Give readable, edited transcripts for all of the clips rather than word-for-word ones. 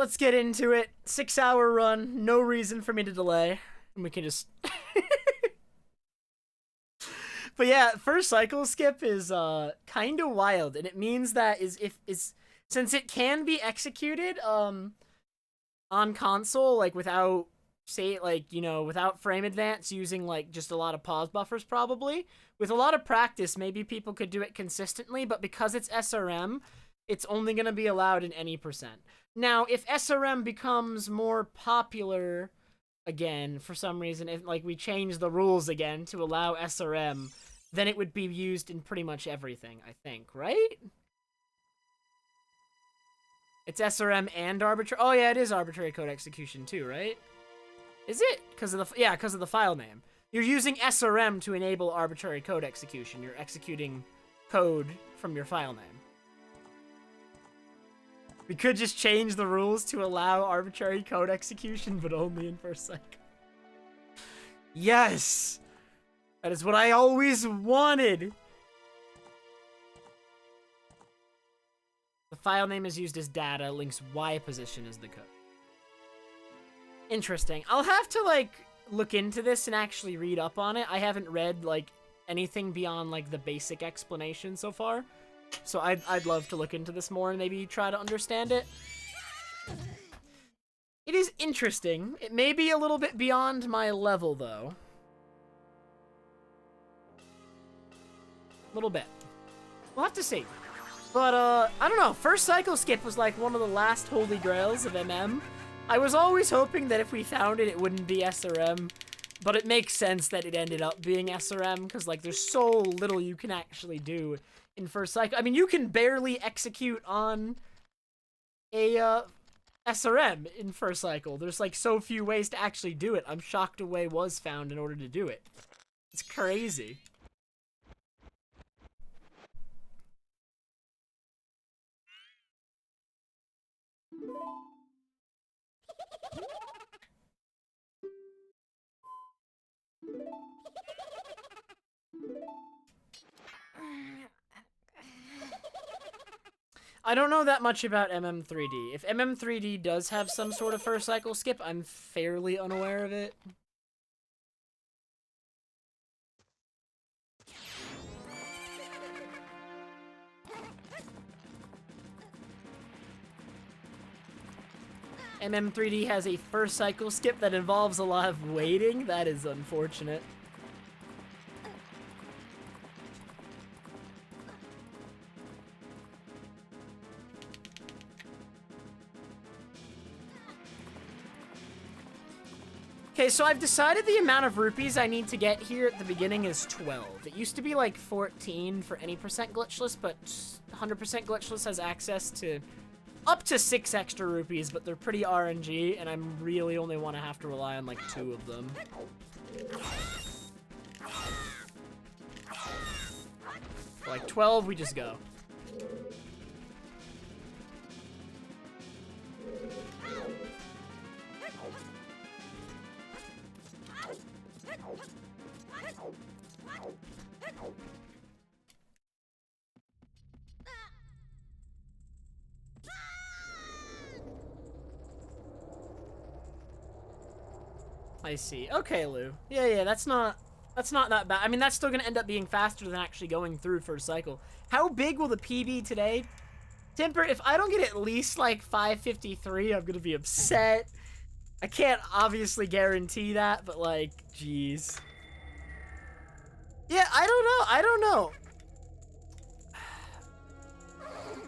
let's get into it. 6-hour run, no reason for me to delay. And we can just... But yeah, first cycle skip is kind of wild, and it means that since it can be executed on console, like without without frame advance, using like just a lot of pause buffers, probably with a lot of practice, maybe people could do it consistently. But because it's SRM, it's only going to be allowed in any percent. Now, if SRM becomes more popular again for some reason, if like we change the rules again to allow SRM, then it would be used in pretty much everything, I think, right? It's SRM and arbitrary. Oh yeah, it is arbitrary code execution too, right? Is it? Because of the file name. You're using SRM to enable arbitrary code execution. You're executing code from your file name. We could just change the rules to allow arbitrary code execution, but only in first cycle. Yes! That is what I always wanted! The file name is used as data, link's Y position is the code. Interesting. I'll have to, like, look into this and actually read up on it. I haven't read, like, anything beyond, like, the basic explanation so far. So I'd love to look into this more and maybe try to understand it. It is interesting. It may be a little bit beyond my level, though. A little bit. We'll have to see. But, I don't know. First cycle skip was, like, one of the last holy grails of MM. I was always hoping that if we found it, it wouldn't be SRM. But it makes sense that it ended up being SRM, because, like, there's so little you can actually do in first cycle. I mean, you can barely execute on a, SRM in first cycle. There's, like, so few ways to actually do it. I'm shocked a way was found in order to do it. It's crazy. I don't know that much about MM3D. If MM3D does have some sort of first cycle skip, I'm fairly unaware of it. MM3D has a first cycle skip that involves a lot of waiting. That is unfortunate. Okay, so I've decided the amount of rupees I need to get here at the beginning is 12. It used to be like 14 for any percent glitchless, but 100% glitchless has access to up to 6 extra rupees, but they're pretty RNG, and I really only want to have to rely on like 2 of them. For like 12, we just go. I see. Okay, Lou. Yeah, that's not that bad. I mean, that's still gonna end up being faster than actually going through first cycle. How big will the P be today? Temper, if I don't get at least like 553, I'm gonna be upset. I can't obviously guarantee that, but like, jeez. Yeah, I don't know.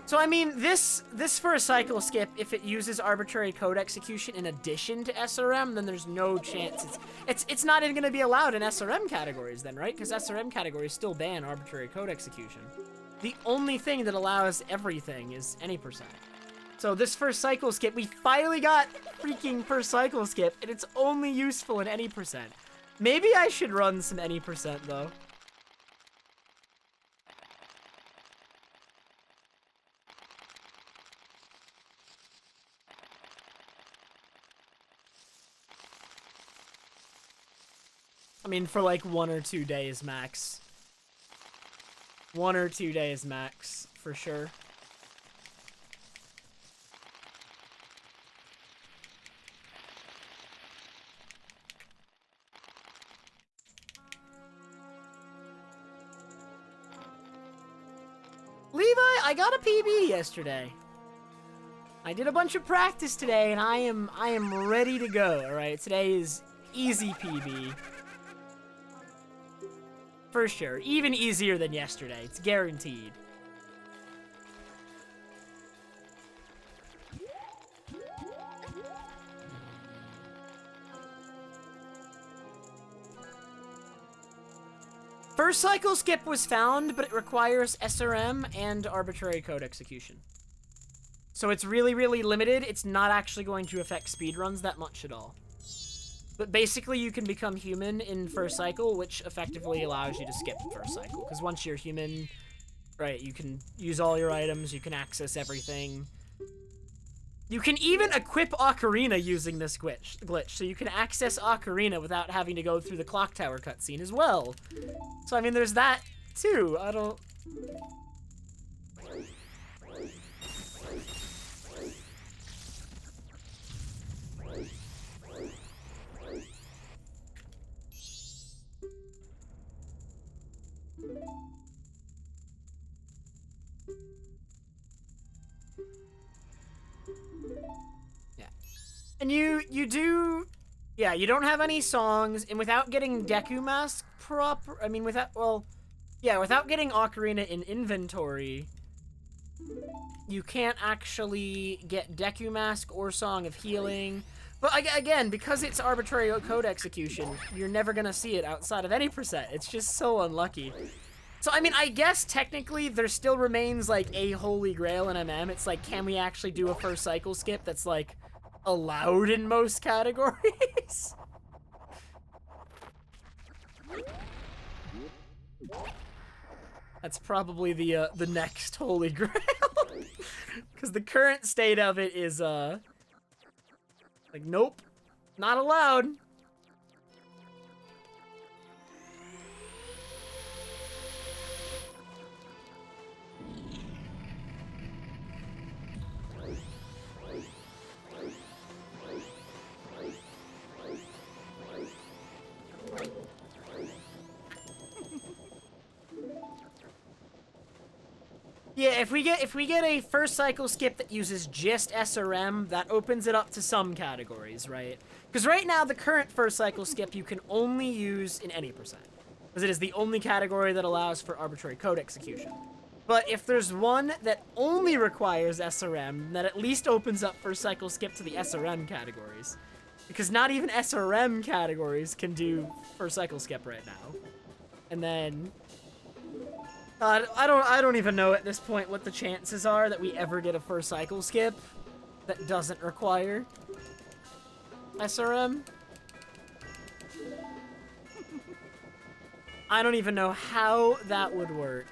So I mean, this first cycle skip, if it uses arbitrary code execution in addition to SRM, then there's no chance it's not even gonna be allowed in SRM categories then, right? Because SRM categories still ban arbitrary code execution. The only thing that allows everything is any percent. So this first cycle skip, we finally got freaking first cycle skip, and it's only useful in any percent. Maybe I should run some any percent though. I mean, for like 1 or 2 days max. 1 or 2 days max, for sure. I got a PB yesterday. I did a bunch of practice today, and I am ready to go. All right, today is easy PB. For sure, even easier than yesterday. It's guaranteed. First cycle skip was found, but it requires SRM and arbitrary code execution. So it's really, really limited. It's not actually going to affect speedruns that much at all. But basically, you can become human in first cycle, which effectively allows you to skip first cycle. Because once you're human, right, you can use all your items, you can access everything. You can even equip Ocarina using this glitch, so you can access Ocarina without having to go through the clock tower cutscene as well. So, I mean, there's that, too. I don't... And you do, yeah, you don't have any songs, and without getting Deku Mask without getting Ocarina in inventory, you can't actually get Deku Mask or Song of Healing. But again, because it's arbitrary code execution, you're never gonna see it outside of any percent. It's just so unlucky. So, I mean, I guess technically there still remains, like, a holy grail in MM. It's like, can we actually do a first cycle skip that's, like, allowed in most categories? That's probably the next holy grail. Because the current state of it is, like, nope, not allowed. Yeah, if we get a first cycle skip that uses just SRM, that opens it up to some categories, right? Because right now, the current first cycle skip you can only use in any percent, because it is the only category that allows for arbitrary code execution. But if there's one that only requires SRM, that at least opens up first cycle skip to the SRM categories. Because not even SRM categories can do first cycle skip right now. And then... I don't even know at this point what the chances are that we ever get a first cycle skip that doesn't require SRM. I don't even know how that would work.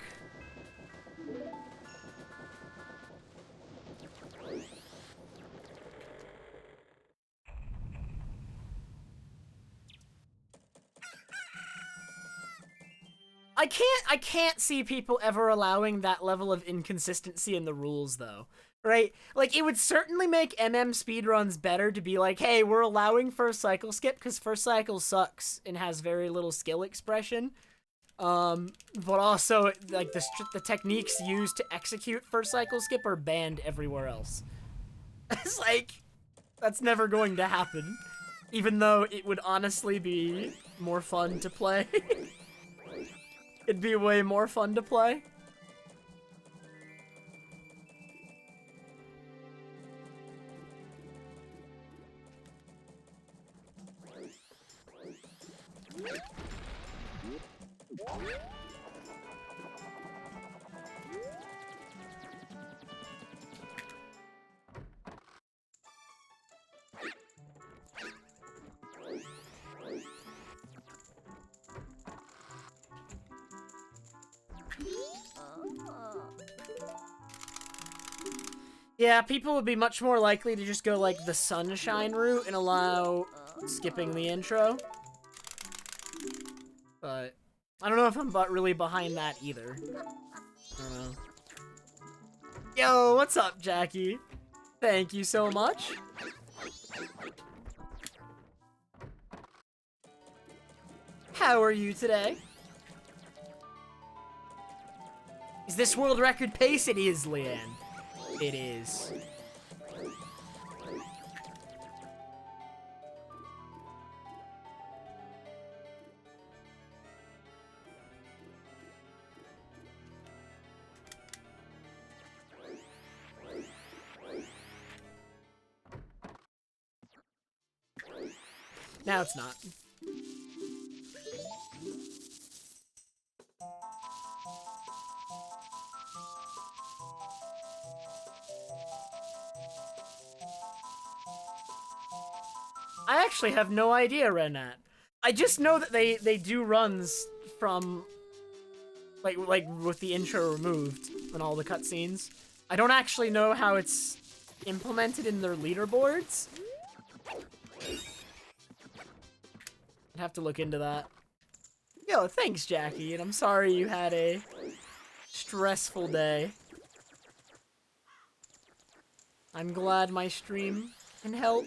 I can't see people ever allowing that level of inconsistency in the rules, though. Right? Like, it would certainly make MM speedruns better to be like, hey, we're allowing first cycle skip because first cycle sucks and has very little skill expression. But also, like, the techniques used to execute first cycle skip are banned everywhere else. It's like, that's never going to happen. Even though it would honestly be more fun to play. It'd be way more fun to play. Yeah, people would be much more likely to just go, like, the sunshine route and allow skipping the intro. But I don't know if I'm really behind that either. I don't know. Yo, what's up, Jackie? Thank you so much. How are you today? Is this world record pace? It is, Leanne. It is. Now it's not. I actually have no idea, Renat. I just know that they do runs from like with the intro removed and all the cutscenes. I don't actually know how it's implemented in their leaderboards. I'd have to look into that. Yo, thanks, Jackie, and I'm sorry you had a stressful day. I'm glad my stream can help.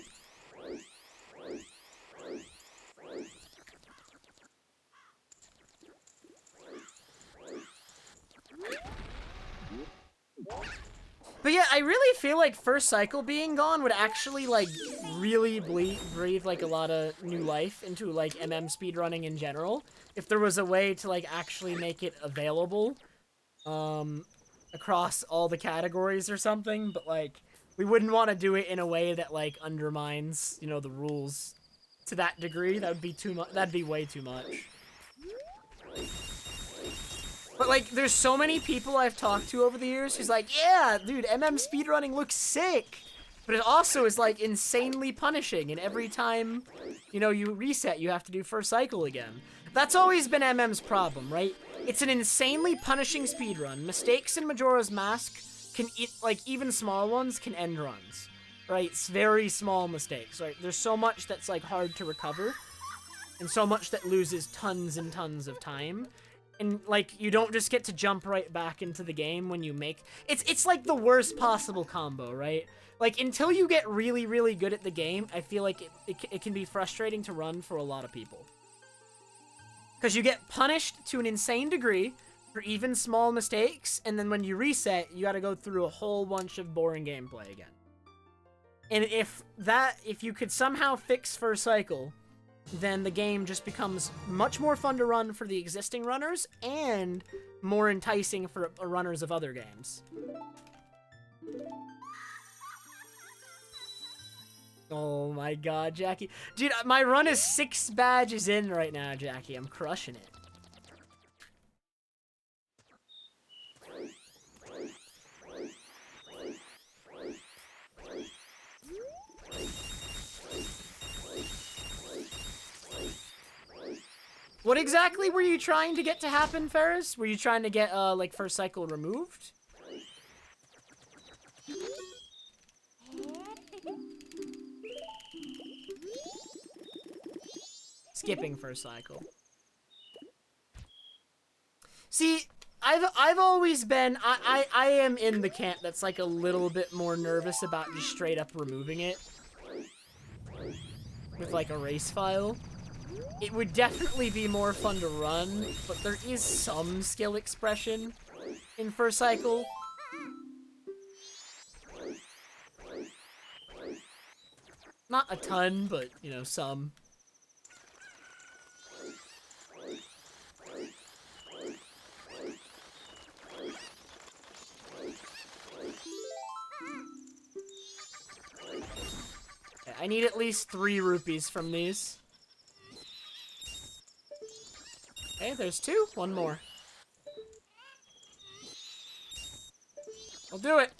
But yeah, I really feel like first cycle being gone would actually, like, really breathe, like, a lot of new life into, like, speedrunning in general. If there was a way to, like, actually make it available, across all the categories or something, but, like, we wouldn't want to do it in a way that, like, undermines, you know, the rules to that degree. That would be too much. That'd be way too much. But, like, there's so many people I've talked to over the years who's like, yeah, dude, speedrunning looks sick. But it also is, like, insanely punishing, and every time, you know, you reset, you have to do first cycle again. That's always been MM's problem, right? It's an insanely punishing speedrun. Mistakes in Majora's Mask can, like, even small ones can end runs, right? It's very small mistakes, right? There's so much that's, like, hard to recover, and so much that loses tons and tons of time. And, like, you don't just get to jump right back into the game when you make... It's like the worst possible combo, right? Like, until you get really, really good at the game, I feel like it can be frustrating to run for a lot of people. Because you get punished to an insane degree for even small mistakes, and then when you reset, you gotta go through a whole bunch of boring gameplay again. And if you could somehow fix first cycle, then the game just becomes much more fun to run for the existing runners and more enticing for runners of other games. Oh my god, Jackie. Dude, my run is 6 badges in right now, Jackie. I'm crushing it. What exactly were you trying to get to happen, Ferris? Were you trying to get, like, first cycle removed? Skipping first cycle. See, I've always been, I am in the camp that's, like, a little bit more nervous about just straight up removing it. With, like, a race file. It would definitely be more fun to run, but there is some skill expression in first cycle. Not a ton, but, you know, some. Okay, I need at least 3 rupees from these. Okay, there's 2. 1 more. I'll do it.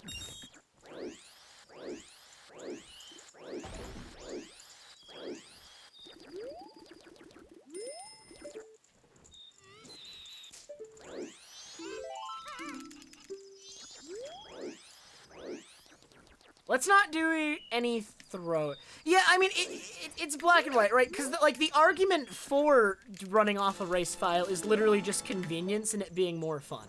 Let's not do any throw. Yeah, I mean, it's black and white, right? Because, like, the argument for running off a race file is literally just convenience and it being more fun,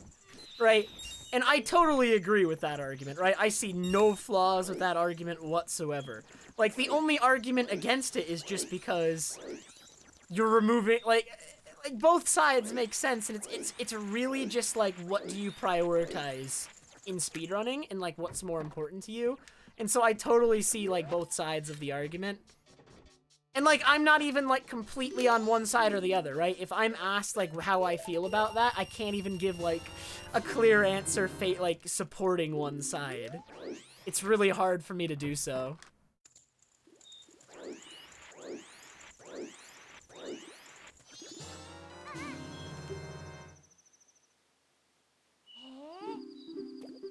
right? And I totally agree with that argument, right? I see no flaws with that argument whatsoever. Like, the only argument against it is just because you're removing, like like both sides make sense, and it's really just like what do you prioritize in speedrunning and like what's more important to you. And so I totally see like both sides of the argument. And like I'm not even like completely on one side or the other, right? If I'm asked like how I feel about that, I can't even give like a clear answer like supporting one side. It's really hard for me to do so.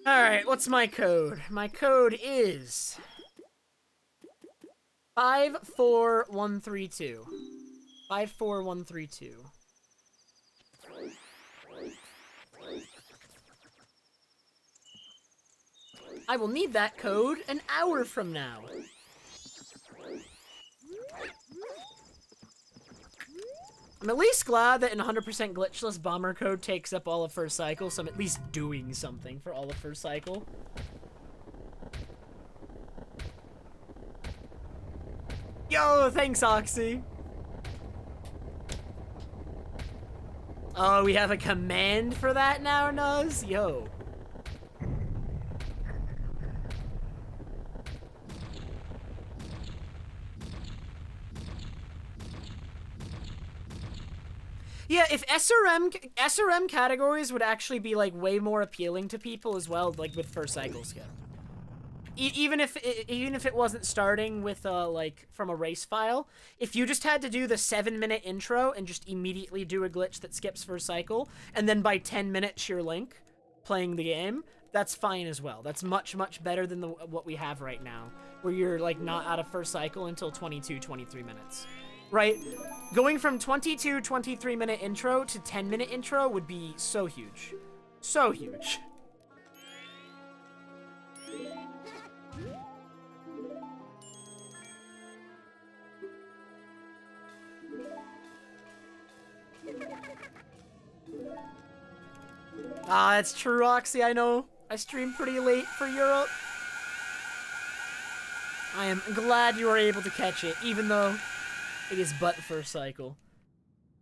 Alright, what's my code? My code is 54132. 54132. I will need that code an hour from now. I'm at least glad that in 100% glitchless, bomber code takes up all of first cycle, so I'm at least doing something for all of first cycle. Yo, thanks, Oxy. Oh, we have a command for that now, Nuz? Yo. Yeah, if SRM categories would actually be like way more appealing to people as well, like with first cycle skip. Even if it wasn't starting with like from a race file, if you just had to do the 7-minute intro and just immediately do a glitch that skips first cycle, and then by 10 minutes you're Link playing the game, that's fine as well. That's much better than what we have right now, where you're like not out of first cycle until 22-23 minutes. Right? Going from 22-23 minute intro to 10-minute intro would be so huge. So huge. Ah, that's true, Roxy, I know. I stream pretty late for Europe. I am glad you were able to catch it, even though it is but first cycle.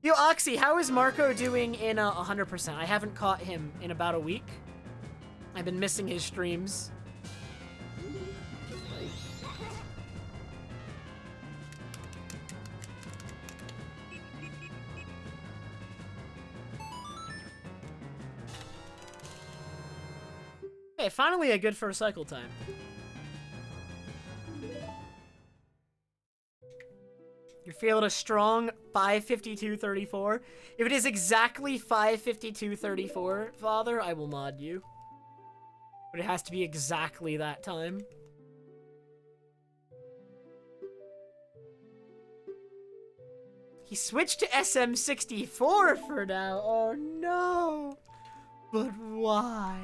Yo, Oxy, how is Marco doing in 100%? I haven't caught him in about a week. I've been missing his streams. Hey, finally a good first cycle time. You're feeling a strong 5:52:34. If it is exactly 5:52:34, Father, I will mod you. But it has to be exactly that time. He switched to SM64 for now. Oh no. But why?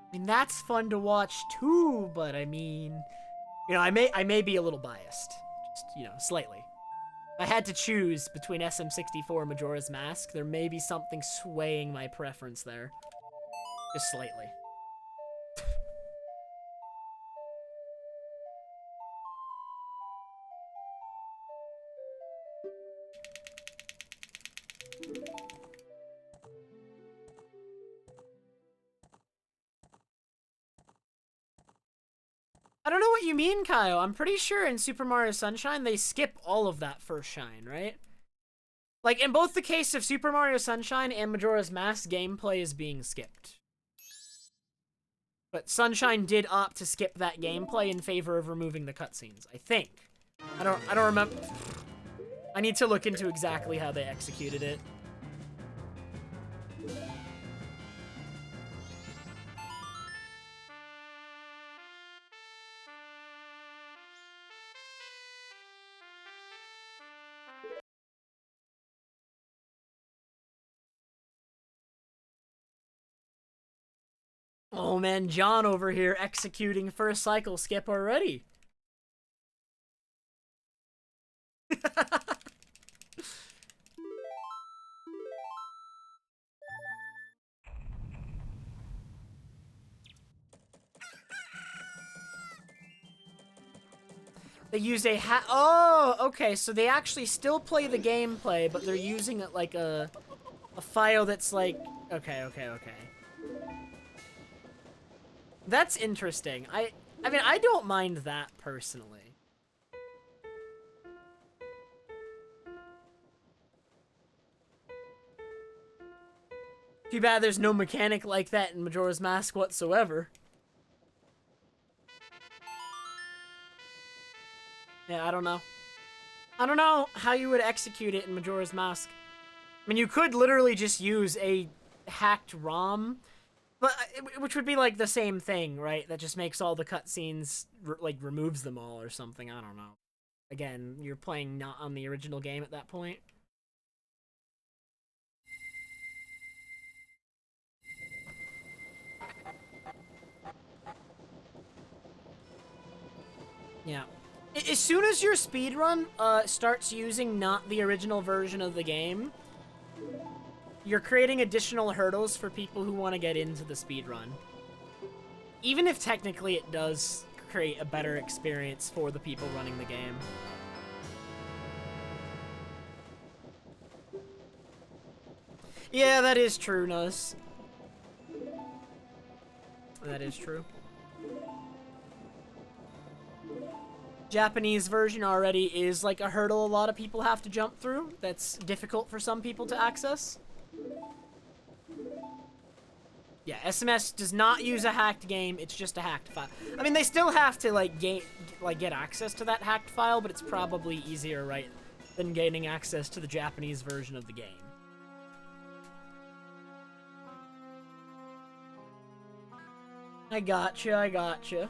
I mean, that's fun to watch too, but I mean, you know, I may be a little biased. Just, you know, slightly. If I had to choose between SM64 and Majora's Mask, there may be something swaying my preference there. Just slightly. I don't know what you mean, Kyle. I'm pretty sure in Super Mario Sunshine, they skip all of that first shine, right? Like, in both the case of Super Mario Sunshine and Majora's Mask, gameplay is being skipped. But Sunshine did opt to skip that gameplay in favor of removing the cutscenes, I think. I don't remember. I need to look into exactly how they executed it. Oh man, John over here executing first cycle skip already. They used a oh, okay, so they actually still play the gameplay, but they're using it like a file that's like, okay. That's interesting. I mean, I don't mind that personally. Too bad there's no mechanic like that in Majora's Mask whatsoever. Yeah, I don't know. I don't know how you would execute it in Majora's Mask. I mean, you could literally just use a hacked ROM, but which would be like the same thing, right? That just makes all the cutscenes, like removes them all or something. I don't know. Again, you're playing not on the original game at that point. Yeah. As soon as your speedrun starts using not the original version of the game, you're creating additional hurdles for people who want to get into the speedrun. Even if technically it does create a better experience for the people running the game. Yeah, that is true, Nuz. That is true. Japanese version already is like a hurdle a lot of people have to jump through. That's difficult for some people to access. Yeah, SMS does not use a hacked game. It's just a hacked file. I mean, they still have to like get access to that hacked file, but it's probably easier, right, than gaining access to the Japanese version of the game. I gotcha.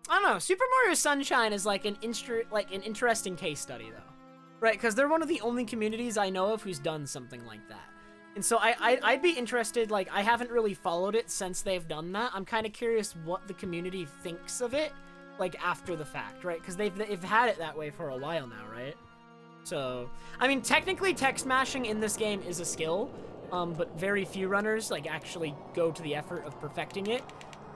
I don't know. Super Mario Sunshine is like an interesting case study, though, right? Because they're one of the only communities I know of who's done something like that, and so I'd be interested. Like, I haven't really followed it since they've done that. I'm kind of curious what the community thinks of it, like after the fact, right? Because they've had it that way for a while now, right? So, I mean, technically, text mashing in this game is a skill, but very few runners like actually go to the effort of perfecting it.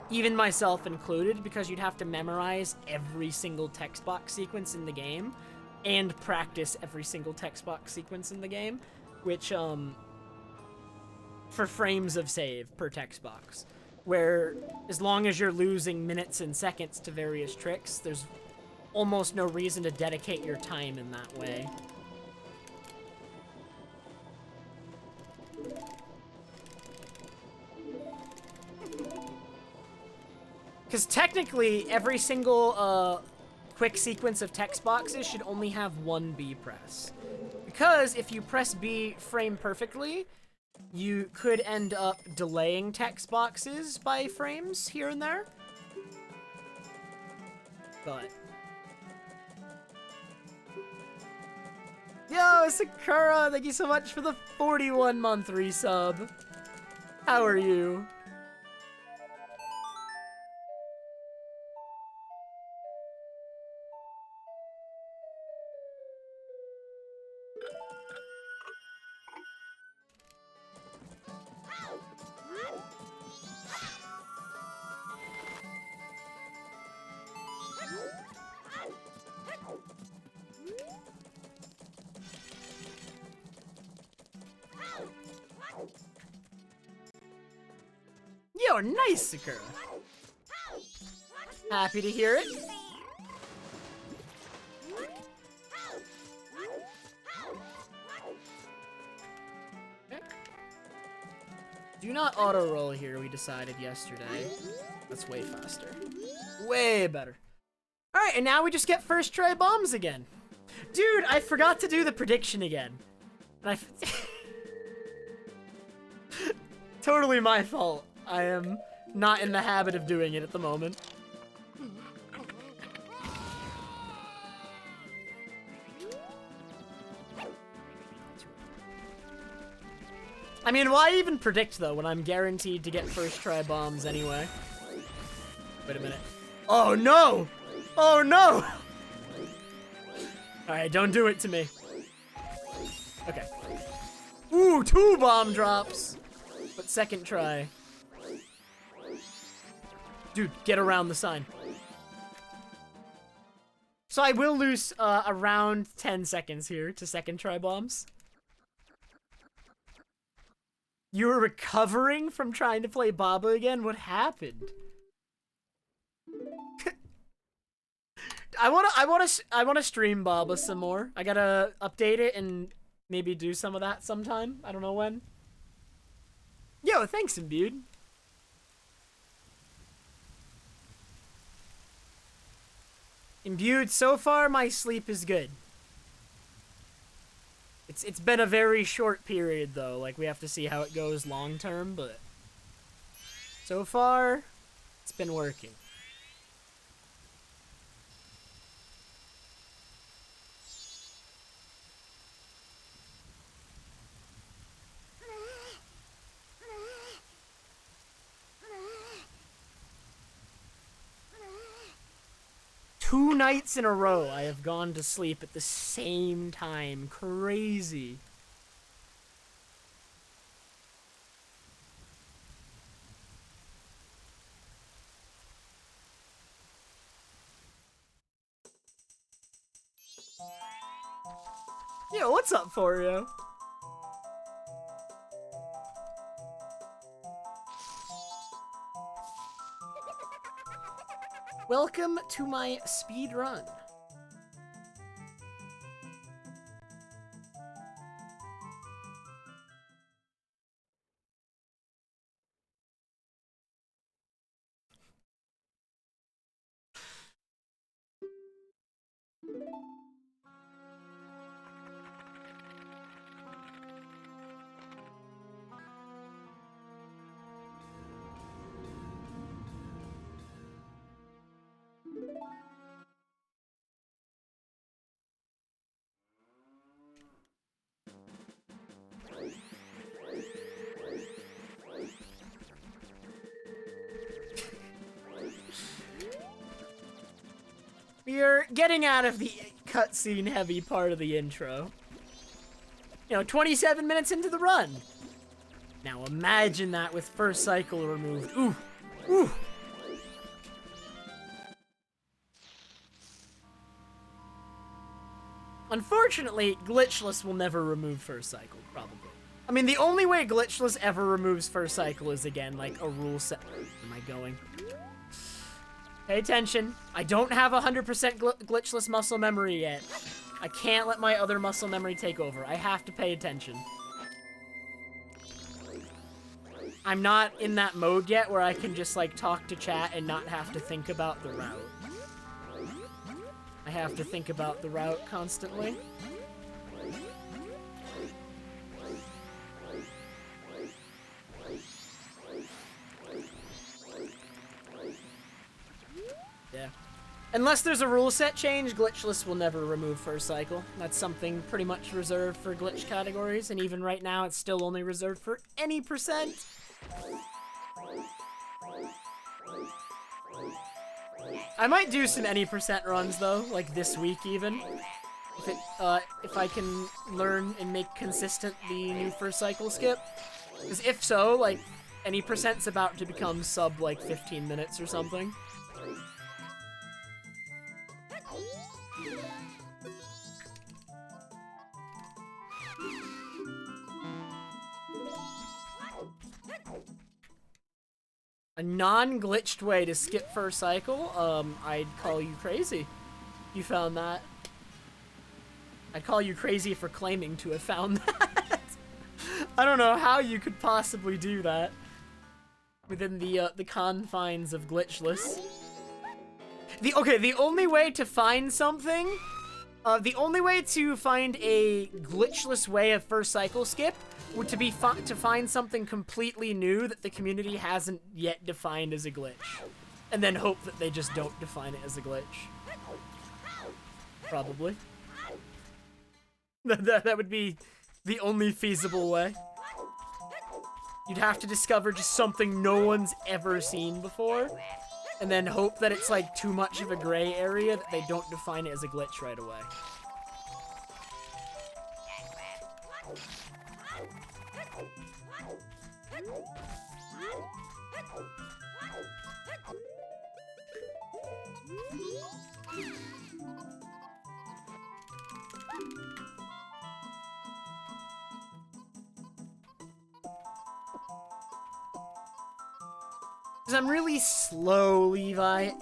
Even myself included, because you'd have to memorize every single text box sequence in the game and practice every single text box sequence in the game, which, for frames of save per text box, where as long as you're losing minutes and seconds to various tricks, there's almost no reason to dedicate your time in that way. Because technically, every single quick sequence of text boxes should only have one B press. Because if you press B frame perfectly, you could end up delaying text boxes by frames here and there. But... Yo, Sakura, thank you so much for the 41-month resub. How are you? Yo, nice, Sakura. Happy to hear it. Do not auto-roll here, we decided yesterday. That's way faster. Way better. Alright, and now we just get first try bombs again. Dude, I forgot to do the prediction again. And totally my fault. I am not in the habit of doing it at the moment. I mean, why even predict, though, when I'm guaranteed to get first try bombs anyway? Wait a minute. Oh, no! Oh, no! Alright, don't do it to me. Okay. Ooh, 2 bomb drops! But second try. Dude, get around the sign. So I will lose around 10 seconds here to second try bombs. You were recovering from trying to play Baba again? What happened? I wanna stream Baba some more. I gotta update it and maybe do some of that sometime. I don't know when. Yo, thanks, Imbued. Imbued, so far my sleep is good. It's been a very short period though, like we have to see how it goes long term, but so far it's been working. Two nights in a row I have gone to sleep at the same time. Crazy. Yo, what's up, Forio? Welcome to my speed run. We're getting out of the cutscene heavy part of the intro. You know, 27 minutes into the run. Now imagine that with first cycle removed. Ooh, ooh. Unfortunately, Glitchless will never remove first cycle, probably. I mean, the only way Glitchless ever removes first cycle is, again, like, a rule set. Where am I going? Pay attention. I don't have 100% glitchless muscle memory yet. I can't let my other muscle memory take over. I have to pay attention. I'm not in that mode yet where I can just, like, talk to chat and not have to think about the route. I have to think about the route constantly. Yeah. Unless there's a rule set change, Glitchless will never remove first cycle. That's something pretty much reserved for glitch categories, and even right now it's still only reserved for any percent. I might do some any percent runs though, like this week even. If I can learn and make consistent the new first cycle skip. Because if so, like, any percent's about to become sub, like, 15 minutes or something. A non-glitched way to skip first cycle? I'd call you crazy. You found that. I'd call you crazy for claiming to have found that. I don't know how you could possibly do that within the confines of Glitchless. The only way to find something, the only way to find a glitchless way of first cycle skip would to find something completely new that the community hasn't yet defined as a glitch, and then hope that they just don't define it as a glitch. Probably. That would be the only feasible way. You'd have to discover just something no one's ever seen before, and then hope that it's like too much of a gray area that they don't define it as a glitch right away. Because I'm really slow, Levi.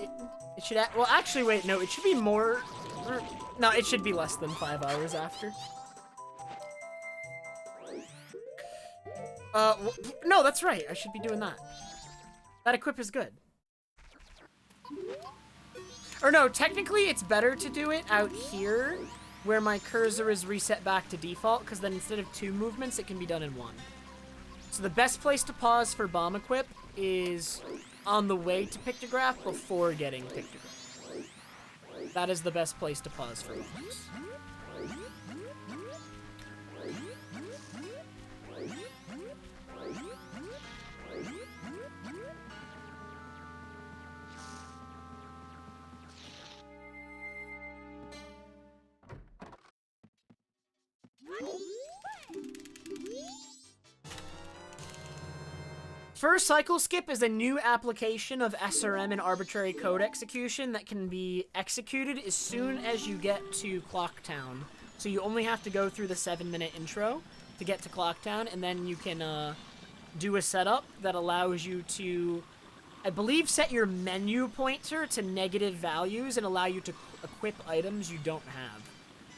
It should... Well, actually, wait, no. It should be more... No, it should be less than 5 hours after. No, that's right. I should be doing that. That equip is good. Or no, technically it's better to do it out here, where my cursor is reset back to default, because then instead of 2 movements, it can be done in 1. So the best place to pause for bomb equip is on the way to pictograph before getting pictograph. That is the best place to pause for bombs. First cycle skip is a new application of SRM and arbitrary code execution that can be executed as soon as you get to Clocktown. So you only have to go through the 7-minute intro to get to Clocktown, and then you can do a setup that allows you to, I believe, set your menu pointer to negative values and allow you to equip items you don't have.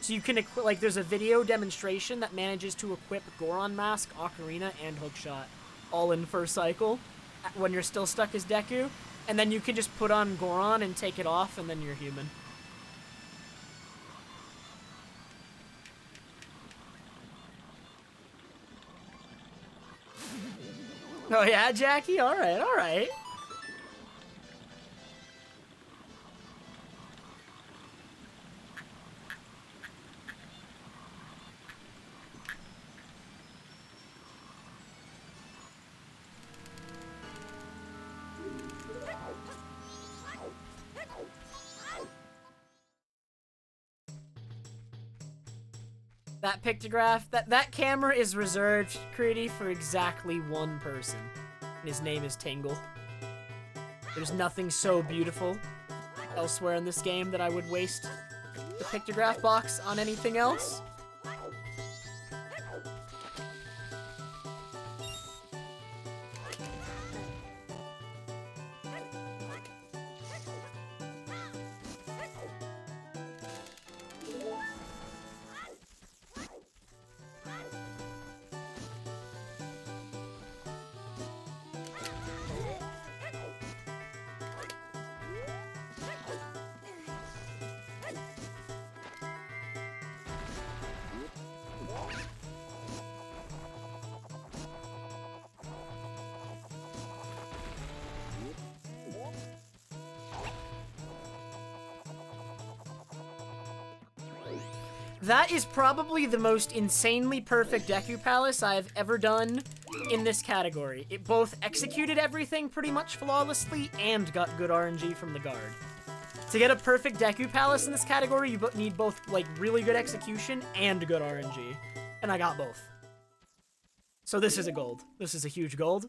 So you can equip, like, there's a video demonstration that manages to equip Goron Mask, Ocarina, and Hookshot all in first cycle when you're still stuck as Deku, and then you can just put on Goron and take it off, and then you're human. Oh yeah, Jackie? Alright, alright. That pictograph, that camera is reserved, Creedy, for exactly one person. And his name is Tingle. There's nothing so beautiful elsewhere in this game that I would waste the pictograph box on anything else. That is probably the most insanely perfect Deku Palace I've ever done in this category. It both executed everything pretty much flawlessly and got good RNG from the guard. To get a perfect Deku Palace in this category, you need both, like, really good execution and good RNG. And I got both. So this is a gold. This is a huge gold.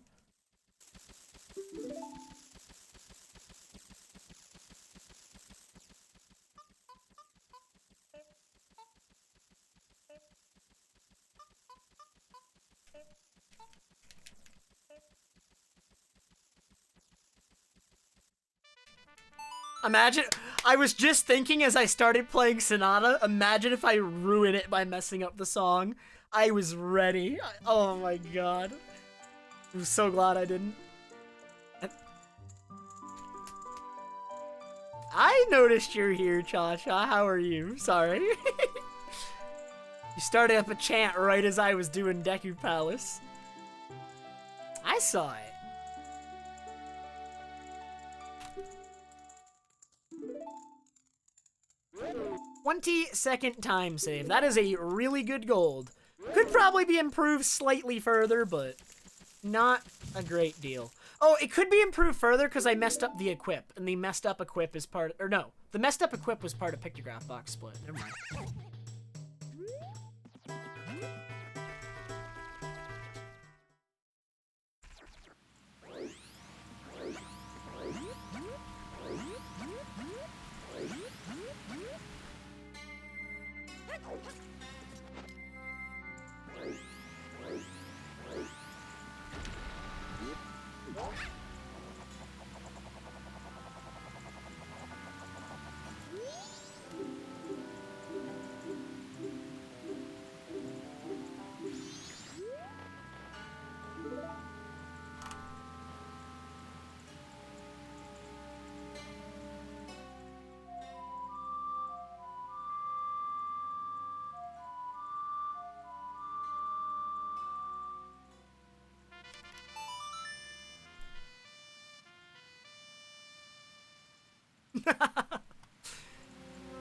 Imagine, I was just thinking as I started playing Sonata, imagine if I ruin it by messing up the song. I was ready. Oh my god. I'm so glad I didn't. I noticed you're here, Cha-Cha. How are you? Sorry. You started up a chant right as I was doing Deku Palace. I saw it. 20-second time save. That is a really good gold. Could probably be improved slightly further, but not a great deal. Oh, it could be improved further because I messed up the equip, and the messed up equip is part, or no, the messed up equip was part of pictograph box split. Never mind.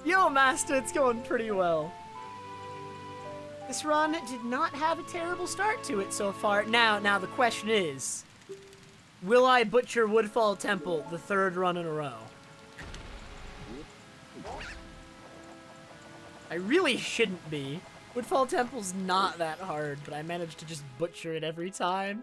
Yo, Master, it's going pretty well. This run did not have a terrible start to it so far. Now the question is, will I butcher Woodfall Temple the 3rd run in a row? I really shouldn't be. Woodfall Temple's not that hard, but I managed to just butcher it every time.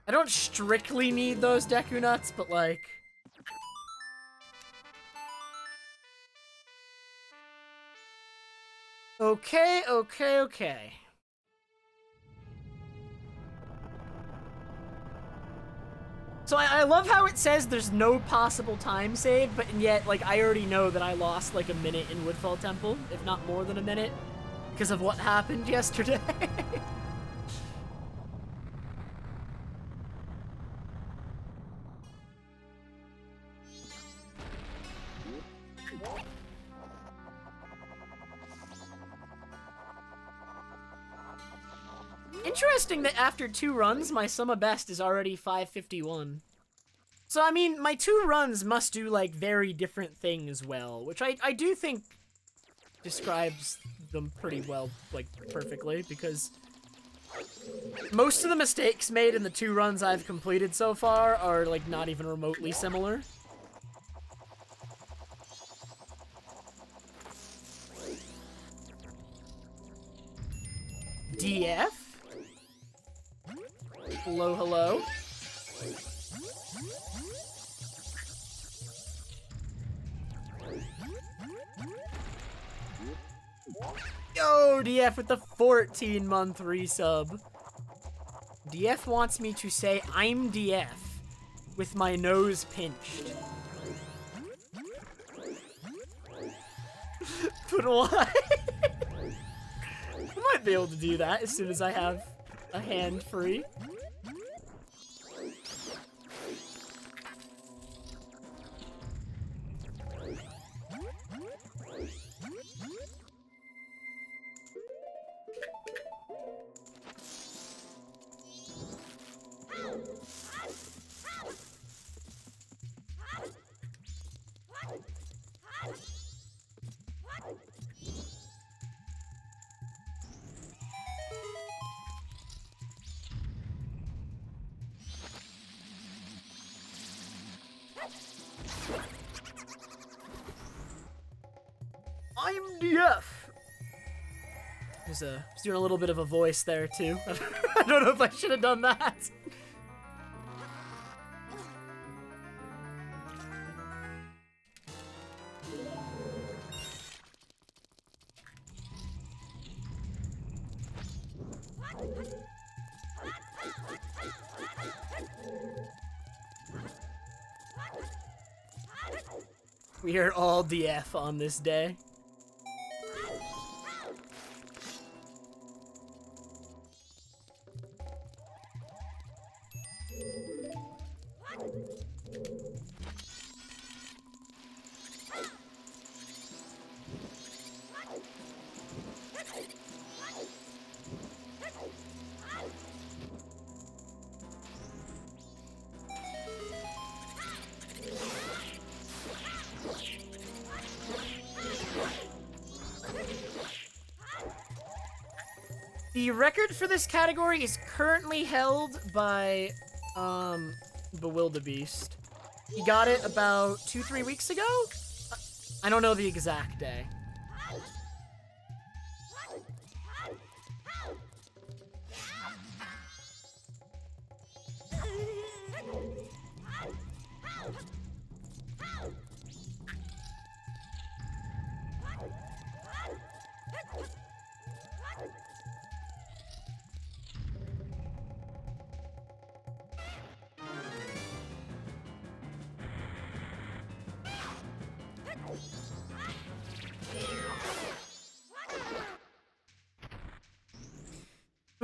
I don't strictly need those Deku Nuts, but like... Okay. So I love how it says there's no possible time save, but yet, like, I already know that I lost, like, a minute in Woodfall Temple, if not more than a minute, because of what happened yesterday. Interesting that after 2 runs, my sum of best is already 551. So, I mean, my 2 runs must do, like, very different things well, which I do think describes them pretty well, like, perfectly, because most of the mistakes made in the 2 runs I've completed so far are, like, not even remotely similar. DF? Hello. Yo, DF with the 14-month resub. DF wants me to say I'm DF with my nose pinched. But why? I might be able to do that as soon as I have a hand free. I'm DF. Was doing a little bit of a voice there too. I don't know if I should have done that. We are all DF on this day. The record for this category is currently held by, Bewildebeest. He got it about 2-3 weeks ago? I don't know the exact day.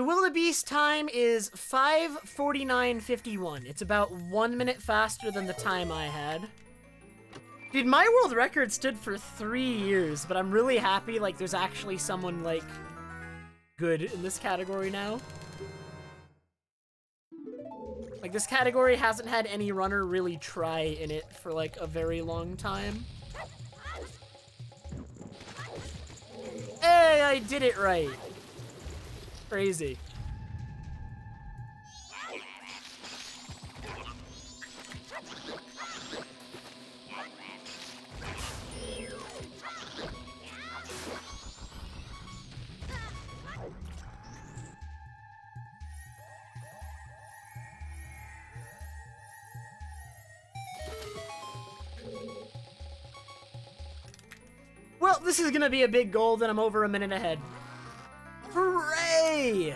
The wildebeest time is 5:49:51. It's about 1 minute faster than the time I had. Dude, my world record stood for 3 years, but I'm really happy, like, there's actually someone, like, good in this category now. Like, this category hasn't had any runner really try in it for, like, a very long time. Hey, I did it right. Crazy. Well, this is gonna be a big goal, then I'm over a minute ahead. Hooray!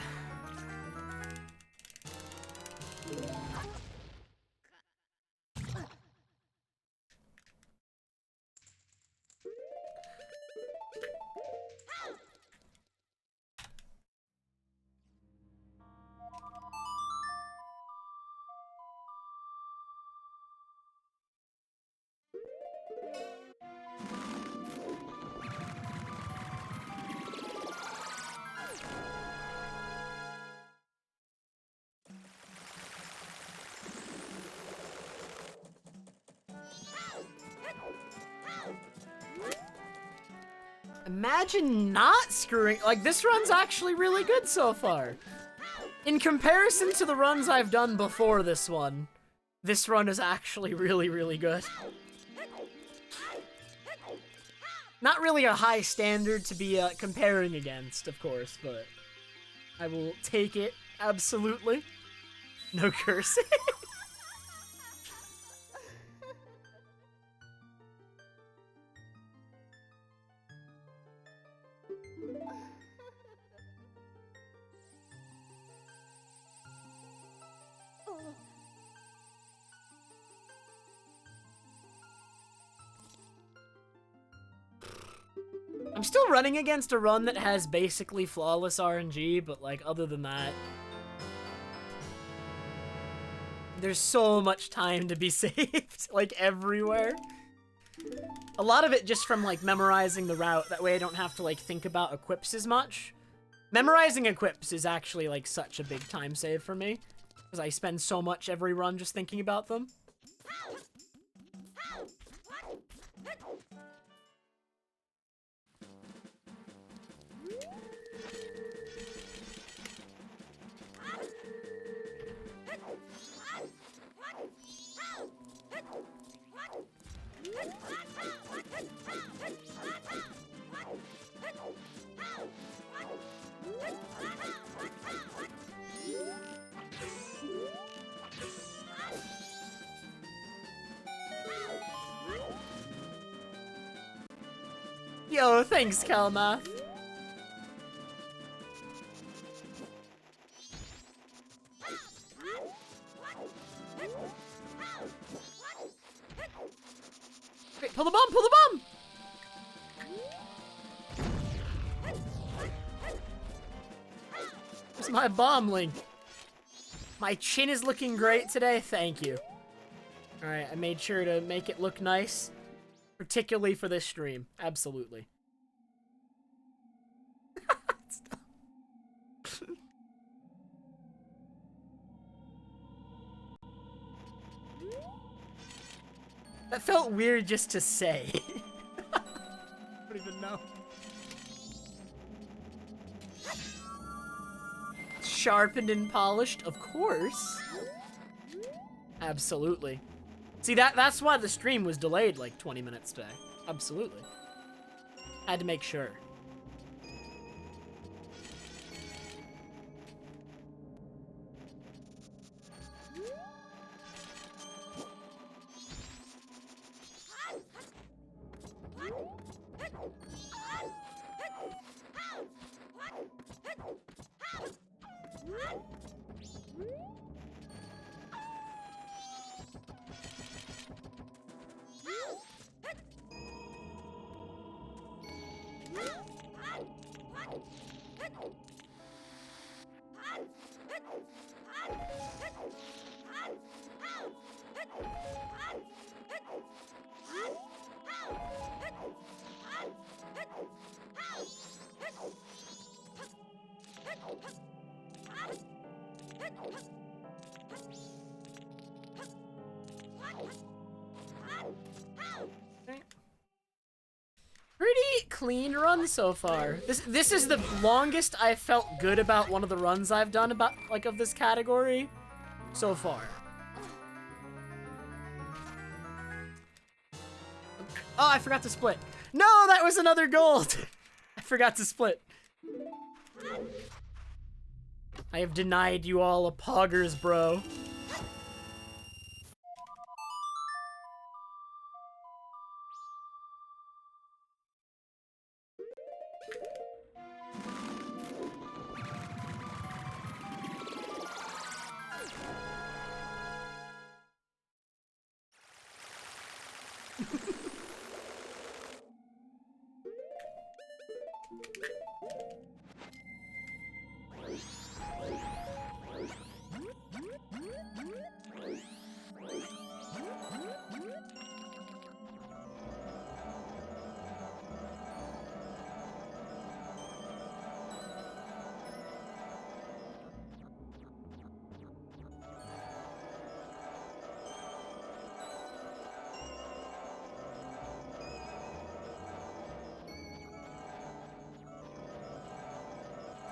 Imagine not screwing, like, this run's actually really good so far. In comparison to the runs I've done before this run is actually really, really good. Not really a high standard to be comparing against, of course, but I will take it, absolutely. No cursing. I'm still running against a run that has basically flawless RNG, but, like, other than that, there's so much time to be saved, like, everywhere. A lot of it just from, like, memorizing the route. That way I don't have to, like, think about equips as much. Memorizing equips is actually, like, such a big time save for me, because I spend so much every run just thinking about them. Yo, thanks, Kalmath. Wait, pull the bomb, pull the bomb! Where's my bomb, Link? My chin is looking great today, thank you. Alright, I made sure to make it look nice. Particularly for this stream. Absolutely. That felt weird just to say. I don't even know. Sharpened and polished, of course. Absolutely. See, that's why the stream was delayed like 20 minutes today. Absolutely. Had to make sure. clean run so far. This is the longest I've felt good about one of the runs I've done about, like, of this category so far. Oh, I forgot to split. No, that was another gold. I forgot to split. I have denied you all a poggers, bro.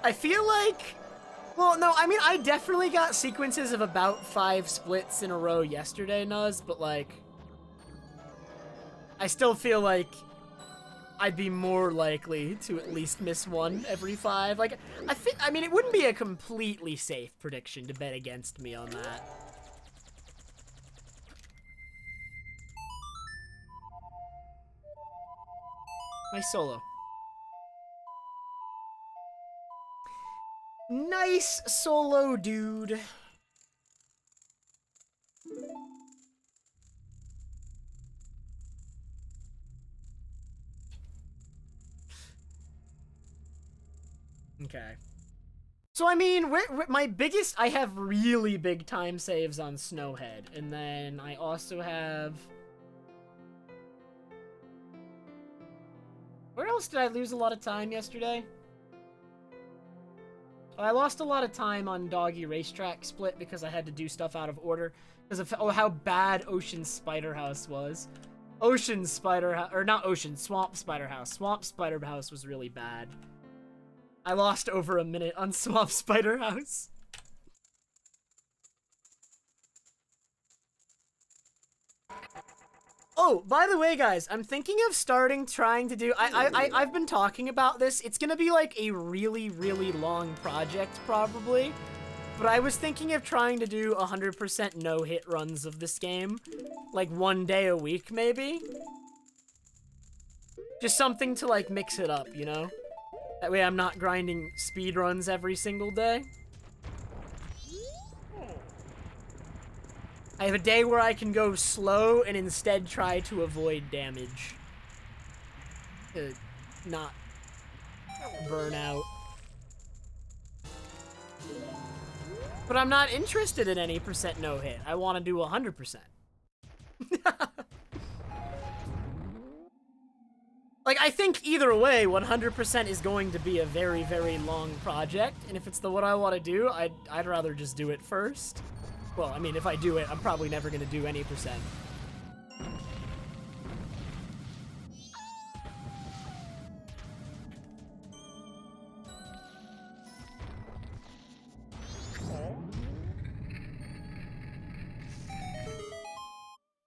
I feel like, well, no, I mean, I definitely got sequences of about 5 splits in a row yesterday, Nuz, but, like, I still feel like I'd be more likely to at least miss one every 5. Like, I mean, it wouldn't be a completely safe prediction to bet against me on that. My solo. Nice solo, dude. Okay. So, I mean, my biggest... I have really big time saves on Snowhead. And then I also have... Where else did I lose a lot of time yesterday? I lost a lot of time on Doggy Racetrack Split because I had to do stuff out of order because of how bad Ocean Spider House was. Ocean Spider House, or not Ocean, Swamp Spider House. Swamp Spider House was really bad. I lost over a minute on Swamp Spider House. Oh, by the way, guys, I'm thinking of trying to do... I've been talking about this. It's gonna be, like, a really, really long project, probably. But I was thinking of trying to do 100% no-hit runs of this game. Like, 1 day a week, maybe? Just something to, like, mix it up, you know? That way I'm not grinding speedruns every single day. I have a day where I can go slow and instead try to avoid damage. To not burn out. But I'm not interested in any percent no hit. I want to do 100%. Like, I think either way, 100% is going to be a very, very long project. And if it's what I want to do, I'd rather just do it first. Well, I mean, if I do it, I'm probably never going to do any percent.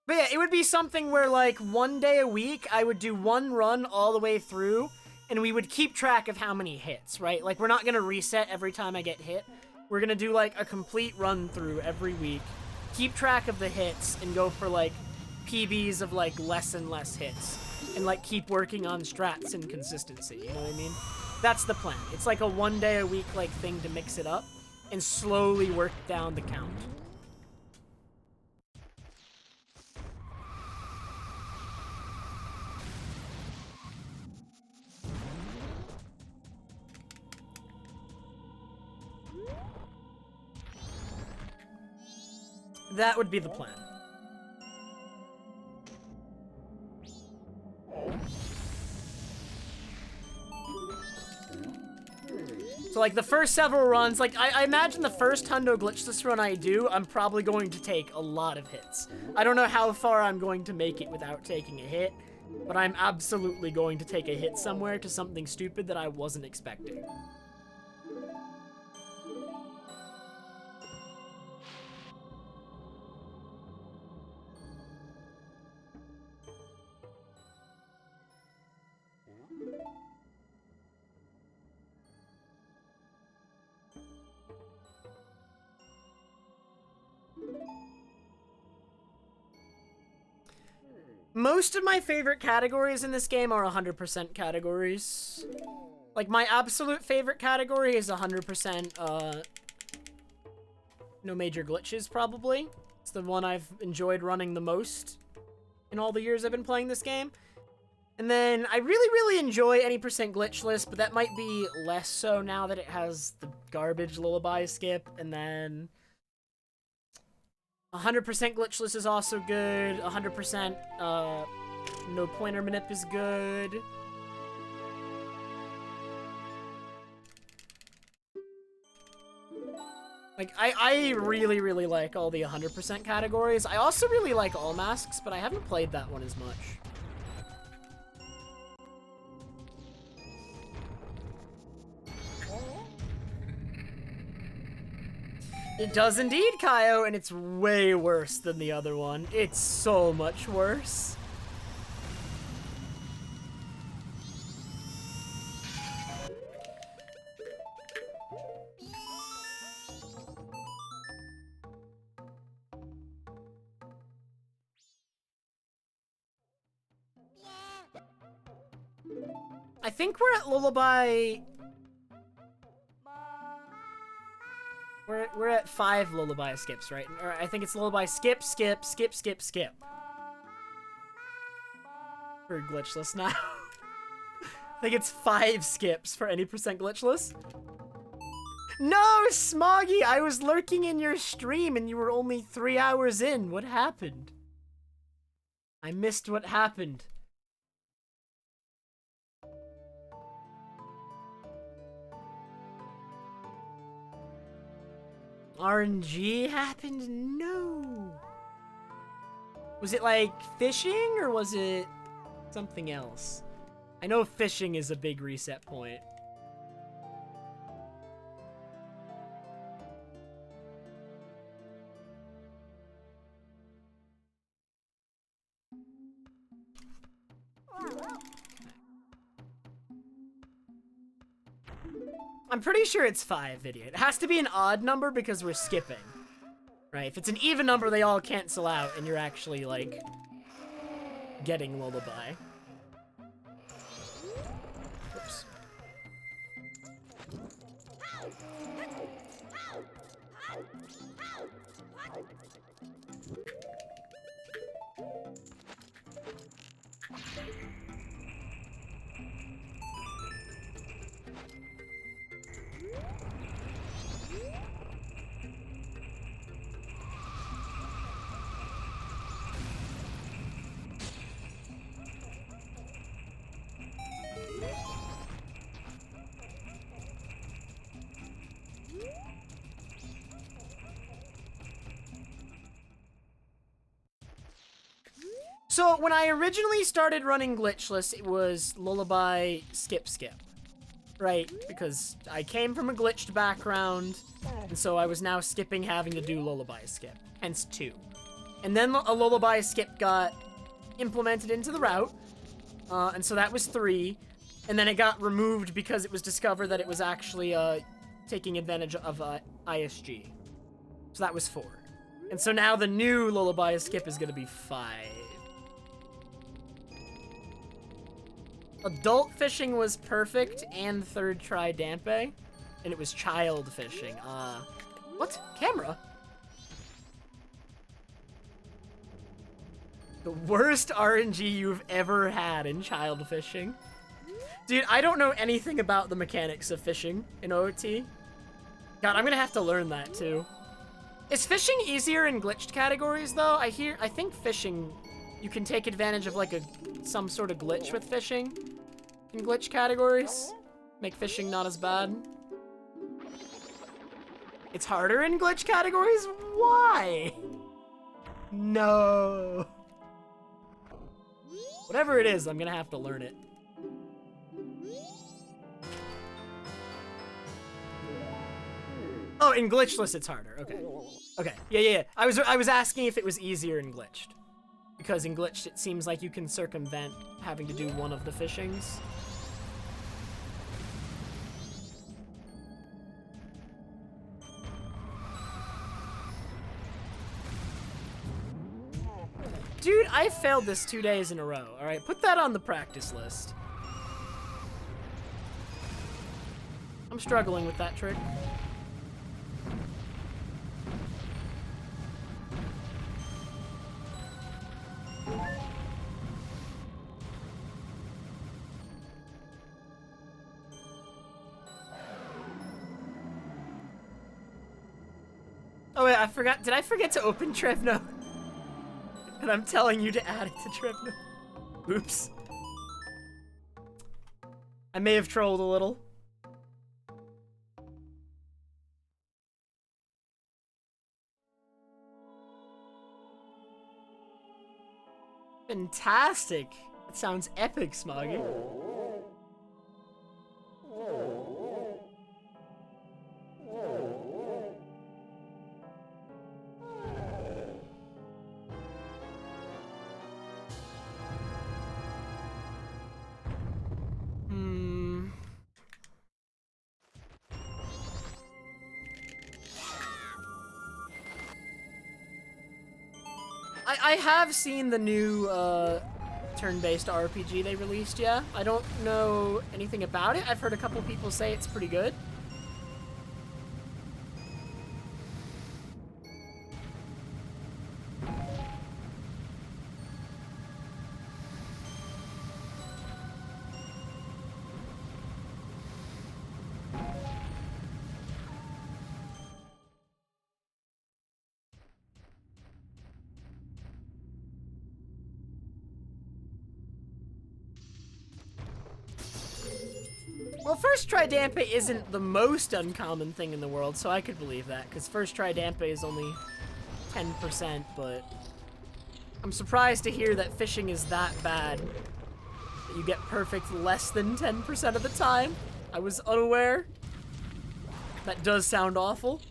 But yeah, it would be something where, like, 1 day a week, I would do 1 run all the way through, and we would keep track of how many hits, right? Like, we're not going to reset every time I get hit. We're gonna do, like, a complete run-through every week, keep track of the hits, and go for, like, PBs of, like, less and less hits. And, like, keep working on strats and consistency, you know what I mean? That's the plan. It's like a 1 day a week, like, thing to mix it up, and slowly work down the count. That would be the plan. So, like, the first several runs, like, I imagine the first Hundo Glitchless run I do, I'm probably going to take a lot of hits. I don't know how far I'm going to make it without taking a hit, But I'm absolutely going to take a hit somewhere to something stupid that I wasn't expecting. Most of my favorite categories in this game are 100% categories. Like, my absolute favorite category is 100%, no major glitches, probably. It's the one I've enjoyed running the most in all the years I've been playing this game. And then, I really enjoy any percent glitchless, but that might be less so now that it has the garbage lullaby skip, and then 100% glitchless is also good. 100% no pointer manip is good. Like, I really like all the 100% categories. I also really like all masks, but I haven't played that one as much. It does indeed, Kaio, and it's way worse than the other one. It's so much worse. I think we're at Lullaby... We're at 5 lullaby skips, right? Or I think it's lullaby skip, skip, skip, skip, skip. For glitchless now. I think it's 5 skips for any percent glitchless. No, Smoggy! I was lurking in your stream and you were only 3 hours in. What happened? I missed what happened. RNG happened? No. Was it like fishing or was it something else? I know fishing is a big reset point. I'm pretty sure it's 5, idiot. It has to be an odd number because we're skipping. Right? If it's an even number, they all cancel out and you're actually, like, getting lullaby. Oops. So, when I originally started running Glitchless, it was Lullaby Skip Skip. Right? Because I came from a glitched background, and so I was now skipping having to do Lullaby Skip. Hence 2. And then a Lullaby Skip got implemented into the route, and so that was 3. And then it got removed because it was discovered that it was actually taking advantage of ISG. So that was 4. And so now the new Lullaby Skip is going to be 5. Adult fishing was perfect and 3rd try Dampe, and it was child fishing. What? Camera? The worst RNG you've ever had in child fishing. Dude, I don't know anything about the mechanics of fishing in OT. God, I'm gonna have to learn that too. Is fishing easier in glitched categories though? I think fishing, you can take advantage of like some sort of glitch with fishing in glitch categories. Make fishing not as bad. It's harder in glitch categories? Why? No. Whatever it is, I'm gonna have to learn it. Oh, in Glitchless it's harder. Okay. Okay. Yeah. I was asking if it was easier in Glitched. Because in Glitched it seems like you can circumvent having to do one of the fishings. Dude, I failed this 2 days in a row. All right, put that on the practice list. I'm struggling with that trick. Oh wait, I forgot. Did I forget to open TrevNote? And I'm telling you to add it to TrevNote. Oops. I may have trolled a little. Fantastic. That sounds epic, Smoggy. I have seen the new turn-based RPG they released, yeah. I don't know anything about it. I've heard a couple people say it's pretty good. Well, first try Dampe isn't the most uncommon thing in the world, so I could believe that, because first try Dampe is only 10%, but I'm surprised to hear that fishing is that bad, that you get perfect less than 10% of the time. I was unaware. That does sound awful.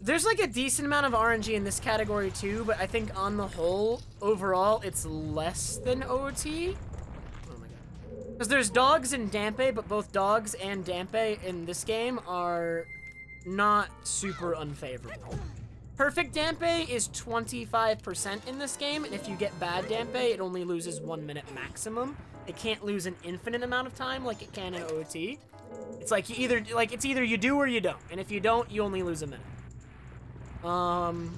There's like a decent amount of RNG in this category too, but I think on the whole, overall, it's less than OT. Oh my god. Because there's dogs in Dampe, but both dogs and Dampe in this game are not super unfavorable. Perfect Dampe is 25% in this game, and if you get bad Dampe, it only loses 1 minute maximum. It can't lose an infinite amount of time like it can in OT. It's like it's either you do or you don't, and if you don't, you only lose a minute. And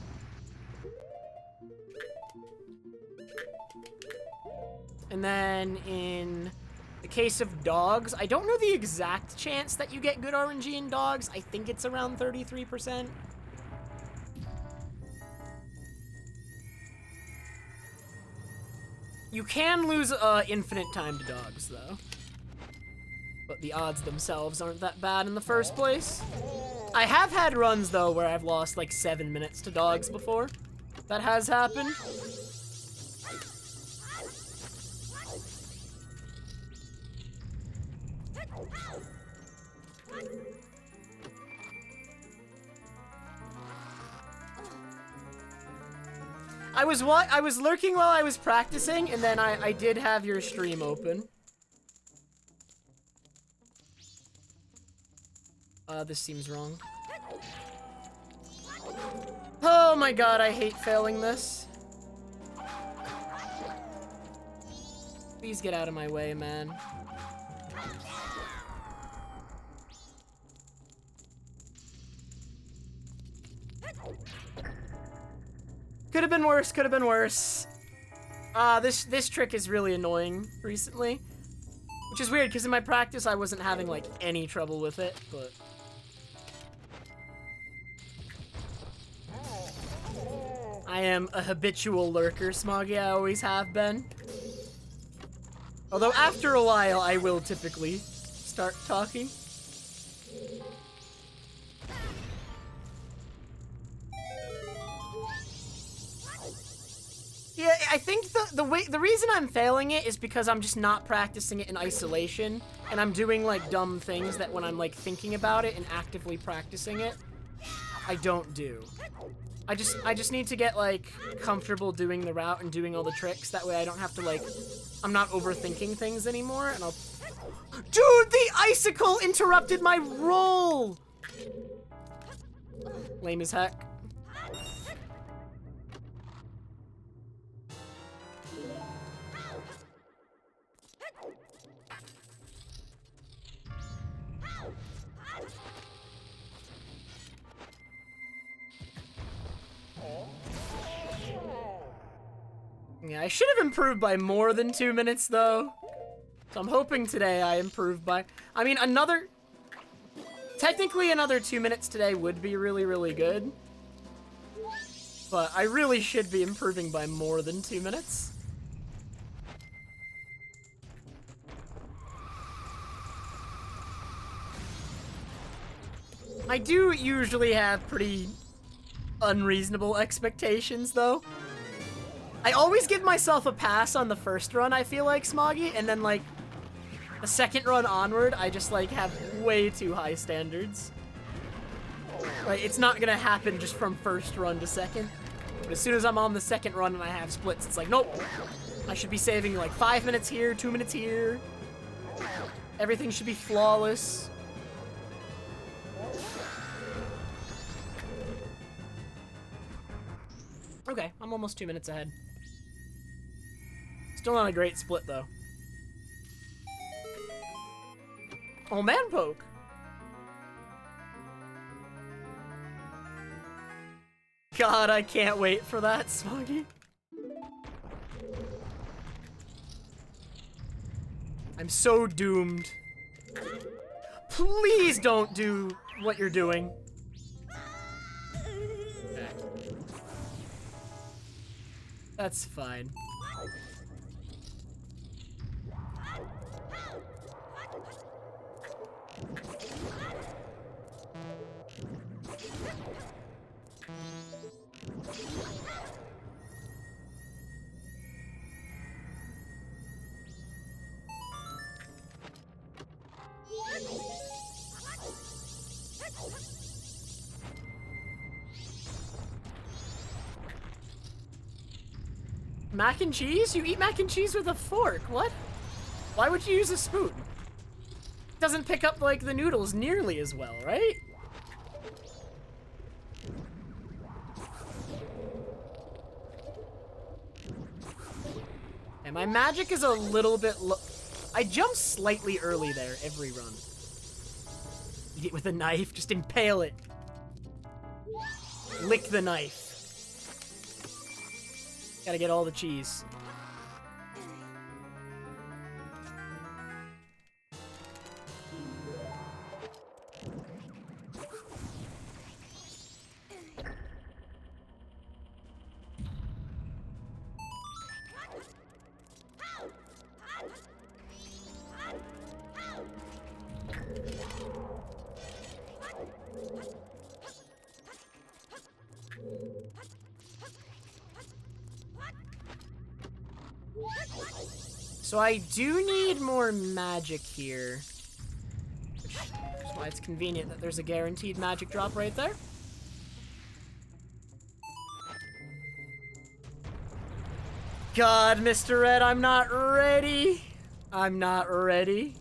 then in the case of dogs, I don't know the exact chance that you get good RNG in dogs. I think it's around 33%. You can lose infinite time to dogs, though. But the odds themselves aren't that bad in the first place. I have had runs, though, where I've lost like 7 minutes to dogs before. That has happened. I was lurking while I was practicing, and then I did have your stream open. This seems wrong. Oh my god, I hate failing this. Please get out of my way, man. Could have been worse, could have been worse. This trick is really annoying recently. Which is weird, because in my practice I wasn't having, like, any trouble with it, but... I am a habitual lurker, Smoggy. I always have been. Although after a while, I will typically start talking. Yeah, I think the reason I'm failing it is because I'm just not practicing it in isolation, and I'm doing like dumb things that when I'm like thinking about it and actively practicing it, I don't do. I just need to get like comfortable doing the route and doing all the tricks. That way I don't have to like, I'm not overthinking things anymore, and I'll... Dude, the icicle interrupted my roll! Lame as heck. Yeah, I should have improved by more than 2 minutes, though. So I'm hoping today I improve by... I mean, technically another 2 minutes today would be really, really good. But I really should be improving by more than 2 minutes. I do usually have pretty unreasonable expectations, though. I always give myself a pass on the first run, I feel like, Smoggy, and then, like, the second run onward, I just, like, have way too high standards. Like, it's not gonna happen just from first run to second. But as soon as I'm on the second run and I have splits, it's like, nope. I should be saving, like, 5 minutes here, 2 minutes here. Everything should be flawless. Okay, I'm almost 2 minutes ahead. Still not a great split, though. Oh, man poke. God, I can't wait for that, Smoggy. I'm so doomed. Please don't do what you're doing. Okay. That's fine. Mac and cheese? You eat mac and cheese with a fork. What? Why would you use a spoon? It doesn't pick up, like, the noodles nearly as well, right? And my magic is a little bit low. I jump slightly early there every run. Eat it with a knife. Just impale it. Lick the knife. Gotta get all the cheese. So I do need more magic here. Which is why it's convenient that there's a guaranteed magic drop right there. God, Mr. Red, I'm not ready. I'm not ready.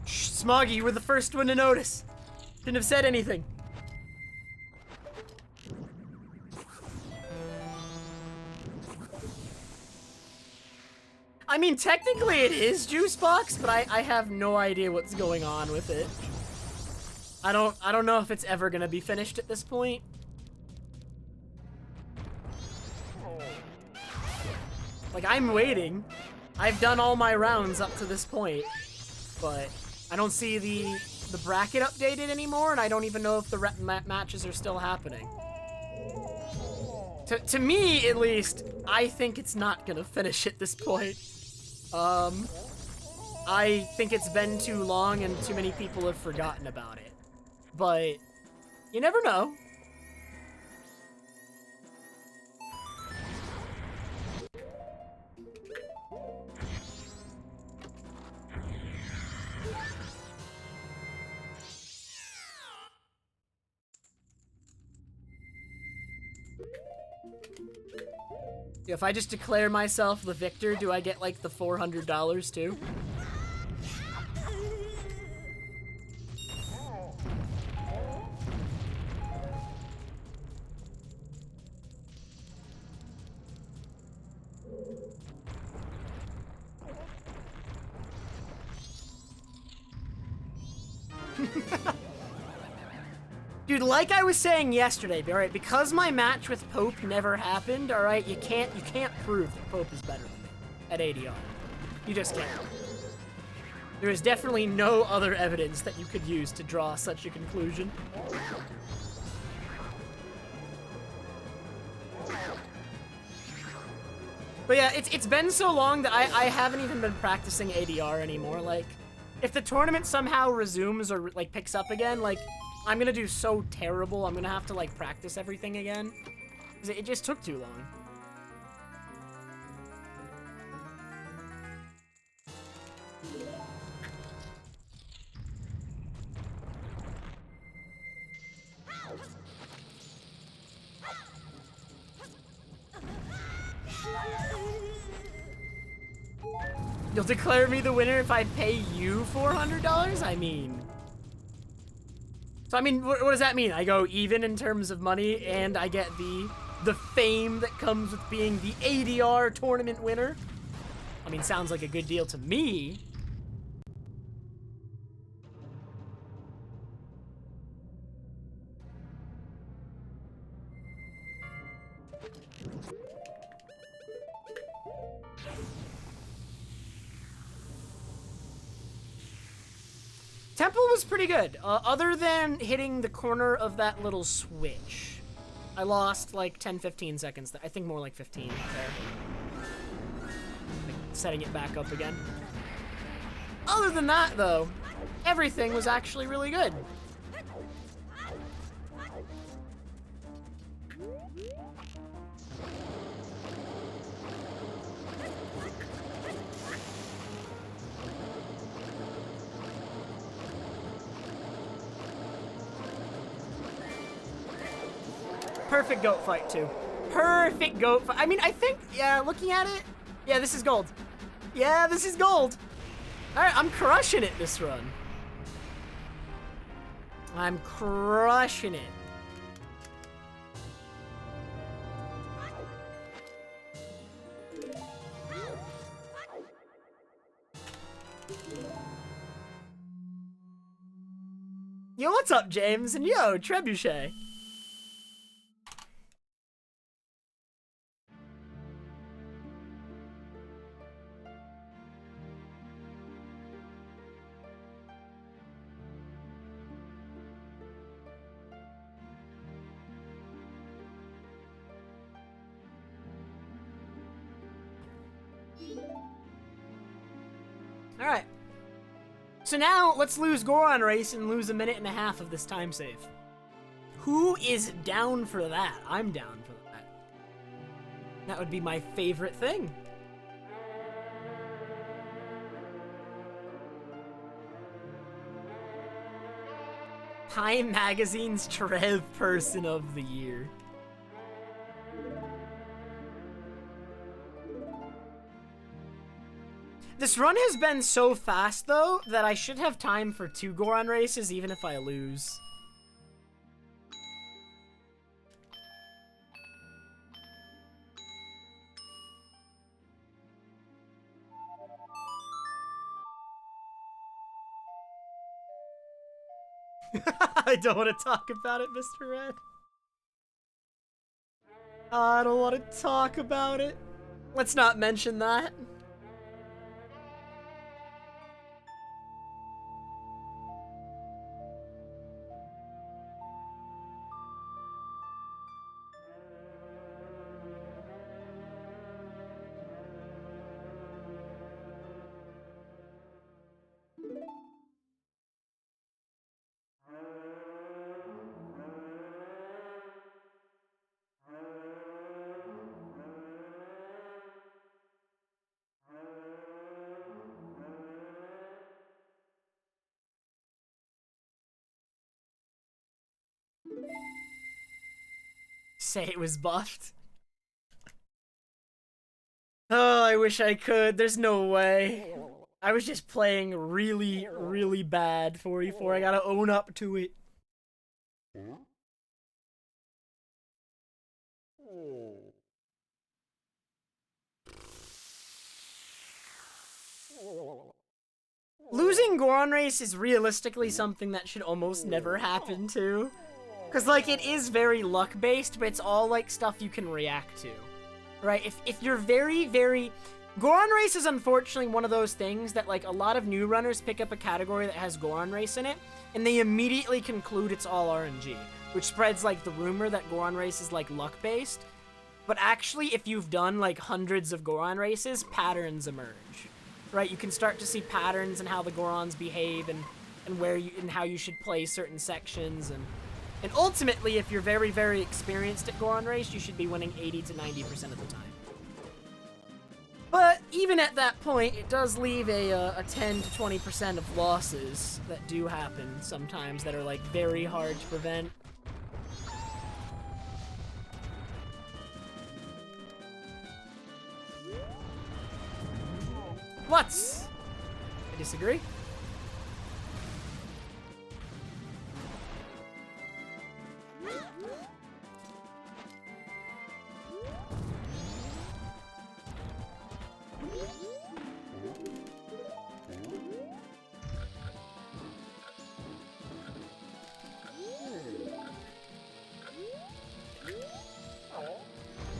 Shh, Smoggy, you were the first one to notice. Shouldn't have said anything. I mean, technically it is Juice Box, but I have no idea what's going on with it. I don't know if it's ever gonna be finished at this point. Like, I'm waiting. I've done all my rounds up to this point, but I don't see the bracket updated anymore, and I don't even know if the matches are still happening. To me, at least, I think it's not gonna finish at this point. I think it's been too long and too many people have forgotten about it. But you never know. If I just declare myself the victor, do I get like the $400 too? Dude, like I was saying yesterday, all right, because my match with Pope never happened, all right, you can't prove that Pope is better than me at ADR. You just can't. There is definitely no other evidence that you could use to draw such a conclusion. But yeah, it's been so long that I haven't even been practicing ADR anymore. Like, if the tournament somehow resumes or like picks up again, like, I'm gonna do so terrible. I'm gonna have to like practice everything again. 'Cause it just took too long. You'll declare me the winner if I pay you $400? I mean... So, I mean, what does that mean? I go even in terms of money, and I get the fame that comes with being the ADR tournament winner? I mean, sounds like a good deal to me. Temple was pretty good, other than hitting the corner of that little switch. I lost like 10-15 seconds, I think more like 15 there. Like, setting it back up again. Other than that, though, everything was actually really good. Perfect goat fight, too. Perfect goat fight. I mean, I think, yeah, looking at it, yeah, this is gold. Yeah, this is gold. All right, I'm crushing it this run. I'm crushing it. Yo, what's up, James? And yo, Trebuchet. Alright. So now, let's lose Goron race and lose 1.5 minutes of this time save. Who is down for that? I'm down for that. That would be my favorite thing. Time Magazine's TrevPerson of the Year. This run has been so fast, though, that I should have time for 2 Goron races, even if I lose. I don't want to talk about it, Mr. Red. I don't want to talk about it. Let's not mention that. say it was buffed. Oh, I wish I could. There's no way. I was just playing really, really bad 44. I gotta own up to it. Losing Goron race is realistically something that should almost never happen to. Because, like, it is very luck-based, but it's all, like, stuff you can react to. Right? If you're very, very... Goron race is unfortunately one of those things that, like, a lot of new runners pick up a category that has Goron race in it, and they immediately conclude it's all RNG, which spreads, like, the rumor that Goron race is, like, luck-based. But actually, if you've done, like, hundreds of Goron races, patterns emerge. Right, you can start to see patterns in how the Gorons behave and where you and how you should play certain sections and ultimately, if you're very, very experienced at Goron race, you should be winning 80 to 90% of the time. But even at that point, it does leave a 10 to 20% of losses that do happen sometimes that are like very hard to prevent. What? I disagree.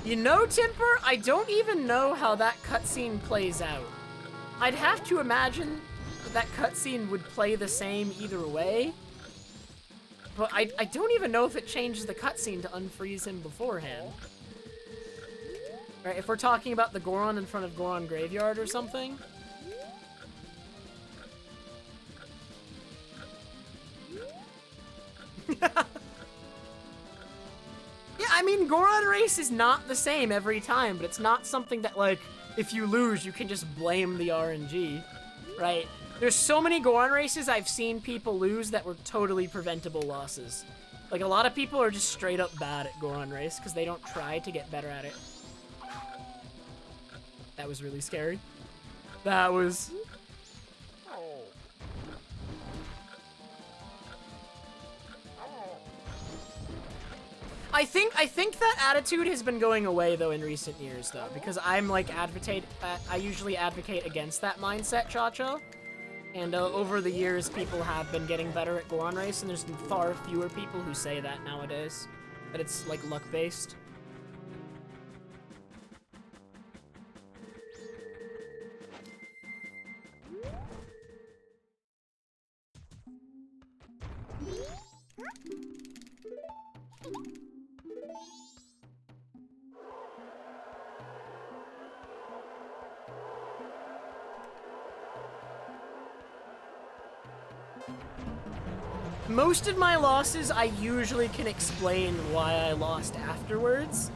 You know, Timper, I don't even know how that cutscene plays out. I'd have to imagine that cutscene would play the same either way. But I don't even know if it changes the cutscene to unfreeze him beforehand. Right, if we're talking about the Goron in front of Goron Graveyard or something. Yeah, I mean, Goron race is not the same every time, but it's not something that, like, if you lose, you can just blame the RNG, right? There's so many Goron races I've seen people lose that were totally preventable losses. Like, a lot of people are just straight up bad at Goron race because they don't try to get better at it. That was really scary. That was... I think that attitude has been going away though in recent years though, because I'm like I usually advocate against that mindset, Cha-Cha. And over the years, people have been getting better at Goron race, and there's far fewer people who say that nowadays, that it's like luck-based. Most of my losses, I usually can explain why I lost afterwards,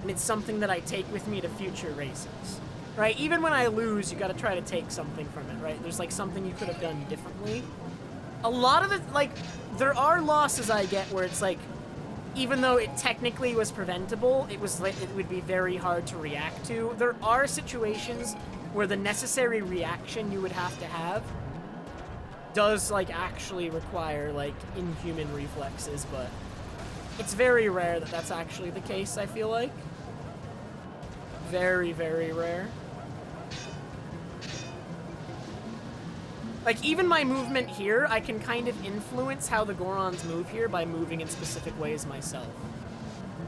and it's something that I take with me to future races, right? Even when I lose, you gotta try to take something from it, right? There's like something you could have done differently. A lot of the, like, there are losses I get where it's like, even though it technically was preventable, it would be very hard to react to. There are situations where the necessary reaction you would have to have does, like, actually require, like, inhuman reflexes, but it's very rare that that's actually the case, I feel like. Very, very rare. Like, even my movement here, I can kind of influence how the Gorons move here by moving in specific ways myself.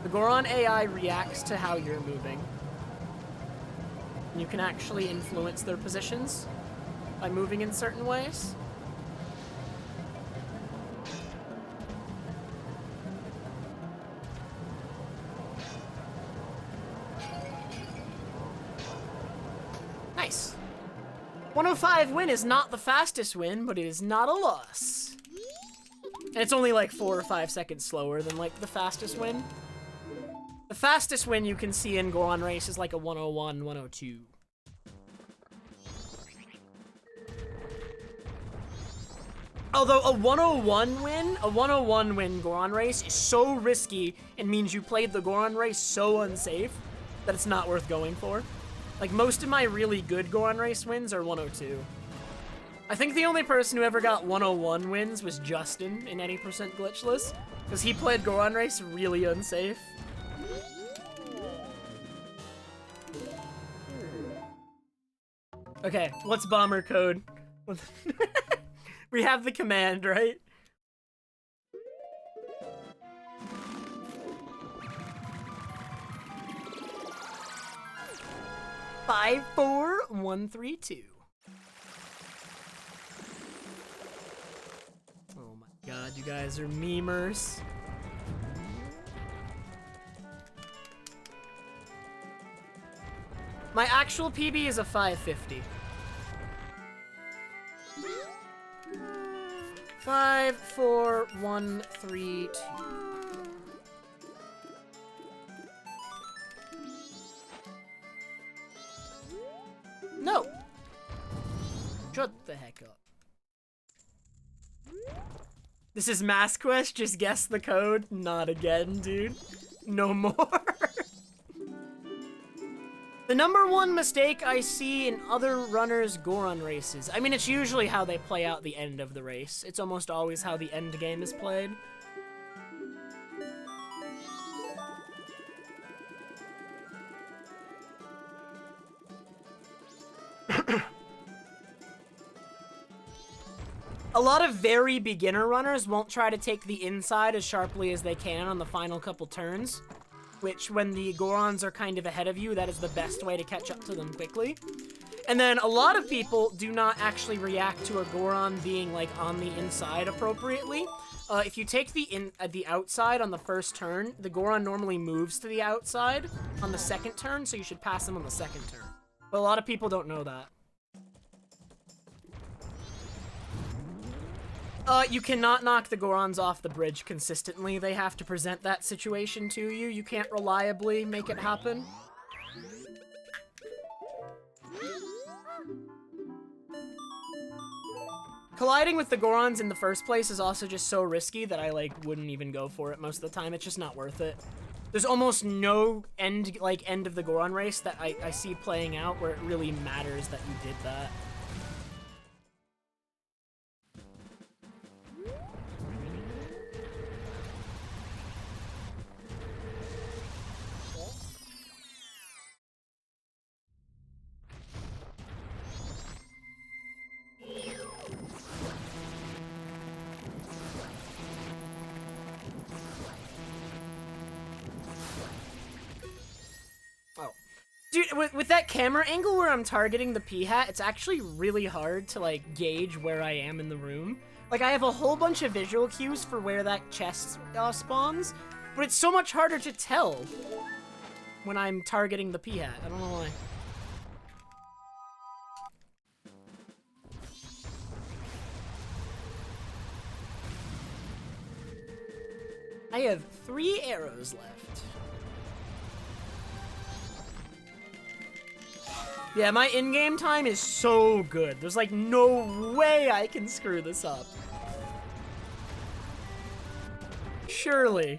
The Goron AI reacts to how you're moving. And you can actually influence their positions by moving in certain ways. Nice. 105 win is not the fastest win, but it is not a loss. And it's only like 4 or 5 seconds slower than like the fastest win. The fastest win you can see in Goron race is like a 101, 102. Although a 101 win Goron race is so risky and means you played the Goron race so unsafe that it's not worth going for. Like, most of my really good Goron race wins are 102. I think the only person who ever got 101 wins was Justin in any percent glitchless, because he played Goron race really unsafe. Okay, what's bomber code? We have the command, right? Five, 4, 1, 3, 2. Oh my god, you guys are memers. My actual PB is a 550. 5, 4, 1, 3, 2. No! Shut the heck up. This is Mass Quest, just guess the code. Not again, dude. No more. The number one mistake I see in other runners' Goron races, I mean, it's usually how they play out the end of the race. It's almost always how the end game is played. A lot of very beginner runners won't try to take the inside as sharply as they can on the final couple turns, which, when the Gorons are kind of ahead of you, that is the best way to catch up to them quickly. And then a lot of people do not actually react to a Goron being, like, on the inside appropriately. If you take the outside on the first turn, the Goron normally moves to the outside on the second turn, so you should pass him on the second turn. But a lot of people don't know that. You cannot knock the Gorons off the bridge consistently. They have to present that situation to you. You can't reliably make it happen. Colliding with the Gorons in the first place is also just so risky that I, like, wouldn't even go for it most of the time. It's just not worth it. There's almost no end of the Goron race that I see playing out where it really matters that you did that. Dude, with that camera angle where I'm targeting the P-hat, it's actually really hard to, like, gauge where I am in the room. Like, I have a whole bunch of visual cues for where that chest spawns, but it's so much harder to tell when I'm targeting the P-hat. I don't know why. I have 3 arrows left. Yeah, my in-game time is so good. There's, like, no way I can screw this up. Surely.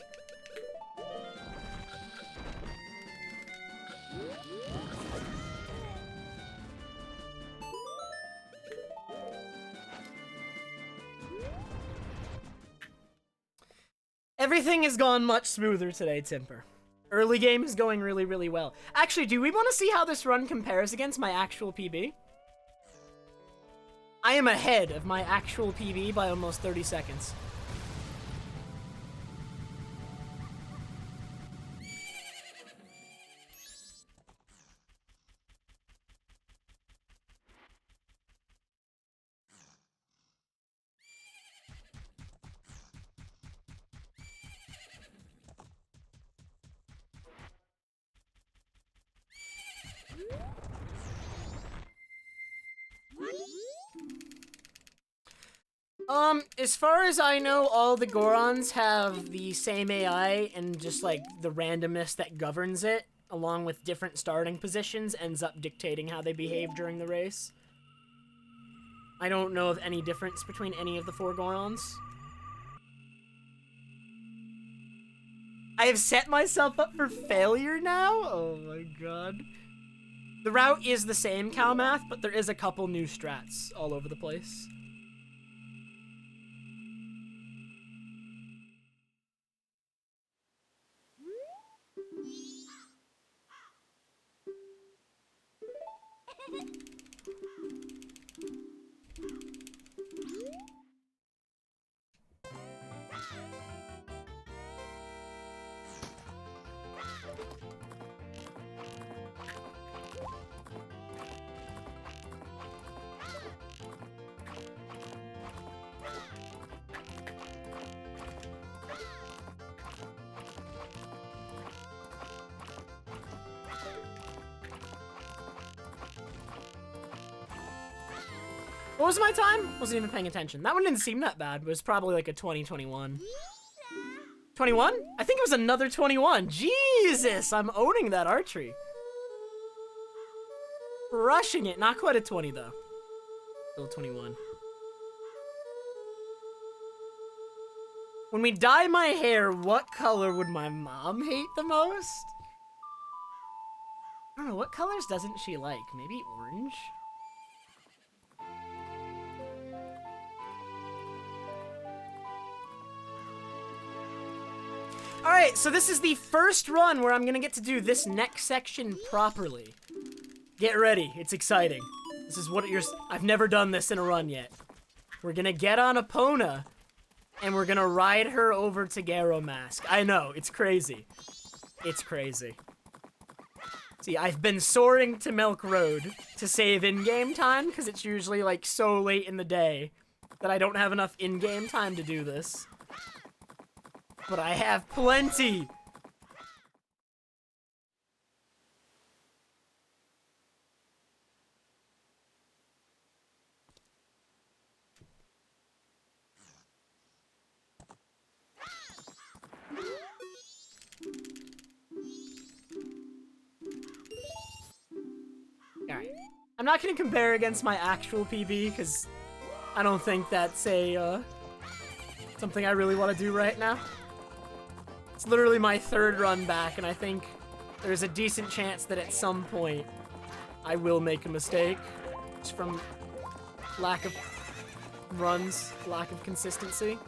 Everything has gone much smoother today, Timper. Early game is going really, really well. Actually, do we want to see how this run compares against my actual PB? I am ahead of my actual PB by almost 30 seconds. As far as I know, all the Gorons have the same AI, and just, like, the randomness that governs it, along with different starting positions, ends up dictating how they behave during the race. I don't know of any difference between any of the 4 Gorons. I have set myself up for failure now? Oh my god. The route is the same, Calmath, but there is a couple new strats all over the place. What was my time? Wasn't even paying attention. That one didn't seem that bad, but it was probably like a 2021. 21? I think it was another 21. Jesus, I'm owning that archery. Crushing it. Not quite a 20 though. Still 21. When we dye my hair, what color would my mom hate the most? I don't know, what colors doesn't she like? Maybe orange? Alright, so this is the first run where I'm gonna get to do this next section properly. Get ready, it's exciting. This is what I've never done this in a run yet. We're gonna get on Epona, and we're gonna ride her over to Garo Mask. I know, it's crazy. It's crazy. See, I've been soaring to Milk Road to save in-game time, because it's usually like so late in the day that I don't have enough in-game time to do this. But I have plenty! Alright. I'm not gonna compare against my actual PB, because I don't think that's something I really want to do right now. It's literally my 3rd run back, and I think there's a decent chance that at some point I will make a mistake. Just from lack of runs, lack of consistency.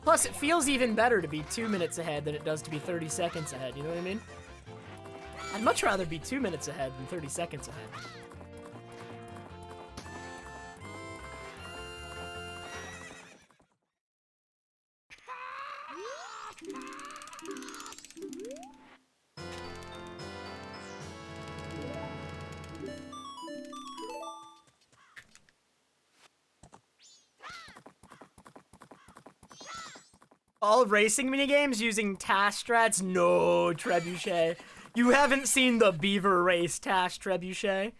Plus, it feels even better to be 2 minutes ahead than it does to be 30 seconds ahead, you know what I mean? I'd much rather be 2 minutes ahead than 30 seconds ahead. All racing minigames using task strats? No, Trebuchet. You haven't seen the Beaver race task, Trebuchet?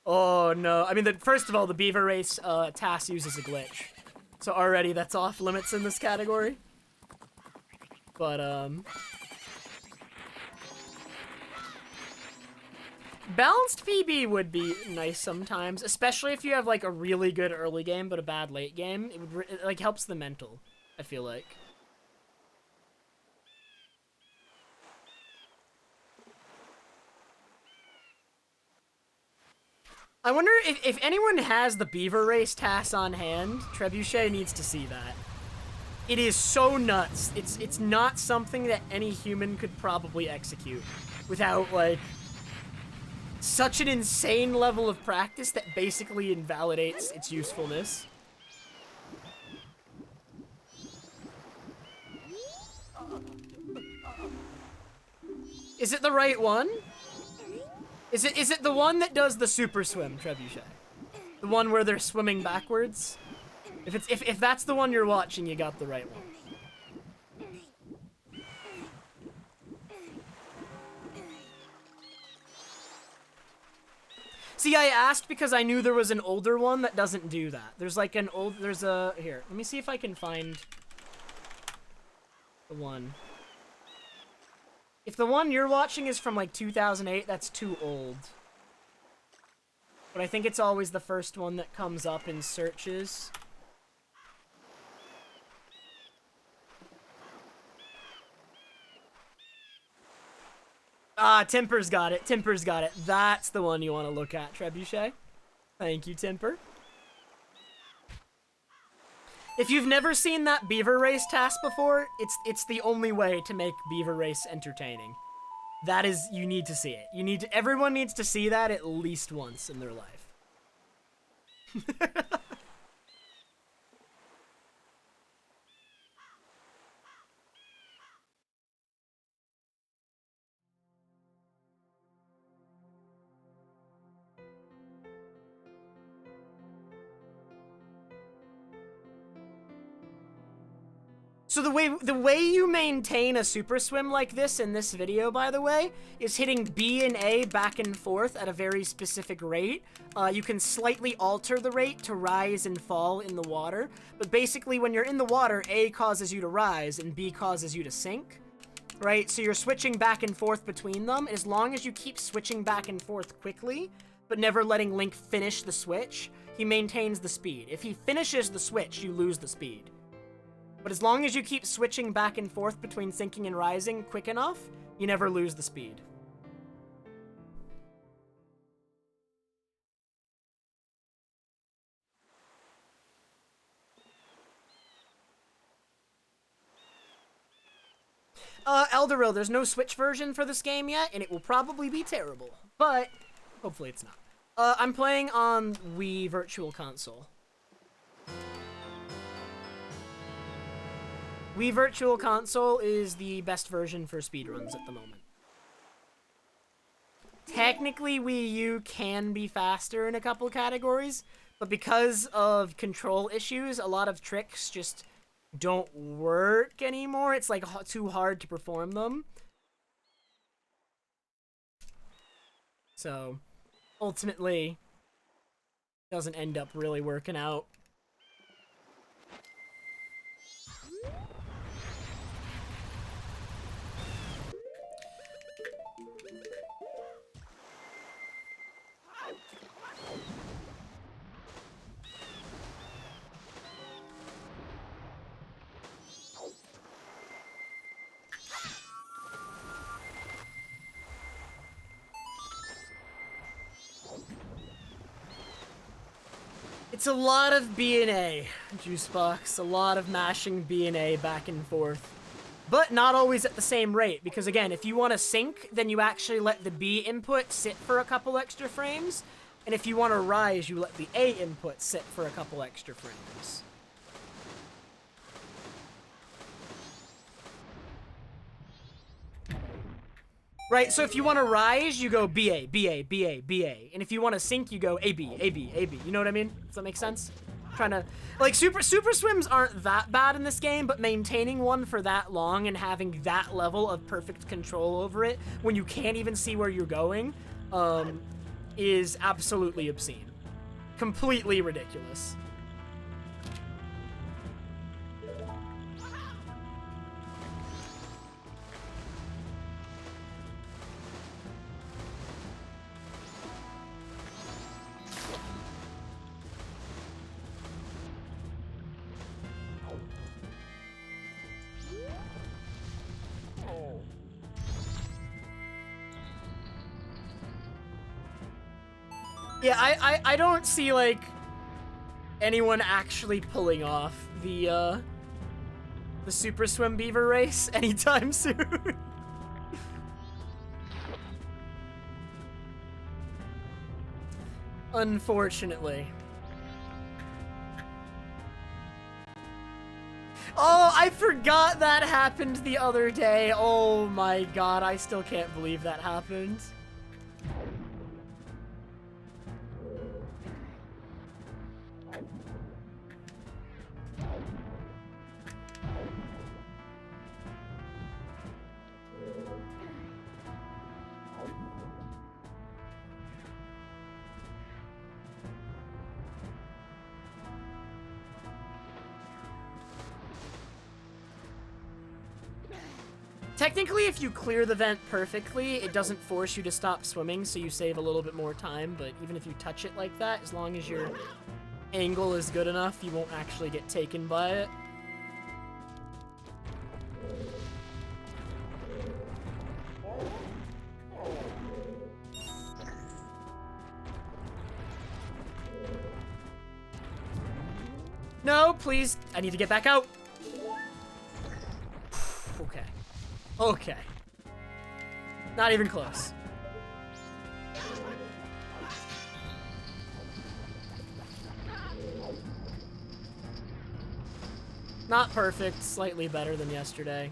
Oh, no. I mean, first of all, the Beaver race task uses a glitch. So already that's off limits in this category. But, balanced PB would be nice sometimes, especially if you have, like, a really good early game but a bad late game. It like, helps the mental, I feel like. I wonder if anyone has the Beaver race task on hand. Trebuchet needs to see that. It is so nuts. It's not something that any human could probably execute without, like, such an insane level of practice that basically invalidates its usefulness. Is it the right one? Is it the one that does the super swim, Trebuchet? The one where they're swimming backwards? If that's the one you're watching, you got the right one. See, I asked because I knew there was an older one that doesn't do that. There's like an old, here, let me see if I can find the one. If the one you're watching is from like 2008, that's too old. But I think it's always the first one that comes up in searches. Ah, Timper's got it. Timper's got it. That's the one you want to look at, Trebuchet. Thank you, Timper. If you've never seen that Beaver race task before, it's the only way to make Beaver race entertaining. That is, you need to see it. Everyone needs to see that at least once in their life. So the way you maintain a super swim like this in this video, by the way, is hitting B and A back and forth at a very specific rate. You can slightly alter the rate to rise and fall in the water, but basically when you're in the water, A causes you to rise and B causes you to sink, right? So you're switching back and forth between them. As long as you keep switching back and forth quickly, but never letting Link finish the switch, he maintains the speed. If he finishes the switch, you lose the speed. But as long as you keep switching back and forth between sinking and rising quick enough, you never lose the speed. Eldoril, there's no Switch version for this game yet, and it will probably be terrible. But, hopefully it's not. I'm playing on Wii Virtual Console. Wii Virtual Console is the best version for speedruns at the moment. Technically, Wii U can be faster in a couple categories, but because of control issues, a lot of tricks just don't work anymore. It's like too hard to perform them. So, ultimately, doesn't end up really working out. It's a lot of B and A, Juicebox. A lot of mashing B and A back and forth. But not always at the same rate, because again, if you want to sync, then you actually let the B input sit for a couple extra frames. And if you want to rise, you let the A input sit for a couple extra frames. Right, so if you want to rise, you go BA, BA, BA, BA. And if you want to sync, you go AB, AB, AB. You know what I mean? Does that make sense? Trying to, like, super swims aren't that bad in this game, but maintaining one for that long and having that level of perfect control over it when you can't even see where you're going, is absolutely obscene. Completely ridiculous. Yeah, I don't see, like, anyone actually pulling off the Super Swim Beaver race anytime soon. Unfortunately. Oh, I forgot that happened the other day. Oh my god, I still can't believe that happened. Technically, if you clear the vent perfectly, it doesn't force you to stop swimming, so you save a little bit more time, but even if you touch it like that, as long as your angle is good enough, you won't actually get taken by it. No, please. I need to get back out. Okay. Okay. Not even close. Not perfect, slightly better than yesterday.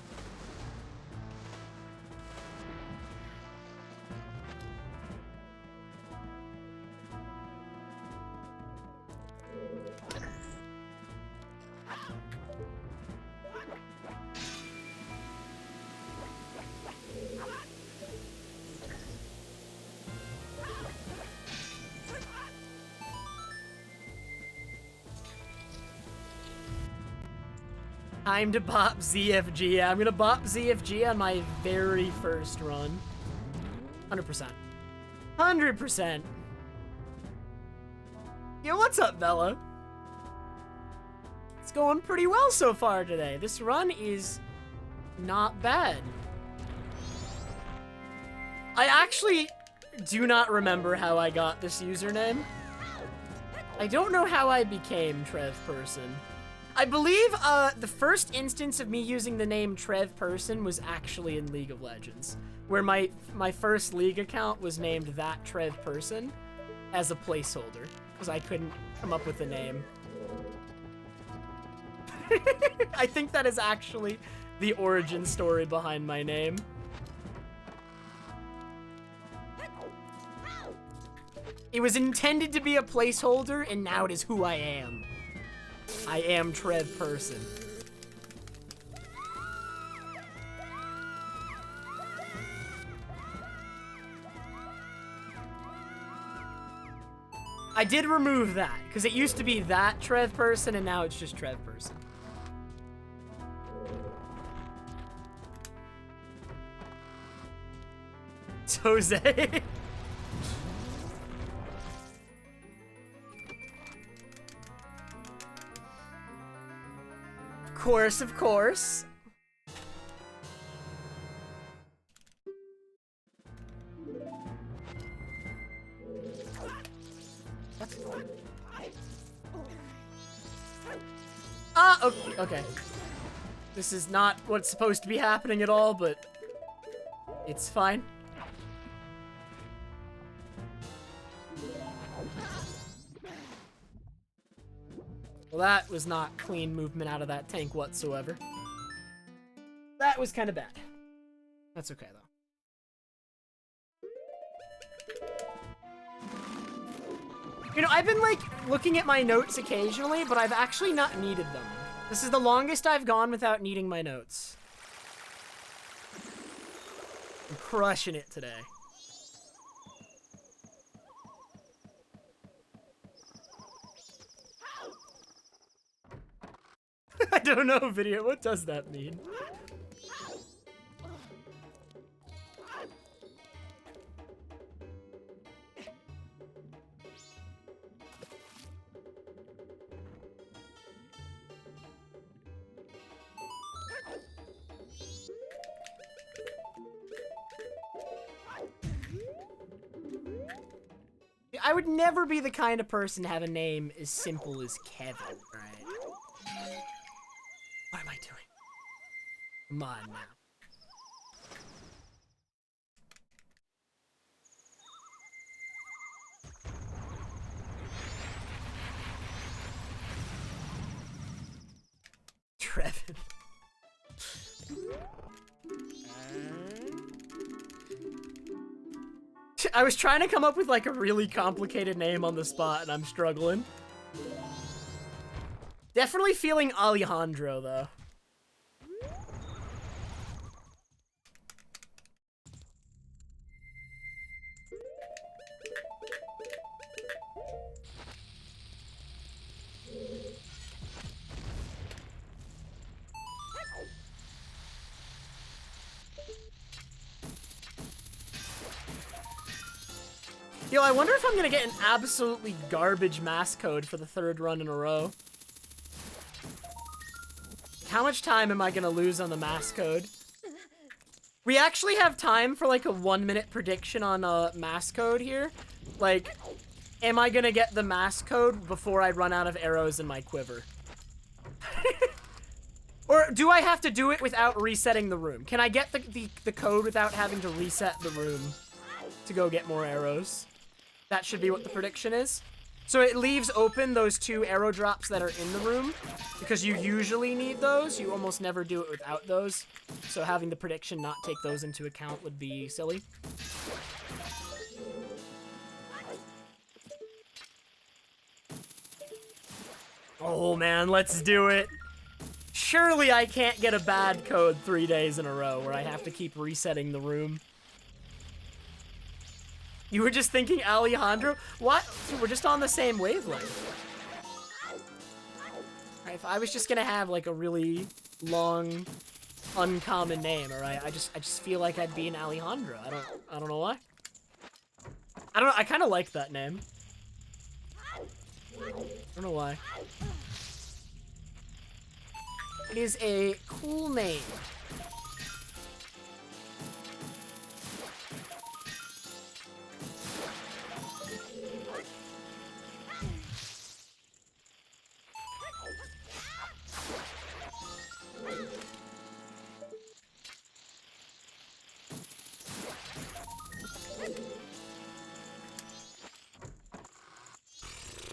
Time to bop ZFG. I'm gonna bop ZFG on my very first run. 100%. 100%. Yo, what's up, Bella? It's going pretty well so far today. This run is not bad. I actually do not remember how I got this username. I don't know how I became TrevPerson. I believe the first instance of me using the name TrevPerson was actually in League of Legends, where my first League account was named that TrevPerson as a placeholder, because I couldn't come up with a name. I think that is actually the origin story behind my name. It was intended to be a placeholder, and now it is who I am. I am TrevPerson. I did remove that, because it used to be that TrevPerson, and now it's just TrevPerson. It's Jose. Of course. Okay. This is not what's supposed to be happening at all, but it's fine. Well, that was not clean movement out of that tank whatsoever. That was kind of bad. That's okay, though. You know, I've been, like, looking at my notes occasionally, but I've actually not needed them. This is the longest I've gone without needing my notes. I'm crushing it today. I don't know, video. What does that mean? I would never be the kind of person to have a name as simple as Kevin, right? What am I doing? Come on now. Trevin. I was trying to come up with like a really complicated name on the spot and I'm struggling. Definitely feeling Alejandro though. Yo, I wonder if I'm gonna get an absolutely garbage mass code for the 3rd run in a row. How much time am I gonna lose on the mass code? We actually have time for like a 1-minute prediction on mass code here. Like, am I gonna get the mass code before I run out of arrows in my quiver? Or do I have to do it without resetting the room? Can I get the code without having to reset the room to go get more arrows? That should be what the prediction is. So it leaves open those 2 arrow drops that are in the room, because you usually need those. You almost never do it without those. So having the prediction not take those into account would be silly. Oh man, let's do it. Surely I can't get a bad code 3 days in a row where I have to keep resetting the room. You were just thinking Alejandro? What? We're just on the same wavelength. Right, if I was just gonna have like a really long, uncommon name, alright? I just feel like I'd be an Alejandro. I don't know why. I don't know, I kinda like that name. I don't know why. It is a cool name.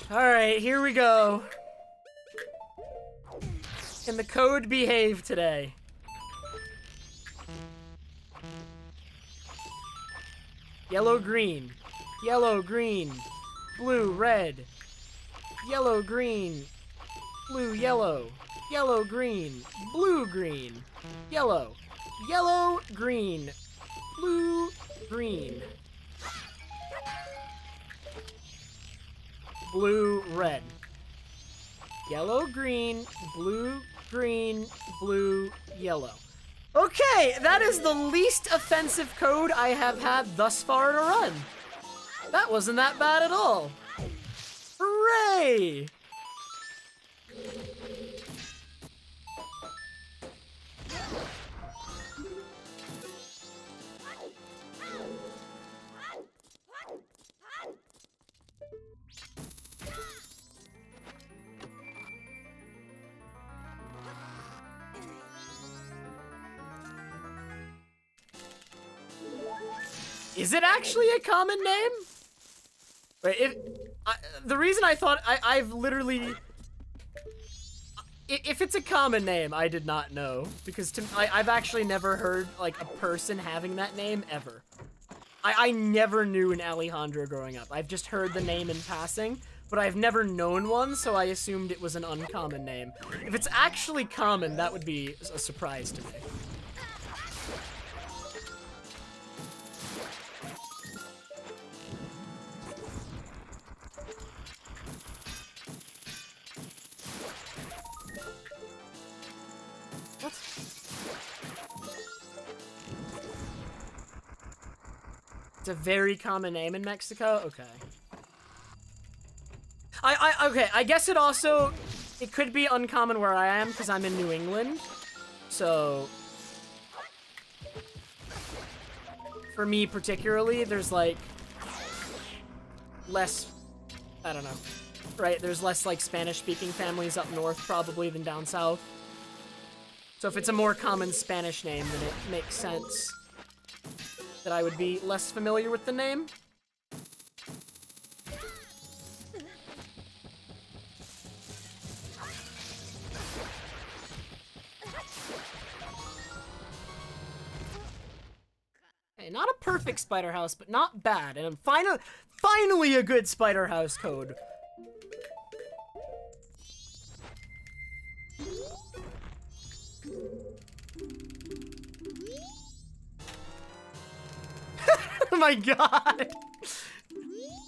Alright, here we go. Can the code behave today? Yellow, green. Yellow, green. Blue, red. Yellow, green. Blue, yellow. Yellow, green. Blue, green. Yellow. Yellow, green. Blue, green. Blue, red. Yellow, green, blue, green, blue, yellow. Okay, that is the least offensive code I have had thus far in a run. That wasn't that bad at all. Hooray! Is it actually a common name? Wait, the reason I thought I've literally, if it's a common name, I did not know, because I've actually never heard like a person having that name ever. I never knew an Alejandro growing up. I've just heard the name in passing, but I've never known one, so I assumed it was an uncommon name. If it's actually common, that would be a surprise to me. What? It's a very common name in Mexico? Okay. Okay, I guess it could be uncommon where I am because I'm in New England. So, for me particularly, there's like less, I don't know, right? There's less like Spanish-speaking families up north probably than down south. So if it's a more common Spanish name, then it makes sense that I would be less familiar with the name. Hey, not a perfect spider house, but not bad. And I'm finally a good spider house code. Oh my god!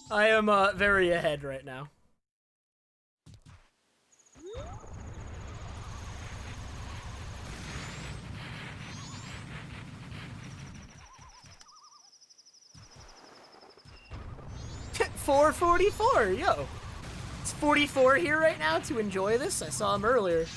I am very ahead right now. 444, yo. It's 44 here right now to enjoy this. I saw him earlier.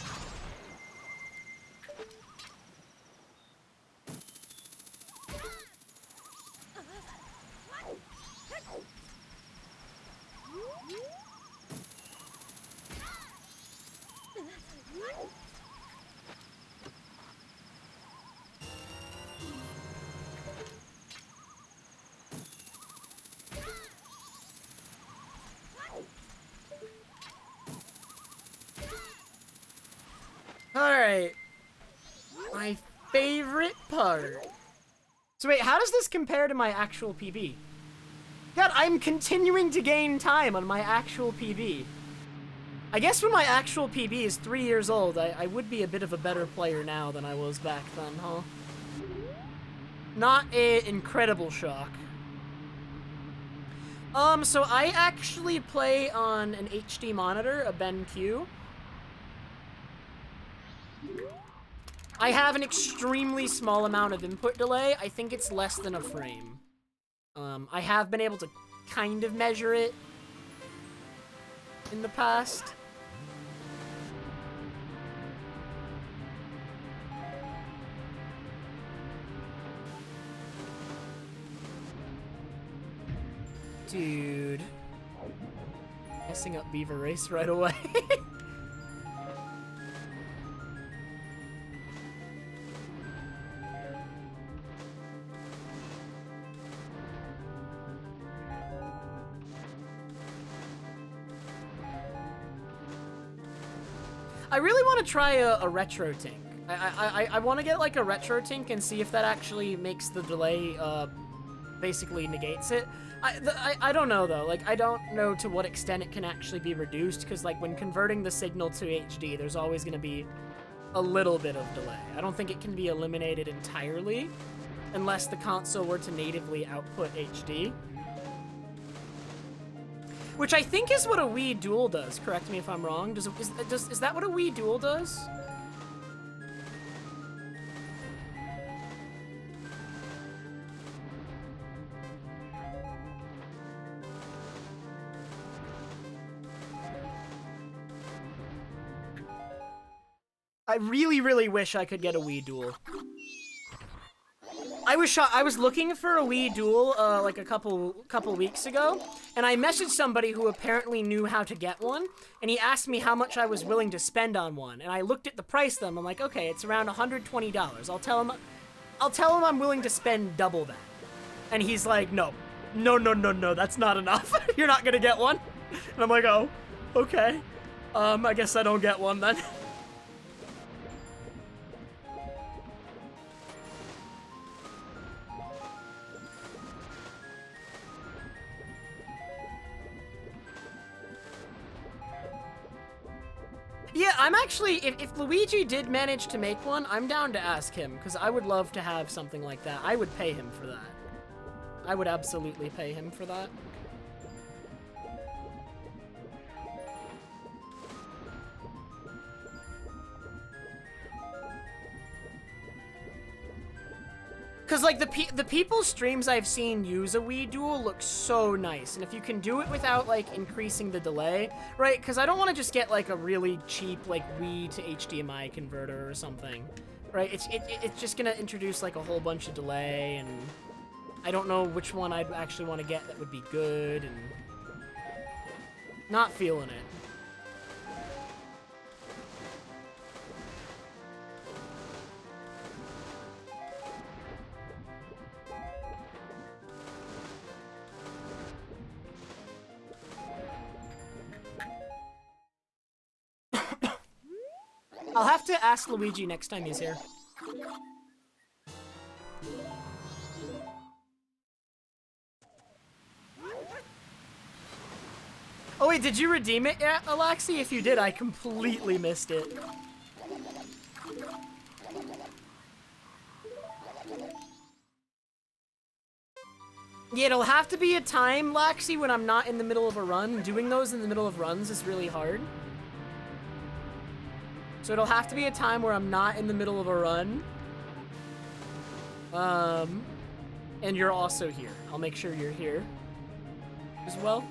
Alright. My favorite part. So wait, how does this compare to my actual PB? God, I'm continuing to gain time on my actual PB. I guess when my actual PB is 3 years old, I would be a bit of a better player now than I was back then, huh? Not an incredible shock. So I actually play on an HD monitor, a BenQ. I have an extremely small amount of input delay. I think it's less than a frame. I have been able to kind of measure it in the past. Dude. Messing up Beaver race right away. I really want to try a retro tink. I want to get like a retro tink and see if that actually makes the delay, basically negates it. I don't know though, like I don't know to what extent it can actually be reduced, because like when converting the signal to HD, there's always going to be a little bit of delay. I don't think it can be eliminated entirely, unless the console were to natively output HD. Which I think is what a Wii Dual does. Correct me if I'm wrong. Is that what a Wii Dual does? I really, really wish I could get a Wii Dual. I was looking for a Wii Dual like a couple weeks ago, and I messaged somebody who apparently knew how to get one, and he asked me how much I was willing to spend on one, and I looked at the price of them. I'm like, okay, it's around $120. I'll tell him I'm willing to spend double that. And he's like, no, that's not enough. You're not gonna get one. And I'm like, oh, okay. I guess I don't get one then. Yeah, I'm actually, if Luigi did manage to make one, I'm down to ask him, because I would love to have something like that. I would pay him for that. I would absolutely pay him for that. Because, like, the people's streams I've seen use a Wii Dual look so nice. And if you can do it without, like, increasing the delay, right? Because I don't want to just get, like, a really cheap, like, Wii to HDMI converter or something, right? It's just going to introduce, like, a whole bunch of delay, and I don't know which one I'd actually want to get that would be good, and not feeling it. I'll have to ask Luigi next time he's here. Oh wait, did you redeem it yet, Alexi? If you did, I completely missed it. Yeah, it'll have to be a time, Laxi, when I'm not in the middle of a run. Doing those in the middle of runs is really hard. So it'll have to be a time where I'm not in the middle of a run. And you're also here. I'll make sure you're here as well.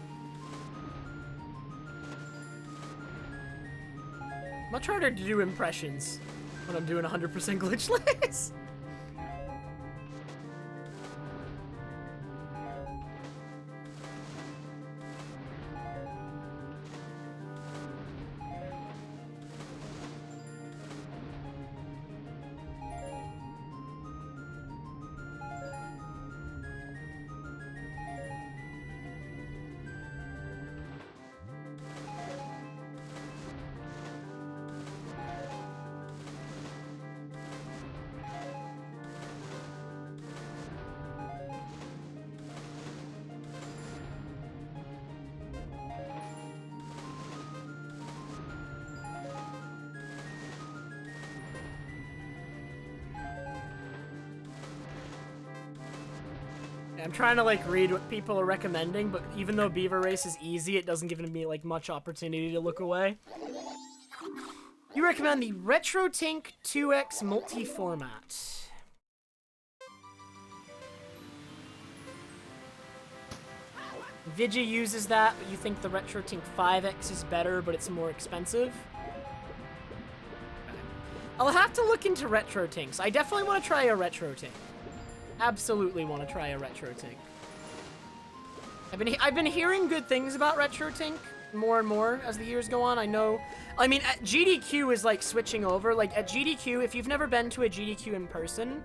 Much harder to do impressions when I'm doing 100% glitchless. I'm trying to like read what people are recommending, but even though Beaver Race is easy, it doesn't give me like much opportunity to look away. You recommend the RetroTink 2X multi-format. Vidya uses that, but you think the RetroTink 5X is better, but it's more expensive? I'll have to look into RetroTinks. I definitely want to try a RetroTink. Absolutely want to try a RetroTink. I've been hearing good things about RetroTink more and more as the years go on. I mean, at GDQ is like switching over. Like at GDQ, if you've never been to a GDQ in person,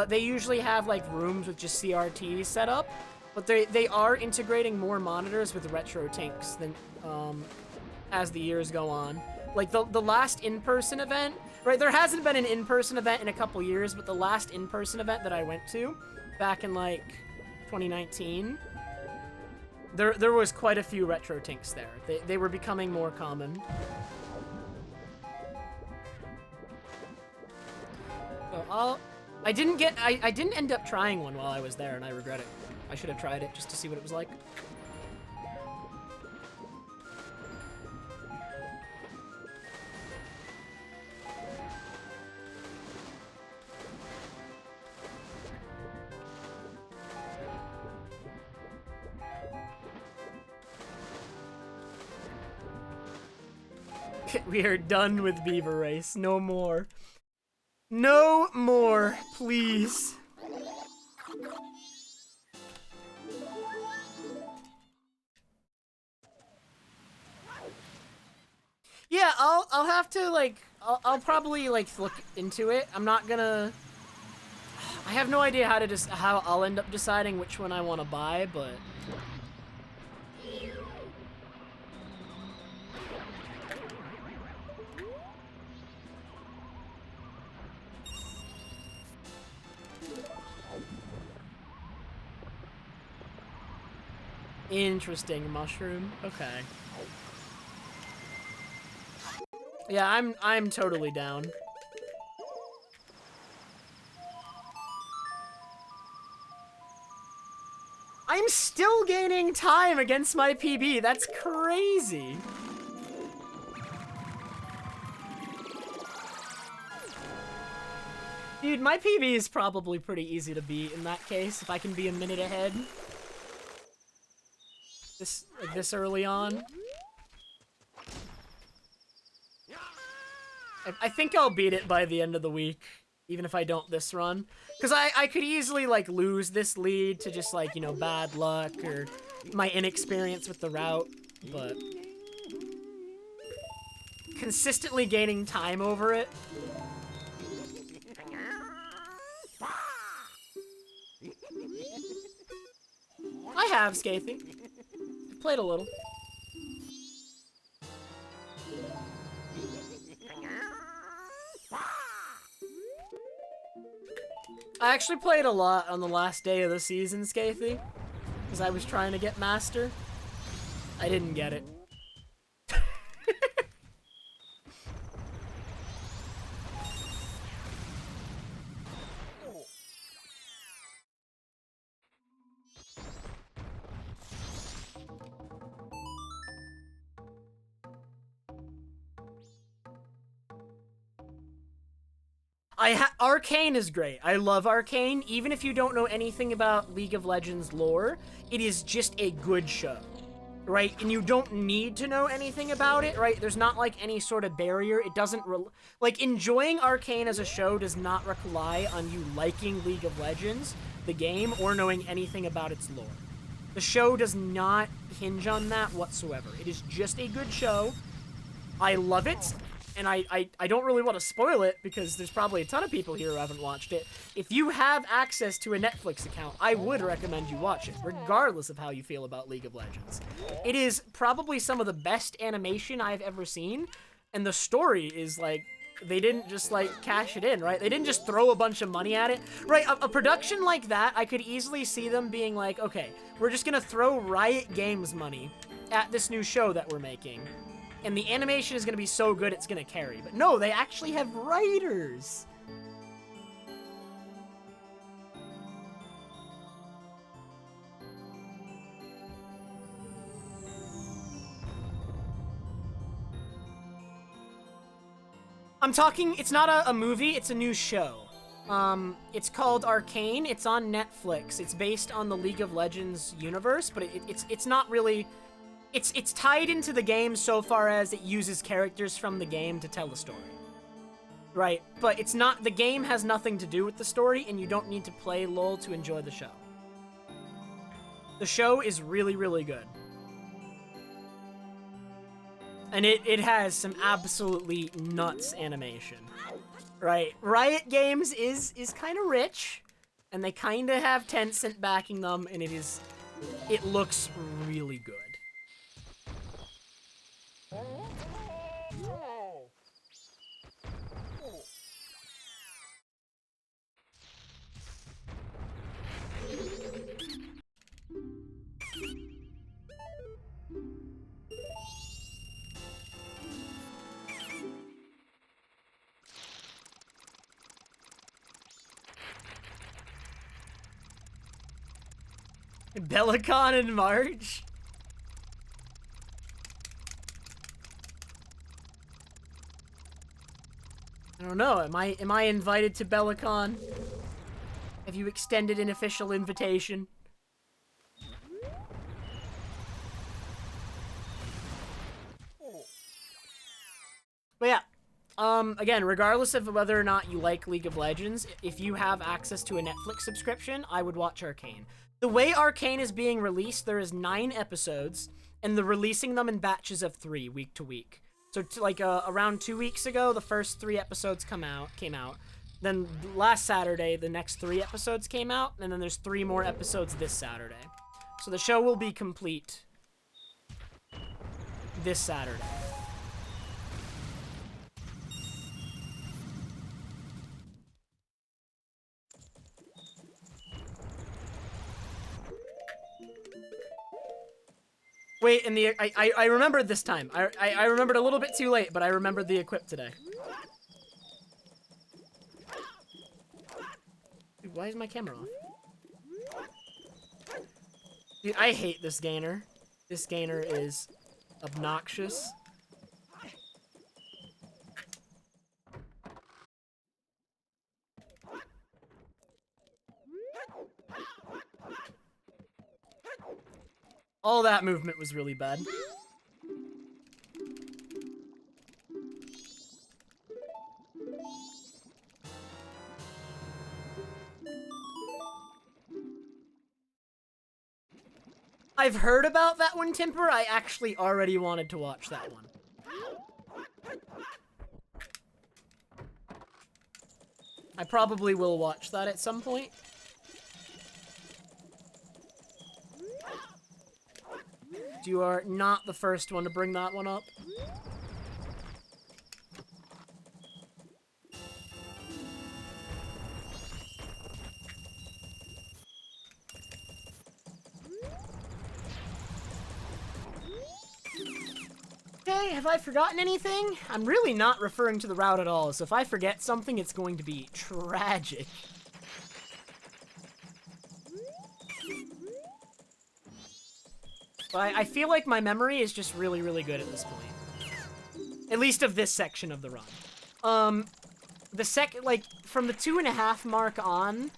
they usually have like rooms with just CRTs set up, but they are integrating more monitors with RetroTinks than as the years go on. Like the last in-person event. Right, there hasn't been an in-person event in a couple years, but the last in-person event that I went to, back in, like, 2019, there was quite a few RetroTinks there. They were becoming more common. So I didn't end up trying one while I was there, and I regret it. I should have tried it just to see what it was like. We are done with Beaver Race. No more. No more, please. Yeah, I'll have to like I'll probably like look into it. I'm not gonna. I have no idea how I'll end up deciding which one I want to buy, but. Interesting mushroom. Okay. Yeah, I'm totally down. I'm still gaining time against my PB. That's crazy. Dude, my PB is probably pretty easy to beat in that case, if I can be a minute ahead. This early on. I think I'll beat it by the end of the week, even if I don't this run. Because I could easily, like, lose this lead to just, like, you know, bad luck or my inexperience with the route, but consistently gaining time over it. I have, Scathy. I've played a little. I actually played a lot on the last day of the season, Scathy, because I was trying to get Master. I didn't get it. Arcane is great. I love Arcane. Even if you don't know anything about League of Legends lore, it is just a good show. right? And you don't need to know anything about it, right? There's not like any sort of barrier. It doesn't like enjoying Arcane as a show does not rely on you liking League of Legends, the game, or knowing anything about its lore. The show does not hinge on that whatsoever. It is just a good show. I love it, and I don't really want to spoil it because there's probably a ton of people here who haven't watched it. If you have access to a Netflix account, I would recommend you watch it, regardless of how you feel about League of Legends. It is probably some of the best animation I've ever seen, and the story is like, they didn't just like cash it in, right? They didn't just throw a bunch of money at it, right? A production like that, I could easily see them being like, okay, we're just gonna throw Riot Games money at this new show that we're making. And the animation is going to be so good it's going to carry. But no, they actually have writers. I'm talking, it's not a movie, it's a new show. It's called Arcane. It's on Netflix. It's based on the League of Legends universe, but it's not really... It's tied into the game so far as it uses characters from the game to tell the story. Right, but it's not, the game has nothing to do with the story, and you don't need to play LoL to enjoy the show. The show is really, really good. And it has some absolutely nuts animation. Right, Riot Games is kind of rich, and they kind of have Tencent backing them, and it looks really good. Bellicon in March? I don't know. Am I invited to Bellicon? Have you extended an official invitation? But yeah. Again, regardless of whether or not you like League of Legends, if you have access to a Netflix subscription, I would watch Arcane. The way Arcane is being released, there is 9 episodes, and they're releasing them in batches of 3, week to week. So, around 2 weeks ago, the first 3 episodes came out. Then last Saturday, the next 3 episodes came out, and then there's 3 more episodes this Saturday. So the show will be complete this Saturday. Wait, and I remembered this time. I remembered a little bit too late, but I remembered the equip today. Dude, why is my camera off? Dude, I hate this gainer. This gainer is obnoxious. All that movement was really bad. I've heard about that one, Timper. I actually already wanted to watch that one. I probably will watch that at some point. You are not the first one to bring that one up. Okay, have I forgotten anything? I'm really not referring to the route at all, so if I forget something, it's going to be tragic. I feel like my memory is just really, really good at this point. At least of this section of the run. The second, like, from the 2.5 mark on,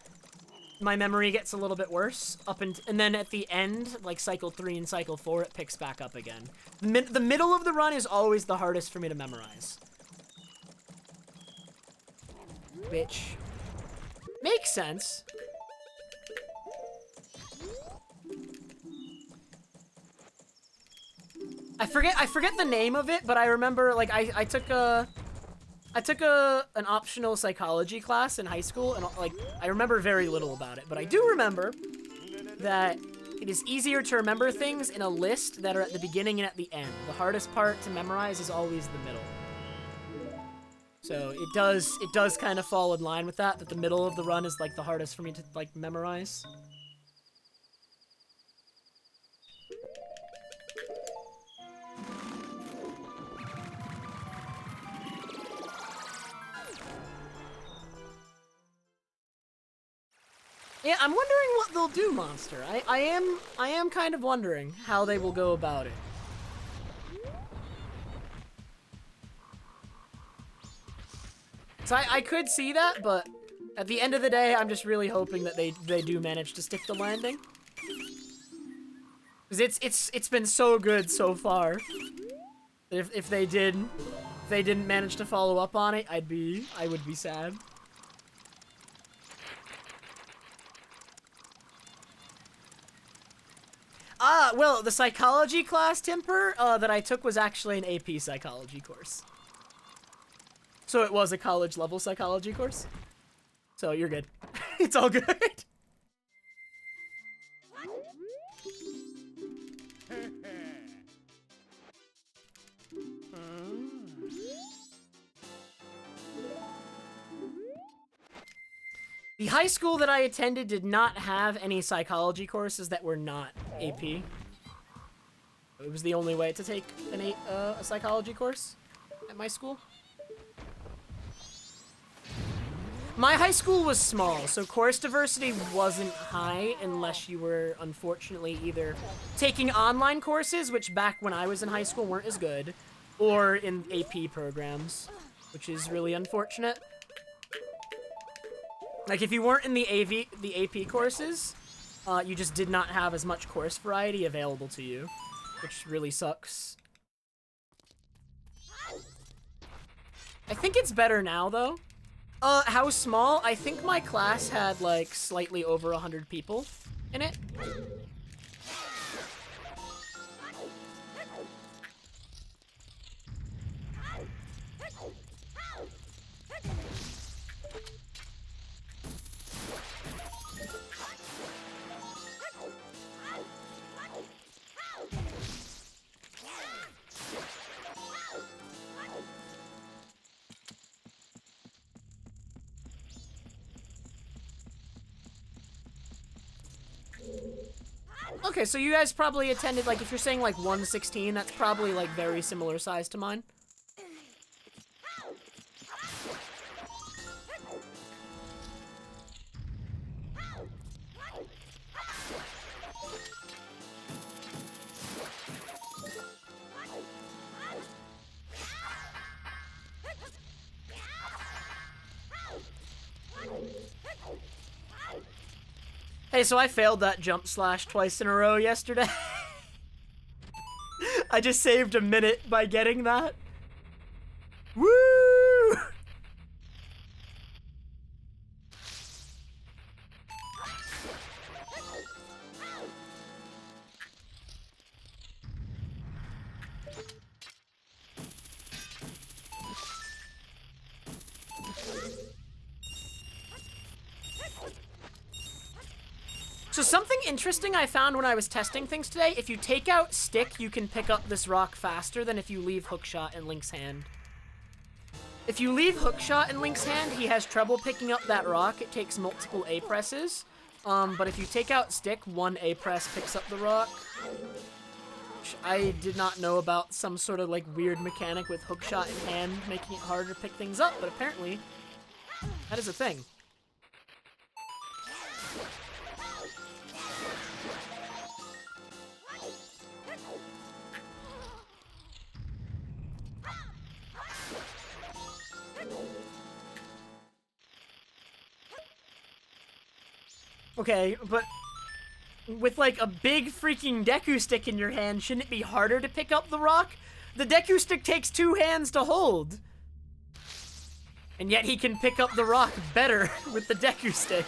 my memory gets a little bit worse and then at the end, like cycle 3 and cycle 4, it picks back up again. The middle of the run is always the hardest for me to memorize. Which makes sense. I forget the name of it, but I remember like I took an optional psychology class in high school, and like I remember very little about it, but I do remember that it is easier to remember things in a list that are at the beginning and at the end. The hardest part to memorize is always the middle. So it does kind of fall in line with that the middle of the run is like the hardest for me to like memorize. Yeah, I'm wondering what they'll do, Monster. I am kind of wondering how they will go about it. So I could see that, but at the end of the day, I'm just really hoping that they do manage to stick the landing. Because it's been so good so far. If they didn't manage to follow up on it, I would be sad. Well, the psychology class, Timper, that I took was actually an AP psychology course. So it was a college-level psychology course. So you're good. It's all good. The high school that I attended did not have any psychology courses that were not AP. It was the only way to take a psychology course at my school. My high school was small, so course diversity wasn't high unless you were, unfortunately, either taking online courses, which back when I was in high school weren't as good, or in AP programs, which is really unfortunate. Like, if you weren't in the AP courses, you just did not have as much course variety available to you, which really sucks. I think it's better now, though. How small? I think my class had, like, slightly over 100 people in it. Okay, so you guys probably attended, like, if you're saying, like, 116, that's probably, like, very similar size to mine. Hey, so I failed that jump slash twice in a row yesterday. I just saved a minute by getting that. Woo! So something interesting I found when I was testing things today, if you take out stick, you can pick up this rock faster than if you leave hookshot in Link's hand. If you leave hookshot in Link's hand, he has trouble picking up that rock. It takes multiple A presses. But if you take out stick, one A press picks up the rock. Which I did not know about, some sort of like weird mechanic with hookshot in hand making it harder to pick things up, but apparently that is a thing. Okay, but with like a big freaking Deku stick in your hand, shouldn't it be harder to pick up the rock? The Deku stick takes 2 hands to hold. And yet he can pick up the rock better with the Deku stick.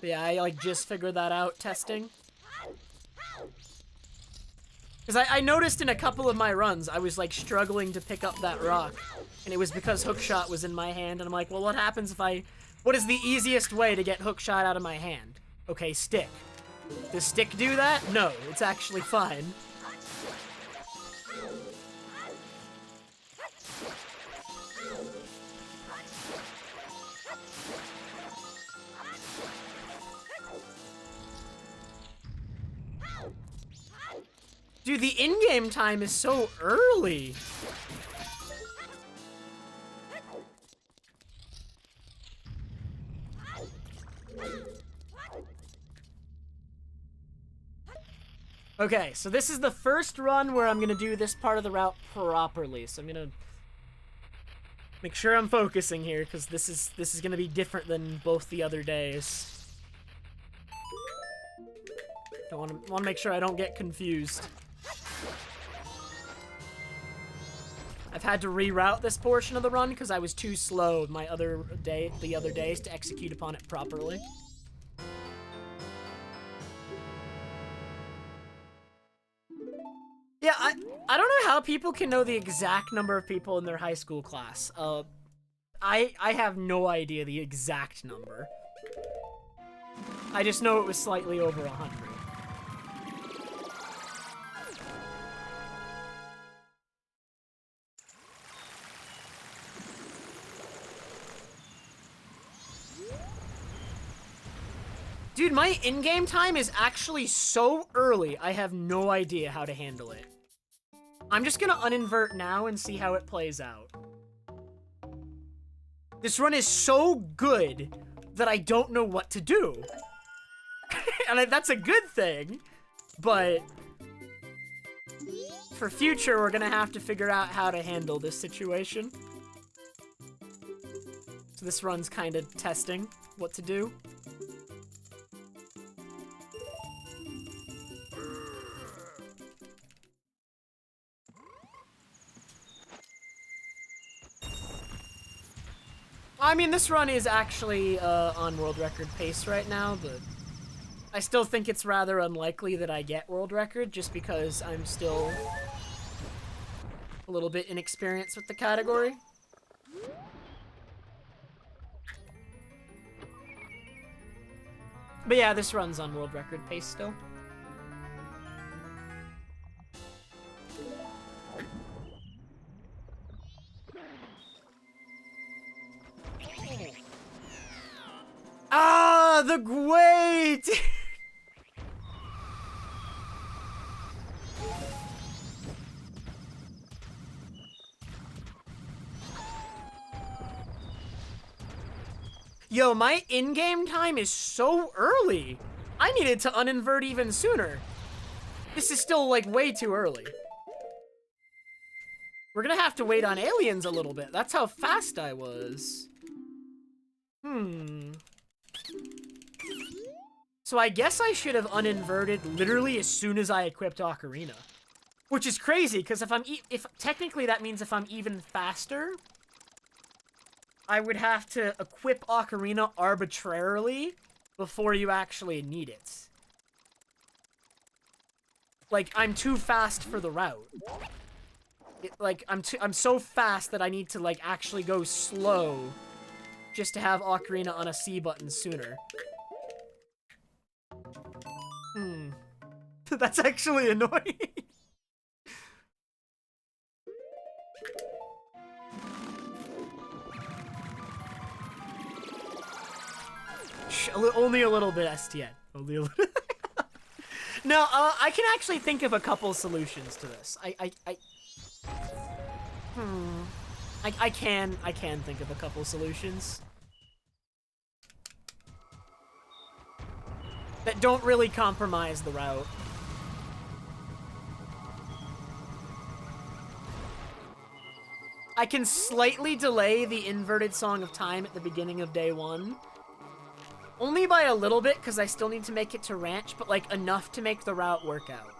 Yeah, I like just figured that out testing. Because I noticed in a couple of my runs, I was like struggling to pick up that rock. And it was because hookshot was in my hand, and I'm like, well, what happens if what is the easiest way to get hookshot out of my hand? Okay, stick. Does stick do that? No, it's actually fine. Dude, the in-game time is so early. Okay, so this is the first run where I'm gonna do this part of the route properly. So I'm gonna make sure I'm focusing here, because this is gonna be different than both the other days. I want to make sure I don't get confused. I've had to reroute this portion of the run because I was too slow the other days to execute upon it properly. Yeah, I don't know how people can know the exact number of people in their high school class. I have no idea the exact number. I just know it was slightly over 100. Dude, my in-game time is actually so early, I have no idea how to handle it. I'm just gonna uninvert now and see how it plays out. This run is so good that I don't know what to do. And that's a good thing, but for future, we're gonna have to figure out how to handle this situation. So this run's kind of testing what to do. I mean, this run is actually on world record pace right now, but I still think it's rather unlikely that I get world record just because I'm still a little bit inexperienced with the category. But yeah, this run's on world record pace still. Ah, the wait! Yo, my in-game time is so early. I needed to uninvert even sooner. This is still, like, way too early. We're gonna have to wait on aliens a little bit. That's how fast I was. So I guess I should have uninverted literally as soon as I equipped Ocarina. Which is crazy, because if technically that means if I'm even faster, I would have to equip Ocarina arbitrarily before you actually need it. Like, I'm too fast for the route. I'm so fast that I need to, like, actually go slow just to have Ocarina on a C button sooner. That's actually annoying. Only a little bit, STN. Only a little. No, I can actually think of a couple solutions to this. I can think of a couple solutions that don't really compromise the route. I can slightly delay the inverted Song of Time at the beginning of day 1. Only by a little bit, because I still need to make it to ranch, but like enough to make the route work out.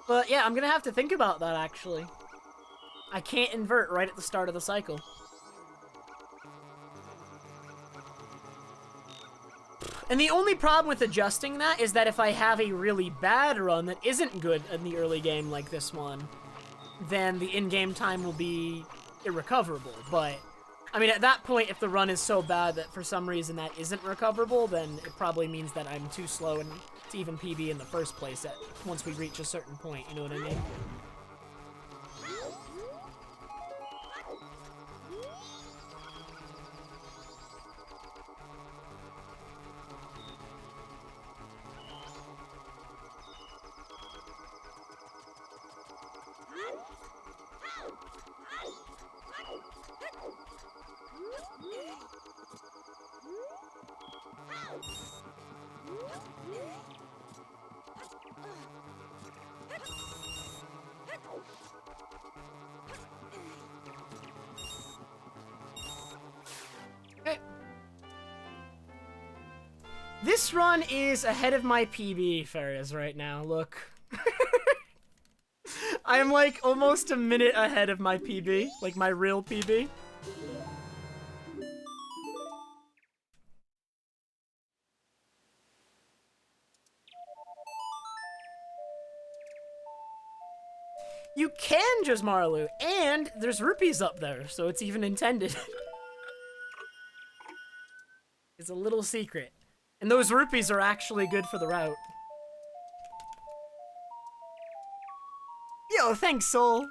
But yeah, I'm gonna have to think about that, actually. I can't invert right at the start of the cycle. And the only problem with adjusting that is that if I have a really bad run that isn't good in the early game like this one, then the in-game time will be irrecoverable. But, I mean, at that point, if the run is so bad that for some reason that isn't recoverable, then it probably means that I'm too slow and to even PB in the first place once we reach a certain point, you know what I mean? This run is ahead of my PB, Farias, right now. Look. I am like almost a minute ahead of my PB, like my real PB. You can just Marlu, and there's rupees up there, so it's even intended. It's a little secret. And those rupees are actually good for the route. Yo, thanks, Soul.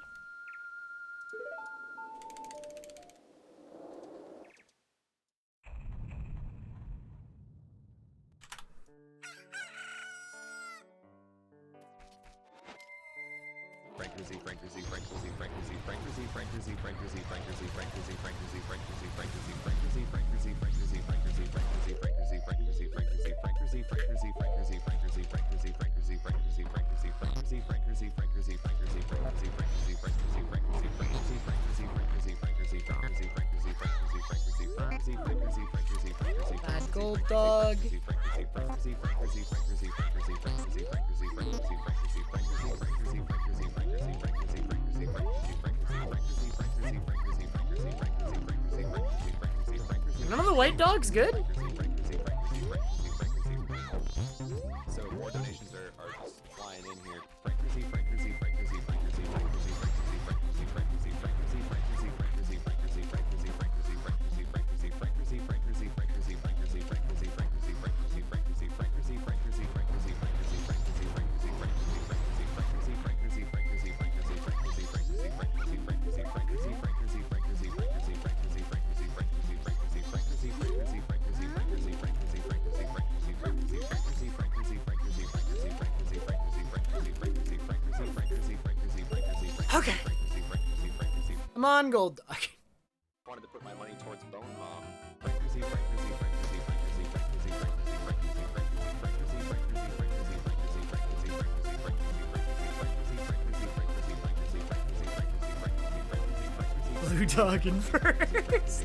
Bad gold dog. None of the white dogs good? So more donations are just flying in here. Okay. Come on, gold dog. Wanted to put my money towards Bone Mom. Blue dog in first.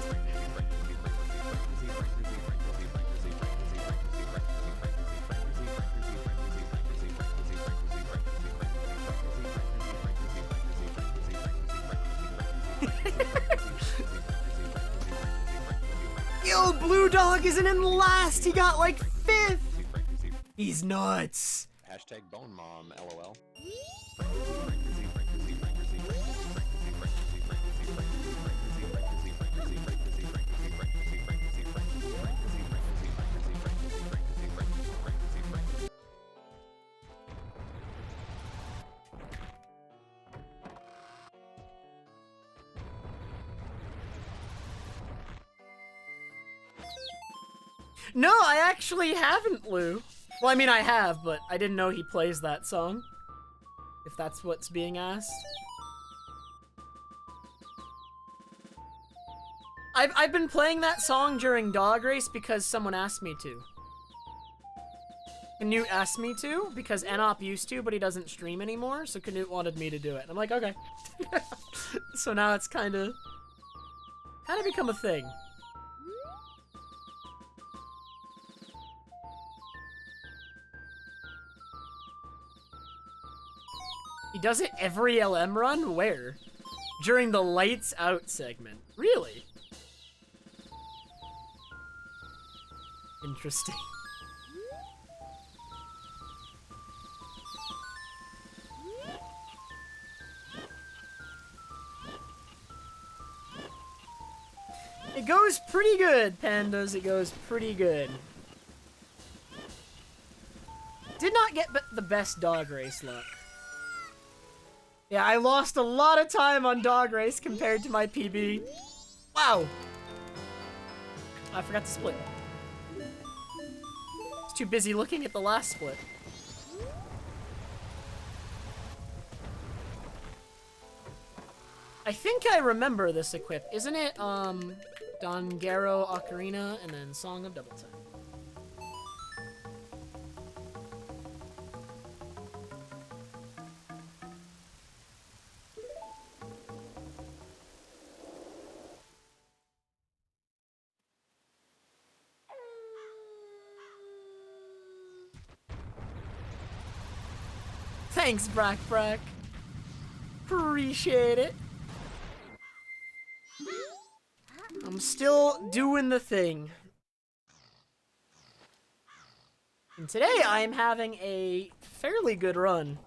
Yo, blue dog isn't in last. He got like 5th. He's nuts. Hashtag Bone Mom, LOL. No, I actually haven't, Lou. Well, I mean, I have, but I didn't know he plays that song. If that's what's being asked. I've been playing that song during Dog Race because someone asked me to. Canute asked me to because Enop used to, but he doesn't stream anymore, so Canute wanted me to do it. And I'm like, okay. So now it's kind of become a thing. He does it every LM run? Where? During the lights out segment. Really? Interesting. It goes pretty good, pandas. It goes pretty good. Did not get the best Dog Race luck. Yeah, I lost a lot of time on Dog Race compared to my PB. Wow. I forgot to split. I was too busy looking at the last split. I think I remember this equip. Isn't it, Dongero Ocarina and then Song of Double Time? Thanks, Brack Brack. Appreciate it. I'm still doing the thing. And today I'm having a fairly good run.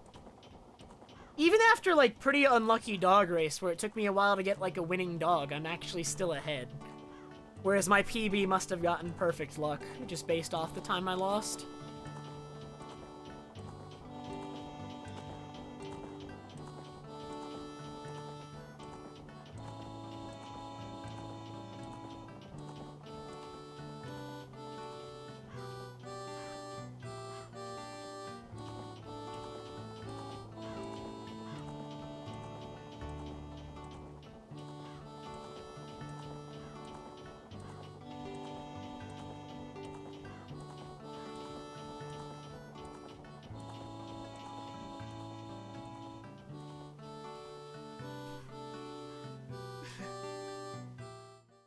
Even after, like, pretty unlucky Dog Race, where it took me a while to get, like, a winning dog, I'm actually still ahead. Whereas my PB must have gotten perfect luck, just based off the time I lost.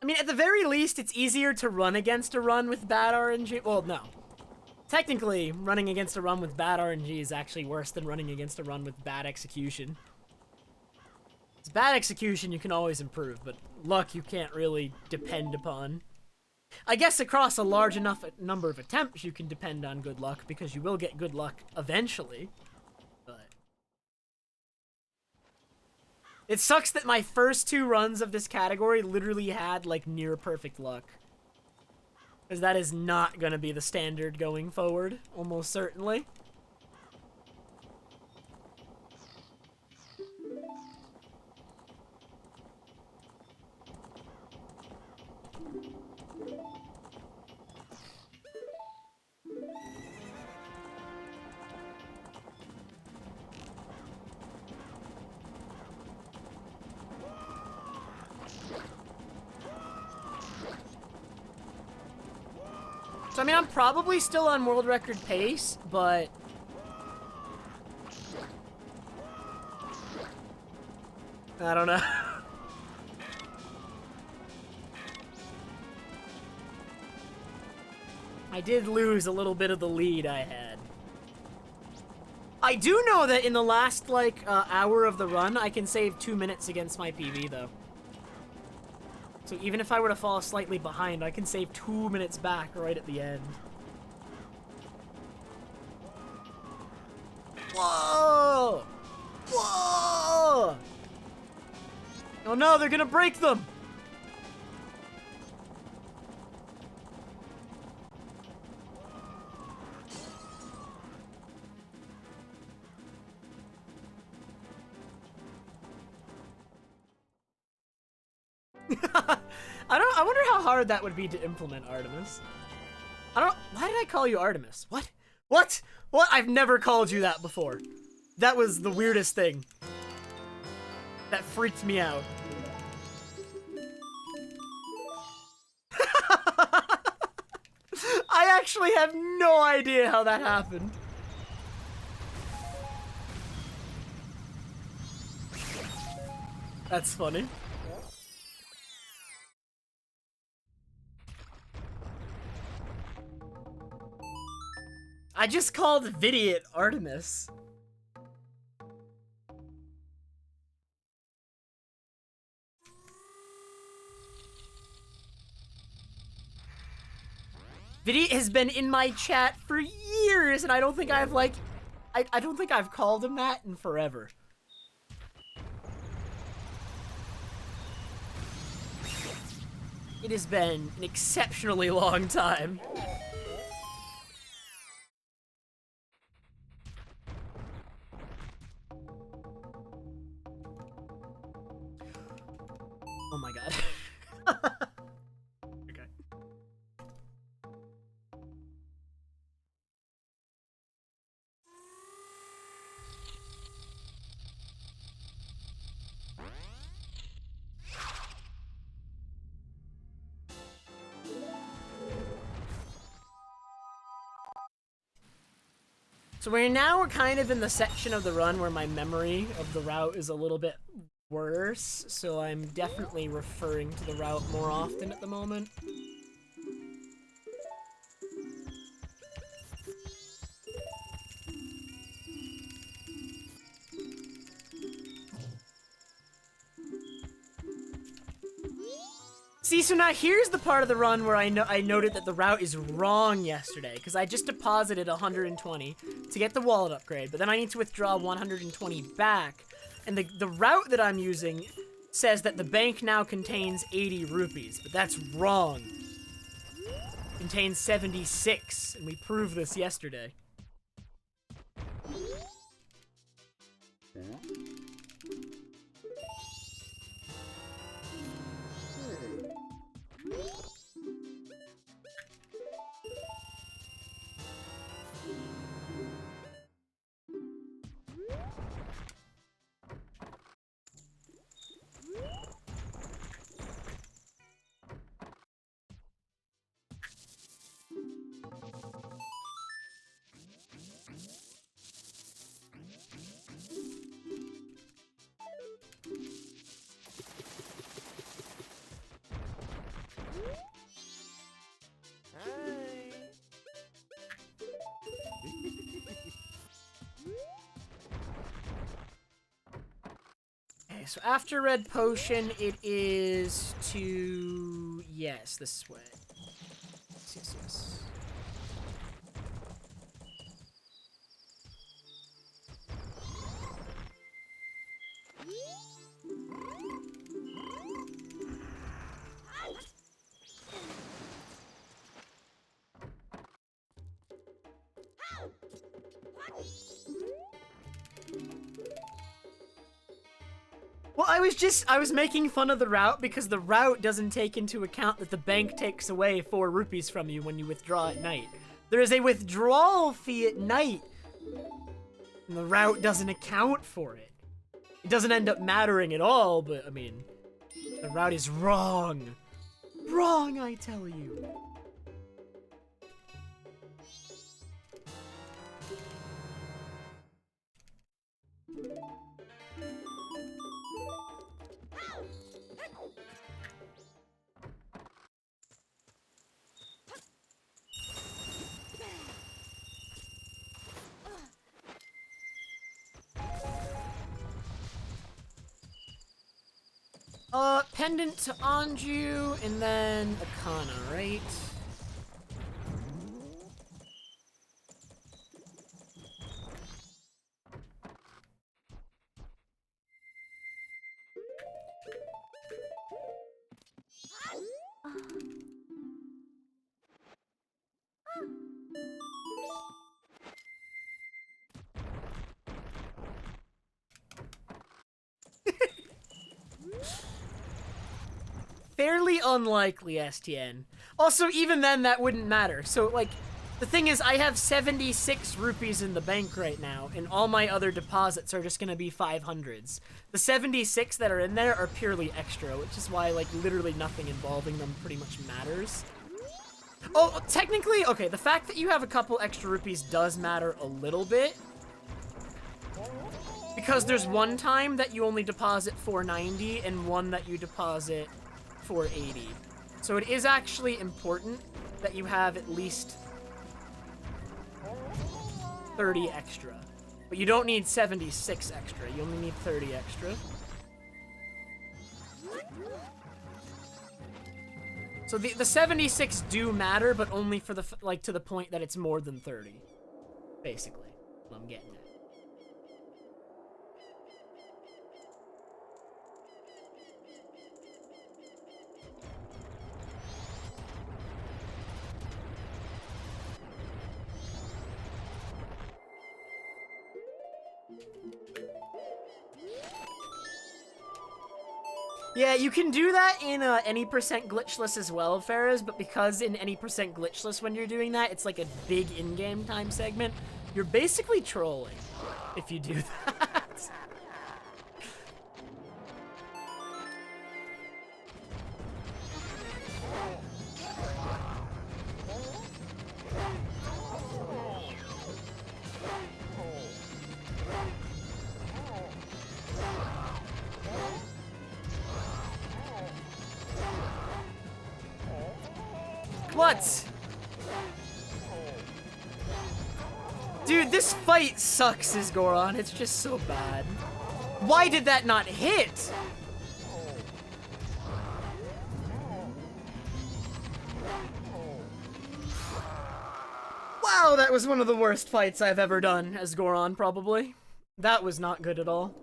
I mean, at the very least, it's easier to run against a run with bad RNG. Well, no. Technically, running against a run with bad RNG is actually worse than running against a run with bad execution. It's bad execution you can always improve, but luck you can't really depend upon. I guess across a large enough number of attempts you can depend on good luck, because you will get good luck eventually. But it sucks that my first two runs of this category literally had, like, near perfect luck. Because that is not going to be the standard going forward, almost certainly. So, I mean, I'm probably still on world record pace, but I don't know. I did lose a little bit of the lead I had. I do know that in the last, like, hour of the run, I can save 2 minutes against my PV, though. So even if I were to fall slightly behind, I can save 2 minutes back right at the end. Whoa! Whoa! Oh no, they're gonna break them! I wonder how hard that would be to implement, Artemis. I don't. Why did I call you Artemis? What? What? What? I've never called you that before. That was the weirdest thing. That freaked me out. I actually have no idea how that happened. That's funny. I just called Vidiot Artemis. Vidiot has been in my chat for years, and I don't think I've like, I don't think I've called him that in forever. It has been an exceptionally long time. Oh my god. Okay. So we're kind of in the section of the run where my memory of the route is a little bit worse, so I'm definitely referring to the route more often at the moment. See, so now here's the part of the run where I noted that the route is wrong yesterday, because I just deposited 120 to get the wallet upgrade, but then I need to withdraw 120 back, and the route that I'm using says that the bank now contains 80 rupees, but that's wrong. It contains 76, and we proved this yesterday. So after red potion, it is to... Yes, this way. Yes. Well, I was making fun of the route because the route doesn't take into account that the bank takes away 4 rupees from you when you withdraw at night. There is a withdrawal fee at night, and the route doesn't account for it. It doesn't end up mattering at all, but, I mean, the route is wrong. Wrong, I tell you. Pendant to Anju, and then Akana, right? Fairly unlikely, STN. Also, even then, that wouldn't matter. So, like, the thing is, I have 76 rupees in the bank right now, and all my other deposits are just gonna be 500s. The 76 that are in there are purely extra, which is why, like, literally nothing involving them pretty much matters. Oh, technically, okay, the fact that you have a couple extra rupees does matter a little bit. Because there's one time that you only deposit 490 and one that you deposit 480. So it is actually important that you have at least 30 extra. But you don't need 76 extra. You only need 30 extra. So the 76 do matter, but only for the, like, to the point that it's more than 30. Basically, what I'm getting at. Yeah, you can do that in any percent glitchless as well, Farahs, but because in any percent glitchless when you're doing that, it's like a big in-game time segment, you're basically trolling if you do that. What? Dude, this fight sucks as Goron. It's just so bad. Why did that not hit? Wow, that was one of the worst fights I've ever done as Goron, probably. That was not good at all.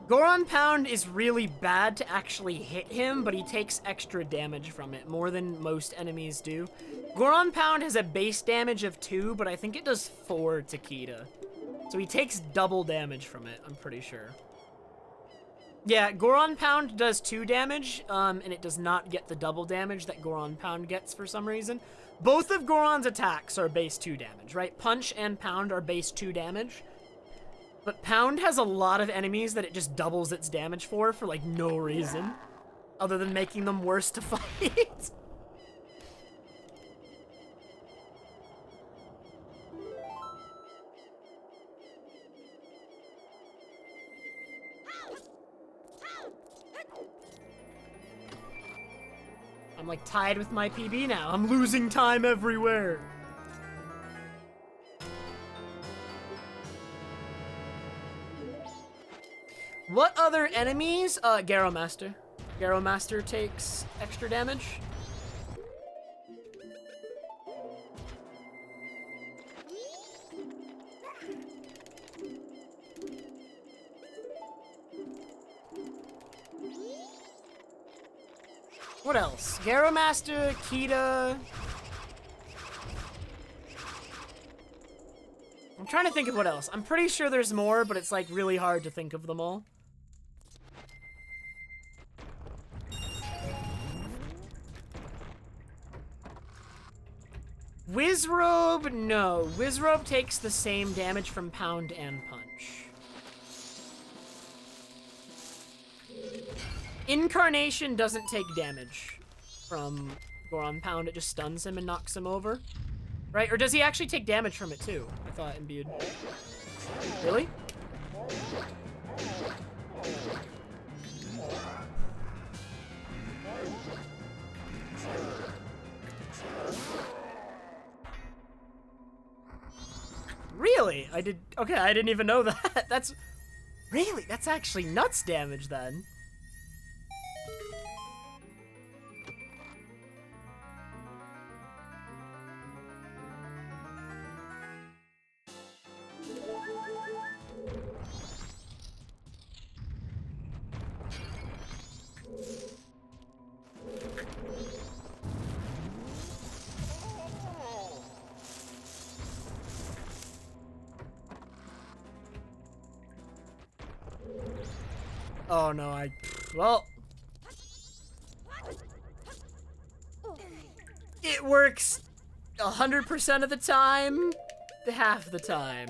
Goron Pound is really bad to actually hit him, but he takes extra damage from it, more than most enemies do. Goron Pound has a base damage of 2, but I think it does 4 to Kita. So he takes double damage from it, I'm pretty sure. Yeah, Goron Pound does 2 damage, and it does not get the double damage that Goron Pound gets for some reason. Both of Goron's attacks are base 2 damage, right? Punch and Pound are base 2 damage. But Pound has a lot of enemies that it just doubles its damage for like, no reason. Other than making them worse to fight. I'm, like, tied with my PB now. I'm losing time everywhere. What other enemies? Garo Master. Garo Master takes extra damage. What else? Garo Master, Kita. I'm trying to think of what else. I'm pretty sure there's more, but it's like really hard to think of them all. Wizrobe, no. Wizrobe takes the same damage from Pound and Punch. Incarnation doesn't take damage from Goron Pound. It just stuns him and knocks him over. Right? Or does he actually take damage from it too? I thought Imbued. Really? Really? Okay, I didn't even know that. That's actually nuts damage then. Oh no, well. It works 100% of the time, half the time.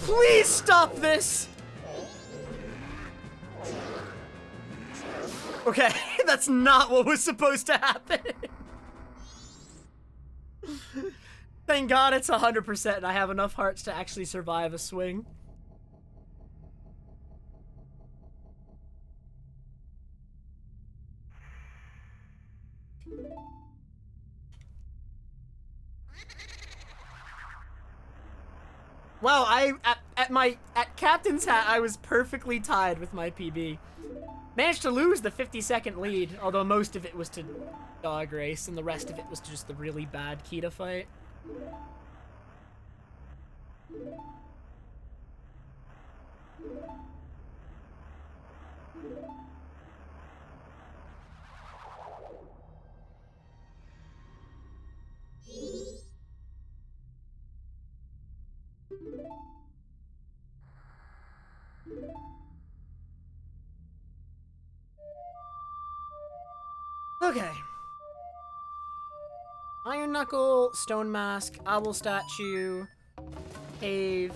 Please stop this! Okay, that's not what was supposed to happen. Thank God it's 100% and I have enough hearts to actually survive a swing. Wow, at Captain's Hat, I was perfectly tied with my PB. Managed to lose the 50-second lead, although most of it was to dog race, and the rest of it was just the really bad Kita fight. Okay. Iron Knuckle, Stone Mask, Owl Statue, Cave.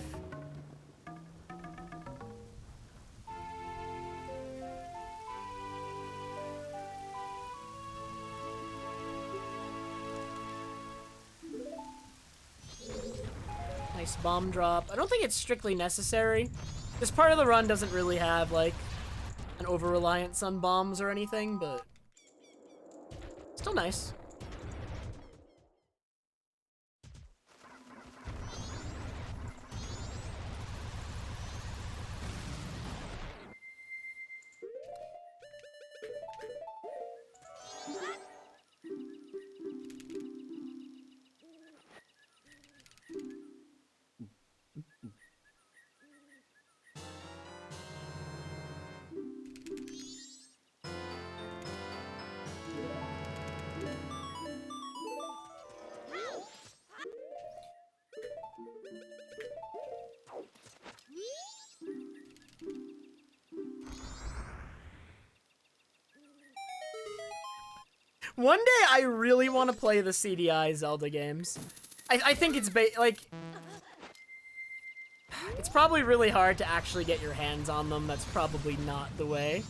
Nice bomb drop. I don't think it's strictly necessary. This part of the run doesn't really have, like, an over-reliance on bombs or anything, but still nice. One day I really want to play the CDI Zelda games. I think it's like, it's probably really hard to actually get your hands on them. That's probably not the way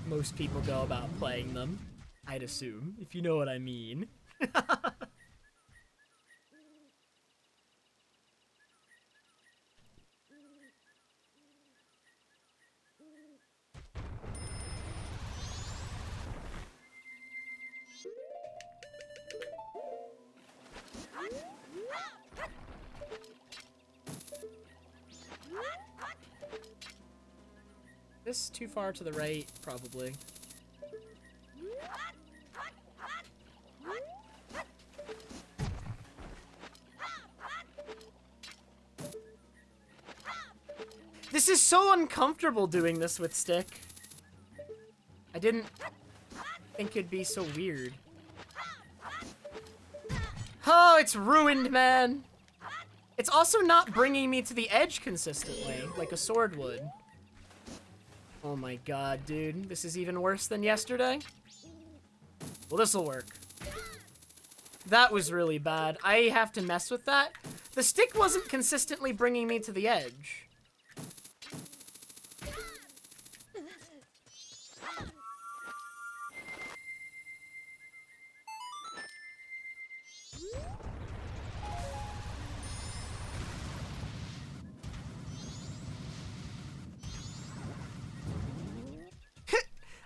most people go about playing them, I'd assume, if you know what I mean. This too far to the right, probably. This is so uncomfortable doing this with stick. I didn't think it'd be so weird. Oh, it's ruined, man. It's also not bringing me to the edge consistently, like a sword would. Oh my god, dude. This is even worse than yesterday? Well, this'll work. That was really bad. I have to mess with that. The stick wasn't consistently bringing me to the edge.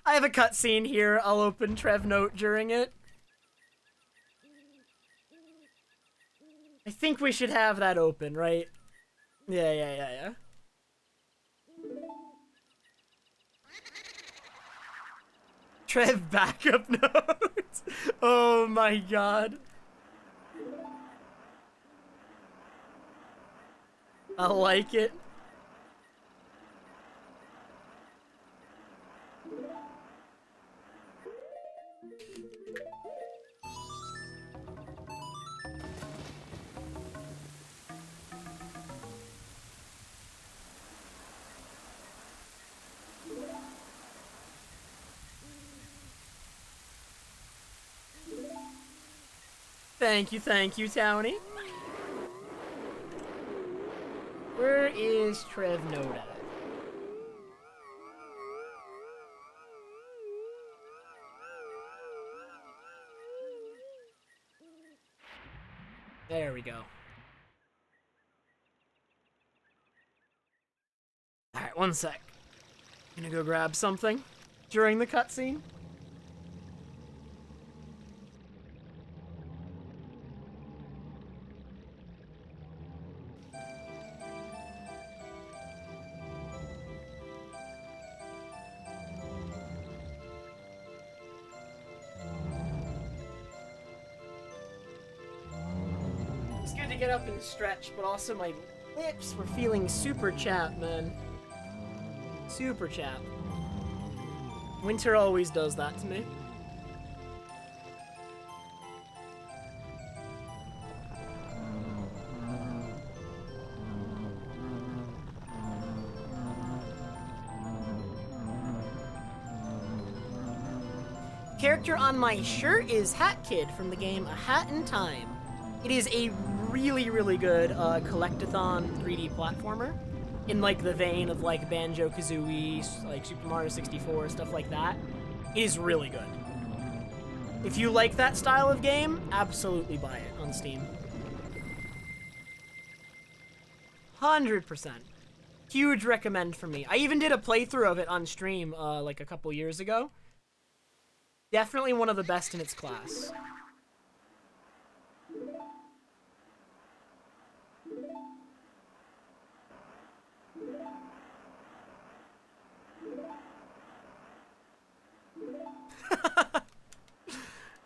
I have a cutscene here. I'll open Trev Note during it. I think we should have that open, right? Yeah. Trev backup notes. Oh my god. I like it. Thank you, Townie. Where is Trev Node at? There we go. Alright, one sec. Gonna go grab something during the cutscene. It's good to get up and stretch, but also my lips were feeling super chapped, man. Super chapped. Winter always does that to me. Character on my shirt is Hat Kid from the game A Hat in Time. It is a really, really good collectathon 3D platformer in like the vein of like Banjo-Kazooie, like Super Mario 64, stuff like that. It is really good. If you like that style of game, absolutely buy it on Steam. 100%. Huge recommend from me. I even did a playthrough of it on stream like a couple years ago. Definitely one of the best in its class.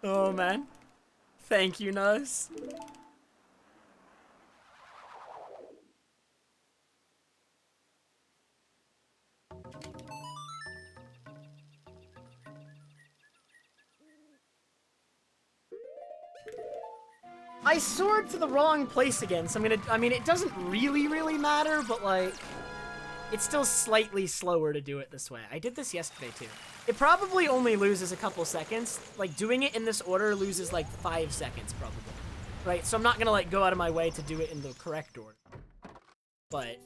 Oh man. Thank you, Nuz. I soared to the wrong place again, so I mean, it doesn't really matter, but like, it's still slightly slower to do it this way. I did this yesterday too. It probably only loses a couple seconds. Like, doing it in this order loses like 5 seconds probably. Right, so I'm not gonna like go out of my way to do it in the correct order. But...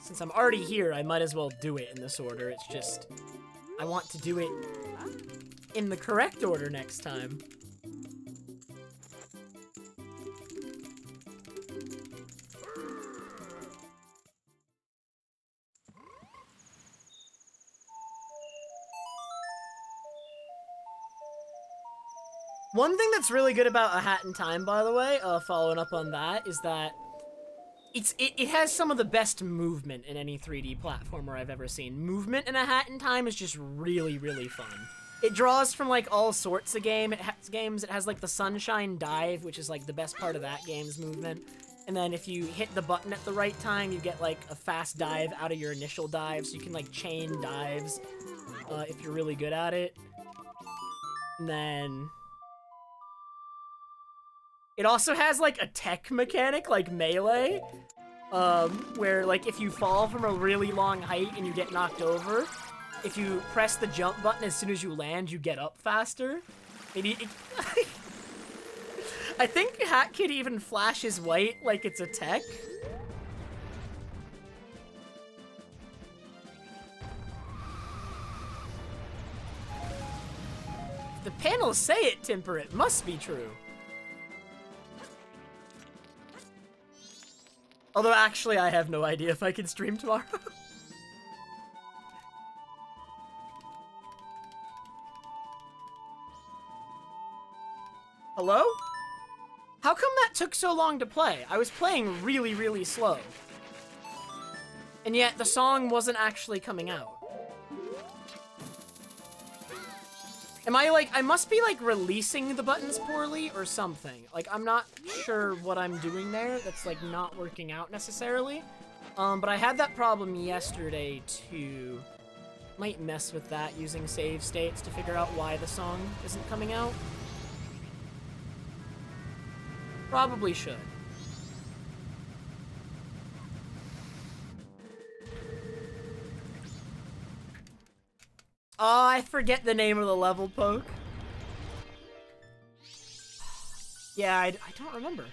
since I'm already here, I might as well do it in this order. It's just, I want to do it in the correct order next time. One thing that's really good about A Hat in Time, by the way, following up on that, is that it has some of the best movement in any 3D platformer I've ever seen. Movement in A Hat in Time is just really fun. It draws from like all sorts of games. It has like the Sunshine Dive, which is like the best part of that game's movement. And then if you hit the button at the right time, you get like a fast dive out of your initial dive, so you can like chain dives if you're really good at it. And then... it also has, like, a tech mechanic, like Melee, where, like, if you fall from a really long height and you get knocked over, if you press the jump button as soon as you land, you get up faster. I think Hat Kid even flashes white like it's a tech. If the panels say it, Timper, it must be true. Although, actually, I have no idea if I can stream tomorrow. Hello? How come that took so long to play? I was playing really slow. And yet, the song wasn't actually coming out. Am I like, I must be like releasing the buttons poorly or something. Like, I'm not sure what I'm doing there. That's like not working out necessarily. But I had that problem yesterday too. Might mess with that using save states to figure out why the song isn't coming out. Probably should. Oh, I forget the name of the level, Poke. Yeah, I don't remember.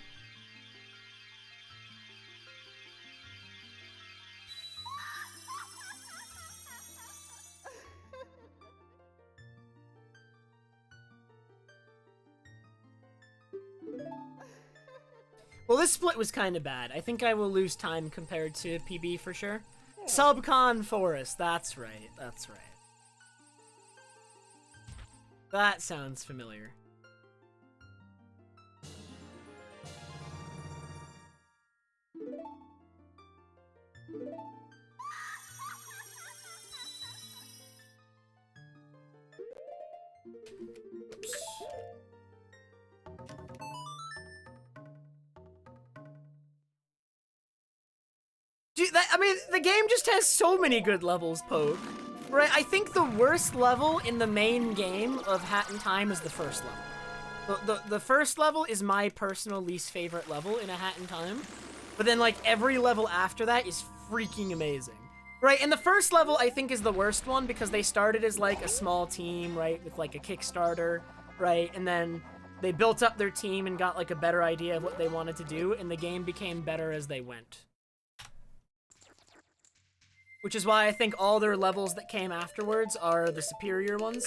Well, this split was kind of bad. I think I will lose time compared to PB for sure. Subcon Forest, that's right, that's right. That sounds familiar. Oops. Dude, I mean, the game just has so many good levels, Poke. Right, I think the worst level in the main game of Hat in Time is the first level. The first level is my personal least favorite level in a Hat in Time. But then, like, every level after that is freaking amazing. Right, and the first level, I think, is the worst one because they started as, like, a small team, right, with, like, a Kickstarter, right? And then they built up their team and got, like, a better idea of what they wanted to do, and the game became better as they went. Which is why I think all their levels that came afterwards are the superior ones.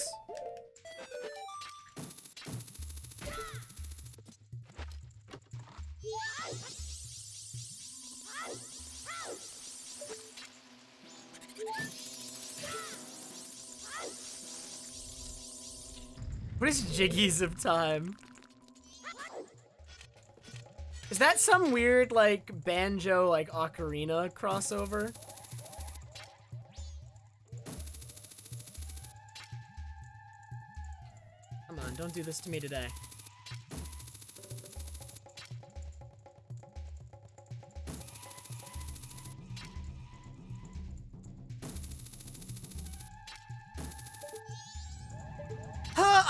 What is Jiggies of Time? Is that some weird, like, banjo, like, ocarina crossover? Come on, don't do this to me today.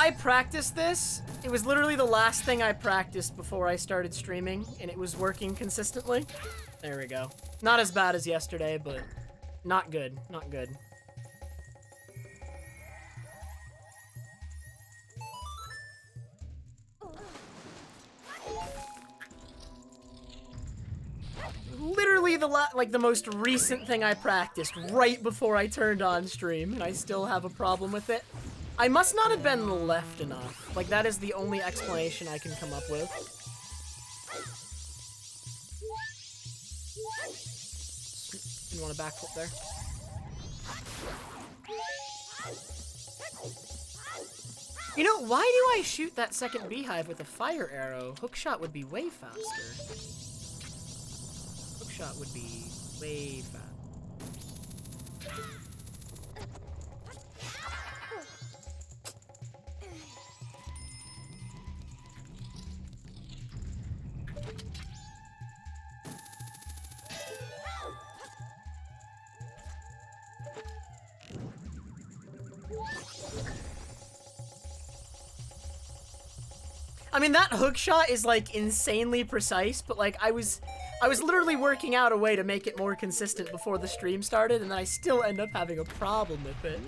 I practiced this. It was literally the last thing I practiced before I started streaming, and it was working consistently. There we go. Not as bad as yesterday, but not good. Not good. Literally the most recent thing I practiced right before I turned on stream, and I still have a problem with it. I must not have been left enough. Like, that is the only explanation I can come up with. Didn't want to backflip there. You know, why do I shoot that second beehive with a fire arrow? Hookshot would be way faster. Hookshot would be way faster. I mean, that hook shot is, like, insanely precise, but, like, I was literally working out a way to make it more consistent before the stream started, and then I still end up having a problem with it.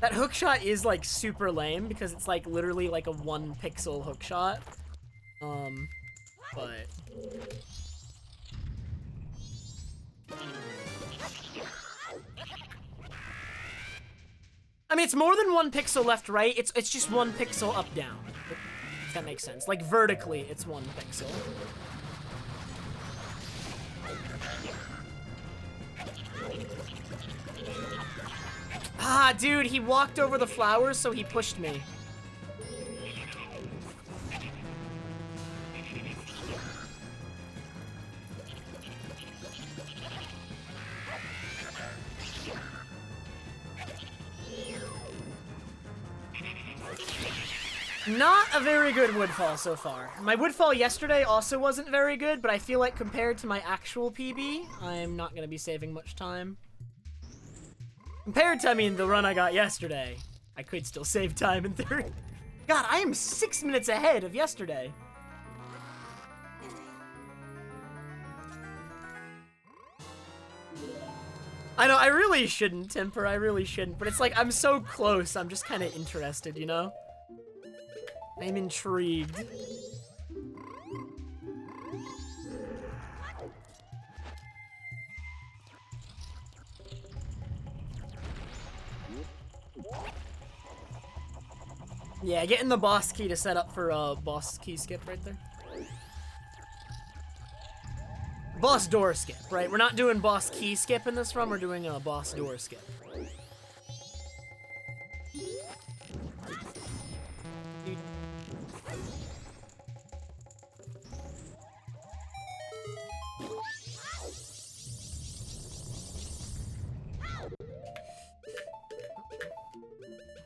That hook shot is, like, super lame, because it's, like, literally, like, a 1-pixel hook shot. But... I mean, it's more than 1 pixel left-right, it's just 1 pixel up-down. If that makes sense. Like, vertically, it's 1 pixel. Ah, dude, he walked over the flowers, so he pushed me. Not a very good Woodfall so far. My Woodfall yesterday also wasn't very good, but I feel like compared to my actual PB, I'm not going to be saving much time. Compared to, I mean, the run I got yesterday, I could still save time in theory. God, I am 6 minutes ahead of yesterday. I know, I really shouldn't, Temper, I really shouldn't, but it's like, I'm so close, I'm just kind of interested, you know? I'm intrigued. Yeah, getting the boss key to set up for a boss key skip right there. Boss door skip, right? We're not doing boss key skip in this run, we're doing a boss door skip.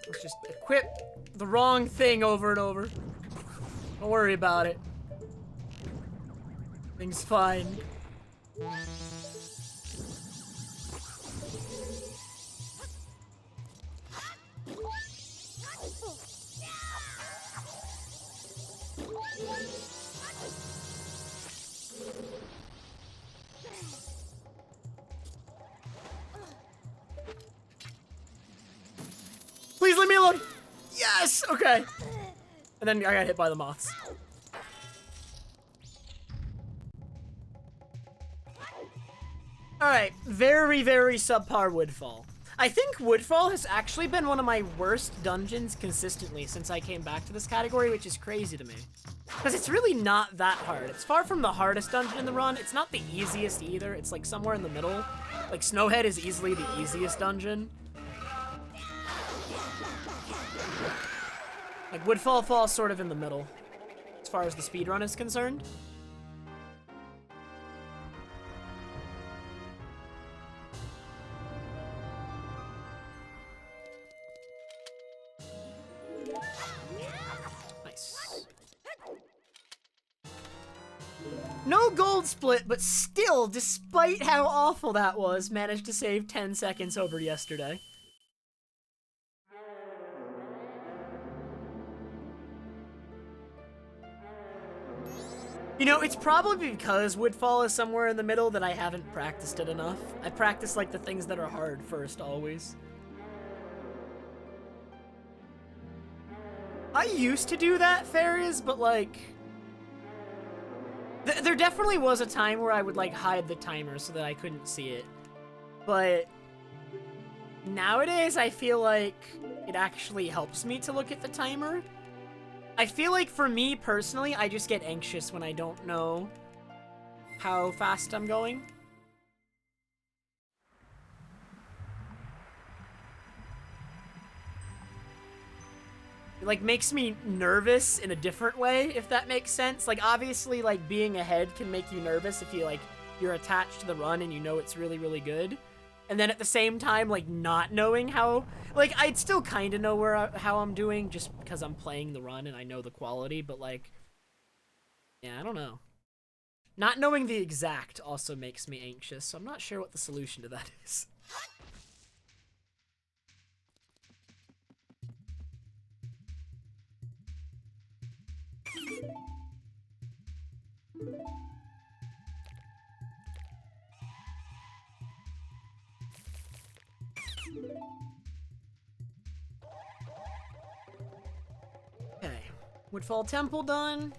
Let's just equip the wrong thing over and over. Don't worry about it. Thing's fine. Please leave me alone. Yes, okay. And then I got hit by the moths. All right, very, very subpar Woodfall. I think Woodfall has actually been one of my worst dungeons consistently since I came back to this category, which is crazy to me. Because it's really not that hard. It's far from the hardest dungeon in the run. It's not the easiest either. It's like somewhere in the middle. Like Snowhead is easily the easiest dungeon. Like Woodfall falls sort of in the middle as far as the speedrun is concerned. Nice. No gold split, but still, despite how awful that was, managed to save 10 seconds over yesterday. You know, it's probably because Woodfall is somewhere in the middle that I haven't practiced it enough. I practice, like, the things that are hard first, always. I used to do that, Fairies, but, like... there definitely was a time where I would, like, hide the timer so that I couldn't see it. But... nowadays, I feel like it actually helps me to look at the timer. I feel like for me personally, I just get anxious when I don't know how fast I'm going. It like makes me nervous in a different way, if that makes sense. Like obviously like being ahead can make you nervous if you like you're attached to the run and you know it's really, really good. And then at the same time, like, not knowing how... like, I'd still kind of know how I'm doing just because I'm playing the run and I know the quality, but, like... yeah, I don't know. Not knowing the exact also makes me anxious, so I'm not sure what the solution to that is. Okay, Woodfall Temple done.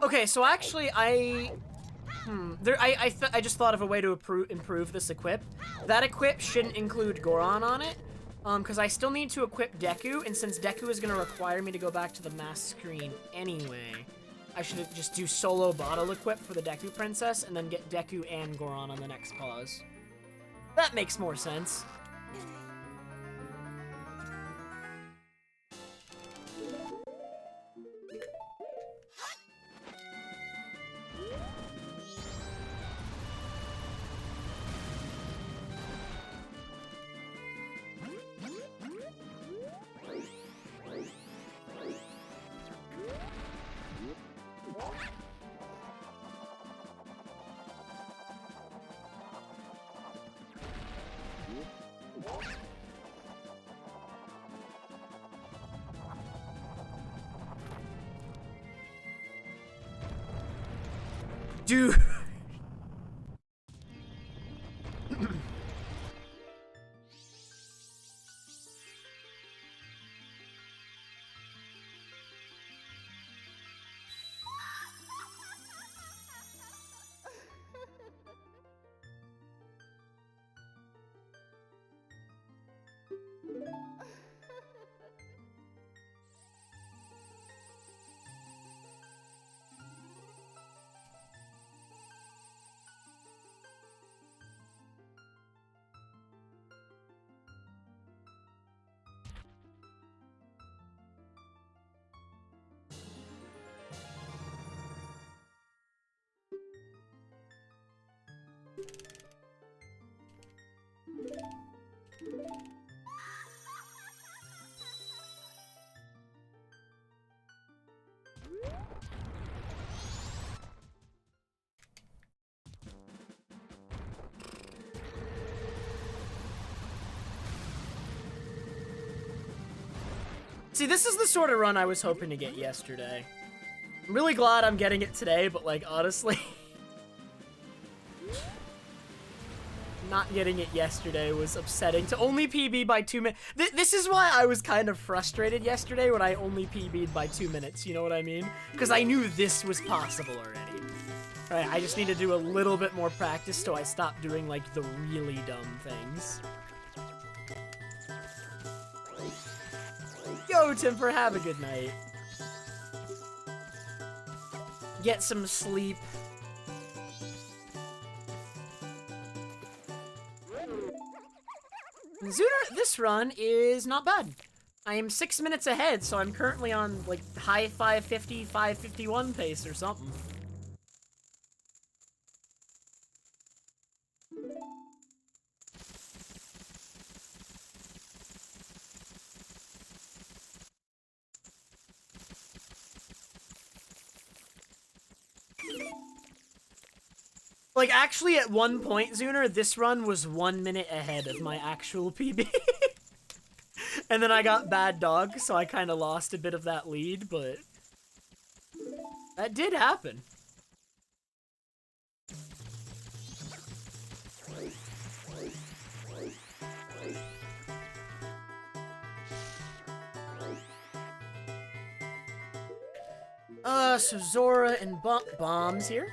Okay, so actually, I just thought of a way to improve this equip. That equip shouldn't include Goron on it, because I still need to equip Deku, and since Deku is going to require me to go back to the mask screen anyway, I should just do solo bottle equip for the Deku Princess, and then get Deku and Goron on the next pause. That makes more sense. Dude. See, this is the sort of run I was hoping to get yesterday. I'm really glad I'm getting it today, but like, honestly, not getting it yesterday was upsetting. To only PB by 2 minutes. This is why I was kind of frustrated yesterday when I only PB'd by 2 minutes, you know what I mean? Because I knew this was possible already. Alright, I just need to do a little bit more practice so I stop doing, like, the really dumb things. Yo, Timper, have a good night. Get some sleep. Zuner, this run is not bad. I am 6 minutes ahead, so I'm currently on, like, high 550, 551 pace or something. Like, actually, at one point, Zuner, this run was 1 minute ahead of my actual PB. And then I got bad dog, so I kind of lost a bit of that lead, but that did happen. So Zora and Bombs here.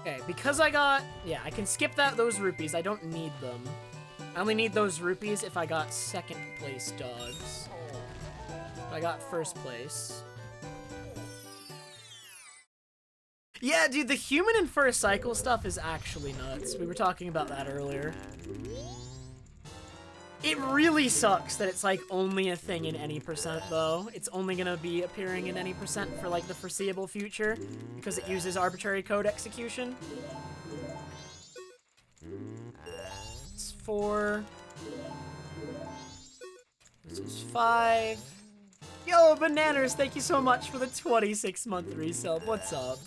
Okay, because I got... Yeah, I can skip those rupees. I don't need them. I only need those rupees if I got second place dogs. I got first place. Yeah, dude, the human and first cycle stuff is actually nuts. We were talking about that earlier. It really sucks that it's, like, only a thing in any percent, though. It's only gonna be appearing in any percent for, like, the foreseeable future, because it uses arbitrary code execution. It's 4. This is 5. Yo, Bananas, thank you so much for the 26-month resub. What's up?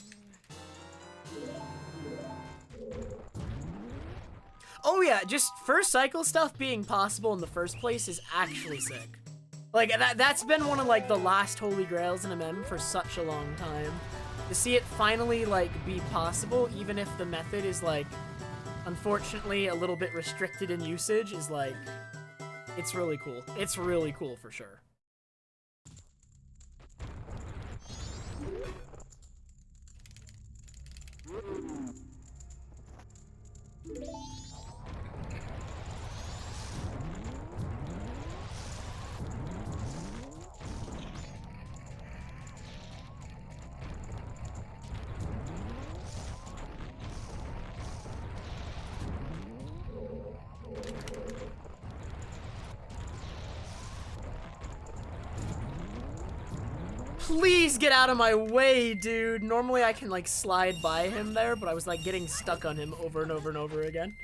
Oh yeah, just first cycle stuff being possible in the first place is actually sick. Like, that's been one of, like, the last holy grails in MM for such a long time. To see it finally, like, be possible, even if the method is, like, unfortunately a little bit restricted in usage, is, like, it's really cool. It's really cool for sure. Please get out of my way, dude. Normally I can like slide by him there, but I was like getting stuck on him over and over and over again.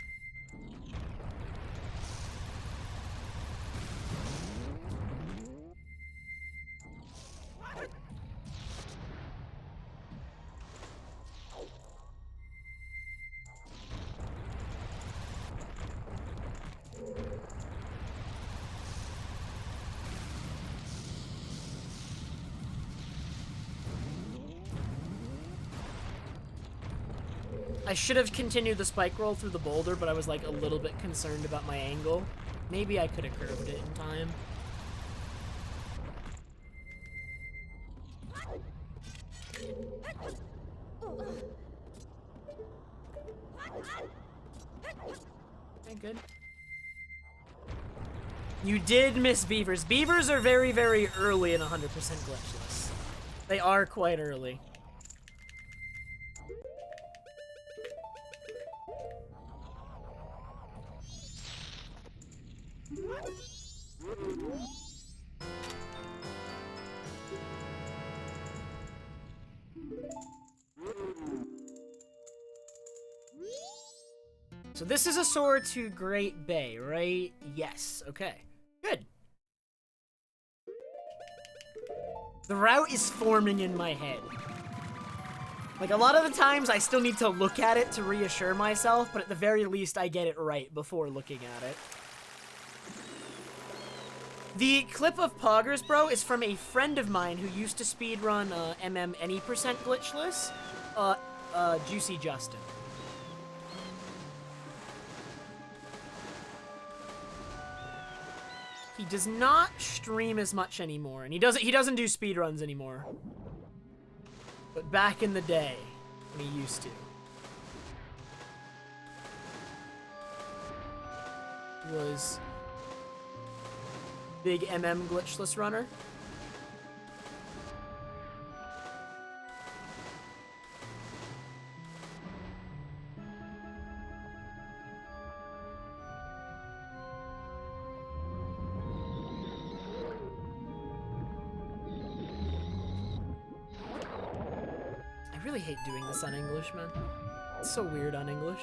I should have continued the spike roll through the boulder, but I was like a little bit concerned about my angle. Maybe I could have curved it in time. Okay, good. You did miss Beavers. Beavers are very, very early in 100% glitchless. They are quite early. So this is a sword to Great Bay, right? Yes, okay. Good. The route is forming in my head. Like, a lot of the times I still need to look at it to reassure myself, but at the very least I get it right before looking at it. The clip of Poggers, bro, is from a friend of mine who used to speedrun any percent glitchless, Juicy Justin. He does not stream as much anymore, and he doesn't do speedruns anymore. But back in the day, when he used to. Was big glitchless runner. I really hate doing this on English, man. It's so weird on English.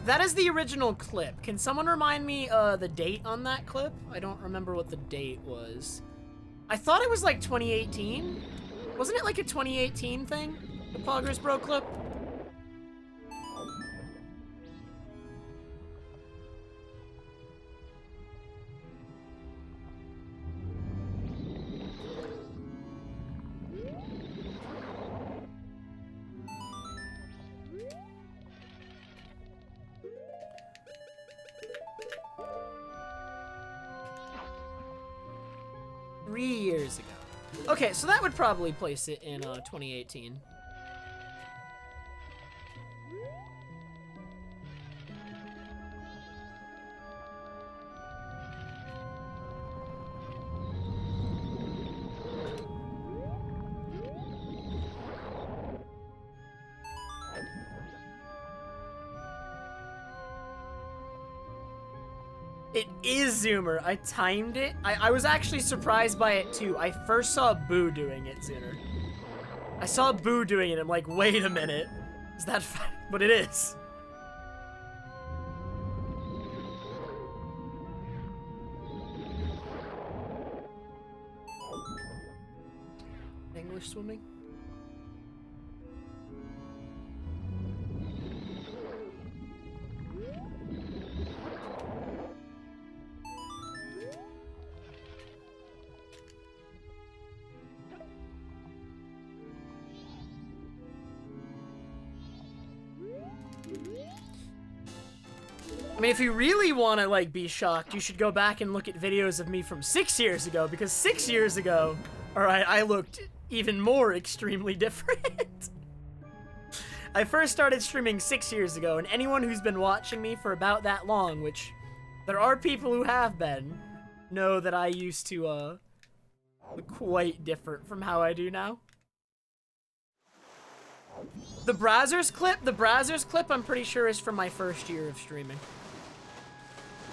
That is the original clip. Can someone remind me the date on that clip? I don't remember what the date was. I thought it was like 2018. Wasn't it like a 2018 thing? The Poggers Bro clip? Years ago. Okay, so that would probably place it in 2018. It is Zoomer. I timed it. I was actually surprised by it too. I first saw Boo doing it sooner. I saw Boo doing it. I'm like, wait a minute. Is that but it is. English swimming? I mean, if you really want to, like, be shocked, you should go back and look at videos of me from 6 years ago, because 6 years ago, alright, I looked even more extremely different. I first started streaming 6 years ago, and anyone who's been watching me for about that long, which there are people who have been, know that I used to, quite different from how I do now. The Brazzers clip, I'm pretty sure is from my first year of streaming.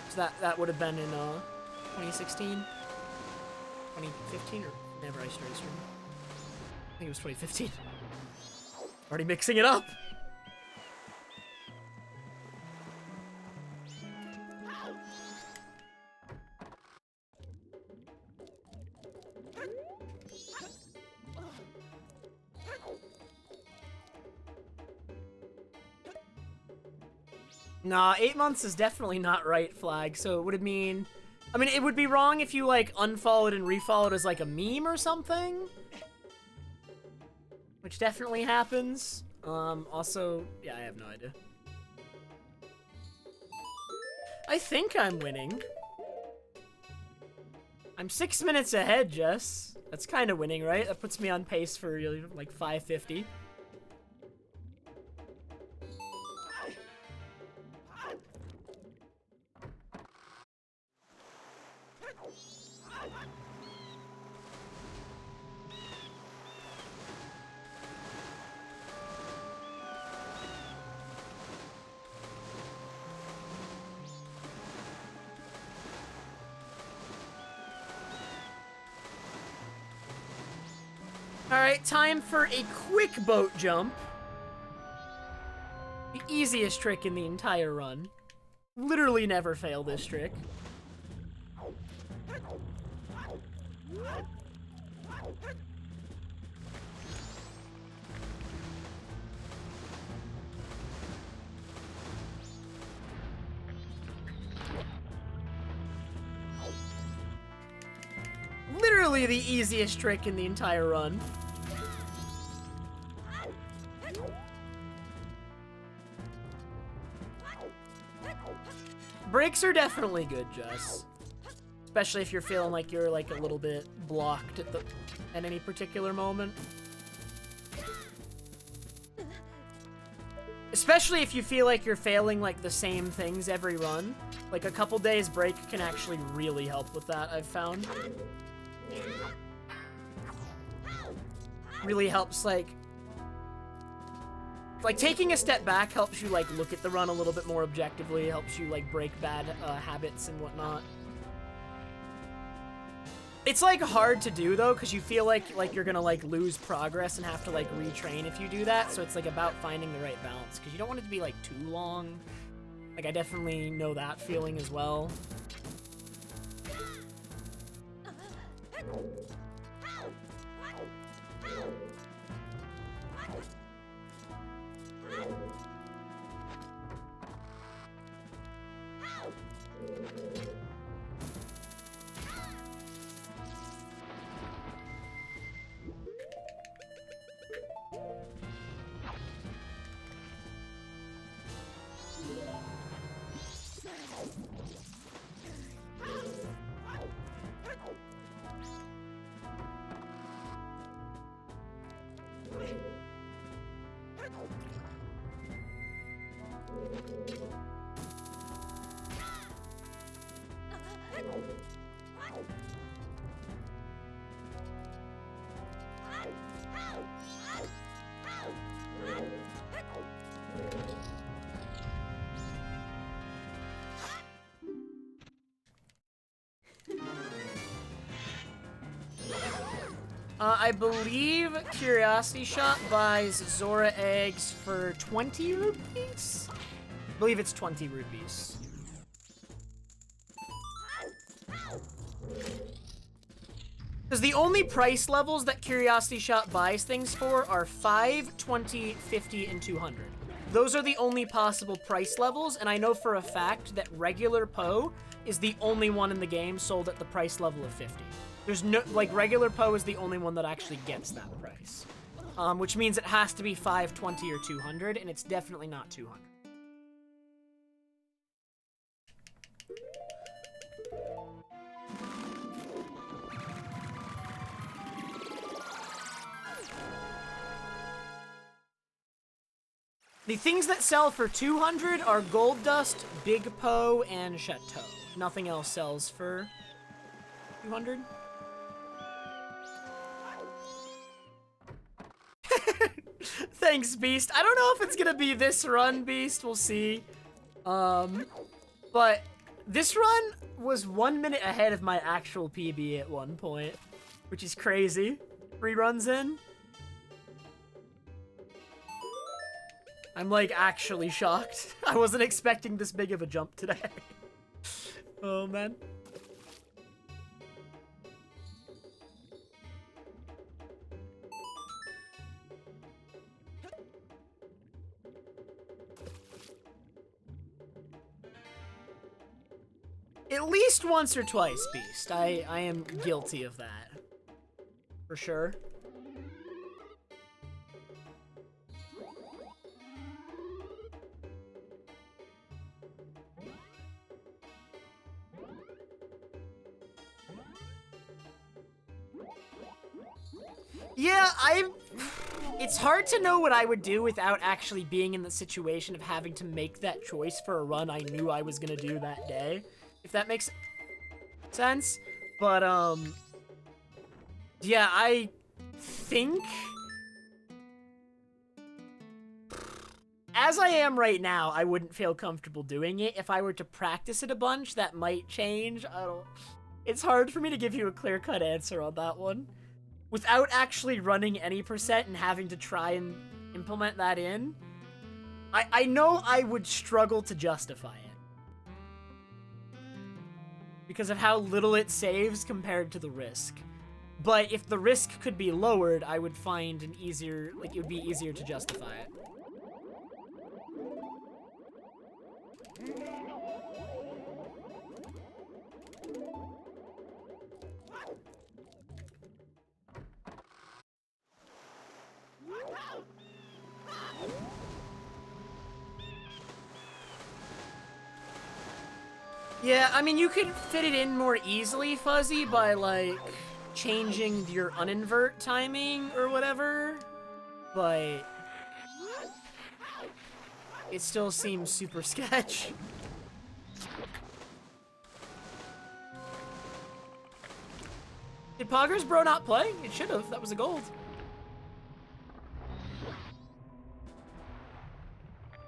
So that would have been in 2016, 2015, or whenever I started streaming. I think it was 2015. Already mixing it up. Nah, 8 months is definitely not right, Flag. So would it mean... I mean, it would be wrong if you, like, unfollowed and refollowed as, like, a meme or something. Which definitely happens. Also... Yeah, I have no idea. I think I'm winning. I'm 6 minutes ahead, Jess. That's kind of winning, right? That puts me on pace for, like, 550. Alright, time for a quick boat jump. The easiest trick in the entire run. Literally never fail this trick. Literally the easiest trick in the entire run. Breaks are definitely good, Jess. Especially if you're feeling like you're like a little bit blocked at any particular moment. Especially if you feel like you're failing like the same things every run. Like a couple days break can actually really help with that, I've found. Really helps like taking a step back helps you like look at the run a little bit more objectively, helps you like break bad habits and whatnot. It's like hard to do though, because you feel like you're gonna like lose progress and have to like retrain if you do that. So it's like about finding the right balance, because you don't want it to be like too long. Like I definitely know that feeling as well. I believe Curiosity Shop buys Zora eggs for 20 rupees? I believe it's 20 rupees. Because the only price levels that Curiosity Shop buys things for are 5, 20, 50, and 200. Those are the only possible price levels, and I know for a fact that regular Poe is the only one in the game sold at the price level of 50. There's no, like, regular Poe is the only one that actually gets that price. Which means it has to be 5, 20, or 200, and it's definitely not 200. The things that sell for 200 are Gold Dust, Big Poe, and Chateau. Nothing else sells for 200. Thanks, Beast. I don't know if it's gonna be this run, Beast. We'll see. But this run was 1 minute ahead of my actual PB at one point, which is crazy. 3 runs in. I'm like actually shocked. I wasn't expecting this big of a jump today. Oh man. At least once or twice, Beast. I am guilty of that. For sure. Yeah, it's hard to know what I would do without actually being in the situation of having to make that choice for a run I knew I was gonna do that day. If that makes sense. But, yeah, I think as I am right now, I wouldn't feel comfortable doing it. If I were to practice it a bunch, that might change. It's hard for me to give you a clear-cut answer on that one. Without actually running any percent and having to try and implement that in, I know I would struggle to justify it. Because of how little it saves compared to the risk. But if the risk could be lowered, I would find an easier, like, it would be easier to justify it. Yeah, I mean, you could fit it in more easily, Fuzzy, by, like, changing your uninvert timing or whatever, but it still seems super sketch. Did Poggers Bro not play? It should have. That was a gold.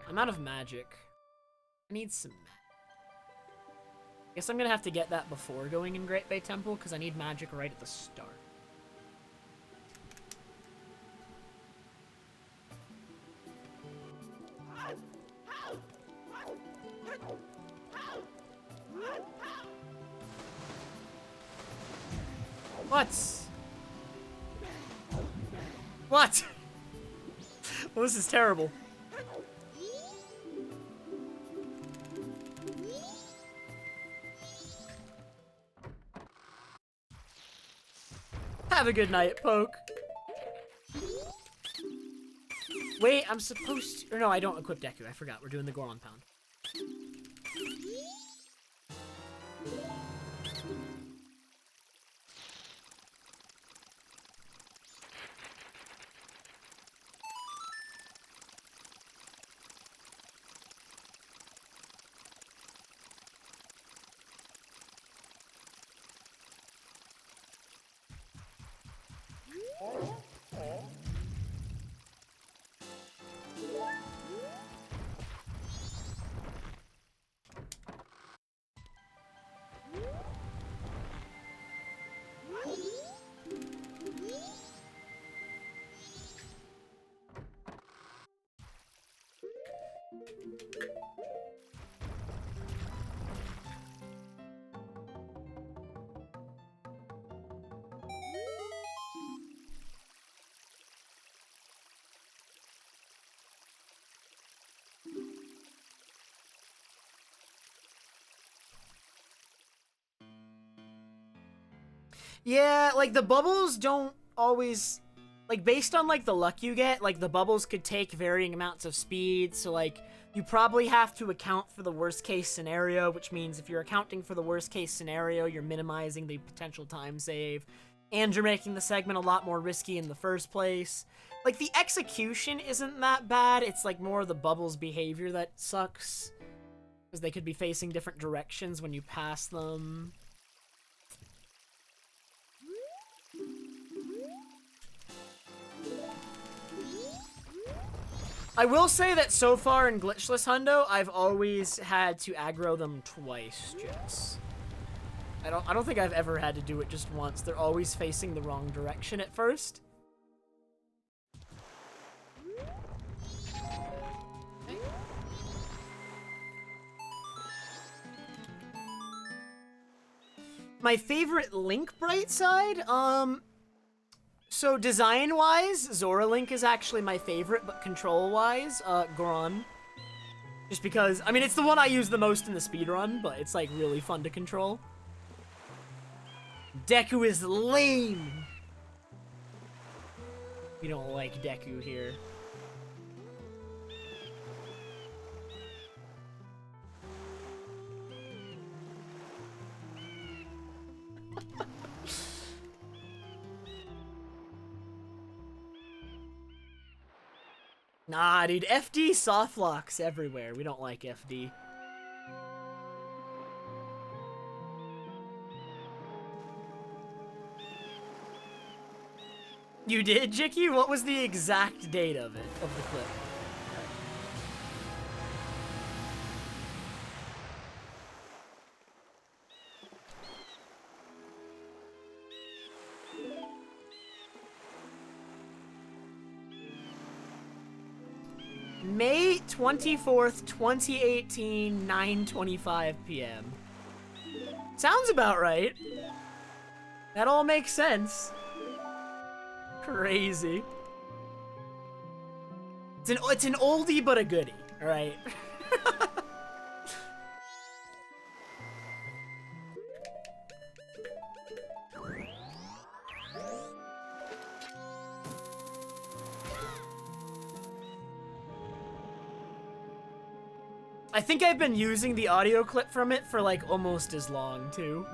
I'm out of magic. I need some magic. Guess I'm gonna have to get that before going in Great Bay Temple, because I need magic right at the start. What? What? Well, this is terrible. Have a good night, Poke. Wait, I'm supposed to... Or no, I don't equip Deku. I forgot. We're doing the Goron Pound. Yeah, like, the bubbles don't always... Like, based on, like, the luck you get, like, the bubbles could take varying amounts of speed, so, like, you probably have to account for the worst-case scenario, which means if you're accounting for the worst-case scenario, you're minimizing the potential time save, and you're making the segment a lot more risky in the first place. Like, the execution isn't that bad, it's, like, more the bubbles' behavior that sucks, because they could be facing different directions when you pass them. I will say that so far in Glitchless Hundo, I've always had to aggro them twice, Jess. I don't think I've ever had to do it just once. They're always facing the wrong direction at first. My favorite Link bright side? So design-wise, Zora Link is actually my favorite, but control-wise, Goron. Just because, I mean, it's the one I use the most in the speedrun, but it's, like, really fun to control. Deku is lame! We don't like Deku here. Nah, dude, FD soft locks everywhere. We don't like FD. You did, Jicky? What was the exact date of it, of the clip? May 24th, 2018, 9:25 p.m. Sounds about right. That all makes sense. Crazy. It's an oldie but a goodie, all right? I think I've been using the audio clip from it for like almost as long too.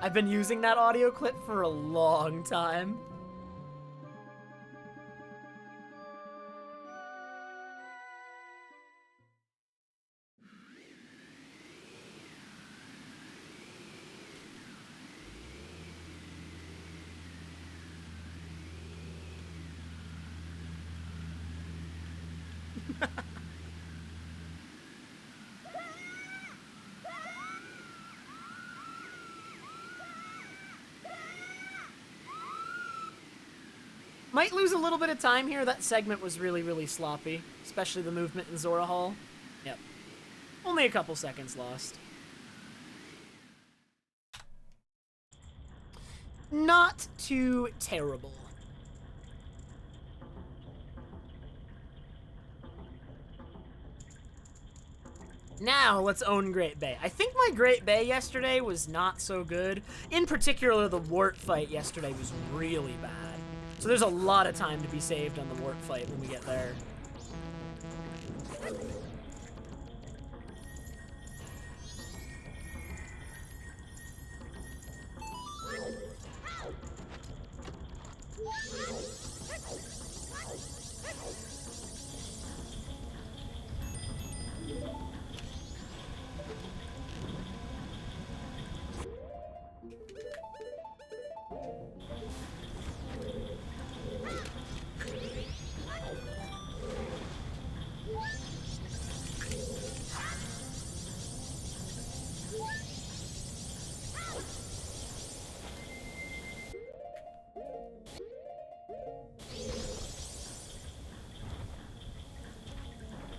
I've been using that audio clip for a long time. Might lose a little bit of time here. That segment was really, really sloppy, especially the movement in Zora Hall. Yep. Only a couple seconds lost. Not too terrible. Now, let's own Great Bay. I think my Great Bay yesterday was not so good. In particular, the Wart fight yesterday was really bad. So there's a lot of time to be saved on the Wart fight when we get there.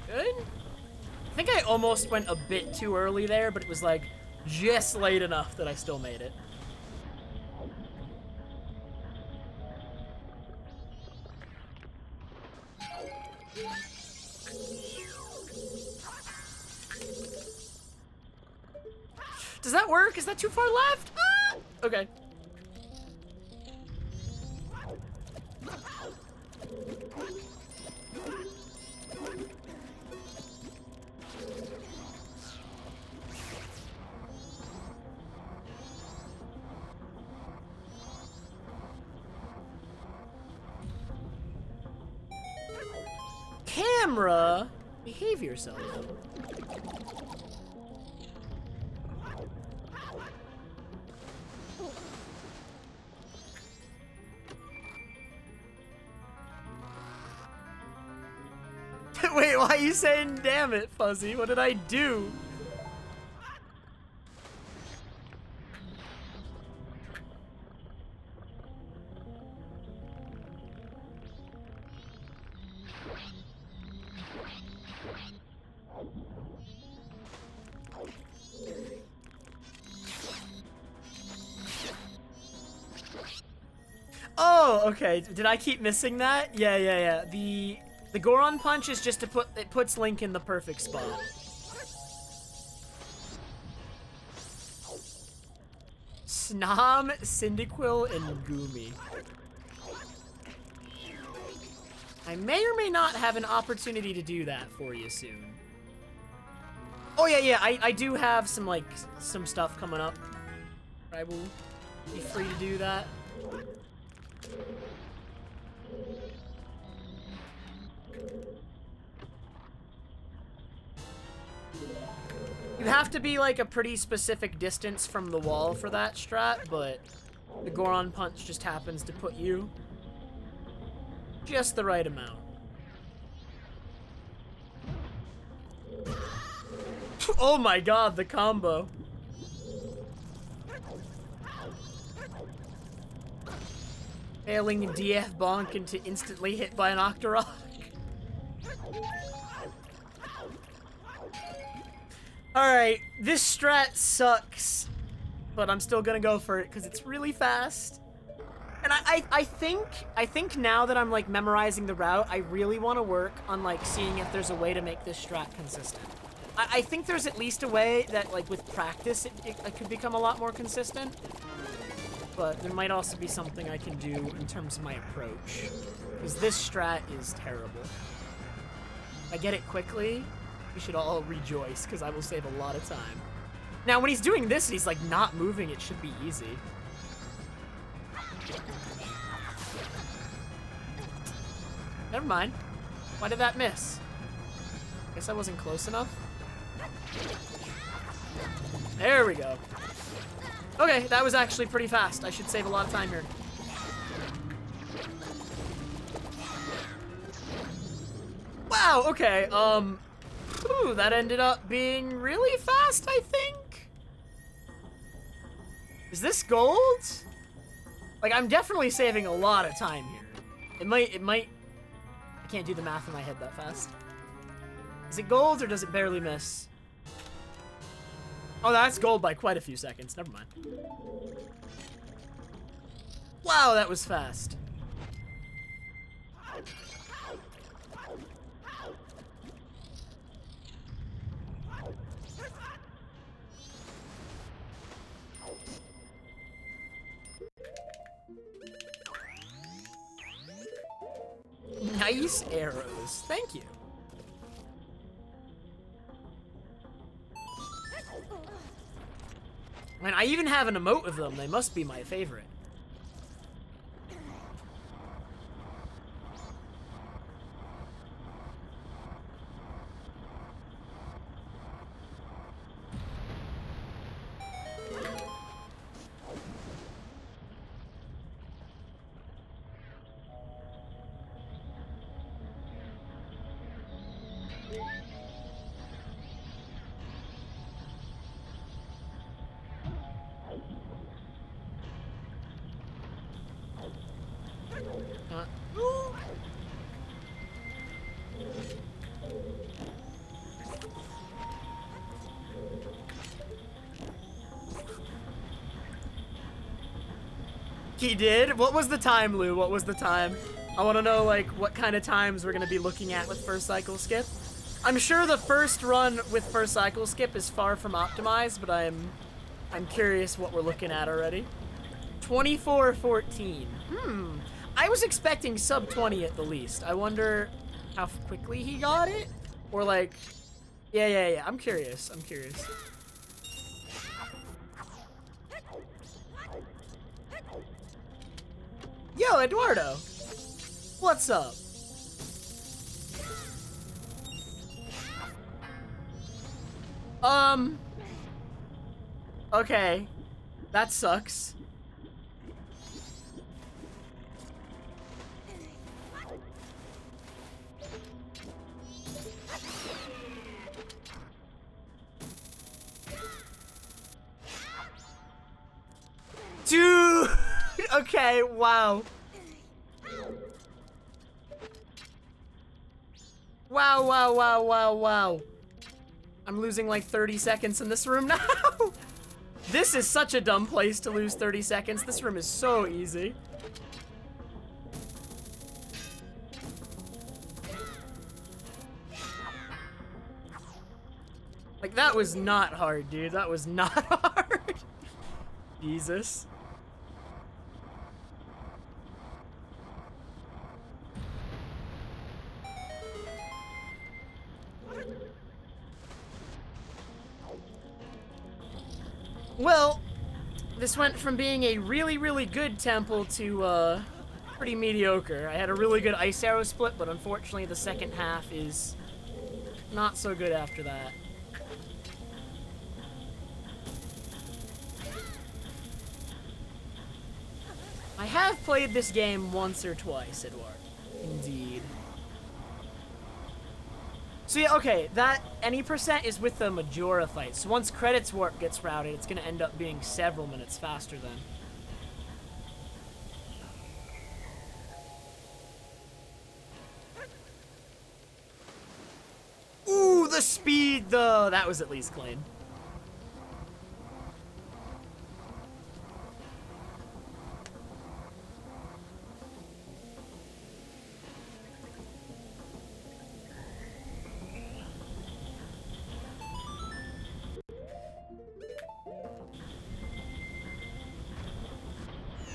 Good? I think I almost went a bit too early there, but it was like just late enough that I still made it. Does that work? Is that too far left? Ah! Okay. Camera, behave yourself. Wait, why are you saying damn it, Fuzzy? What did I do? Oh, okay. Did I keep missing that? Yeah. The Goron punch is just to it puts Link in the perfect spot. Snom, Cyndaquil, and Goomy. I may or may not have an opportunity to do that for you soon. Oh yeah, I do have some stuff coming up. I will be free to do that. You have to be like a pretty specific distance from the wall for that strat, but the Goron punch just happens to put you just the right amount. Oh my god, the combo. Failing DF bonk into instantly hit by an Octorok. Alright, this strat sucks, but I'm still gonna go for it because it's really fast. And I think now that I'm like memorizing the route, I really want to work on like seeing if there's a way to make this strat consistent. I think there's at least a way that like with practice it could become a lot more consistent. But there might also be something I can do in terms of my approach. Because this strat is terrible. If I get it quickly, we should all rejoice, because I will save a lot of time. Now, when he's doing this and he's, like, not moving, it should be easy. Never mind. Why did that miss? Guess I wasn't close enough. There we go. Okay, that was actually pretty fast. I should save a lot of time here. Wow, okay, ooh, that ended up being really fast, I think. Is this gold? Like, I'm definitely saving a lot of time here. It might, I can't do the math in my head that fast. Is it gold or does it barely miss? Oh, that's gold by quite a few seconds. Never mind. Wow, that was fast. Nice arrows. Thank you. Man, I even have an emote of them. They must be my favorite. He did? What was the time, Lou? What was the time? I want to know, like, what kind of times we're going to be looking at with first cycle skip. I'm sure the first run with first cycle skip is far from optimized, but I'm curious what we're looking at already. 24:14. I was expecting sub 20 at the least. I wonder how quickly he got it? Or like, yeah. I'm curious. Yo, Eduardo. What's up? Okay. That sucks. Okay, wow. Wow, wow, wow, wow, wow. I'm losing like 30 seconds in this room now. This is such a dumb place to lose 30 seconds. This room is so easy. Like, that was not hard, dude. That was not hard. Jesus. Well, this went from being a really, really good temple to, pretty mediocre. I had a really good ice arrow split, but unfortunately the second half is not so good after that. I have played this game once or twice, Edward. Indeed. So yeah, okay, that any percent is with the Majora fight. So once credits warp gets routed, it's gonna end up being several minutes faster then. Ooh, the speed though! That was at least clean.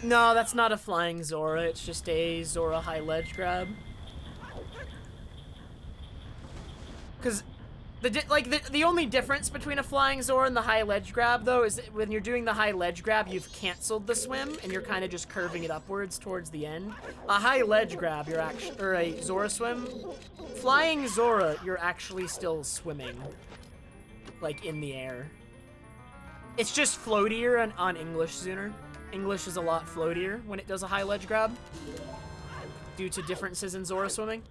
No, that's not a flying Zora. It's just a Zora high ledge grab. Because the only difference between a flying Zora and the high ledge grab though is that when you're doing the high ledge grab, you've canceled the swim and you're kind of just curving it upwards towards the end. A high ledge grab, you're actually, or a Zora swim. Flying Zora, you're actually still swimming, like in the air. It's just floatier on English sooner. English is a lot floatier when it does a high ledge grab due to differences in Zora swimming.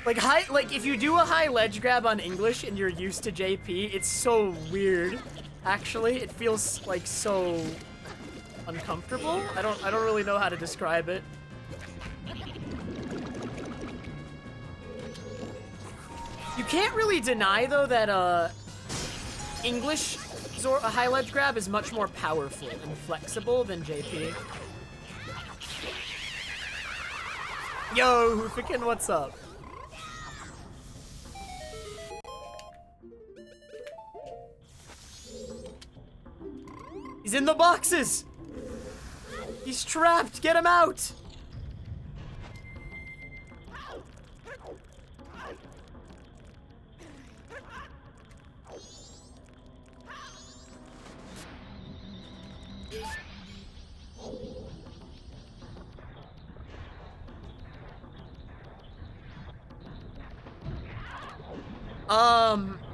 Like if you do a high ledge grab on English and you're used to JP, it's so weird. Actually, it feels like so uncomfortable. I don't really know how to describe it. You can't really deny, though, that English a high ledge grab is much more powerful and flexible than JP. Yo, Hoofikin, what's up? He's in the boxes! He's trapped! Get him out!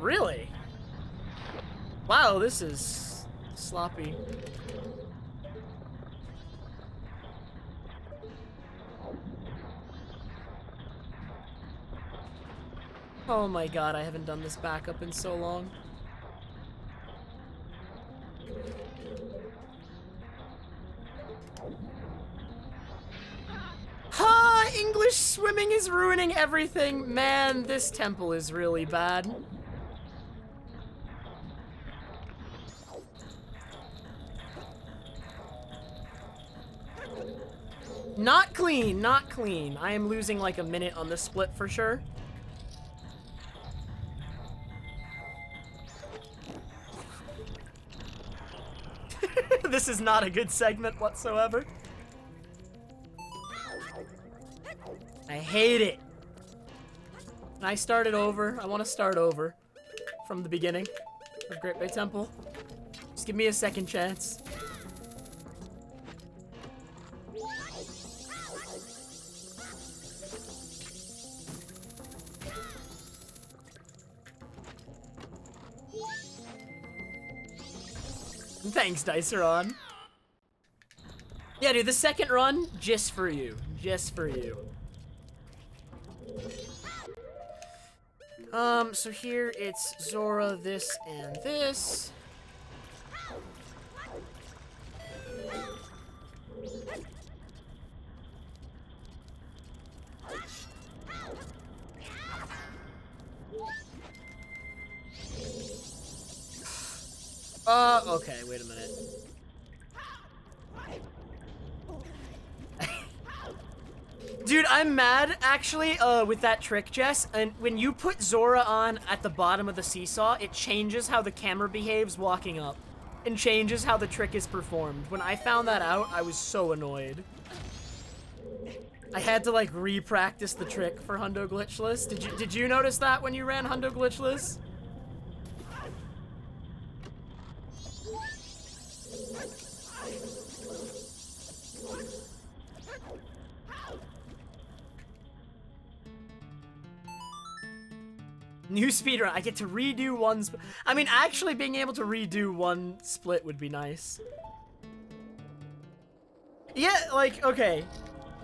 Really? Wow, this is sloppy. Oh my god, I haven't done this backup in so long. Ha! English swimming is ruining everything. Man, this temple is really bad. Not clean, not clean. I am losing like a minute on the split for sure. This is not a good segment whatsoever. I hate it. Can I start it over? I want to start over from the beginning of Great Bay Temple. Just give me a second chance. Thanks, Diceron. Yeah, dude, the second run, just for you. Just for you. So here it's Zora, this, and this. Okay, wait a minute. Dude, I'm mad, actually, with that trick, Jess. And when you put Zora on at the bottom of the seesaw, it changes how the camera behaves walking up. And changes how the trick is performed. When I found that out, I was so annoyed. I had to, like, re-practice the trick for Hundo Glitchless. Did you notice that when you ran Hundo Glitchless? New speedrun. I get to redo one I mean, actually being able to redo one split would be nice. Yeah, like, okay.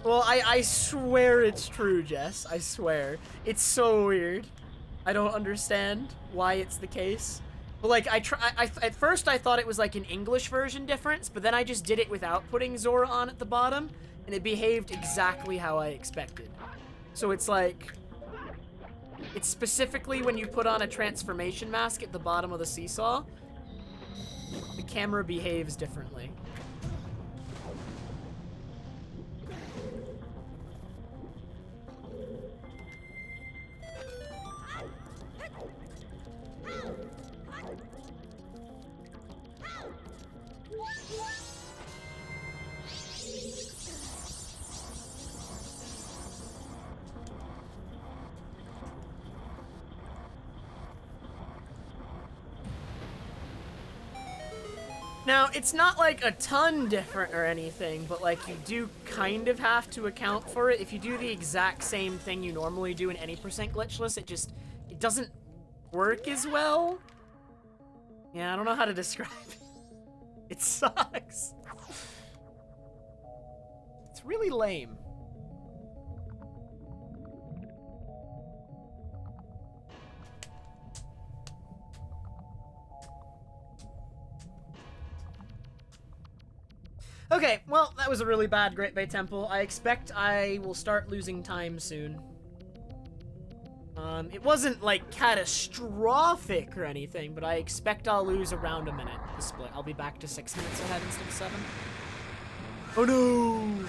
Well, I swear it's true, Jess. I swear. It's so weird. I don't understand why it's the case. But, like, at first I thought it was, like, an English version difference, but then I just did it without putting Zora on at the bottom, and it behaved exactly how I expected. So it's like... It's specifically when you put on a transformation mask at the bottom of the seesaw, the camera behaves differently. Now, it's not like a ton different or anything, but like you do kind of have to account for it. If you do the exact same thing you normally do in any percent glitchless, it doesn't work as well. Yeah, I don't know how to describe it. It sucks. It's really lame. Okay, well, that was a really bad Great Bay Temple. I expect I will start losing time soon. It wasn't, like, catastrophic or anything, but I expect I'll lose around a minute the split. I'll be back to 6 minutes ahead instead of 7. Oh no!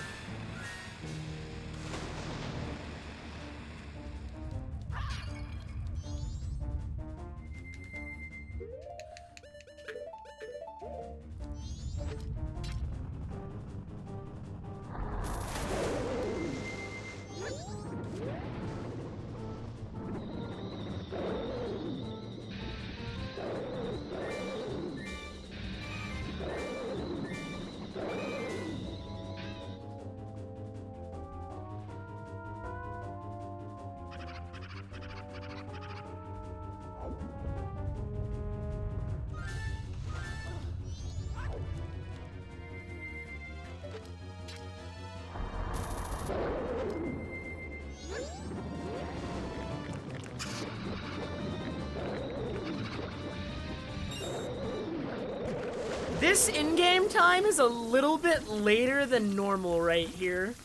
This in-game time is a little bit later than normal right here.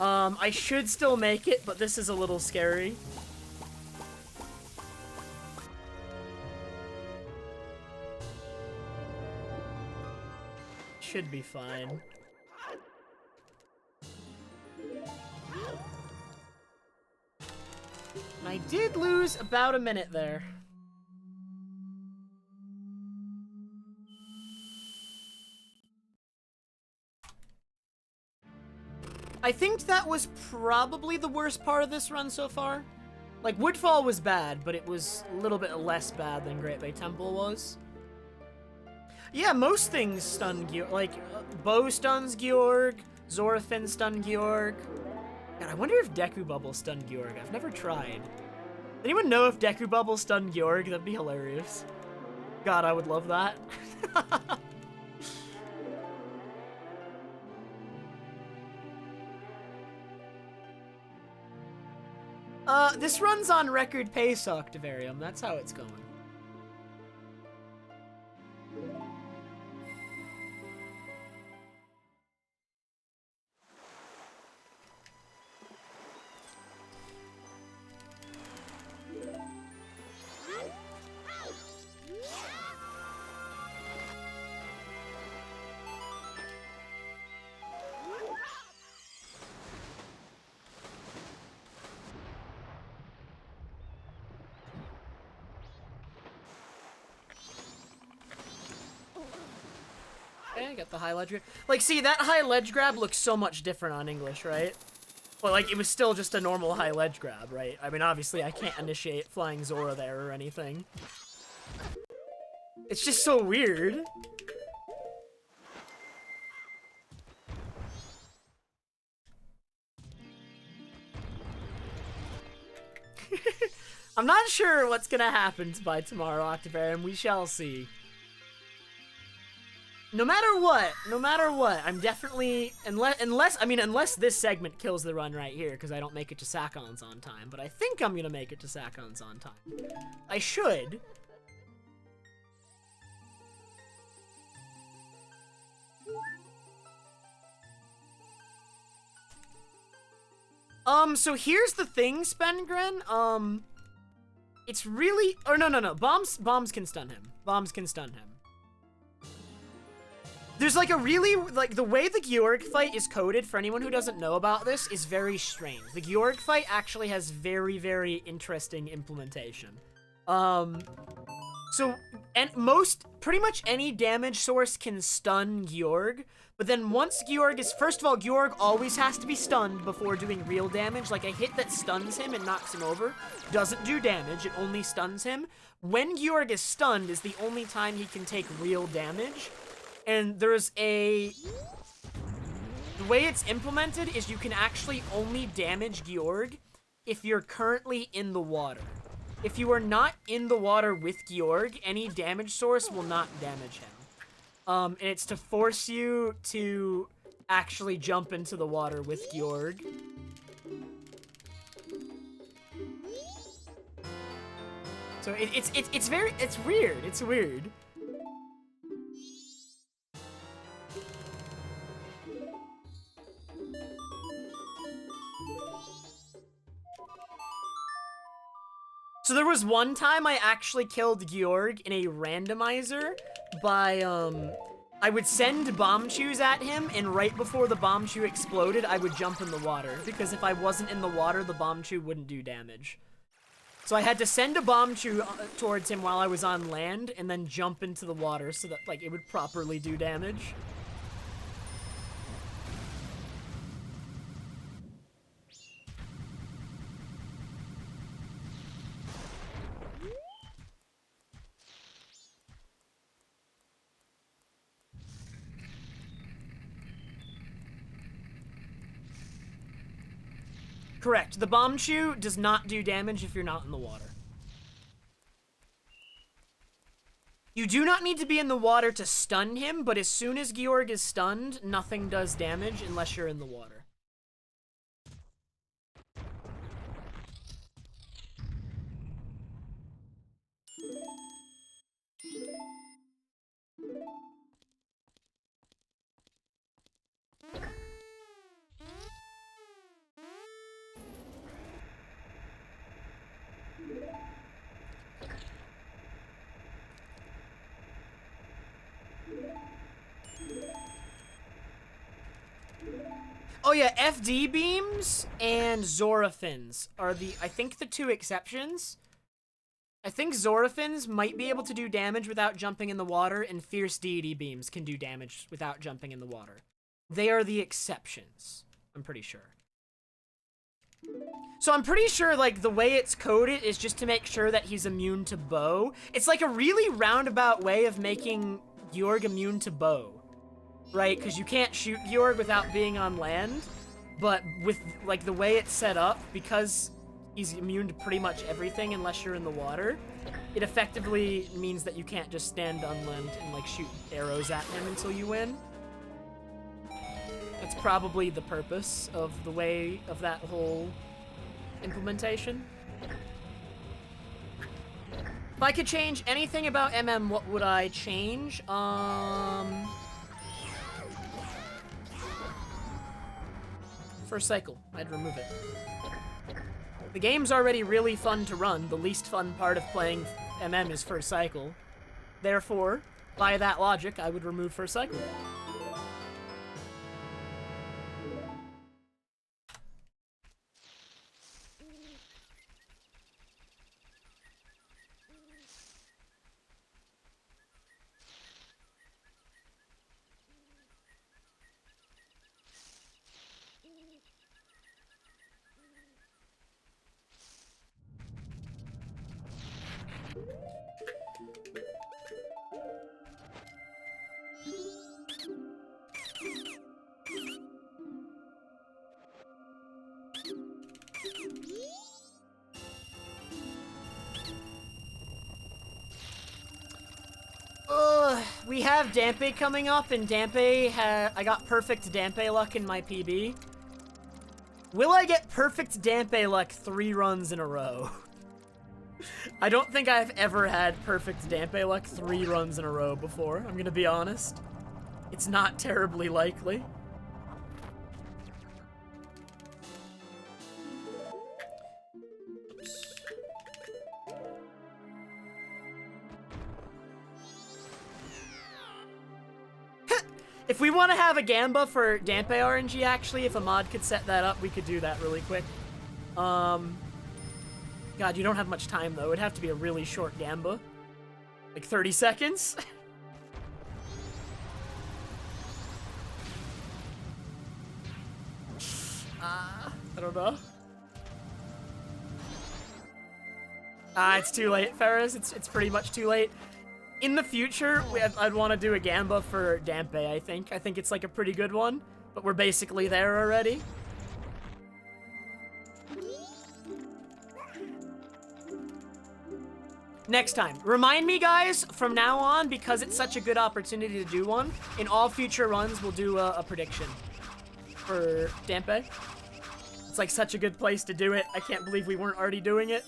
I should still make it, but this is a little scary. Should be fine. And I did lose about a minute there. I think that was probably the worst part of this run so far. Like, Woodfall was bad, but it was a little bit less bad than Great Bay Temple was. Yeah, most things stun Georg. Like, Bow stuns Georg, Zorafin stun Georg. God, I wonder if Deku Bubble stun Georg. I've never tried. Anyone know if Deku Bubble stun Georg? That'd be hilarious. God, I would love that. This runs on record pace, Octavarium. That's how it's going. Okay, got the high ledge grab. Like, see, that high ledge grab looks so much different on English, right? Well, like, it was still just a normal high ledge grab, right? I mean, obviously, I can't initiate Flying Zora there or anything. It's just so weird. I'm not sure what's gonna happen by tomorrow, Octavarium. We shall see. No matter what, I'm definitely, unless this segment kills the run right here, because I don't make it to Sakons on time, but I think I'm gonna make it to Sakons on time. I should. So here's the thing, Spengren, it's really, or no, bombs can stun him. Bombs can stun him. There's like a really, like the way the Georg fight is coded, for anyone who doesn't know about this, is very strange. The Georg fight actually has very, very interesting implementation. So, and pretty much any damage source can stun Georg, but then once Georg is, first of all, Georg always has to be stunned before doing real damage. Like a hit that stuns him and knocks him over doesn't do damage, it only stuns him. When Georg is stunned is the only time he can take real damage. And there's the way it's implemented is you can actually only damage Georg if you're currently in the water. If you are not in the water with Georg, any damage source will not damage him. And it's to force you to actually jump into the water with Georg. So it's weird. It's weird. So there was one time I actually killed Georg in a randomizer by, I would send bomb chews at him, and right before the bomb chew exploded, I would jump in the water, because if I wasn't in the water, the bomb chew wouldn't do damage. So I had to send a bomb chew towards him while I was on land, and then jump into the water so that, like, it would properly do damage. Correct. The bomb chew does not do damage if you're not in the water. You do not need to be in the water to stun him, but as soon as Georg is stunned, nothing does damage unless you're in the water. Oh yeah, FD beams and Zorafins are I think the two exceptions. I think Zorafins might be able to do damage without jumping in the water, and Fierce Deity beams can do damage without jumping in the water. They are the exceptions, I'm pretty sure. So I'm pretty sure, like, the way it's coded is just to make sure that he's immune to bow. It's like a really roundabout way of making Georg immune to bow. Right, because you can't shoot Georg without being on land, but with, like, the way it's set up, because he's immune to pretty much everything unless you're in the water, it effectively means that you can't just stand on land and, like, shoot arrows at him until you win. That's probably the purpose of the way of that whole implementation. If I could change anything about MM, what would I change? First cycle, I'd remove it. The game's already really fun to run. The least fun part of playing MM is first cycle. Therefore, by that logic, I would remove first cycle. We have Dampe coming up, and Dampe I got perfect Dampe luck in my PB. Will I get perfect Dampe luck 3 runs in a row? I don't think I've ever had perfect Dampe luck 3 runs in a row before, I'm gonna be honest. It's not terribly likely. If we want to have a Gamba for Dampe RNG, actually, if a mod could set that up, we could do that really quick. God, you don't have much time, though. It'd have to be a really short Gamba. Like 30 seconds? I don't know. It's too late, Ferris. It's pretty much too late. In the future, I'd want to do a Gamba for Dampe, I think. I think it's like a pretty good one, but we're basically there already. Next time. Remind me, guys, from now on, because it's such a good opportunity to do one, in all future runs, we'll do a prediction for Dampe. It's like such a good place to do it. I can't believe we weren't already doing it.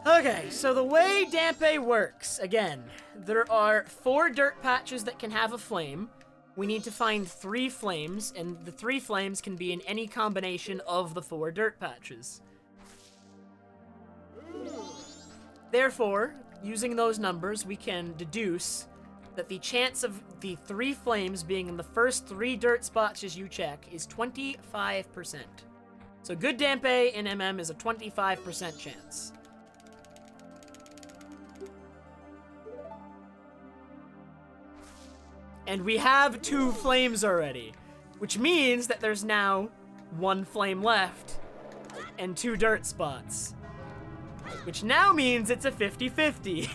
Okay, so the way Dampe works, again, there are 4 dirt patches that can have a flame. We need to find 3 flames, and the 3 flames can be in any combination of the 4 dirt patches. Therefore, using those numbers, we can deduce that the chance of the 3 flames being in the first 3 dirt spots you check is 25%. So good Dampe in MM is a 25% chance. And we have 2 flames already, which means that there's now 1 flame left and 2 dirt spots, which now means it's a 50-50.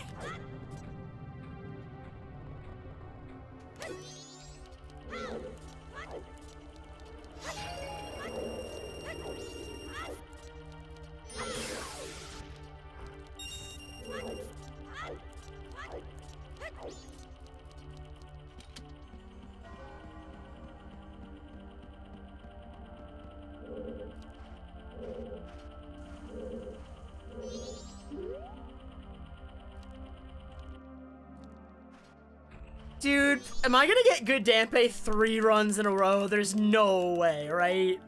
Dude, am I gonna get good Dampe 3 runs in a row? There's no way, right?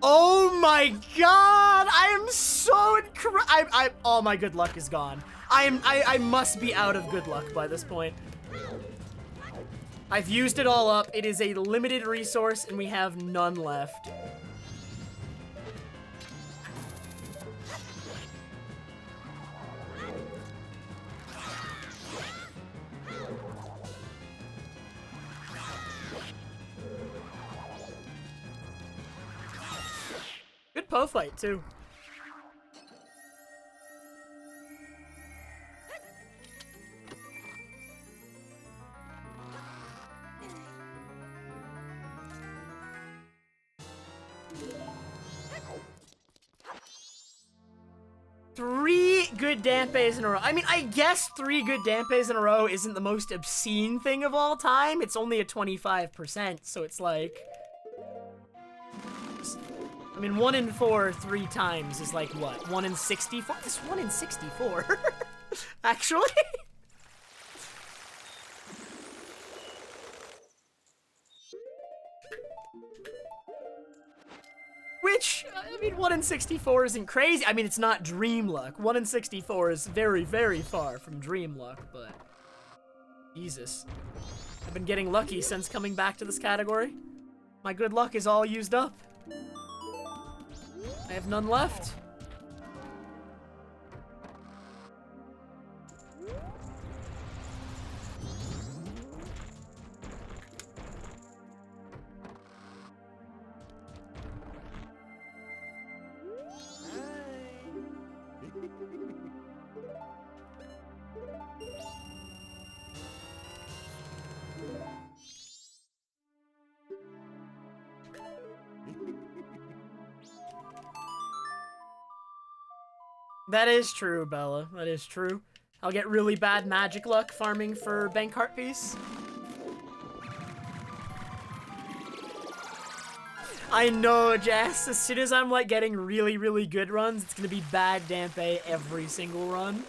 Oh my god! I am so all my good luck is gone. I must be out of good luck by this point. I've used it all up. It is a limited resource and we have none left. Good Poe fight, too. Three good Dampe's in a row. I mean, I guess 3 good Dampe's in a row isn't the most obscene thing of all time. It's only a 25%, so it's like... I mean, 1 in 4 3 times is like, what? 1 in 64? It's 1 in 64. Actually. Which, I mean, 1 in 64 isn't crazy. I mean, it's not dream luck. 1 in 64 is very, very far from dream luck, but... Jesus. I've been getting lucky since coming back to this category. My good luck is all used up. I have none left. That is true, Bella. That is true. I'll get really bad magic luck farming for Bank Heart Piece. I know, Jess. As soon as I'm like getting really, really good runs, it's gonna be bad Dampe every single run.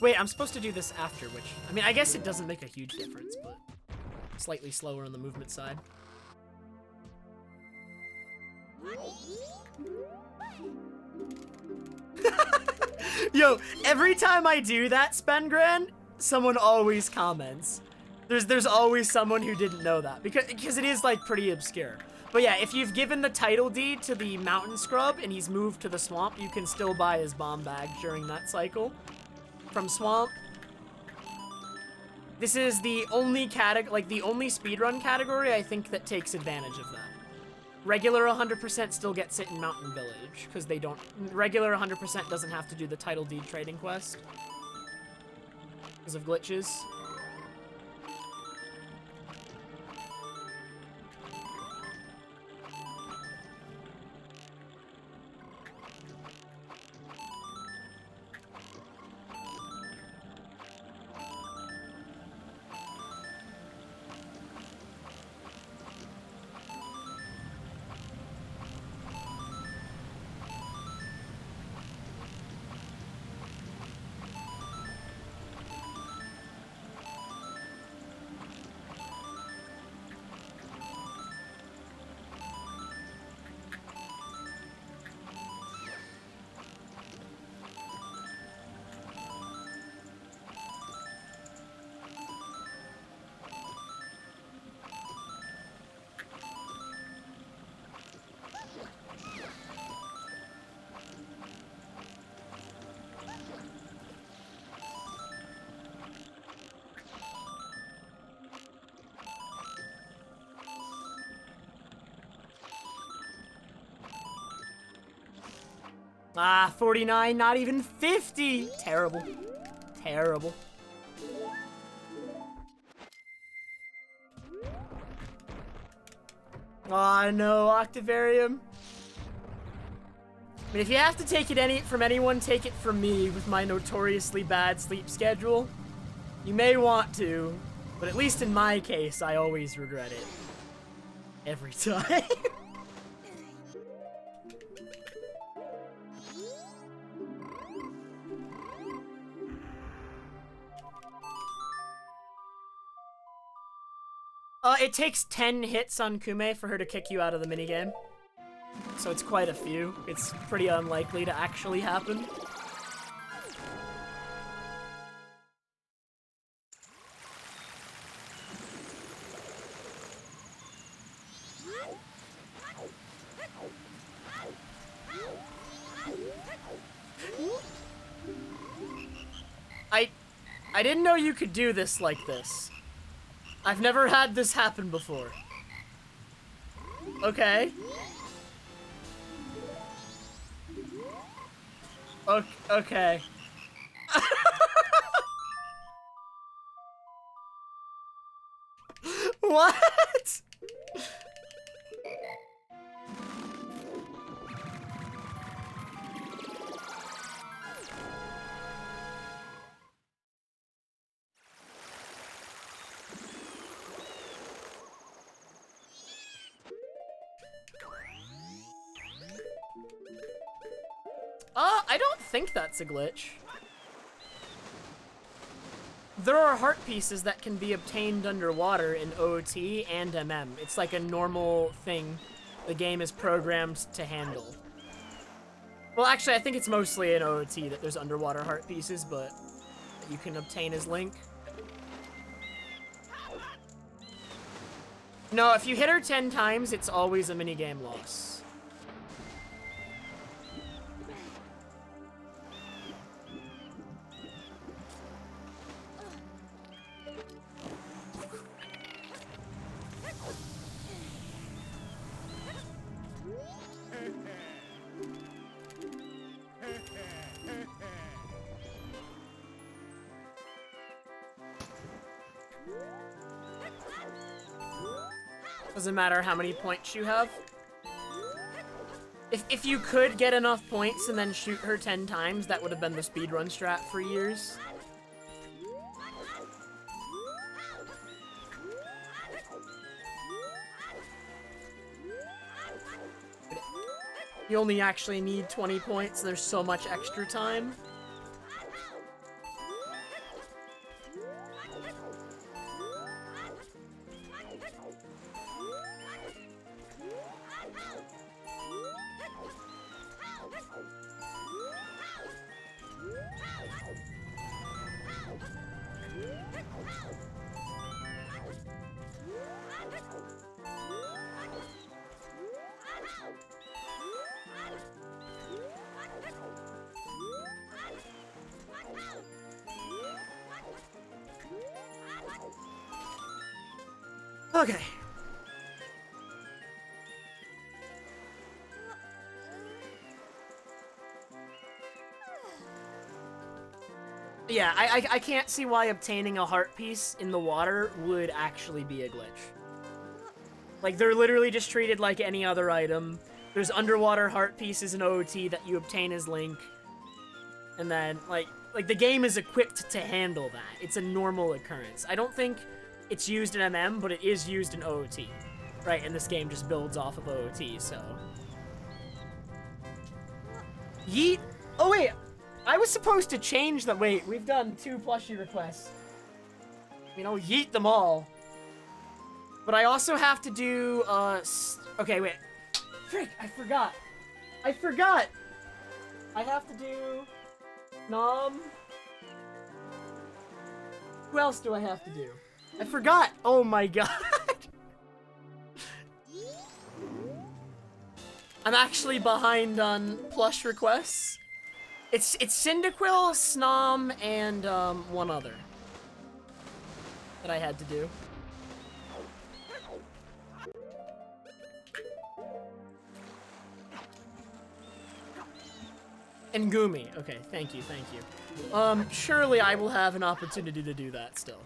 Wait, I'm supposed to do this after, which, I mean, I guess it doesn't make a huge difference, but slightly slower on the movement side. Yo, every time I do that, Spengran, someone always comments. There's always someone who didn't know that, because it is, like, pretty obscure. But yeah, if you've given the title deed to the mountain scrub and he's moved to the swamp, you can still buy his bomb bag during that cycle. From Swamp. This is the only the only speedrun category I think that takes advantage of that. Regular 100% still gets it in Mountain Village, because they don't... Regular 100% doesn't have to do the title deed trading quest. Because of glitches. Ah, 49, not even 50. Terrible. Terrible. Aw, no, Octavarium. I mean, if you have to take it from anyone, take it from me with my notoriously bad sleep schedule. You may want to, but at least in my case, I always regret it. Every time. It takes 10 hits on Kume for her to kick you out of the minigame. So it's quite a few. It's pretty unlikely to actually happen. I didn't know you could do this like this. I've never had this happen before. Okay. Okay. What? I don't think that's a glitch. There are heart pieces that can be obtained underwater in OOT and MM. It's like a normal thing the game is programmed to handle. Well, actually, I think it's mostly in OOT that there's underwater heart pieces, but that you can obtain as Link. No, if you hit her 10 times, it's always a minigame loss. Doesn't matter how many points you have. If you could get enough points and then shoot her 10 times, that would have been the speedrun strat for years. You only actually need 20 points, and there's so much extra time. Okay. Yeah, I can't see why obtaining a heart piece in the water would actually be a glitch. Like, they're literally just treated like any other item. There's underwater heart pieces in OOT that you obtain as Link. And then, like the game is equipped to handle that. It's a normal occurrence. I don't think it's used in MM, but it is used in OOT. Right, and this game just builds off of OOT, so... Yeet! Oh, wait! I was supposed to change the... Wait, we've done 2 plushie requests. I mean, I'll yeet them all. But I also have to do, okay, wait. Frick, I forgot. I have to do... Nom. Who else do I have to do? I forgot! Oh my god! I'm actually behind on plush requests. It's Cyndaquil, Snom, and, one other. That I had to do. And Gumi. Okay, thank you. Surely I will have an opportunity to do that still.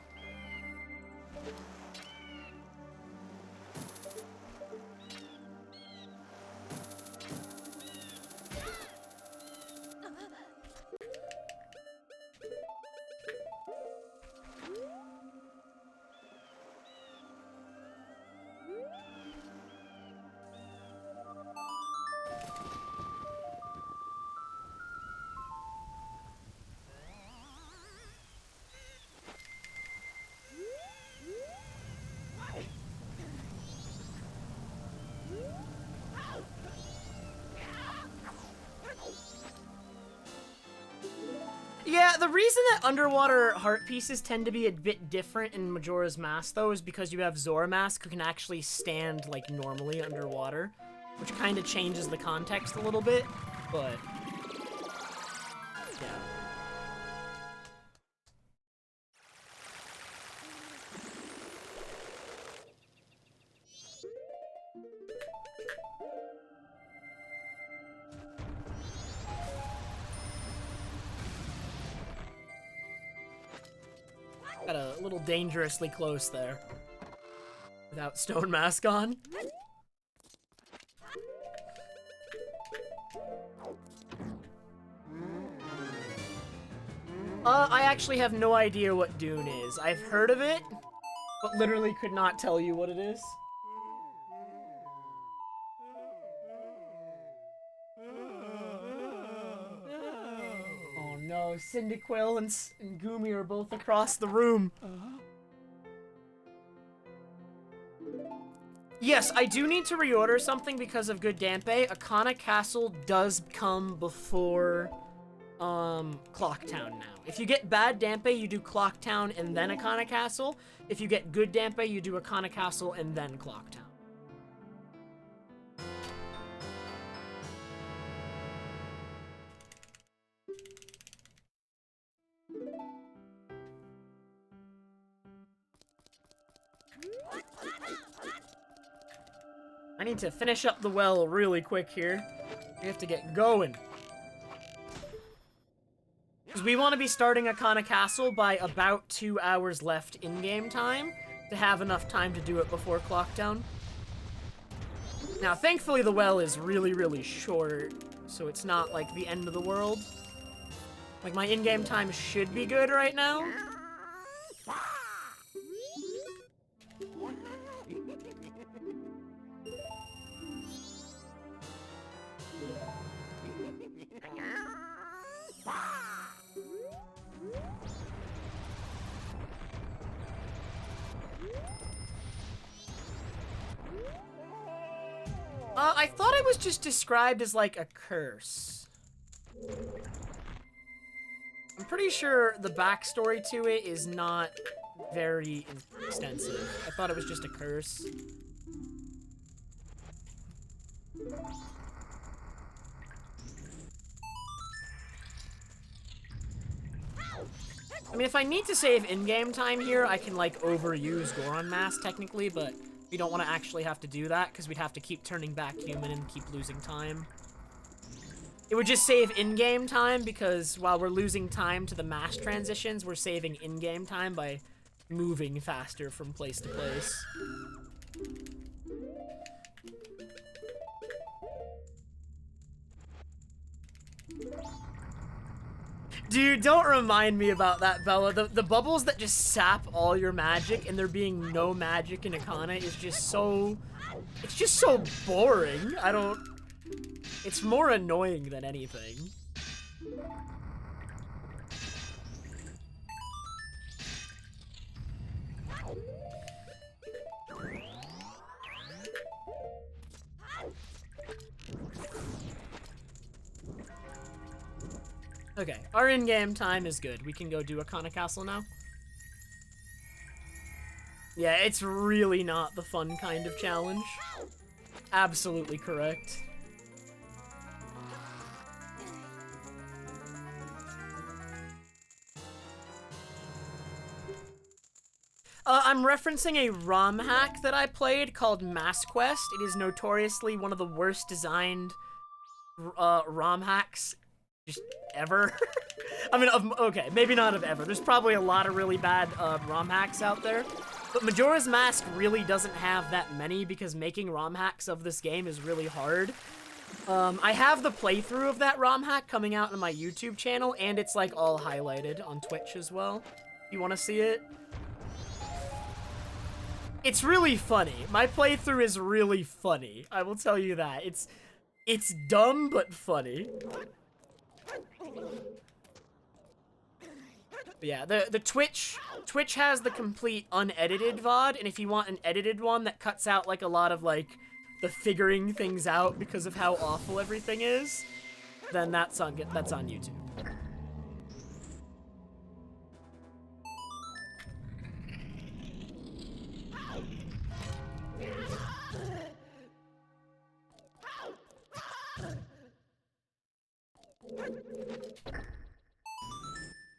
Yeah, the reason that underwater heart pieces tend to be a bit different in Majora's Mask, though, is because you have Zora Mask who can actually stand, like, normally underwater, which kind of changes the context a little bit, but... yeah. Got a little dangerously close there. without stone mask on. I actually have no idea what Dune is. I've heard of it, but literally could not tell you what it is. Oh no, Cyndaquil and Gumi are both across the room. Yes, I do need to reorder something because of good Dampe. Akana Castle does come before Clocktown now. If you get bad Dampe, you do Clocktown and then Akana Castle. If you get good Dampe, you do Akana Castle and then Clocktown. I need to finish up the well really quick here. We have to get going. Because we want to be starting Akana Castle by about 2 hours left in-game time to have enough time to do it before Clocktown. Now, thankfully, the well is really, really short, so it's not, like, the end of the world. Like, my in-game time should be good right now. I thought it was just described as, like, a curse. I'm pretty sure the backstory to it is not very extensive. I thought it was just a curse. I mean, if I need to save in-game time here, I can, like, overuse Goron Mask, technically, but we don't want to actually have to do that, because we'd have to keep turning back human and keep losing time. It would just save in-game time, because while we're losing time to the mask transitions, we're saving in-game time by moving faster from place to place. Dude, don't remind me about that, Bella. The bubbles that just sap all your magic and there being no magic in Akana is just so... It's just so boring. I don't... It's more annoying than anything. Okay, our in-game time is good. We can go do Akana Castle now. Yeah, it's really not the fun kind of challenge. Absolutely correct. I'm referencing a ROM hack that I played called Mass Quest. It is notoriously one of the worst designed ROM hacks just ever. I mean, okay, maybe not of ever. There's probably a lot of really bad ROM hacks out there. But Majora's Mask really doesn't have that many because making ROM hacks of this game is really hard. I have the playthrough of that ROM hack coming out on my YouTube channel, and it's like all highlighted on Twitch as well. You want to see it? It's really funny. My playthrough is really funny. I will tell you that. It's dumb but funny. But yeah, the Twitch has the complete unedited VOD, and if you want an edited one that cuts out like a lot of like the figuring things out because of how awful everything is, then that's on YouTube.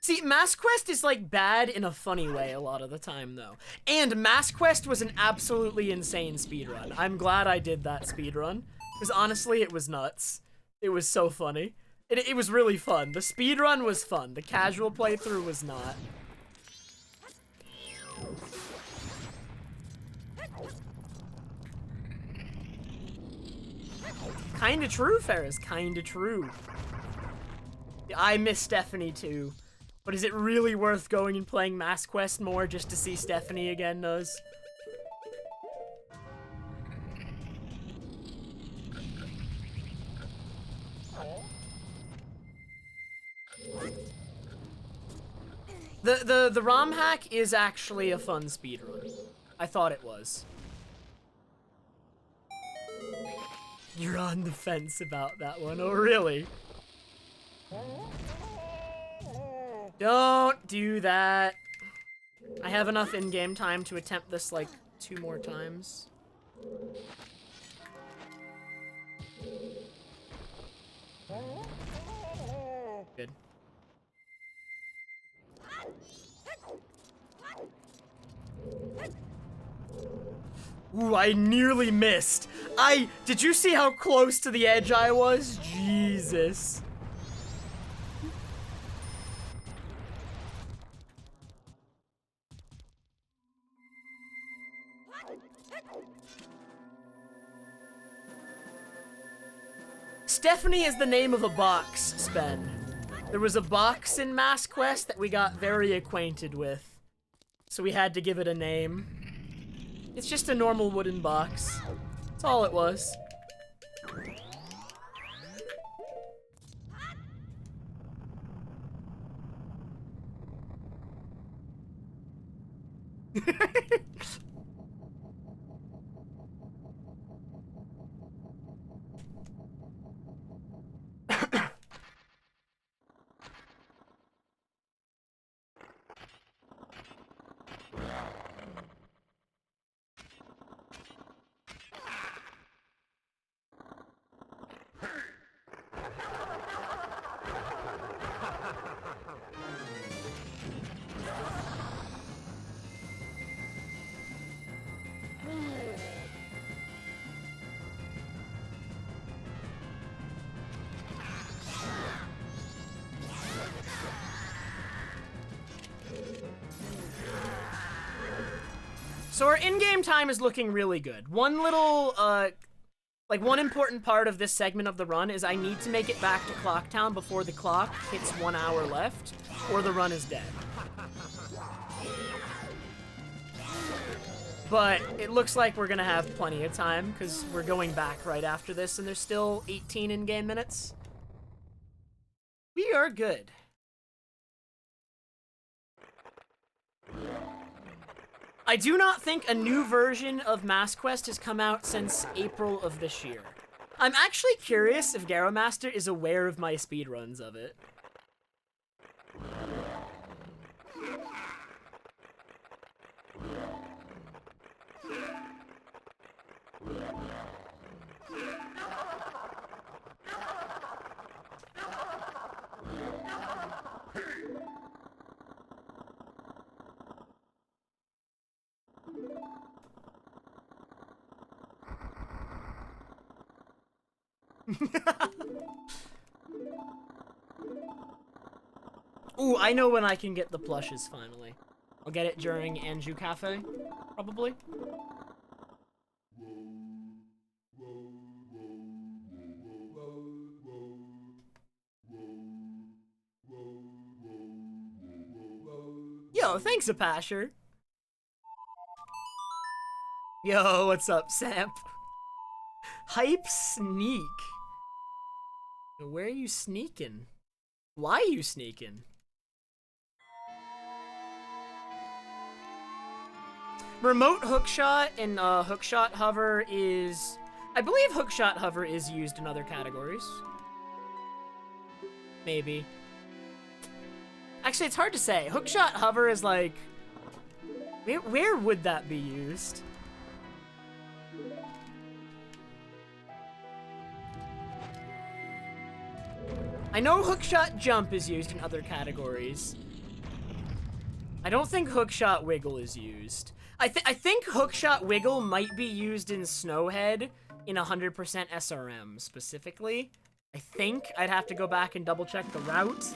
See, Mass Quest is, like, bad in a funny way a lot of the time, though. And Mass Quest was an absolutely insane speedrun. I'm glad I did that speedrun, because honestly, it was nuts. It was so funny. It was really fun. The speedrun was fun. The casual playthrough was not. Kinda true, Ferris. Kinda true. I miss Stephanie too. But is it really worth going and playing Mass Quest more just to see Stephanie again, Nuz? The ROM hack is actually a fun speedrun. I thought it was. You're on the fence about that one. Oh, really? Don't do that. I have enough in-game time to attempt this like 2 more times. Good. Ooh, I nearly missed. Did you see how close to the edge I was? Jesus. Stephanie is the name of a box, Spen. There was a box in Mass Quest that we got very acquainted with. So we had to give it a name. It's just a normal wooden box. That's all it was. So our in-game time is looking really good. One little, one important part of this segment of the run is I need to make it back to Clocktown before the clock hits 1 hour left, or the run is dead. But it looks like we're gonna have plenty of time, because we're going back right after this, and there's still 18 in-game minutes. We are good. I do not think a new version of Mass Quest has come out since April of this year. I'm actually curious if Garomaster is aware of my speedruns of it. Ooh, I know when I can get the plushes finally. I'll get it during Anju Cafe, probably. Yo, thanks, Apasher. Yo, what's up, Samp? Hype sneak. Where are you sneaking? Why are you sneaking? Remote hookshot and hookshot hover is... I believe hookshot hover is used in other categories. Maybe. Actually, it's hard to say. Hookshot hover is like... Where would that be used? I know hookshot jump is used in other categories. I don't think hookshot wiggle is used. I think hookshot wiggle might be used in Snowhead in 100% SRM specifically. I think I'd have to go back and double check the route.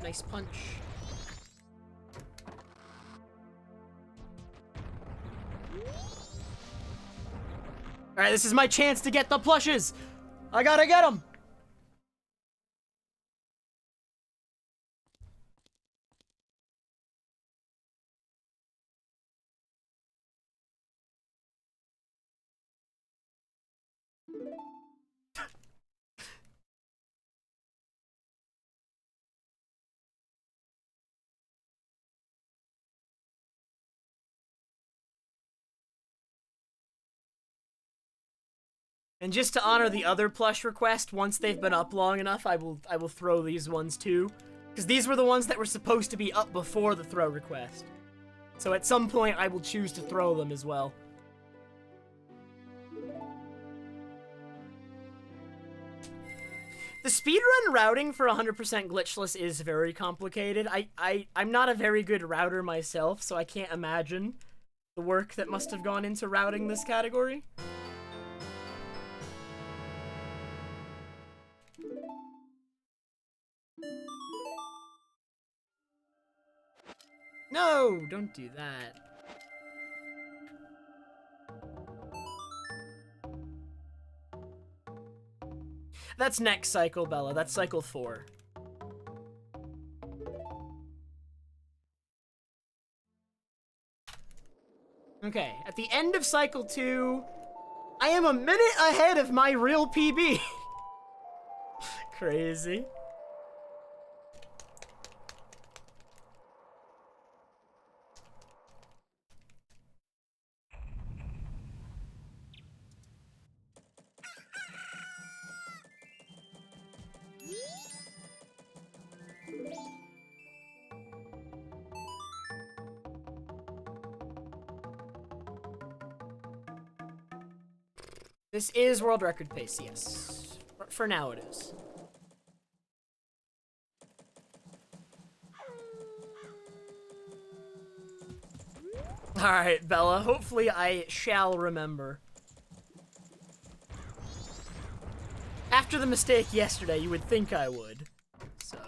Nice punch. Alright, this is my chance to get the plushes! I gotta get them! And just to honor the other plush request, once they've been up long enough, I will throw these ones too. Because these were the ones that were supposed to be up before the throw request. So at some point, I will choose to throw them as well. The speedrun routing for 100% glitchless is very complicated. I'm not a very good router myself, so I can't imagine the work that must have gone into routing this category. No, don't do that. That's next cycle, Bella. That's cycle 4. Okay, at the end of cycle 2, I am a minute ahead of my real PB. Crazy. This is world record pace, yes. For now it is. Alright, Bella, hopefully I shall remember. After the mistake yesterday, you would think I would. So.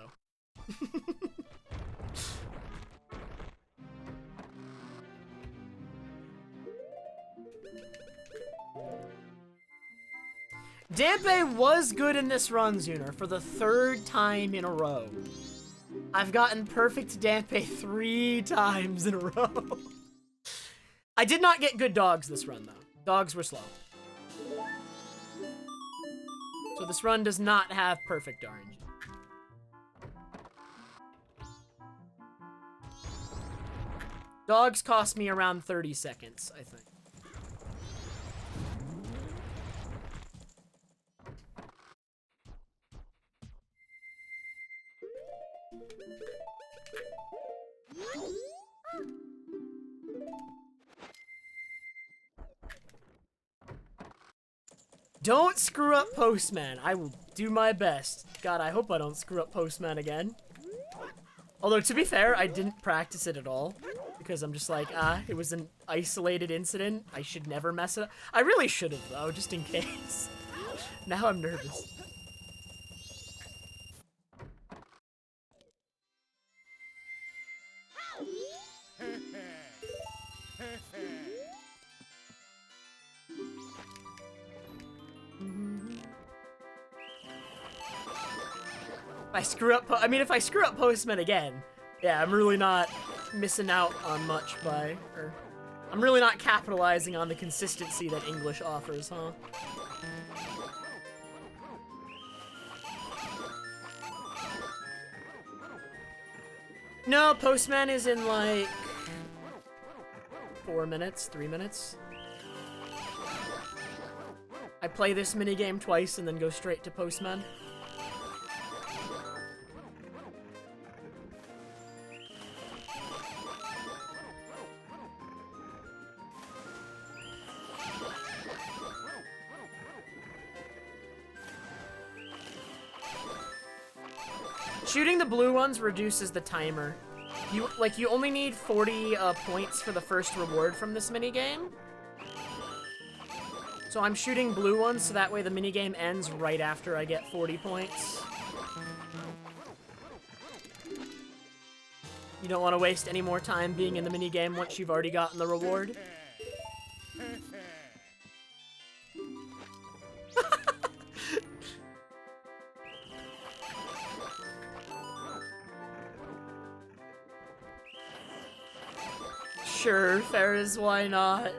Dampe was good in this run, Zuner, for the 3rd time in a row. I've gotten perfect Dampe 3 times in a row. I did not get good dogs this run, though. Dogs were slow. So this run does not have perfect RNG. Dogs cost me around 30 seconds, I think. Don't screw up Postman. I will do my best. God, I hope I don't screw up Postman again. Although, to be fair, I didn't practice it at all. Because I'm just like, it was an isolated incident. I should never mess it up. I really should have, though, just in case. Now I'm nervous. If I screw up, if I screw up Postman again, yeah, I'm really not missing out on much or I'm really not capitalizing on the consistency that English offers, huh? No, Postman is in like 4 minutes, 3 minutes. I play this minigame twice and then go straight to Postman. Shooting the blue ones reduces the timer. You only need 40 points for the first reward from this minigame. So I'm shooting blue ones so that way the minigame ends right after I get 40 points. You don't want to waste any more time being in the minigame once you've already gotten the reward. Sure, Ferris, why not?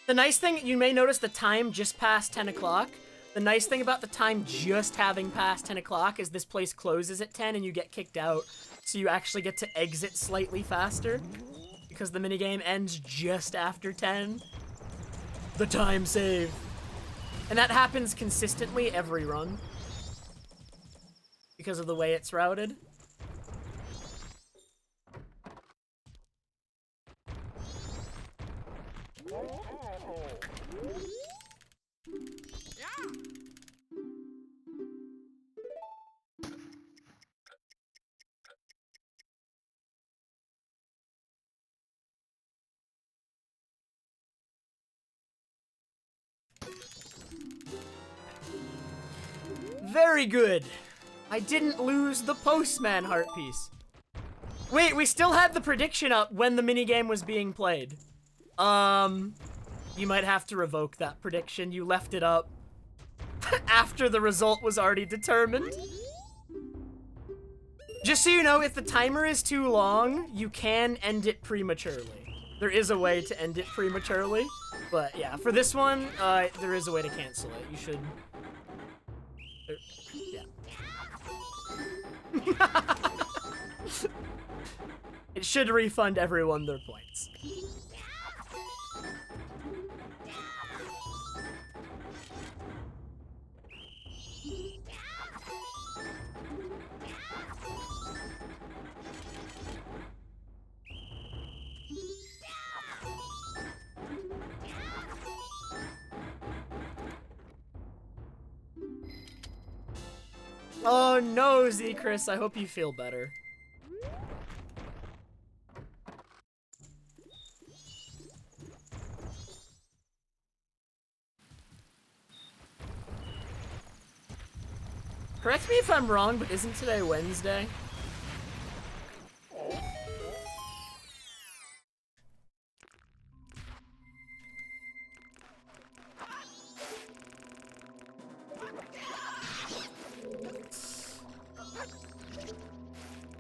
The nice thing, you may notice the time just past 10 o'clock. The nice thing about the time just having passed 10 o'clock is this place closes at 10 and you get kicked out. So you actually get to exit slightly faster because the minigame ends just after 10. The time save. And that happens consistently every run because of the way it's routed. Very good. I didn't lose the postman heart piece. Wait, we still had the prediction up when the minigame was being played. You might have to revoke that prediction. You left it up after the result was already determined. Just so you know, if the timer is too long, you can end it prematurely. There is a way to end it prematurely, but yeah, for this one, there is a way to cancel it. You should... yeah. It should refund everyone their points. Oh no, Z-Chris, I hope you feel better. Correct me if I'm wrong, but isn't today Wednesday?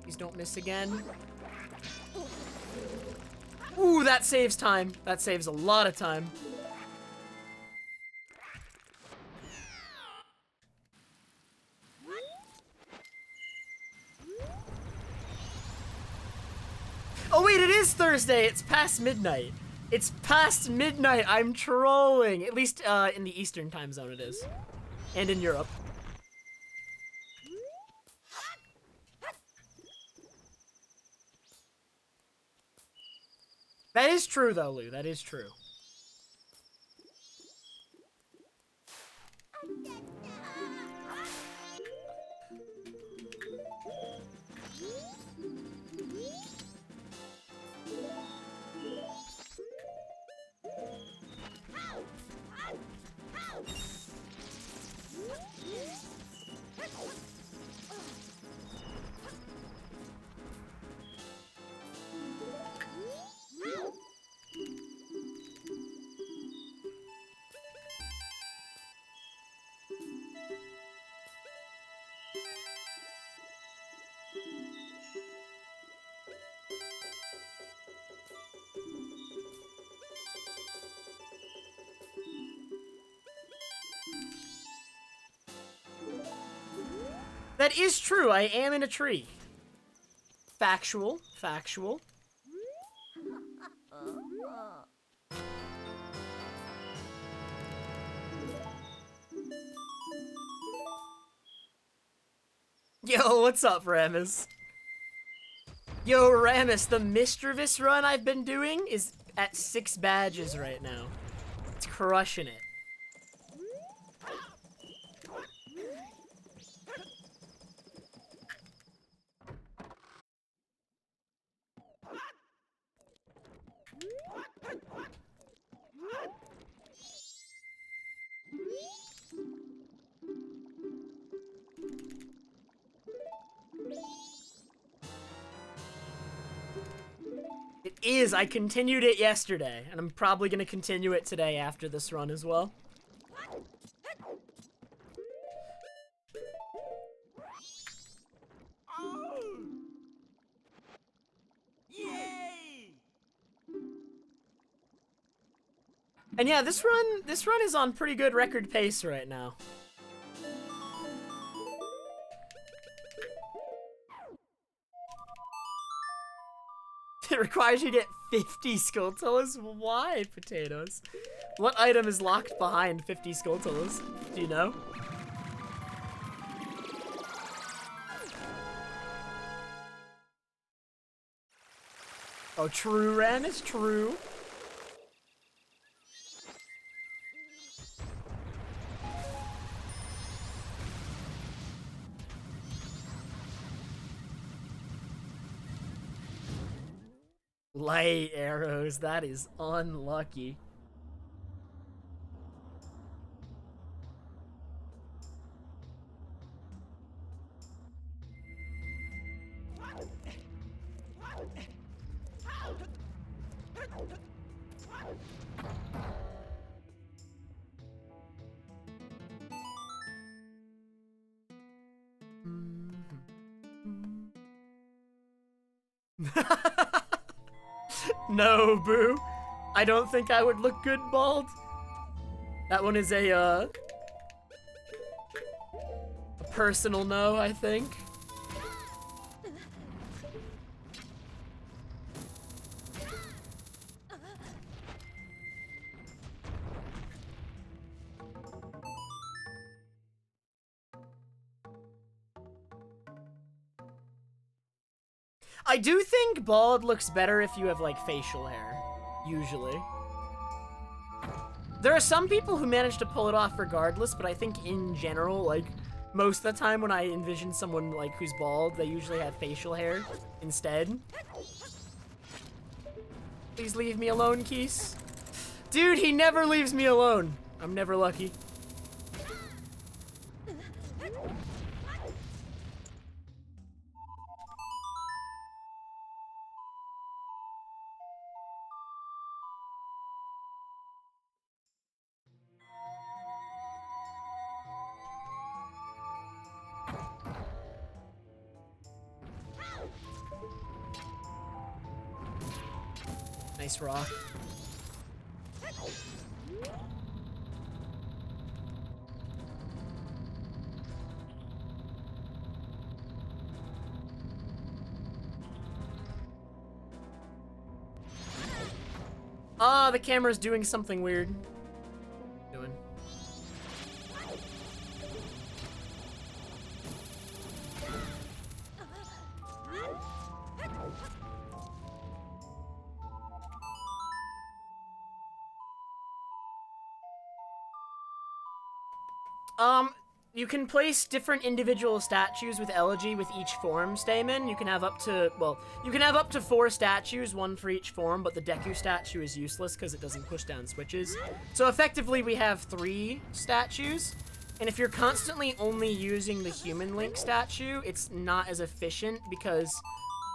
Please don't miss again. Ooh, that saves time. That saves a lot of time. Oh wait, it is Thursday. It's past midnight. It's past midnight. I'm trolling. At least in the Eastern time zone it is. And in Europe. That is true though, Lou. That is true. That is true. I am in a tree. Factual. Factual. Yo, what's up, Ramus? Yo, Ramus, the mischievous run I've been doing is at 6 badges right now. It's crushing it. It is. I continued it yesterday, and I'm probably going to continue it today after this run as well. Oh! Yay! And yeah, this run is on pretty good record pace right now. It requires you to get 50 Skulltulas? Why, potatoes? What item is locked behind 50 Skulltulas? Do you know? Oh, true, Ren, it's true. Light arrows, that is unlucky. No, Boo. I don't think I would look good bald. That one is a personal no, I think. I do think bald looks better if you have, like, facial hair, usually. There are some people who manage to pull it off regardless, but I think in general, like, most of the time when I envision someone, like, who's bald, they usually have facial hair instead. Please leave me alone, Keese. Dude, he never leaves me alone. I'm never lucky. Nice rock. Ah, the camera's doing something weird. Doing. You can place different individual statues with Elegy with each form, Stamen. You can have up to, well, you can have up to 4 statues, 1 for each form, but the Deku statue is useless because it doesn't push down switches. So effectively, we have 3 statues. And if you're constantly only using the human Link statue, it's not as efficient because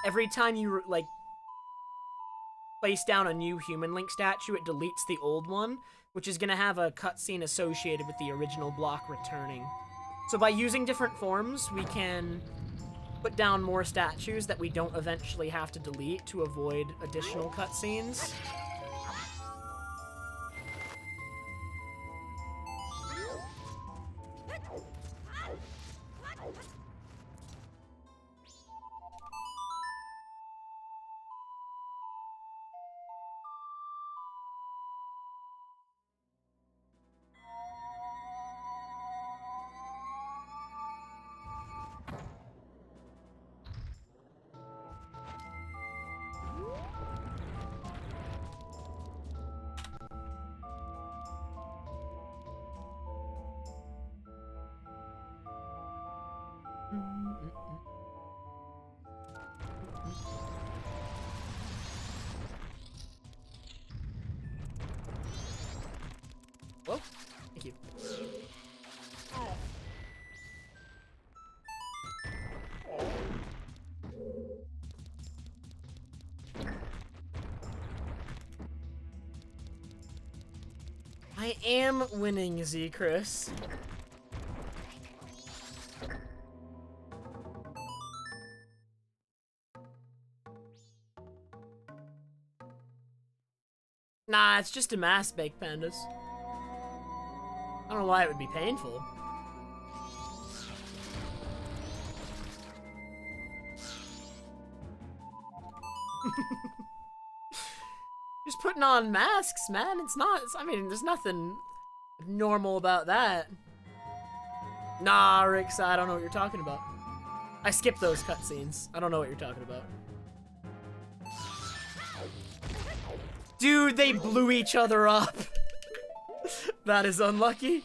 every time you, like, place down a new human Link statue, it deletes the old one, which is going to have a cutscene associated with the original block returning. So by using different forms, we can put down more statues that we don't eventually have to delete to avoid additional cutscenes. Whoa, thank you. I am winning, Z Chris. Nah, it's just a mass baked pandas. I don't know why it would be painful. Just putting on masks, man. It's not. I mean, there's nothing normal about that. Nah, Rix, I don't know what you're talking about. I skipped those cutscenes. I don't know what you're talking about. Dude, they blew each other up. That is unlucky.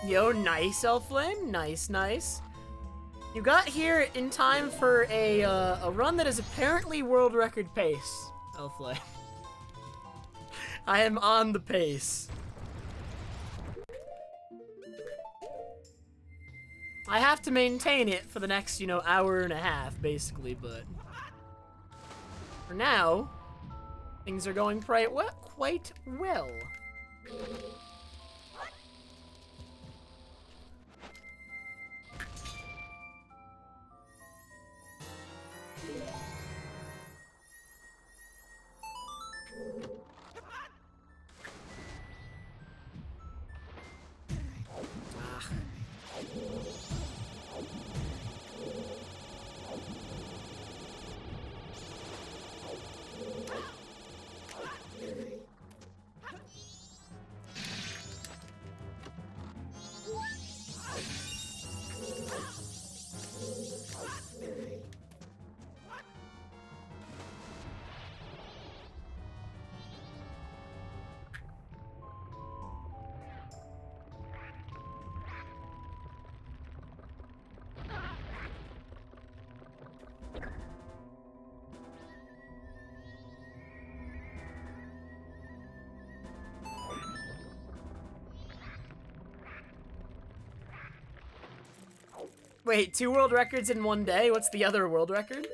Yo, nice, Elflame. Nice, nice. You got here in time for a run that is apparently world record pace, Elflame. I am on the pace. I have to maintain it for the next, you know, hour and a half, basically, but for now, things are going quite well. Wait, 2 world records in one day? What's the other world record?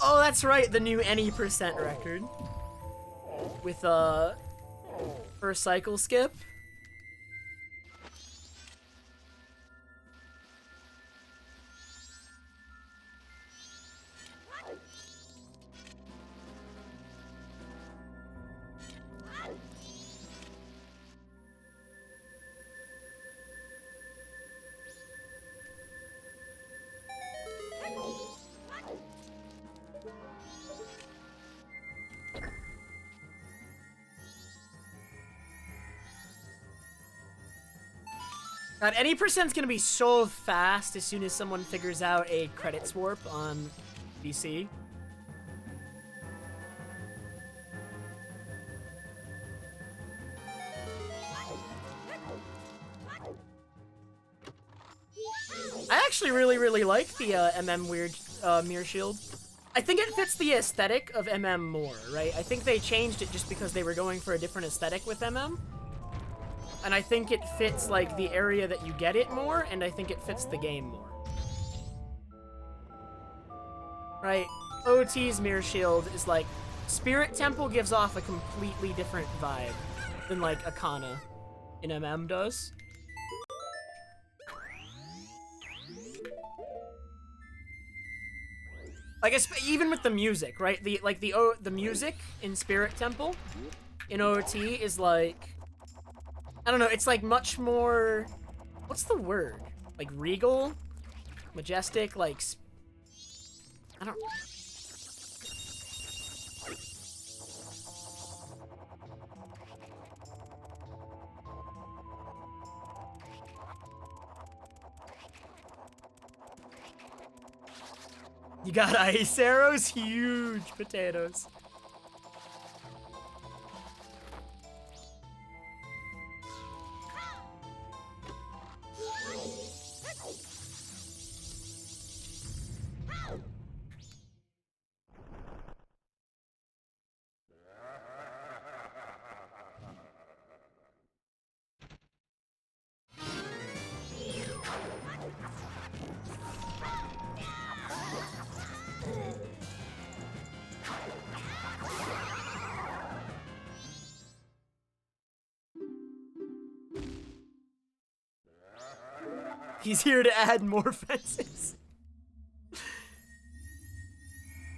Oh, that's right, the new any percent record. With, first cycle skip. God, any percent's gonna be so fast as soon as someone figures out a credits warp on PC. I actually really like the weird mirror shield. I think it fits the aesthetic of more, right? I think they changed it just because they were going for a different aesthetic with And I think it fits, like, the area that you get it more, and I think it fits the game more. Right? OT's Mirror Shield is, like, Spirit Temple gives off a completely different vibe than like Akana in MM does. Like even with the music, right? The music in Spirit Temple in OT is like, I don't know, it's like much more, what's the word? Like regal, majestic, like I don't. You got ice arrows? Huge potatoes. He's here to add more fences.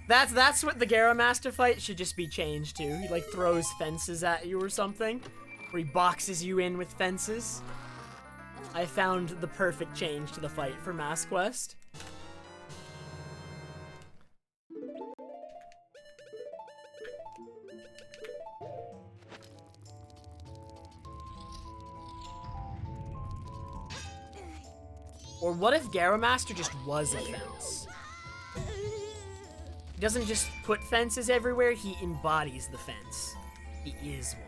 That's what the Gera Master fight should just be changed to. He like throws fences at you or something, or he boxes you in with fences. I found the perfect change to the fight for Mass Quest. Or what if Gera Master just was a fence? He doesn't just put fences everywhere, he embodies the fence. He is one.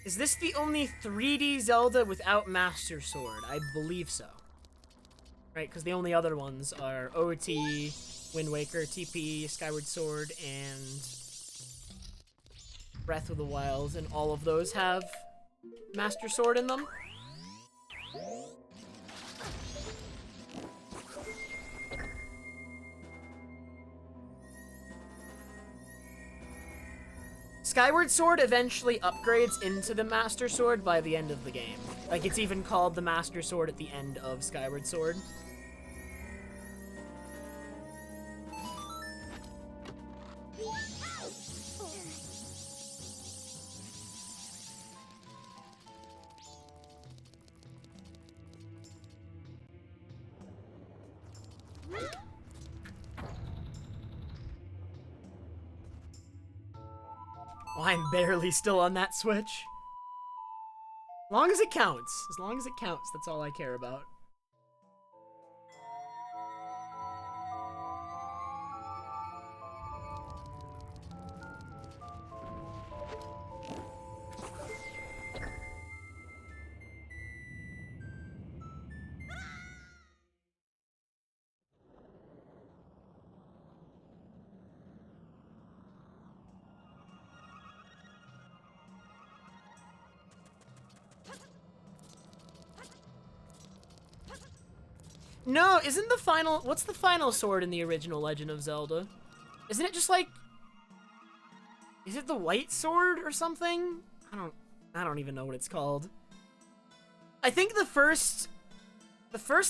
Is this the only 3D Zelda without Master Sword? I believe so. Right, because the only other ones are OT, Wind Waker, TP, Skyward Sword, and Breath of the Wild, and all of those have Master Sword in them. Skyward Sword eventually upgrades into the Master Sword by the end of the game. Like, it's even called the Master Sword at the end of Skyward Sword. Oh, I'm barely still on that Switch. As long as it counts. As long as it counts, that's all I care about. No, isn't the final... What's the final sword in the original Legend of Zelda? Isn't it just like... Is it the white sword or something? I don't even know what it's called. I think the first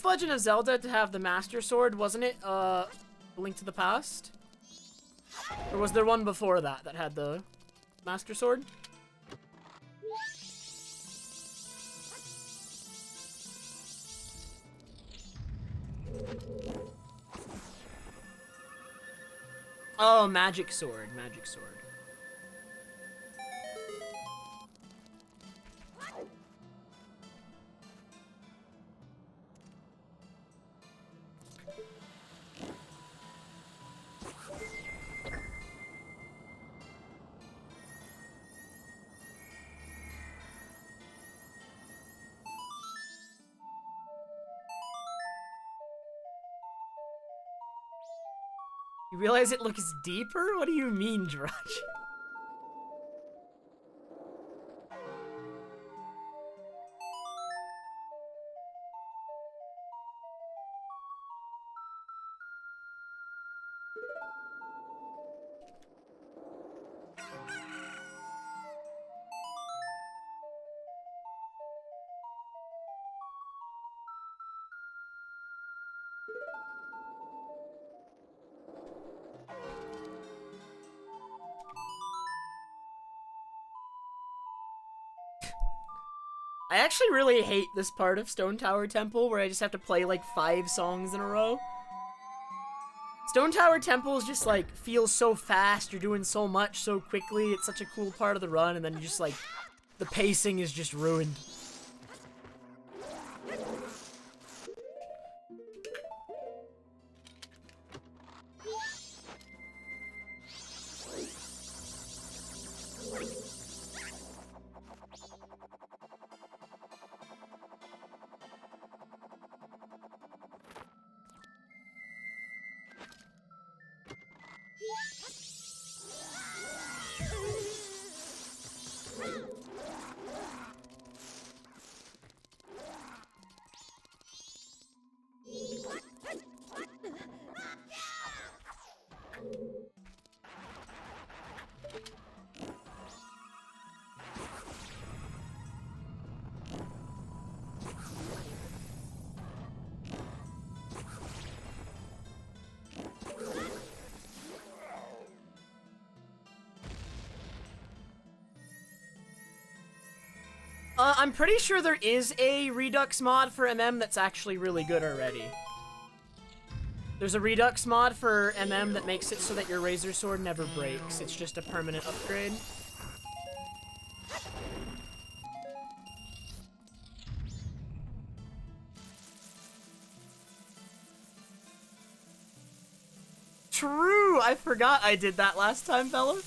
Legend of Zelda to have the Master Sword, wasn't it, Link to the Past? Or was there one before that that had the Master Sword? Oh, Magic Sword, Magic Sword. You realize it looks deeper? What do you mean, Drudge? I actually really hate this part of Stone Tower Temple where I just have to play like 5 songs in a row. Stone Tower Temple is just like feels so fast, you're doing so much so quickly, it's such a cool part of the run, and then you just like the pacing is just ruined. I'm pretty sure there is a Redux mod for MM that's actually really good already. There's a Redux mod for MM that makes it so that your Razor Sword never breaks. It's just a permanent upgrade. True! I forgot I did that last time, fella.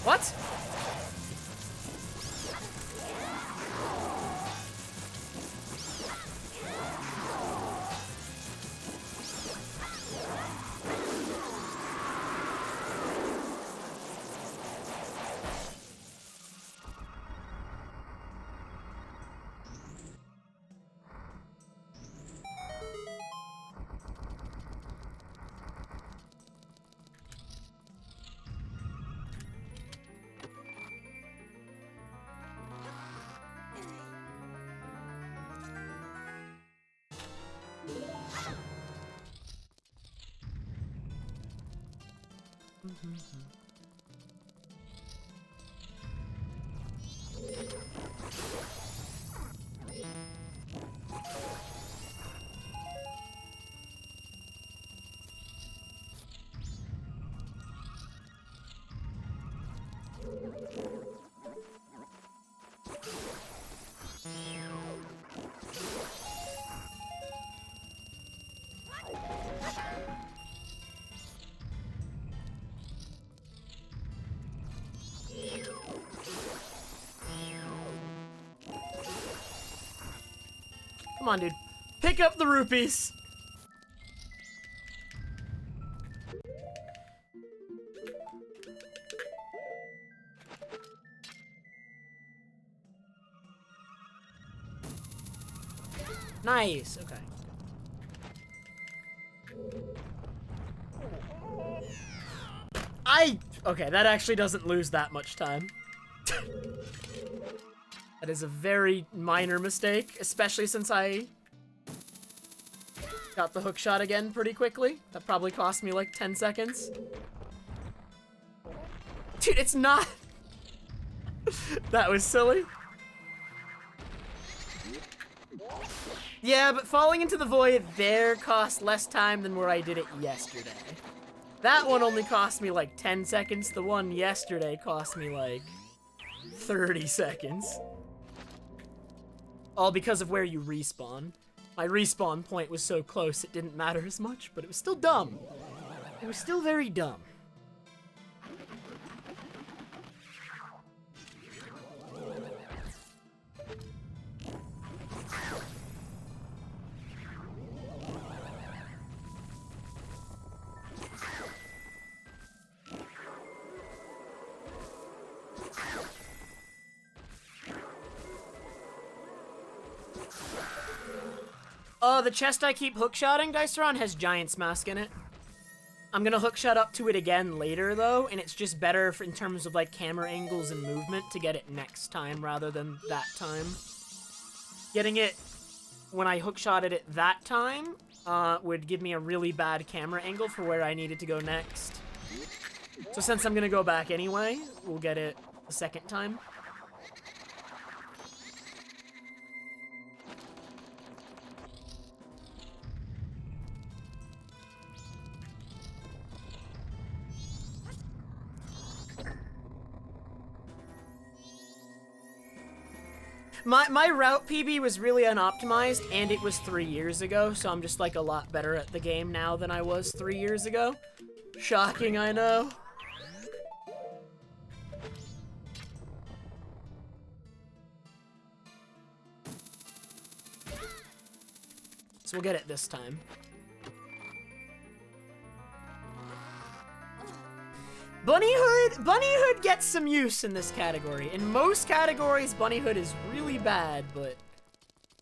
What? Come on, dude. Pick up the rupees! Nice, okay. Okay, that actually doesn't lose that much time. That is a very minor mistake, especially since I got the hook shot again pretty quickly. That probably cost me like 10 seconds. Dude, it's not... That was silly. Yeah, but falling into the void there cost less time than where I did it yesterday. That one only cost me like 10 seconds. The one yesterday cost me like 30 seconds. All because of where you respawn. My respawn point was so close it didn't matter as much, but it was still dumb. It was still very dumb. The chest I keep hookshotting, Diceron, has Giant's Mask in it. I'm gonna hookshot up to it again later, though, and it's just better in terms of, like, camera angles and movement to get it next time rather than that time. Getting it when I hookshotted it that time would give me a really bad camera angle for where I needed to go next. So since I'm gonna go back anyway, we'll get it the second time. My route PB was really unoptimized, and it was 3 years ago, so I'm just, like, a lot better at the game now than I was 3 years ago. Shocking, I know. So we'll get it this time. Bunnyhood gets some use in this category. In most categories, Bunnyhood is really bad, but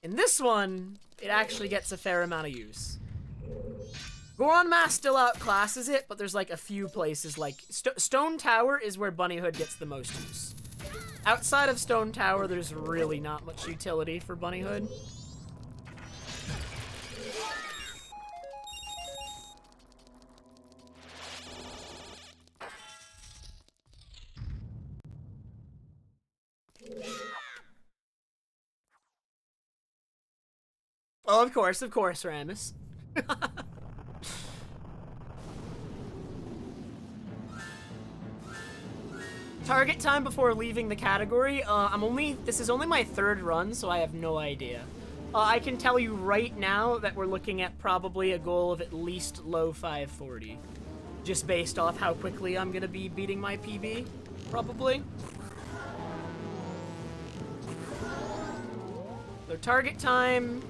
in this one, it actually gets a fair amount of use. Goron Mask still outclasses it, but there's like a few places, like Stone Tower is where Bunnyhood gets the most use. Outside of Stone Tower, there's really not much utility for Bunnyhood. Oh, of course, Ramus. Target time before leaving the category, this is only my 3rd run, so I have no idea. I can tell you right now that we're looking at probably a goal of at least low 540. Just based off how quickly I'm gonna be beating my PB, probably. So target time...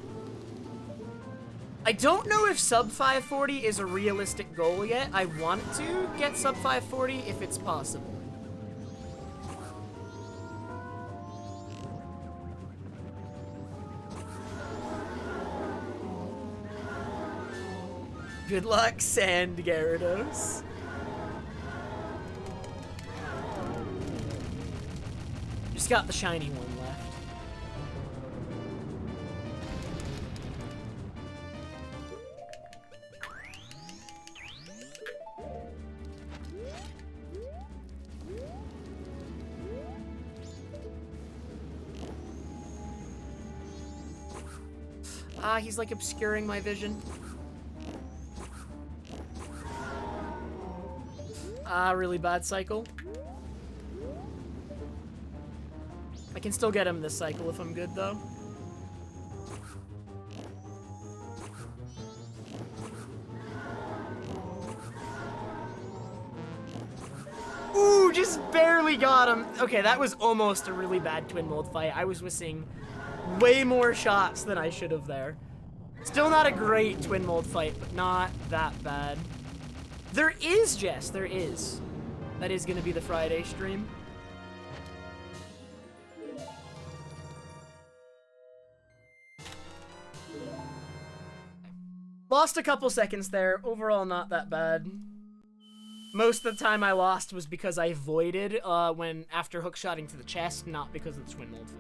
I don't know if sub 540 is a realistic goal yet. I want to get sub 540 if it's possible. Good luck, Sand Gyarados. Just got the shiny one left. He's like obscuring my vision. Really bad cycle. I can still get him this cycle if I'm good, though. Ooh, just barely got him. Okay, that was almost a really bad twin mold fight. I was missing way more shots than I should have there. Still not a great twin mold fight, but not that bad. There is, Jess, there is. That is gonna be the Friday stream. Lost a couple seconds there. Overall, not that bad. Most of the time I lost was because I voided when after hookshotting to the chest, not because of the twin mold fight.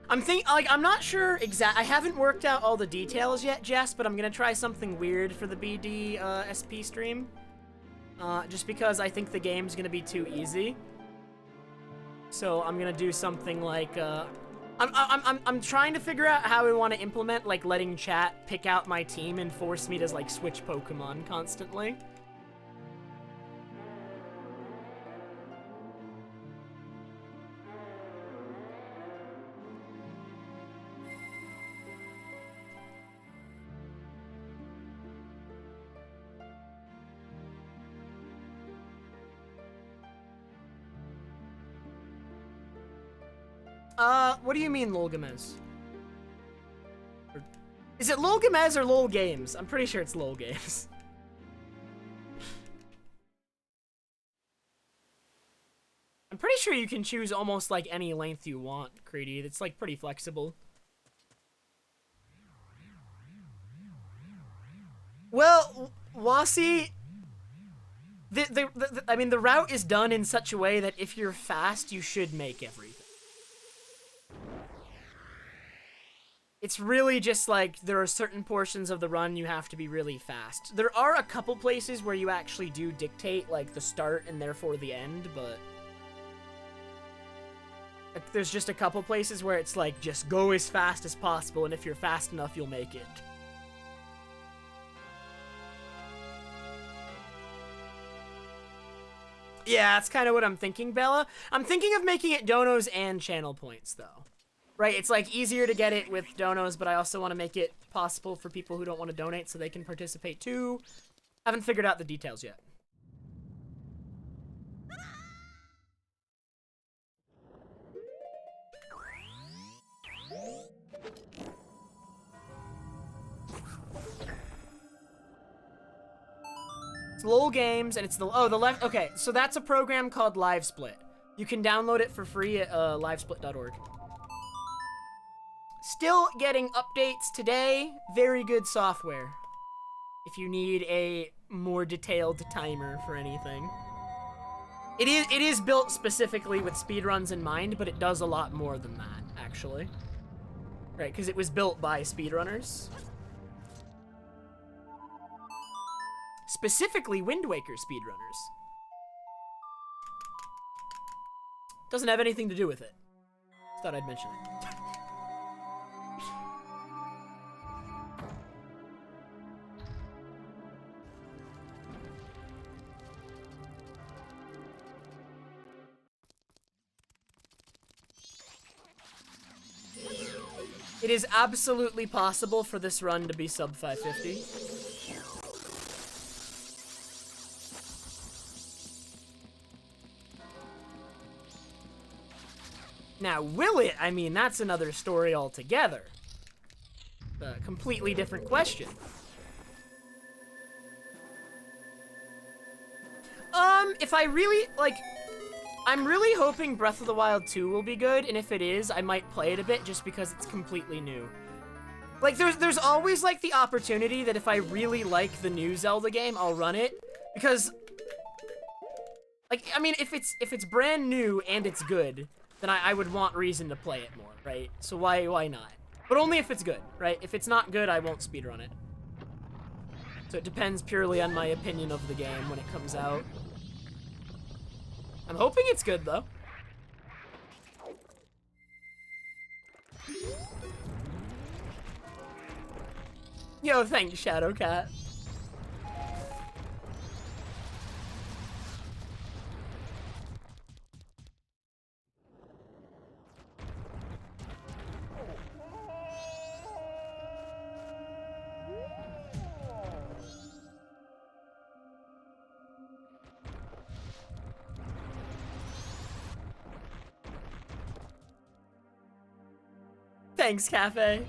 I'm not sure I haven't worked out all the details yet, Jess, but I'm gonna try something weird for the BD SP stream. Just because I think the game's gonna be too easy. So I'm gonna do something like, I'm trying to figure out how we want to implement, like, letting chat pick out my team and force me to, like, switch Pokemon constantly. What do you mean, Lolgamez? Is it Lolgamez or Lol Games? I'm pretty sure it's Lol Games. I'm pretty sure you can choose almost like any length you want, Creedy. It's like pretty flexible. Well, Wasi, I mean, the route is done in such a way that if you're fast, you should make everything. It's really just like there are certain portions of the run you have to be really fast. There are a couple places where you actually do dictate like the start and therefore the end, but there's just a couple places where it's like just go as fast as possible, and if you're fast enough, you'll make it. Yeah, that's kind of what I'm thinking, Bella. I'm thinking of making it donos and channel points, though. Right, it's like easier to get it with donos, but I also want to make it possible for people who don't want to donate so they can participate too. Haven't figured out the details yet. It's LOL Games, and it's the left. Okay, so that's a program called LiveSplit. You can download it for free at livesplit.org. Still getting updates today. Very good software. If you need a more detailed timer for anything. It is built specifically with speedruns in mind, but it does a lot more than that, actually. Right, because it was built by speedrunners. Specifically Wind Waker speedrunners. Doesn't have anything to do with it. Just thought I'd mention it. It is absolutely possible for this run to be sub 550. Now, will it? I mean, that's another story altogether. A completely different question. If I really, like, I'm really hoping Breath of the Wild 2 will be good, and if it is, I might play it a bit just because it's completely new. Like, there's always, like, the opportunity that if I really like the new Zelda game, I'll run it. Because, like, I mean, if it's brand new and it's good, then I would want reason to play it more, right? So why not? But only if it's good, right? If it's not good, I won't speedrun it. So it depends purely on my opinion of the game when it comes out. I'm hoping it's good, though. Yo, thanks, Shadowcat. Thanks, Cafe.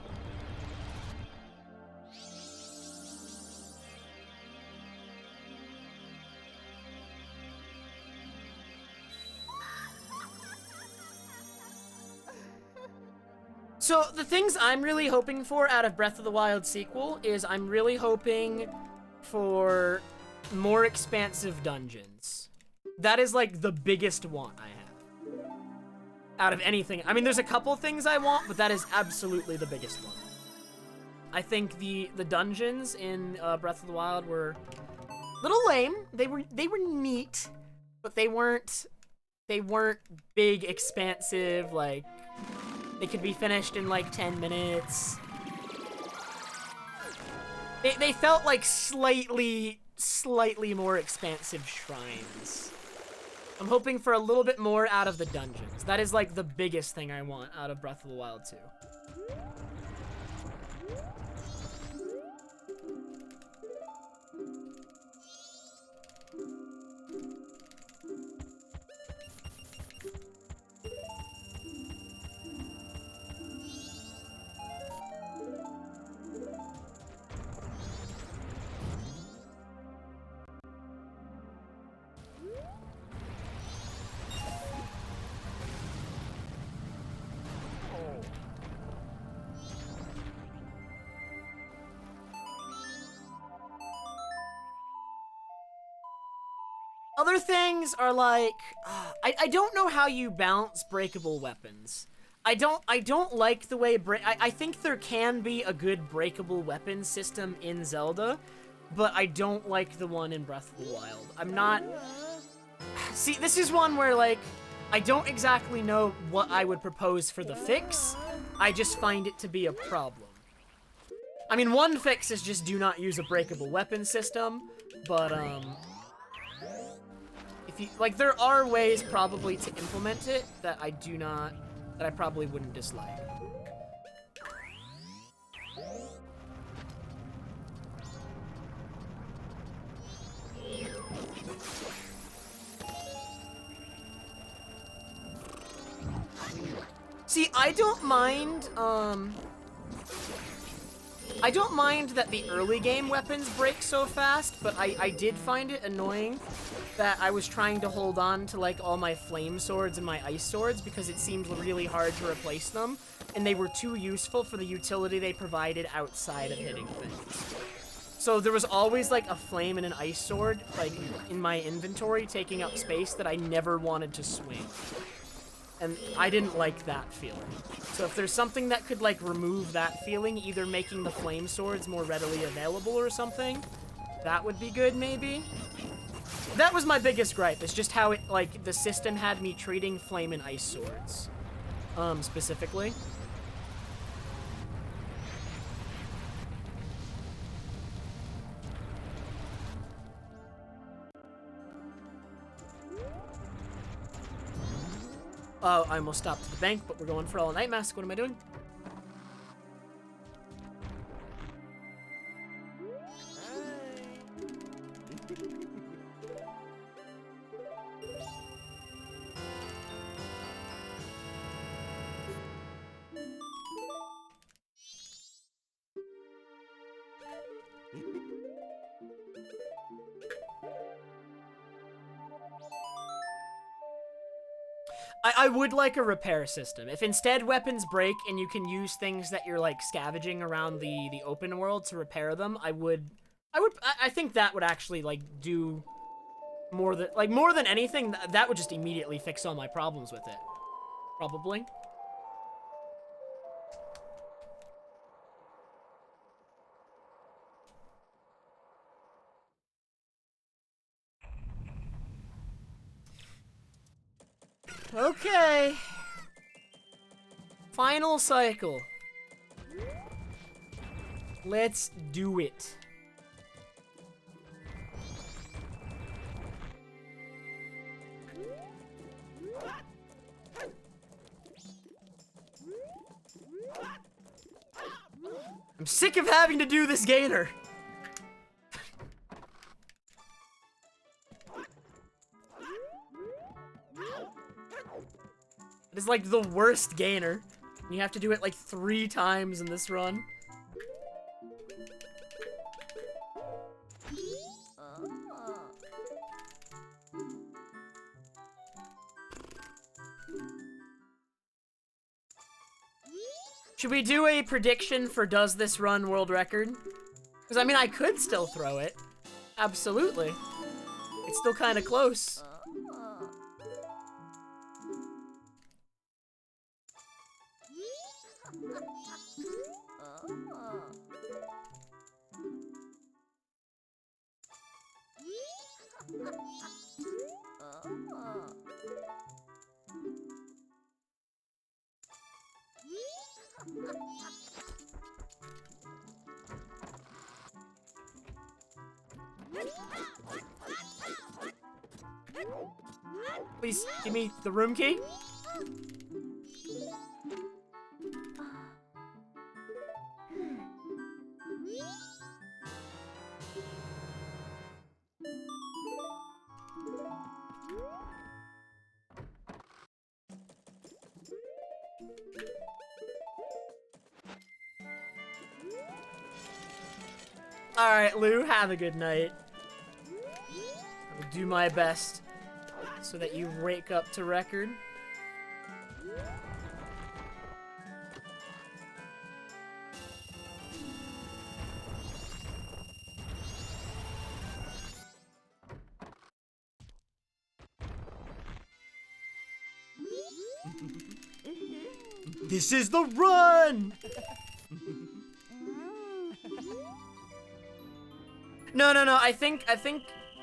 So, the things I'm really hoping for out of Breath of the Wild sequel is I'm really hoping for more expansive dungeons. That is, like, the biggest want I have. Out of anything. I mean, there's a couple things I want, but that is absolutely the biggest one. I think the dungeons in Breath of the Wild were a little lame. They were neat, but they weren't big, expansive, like, they could be finished in like 10 minutes. They felt like slightly more expansive shrines. I'm hoping for a little bit more out of the dungeons. That is like the biggest thing I want out of Breath of the Wild 2. other things are like, I don't know how you balance breakable weapons. I don't like the way I think there can be a good breakable weapon system in Zelda, but I don't like the one in Breath of the Wild. I'm not... See, this is one where, like, I don't exactly know what I would propose for the fix. I just find it to be a problem. I mean, one fix is just do not use a breakable weapon system, but, if you, like, there are ways probably to implement it that I probably wouldn't dislike. See, I don't mind that the early game weapons break so fast, but I did find it annoying that I was trying to hold on to, like, all my flame swords and my ice swords because it seemed really hard to replace them, and they were too useful for the utility they provided outside of hitting things. So there was always, like, a flame and an ice sword, like, in my inventory taking up space that I never wanted to swing. And I didn't like that feeling. So if there's something that could, like, remove that feeling, either making the flame swords more readily available or something, that would be good, maybe? That was my biggest gripe, is just how it, like, the system had me treating flame and ice swords, specifically. Oh, I almost stopped at the bank, but we're going for all night mask. What am I doing? I would like a repair system. If instead weapons break and you can use things that you're, like, scavenging around the open world to repair them, I think that would actually, like, do more than anything, that would just immediately fix all my problems with it. Probably. Okay. Final cycle. Let's do it. I'm sick of having to do this gainer. It is like the worst gainer. You have to do it like 3 times in this run. Should we do a prediction for does this run world record? Because, I mean, I could still throw it. Absolutely. It's still kind of close. Please give me the room key. Alright, Lou, have a good night. I will do my best so that you wake up to record. This is the run! No, I think,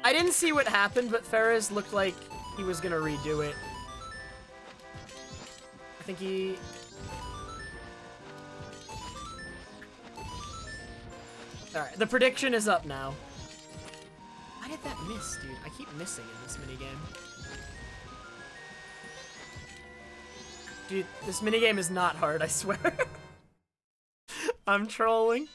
I didn't see what happened, but Ferris looked like he was gonna redo it. I think he... Alright, the prediction is up now. Why did that miss, dude? I keep missing in this minigame. Dude, this minigame is not hard, I swear. I'm trolling.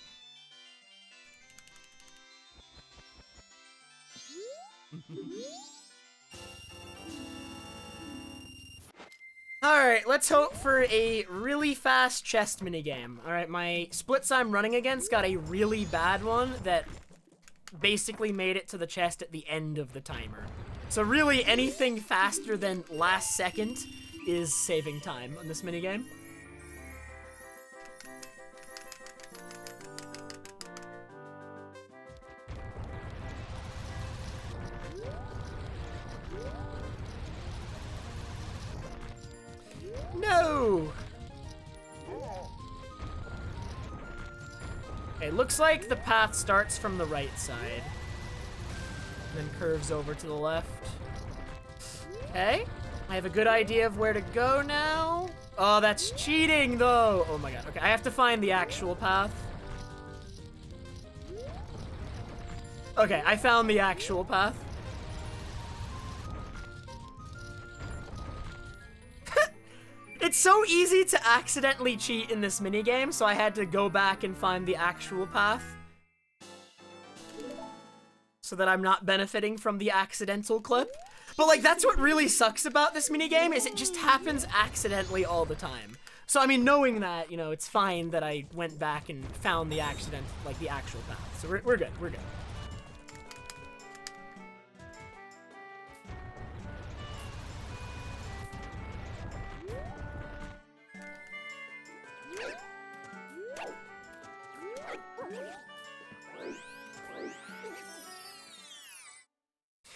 Alright, let's hope for a really fast chest minigame. Alright, my splits I'm running against got a really bad one that basically made it to the chest at the end of the timer. So really, anything faster than last second is saving time on this minigame. No! Okay, looks like the path starts from the right side. And then curves over to the left. Okay. I have a good idea of where to go now. Oh, that's cheating, though. Oh my god. Okay, I have to find the actual path. Okay, I found the actual path. It's so easy to accidentally cheat in this minigame, so I had to go back and find the actual path. So that I'm not benefiting from the accidental clip. But, like, that's what really sucks about this minigame, is it just happens accidentally all the time. So, I mean, knowing that, you know, it's fine that I went back and found the accident, like, the actual path. So we're good, we're good.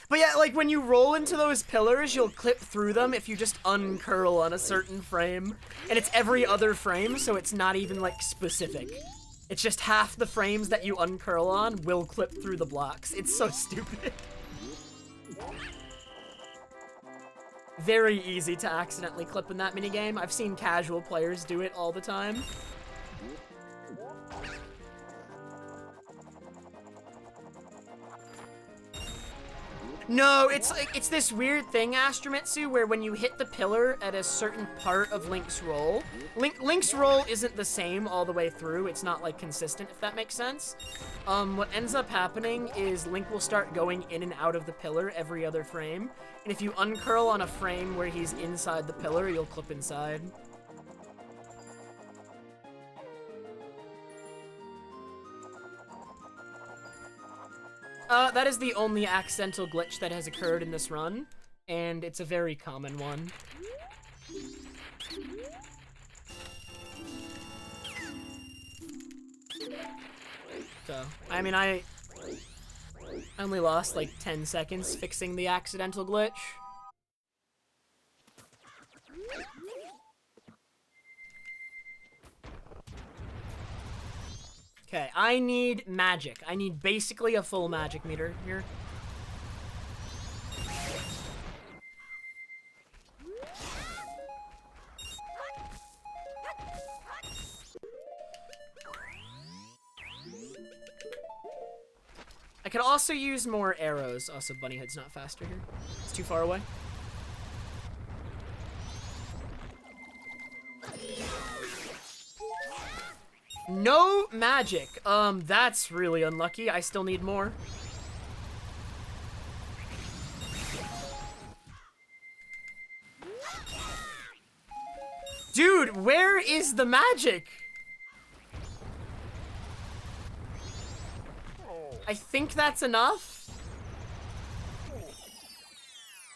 But yeah, like, when you roll into those pillars, you'll clip through them if you just uncurl on a certain frame. And it's every other frame, so it's not even, like, specific. It's just half the frames that you uncurl on will clip through the blocks. It's so stupid. Very easy to accidentally clip in that minigame. I've seen casual players do it all the time. No, it's this weird thing, Astromitsu, where when you hit the pillar at a certain part of Link's roll, Link's roll isn't the same all the way through. It's not, like, consistent, if that makes sense. What ends up happening is Link will start going in and out of the pillar every other frame, and if you uncurl on a frame where he's inside the pillar, you'll clip inside. That is the only accidental glitch that has occurred in this run, and it's a very common one. So, I mean, I only lost like 10 seconds fixing the accidental glitch. Okay, I need magic. I need basically a full magic meter here. I could also use more arrows. Also, Bunnyhood's not faster here. It's too far away. No magic. That's really unlucky. I still need more. Dude, where is the magic? I think that's enough.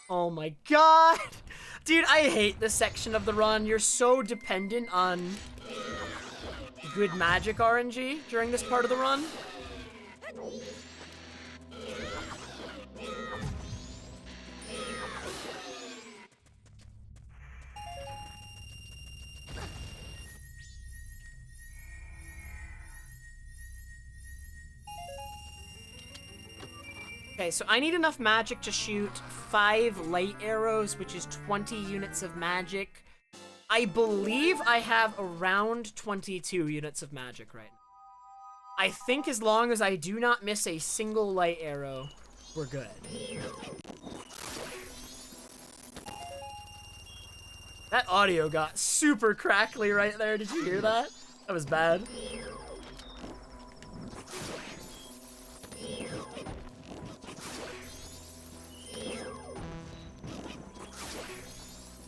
Oh my god. Dude, I hate this section of the run. You're so dependent on good magic RNG during this part of the run. Okay, so I need enough magic to shoot 5 light arrows, which is 20 units of magic. I believe I have around 22 units of magic right now. I think as long as I do not miss a single light arrow, we're good. That audio got super crackly right there. Did you hear that? That was bad.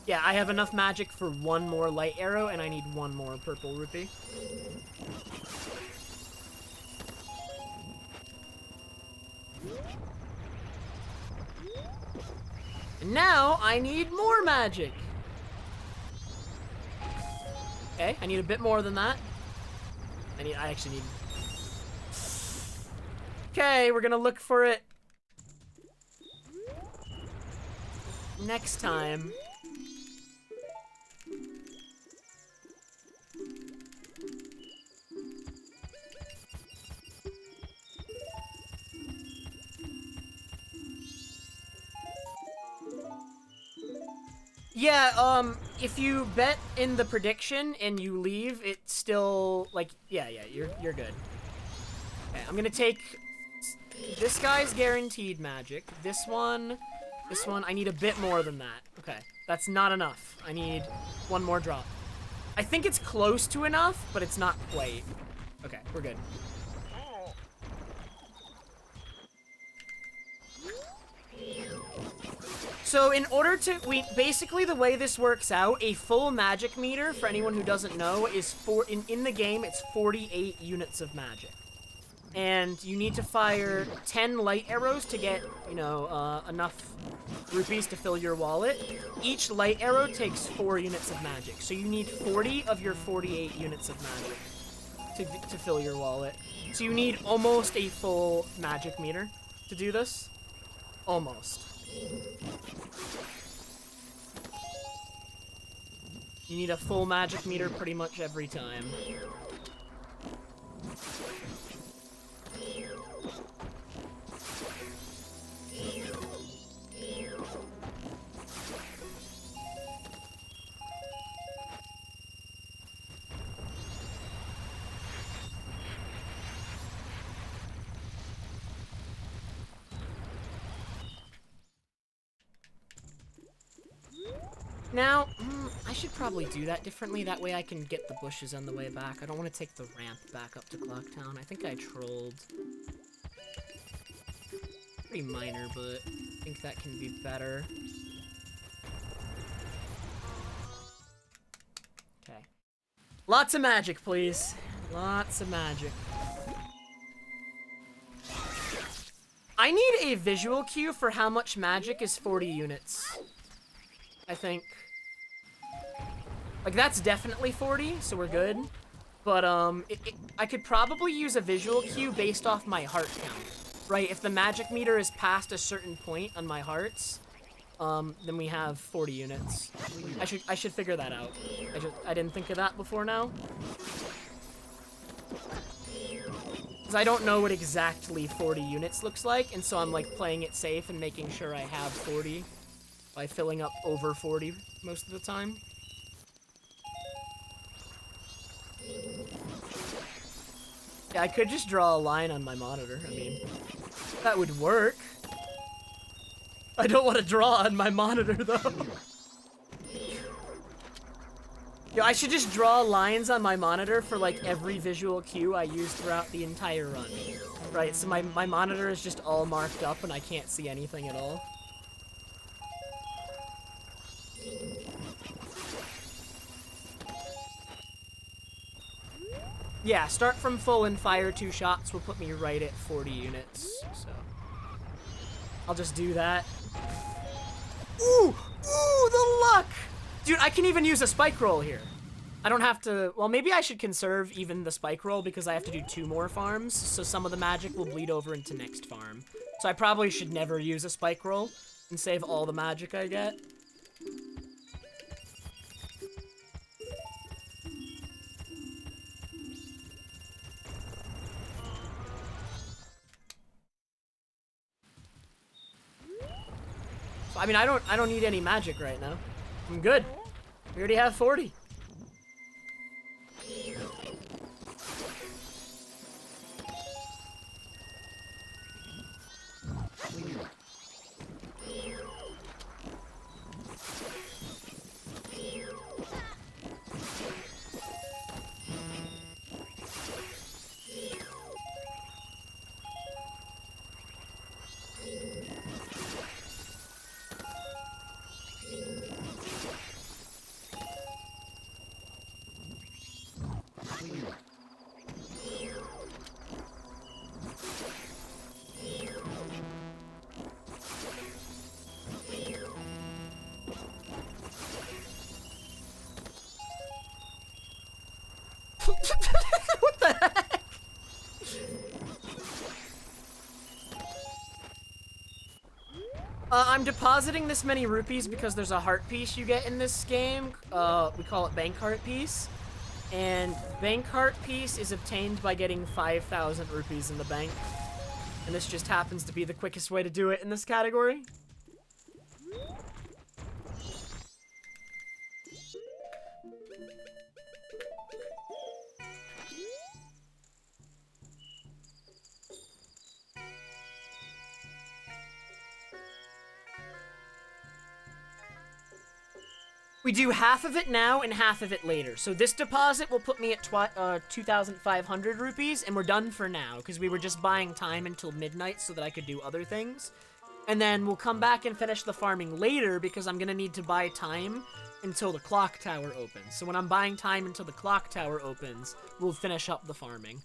Yeah, I have enough magic for 1 more light arrow, and I need 1 more purple rupee. And now, I need more magic! Okay, I need a bit more than that. I actually need... Okay, we're gonna look for it next time. Yeah, if you bet in the prediction and you leave, it's still, like, yeah, you're good. Okay, I'm gonna take... This guy's guaranteed magic. This one, I need a bit more than that. Okay, that's not enough. I need 1 more drop. I think it's close to enough, but it's not quite. Okay, we're good. So in order to, basically the way this works out, a full magic meter, for anyone who doesn't know, is in the game, it's 48 units of magic. And you need to fire 10 light arrows to get, you know, enough rupees to fill your wallet. Each light arrow takes 4 units of magic, so you need 40 of your 48 units of magic to fill your wallet. So you need almost a full magic meter to do this. Almost. You need a full magic meter pretty much every time. Now, I should probably do that differently. That way I can get the bushes on the way back. I don't want to take the ramp back up to Clocktown. I think I trolled. Pretty minor, but I think that can be better. Okay. Lots of magic, please. Lots of magic. I need a visual cue for how much magic is 40 units. I think. Like, that's definitely 40, so we're good. But, I could probably use a visual cue based off my heart count. Right, if the magic meter is past a certain point on my hearts, then we have 40 units. I should figure that out. I didn't think of that before now. Because I don't know what exactly 40 units looks like, and so I'm, like, playing it safe and making sure I have 40 by filling up over 40 most of the time. Yeah, I could just draw a line on my monitor. I mean, that would work. I don't want to draw on my monitor, though. Yo, I should just draw lines on my monitor for, like, every visual cue I use throughout the entire run. Right, so my monitor is just all marked up and I can't see anything at all. Yeah, start from full and fire 2 shots will put me right at 40 units, so I'll just do that. Ooh! Ooh, the luck! Dude, I can even use a spike roll here. I don't have to, well, maybe I should conserve even the spike roll because I have to do 2 more farms, so some of the magic will bleed over into next farm. So I probably should never use a spike roll and save all the magic I get. I mean, I don't need any magic right now. I'm good. We already have 40. What the heck? I'm depositing this many rupees because there's a heart piece you get in this game. We call it bank heart piece. And bank heart piece is obtained by getting 5,000 rupees in the bank. And this just happens to be the quickest way to do it in this category. We do half of it now and half of it later. So this deposit will put me at 2,500 rupees, and we're done for now, because we were just buying time until midnight so that I could do other things. And then we'll come back and finish the farming later, because I'm going to need to buy time until the clock tower opens. So when I'm buying time until the clock tower opens, we'll finish up the farming.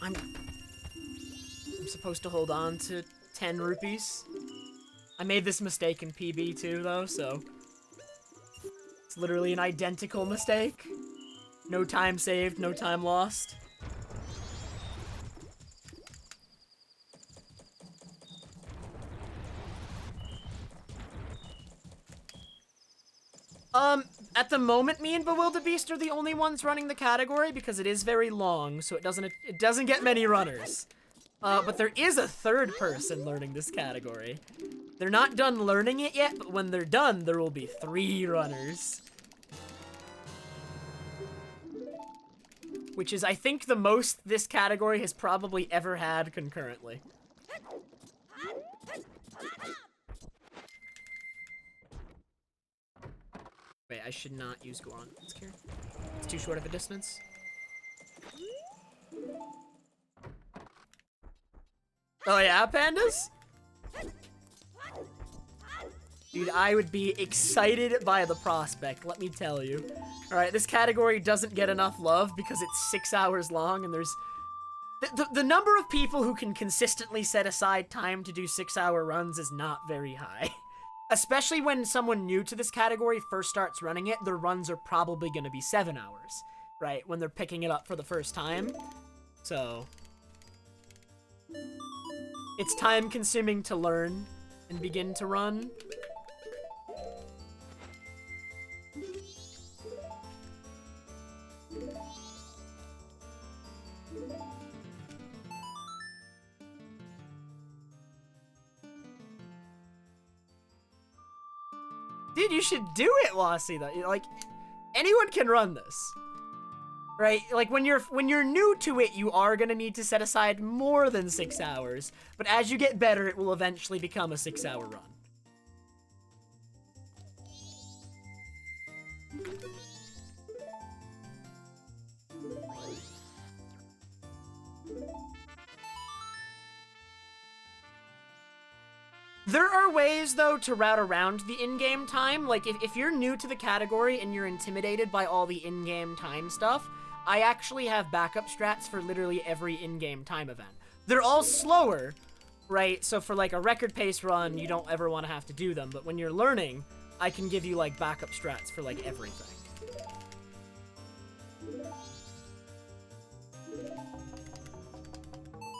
I'm supposed to hold on to 10 rupees. I made this mistake in PB too, though, so it's literally an identical mistake. No time saved, no time lost. At the moment, me and Bewildebeest are the only ones running the category because it is very long, so it doesn't get many runners. But there is a third person learning this category. They're not done learning it yet, but when they're done, there will be 3 runners. Which is, I think, the most this category has probably ever had concurrently. Wait, I should not use Goron. It's too short of a distance. Oh yeah, pandas? Dude, I would be excited by the prospect, let me tell you. Alright, this category doesn't get enough love because it's 6 hours long and there's... The number of people who can consistently set aside time to do 6-hour runs is not very high. Especially when someone new to this category first starts running it, their runs are probably going to be 7 hours, right? When they're picking it up for the first time. So... it's time consuming to learn and begin to run. Dude, you should do it, Lassie, though. Like, anyone can run this. Right? Like, when you're new to it, you are gonna need to set aside more than 6 hours. But as you get better, it will eventually become a 6-hour run. There are ways, though, to route around the in-game time. Like, if you're new to the category and you're intimidated by all the in-game time stuff, I actually have backup strats for literally every in-game time event. They're all slower, right? So for, like, a record pace run, you don't ever want to have to do them. But when you're learning, I can give you like backup strats for like everything.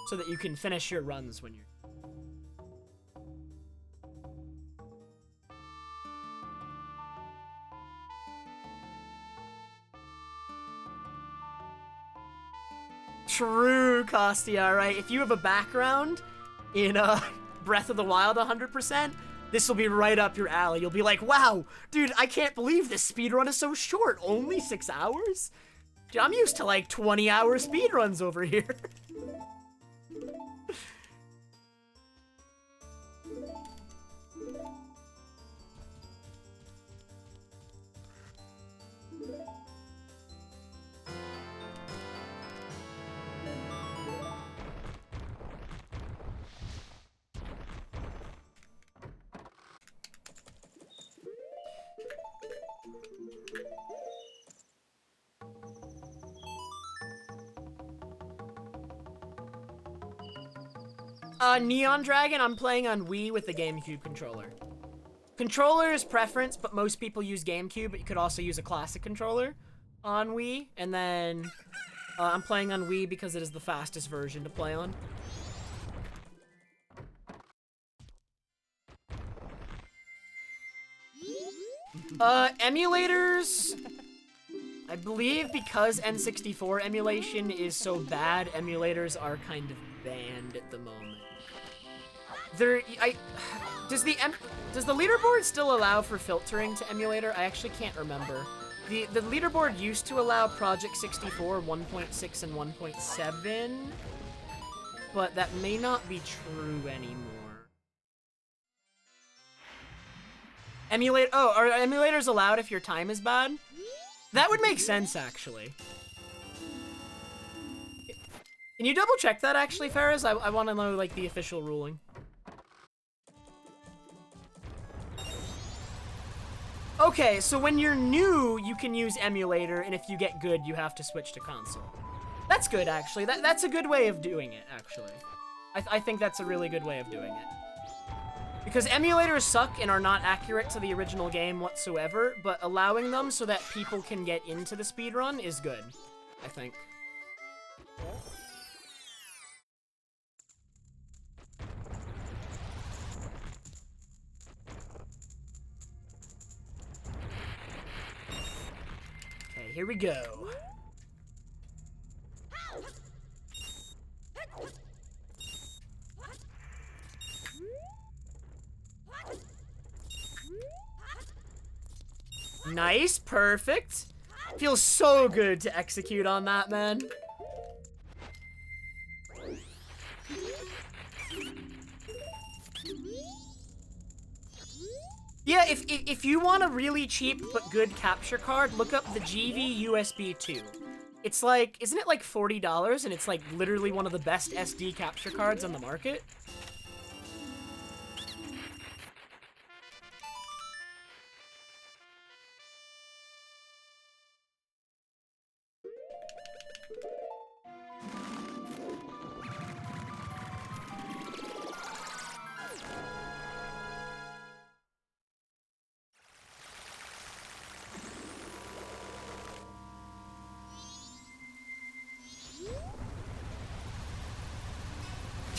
So that you can finish your runs when you're... True, Kostia, right? If you have a background in Breath of the Wild 100%, this will be right up your alley. You'll be like, wow, dude, I can't believe this speedrun is so short. Only 6 hours? Dude, I'm used to like 20-hour speedruns over here. Neon Dragon, I'm playing on Wii with the GameCube controller. Controller is preference, but most people use GameCube, but you could also use a classic controller on Wii. And then I'm playing on Wii because it is the fastest version to play on. Emulators, I believe because N64 emulation is so bad, emulators are kind of banned at the moment. Does the leaderboard still allow for filtering to emulator? I actually can't remember. The leaderboard used to allow Project 64 1.6 and 1.7, but that may not be true anymore. Are emulators allowed if your time is bad? That would make sense, actually. Can you double check that, actually, Ferris? I want to know, like, the official ruling. Okay, so when you're new, you can use emulator, and if you get good, you have to switch to console. That's good, actually. That's a good way of doing it, actually. I think that's a really good way of doing it. Because emulators suck and are not accurate to the original game whatsoever, but allowing them so that people can get into the speedrun is good, I think. Okay, here we go. Nice, perfect. Feels so good to execute on that, man. Yeah, if you want a really cheap but good capture card, look up the GV USB 2. It's like, isn't it like $40? And it's like literally one of the best SD capture cards on the market.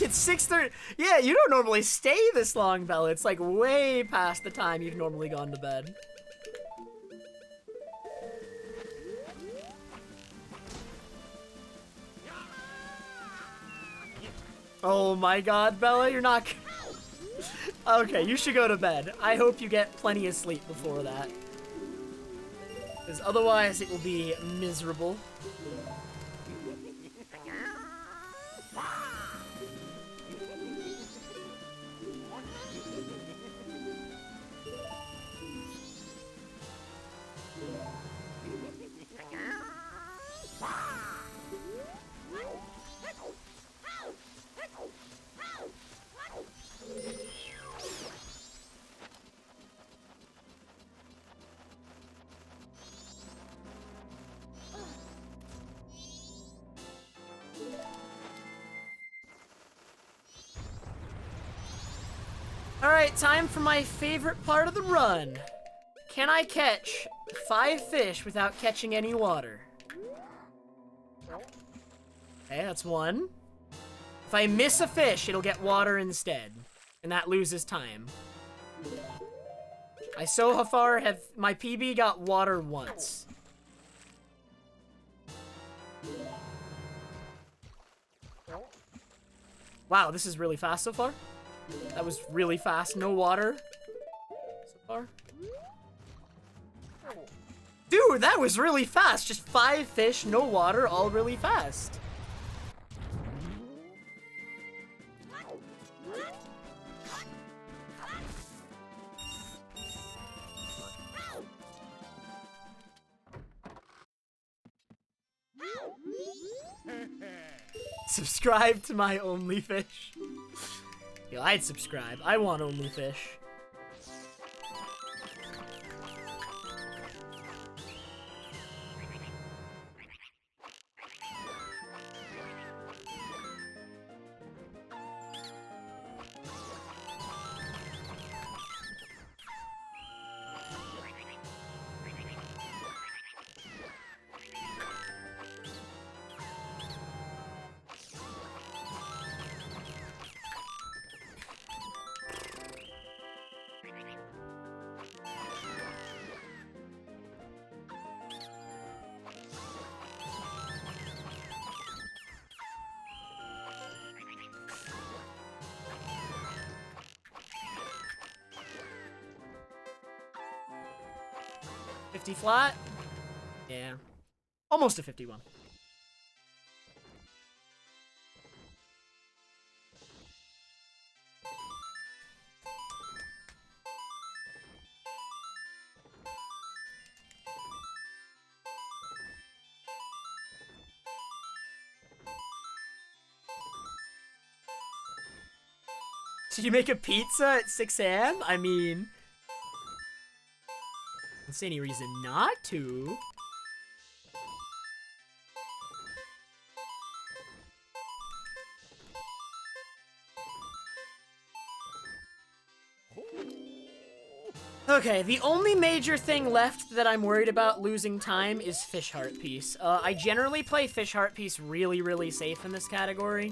It's 6:30. Yeah, you don't normally stay this long, Bella. It's like way past the time you've normally gone to bed. Oh my god, Bella, you're not... Okay, you should go to bed. I hope you get plenty of sleep before that. Because otherwise it will be miserable. Alright, time for my favorite part of the run. Can I catch 5 fish without catching any water? Okay, that's 1. If I miss a fish, it'll get water instead. And that loses time. I so far have... My PB got water once. Wow, this is really fast so far. That was really fast. No water so far. Dude, that was really fast. Just 5 fish, no water, all really fast. Subscribe to my OnlyFish. Yo, I'd subscribe. I want OnlyFish. Flat? Yeah. Almost a 51. So you make a pizza at 6 a.m.? I mean... I don't see any reason not to. Okay, the only major thing left that I'm worried about losing time is Fish Heart Piece. I generally play Fish Heart Piece really, really safe in this category.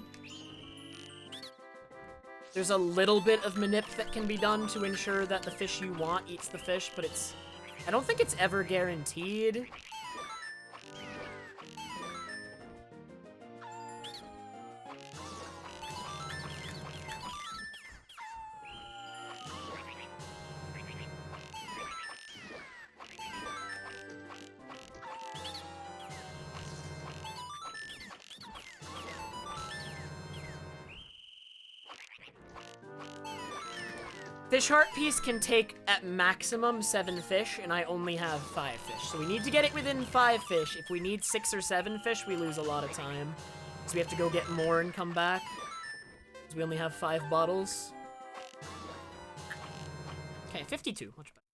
There's a little bit of manip that can be done to ensure that the fish you want eats the fish, but it's... I don't think it's ever guaranteed. Fish Heart Piece can take at maximum 7 fish, and I only have 5 fish. So we need to get it within 5 fish. If we need 6 or 7 fish, we lose a lot of time. So we have to go get more and come back. Because we only have 5 bottles. Okay, 52. Much better.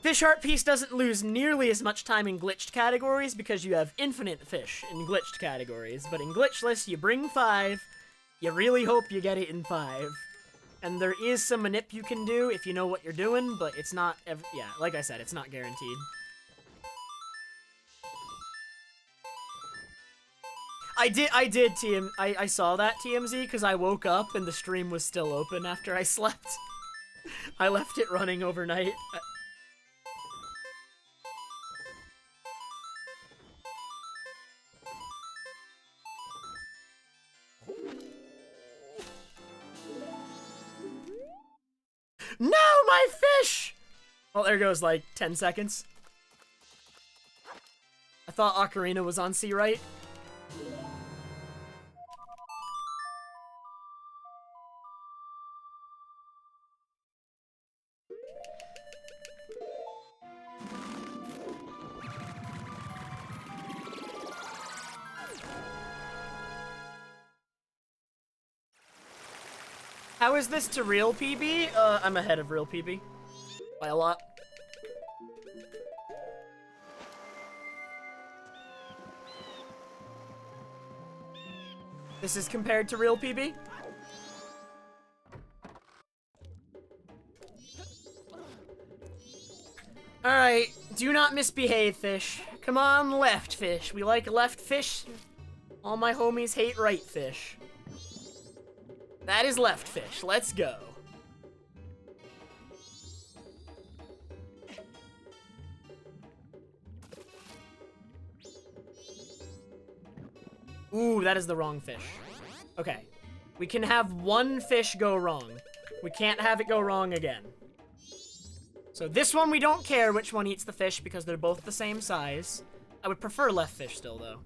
Fish Heart Piece doesn't lose nearly as much time in glitched categories because you have infinite fish in glitched categories. But in Glitchless, you bring 5. You really hope you get it in 5. And there is some manip you can do if you know what you're doing, but it's not yeah, like I said, it's not guaranteed. I saw that TMZ because I woke up and the stream was still open after I slept. I left it running overnight. No, my fish! Well, there goes like 10 seconds. I thought Ocarina was on C right. How is this to real PB? I'm ahead of real PB. By a lot. This is compared to real PB? Alright, do not misbehave, fish. Come on, left fish. We like left fish. All my homies hate right fish. That is left fish. Let's go. Ooh, that is the wrong fish. Okay. We can have one fish go wrong. We can't have it go wrong again. So this one, we don't care which one eats the fish because they're both the same size. I would prefer left fish still, though.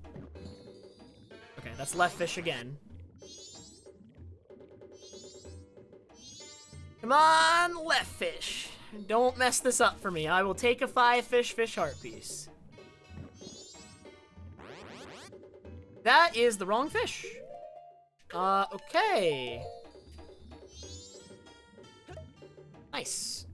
Okay, that's left fish again. Come on, left fish. Don't mess this up for me. I will take a 5-fish fish heart piece. That is the wrong fish. Okay. Nice.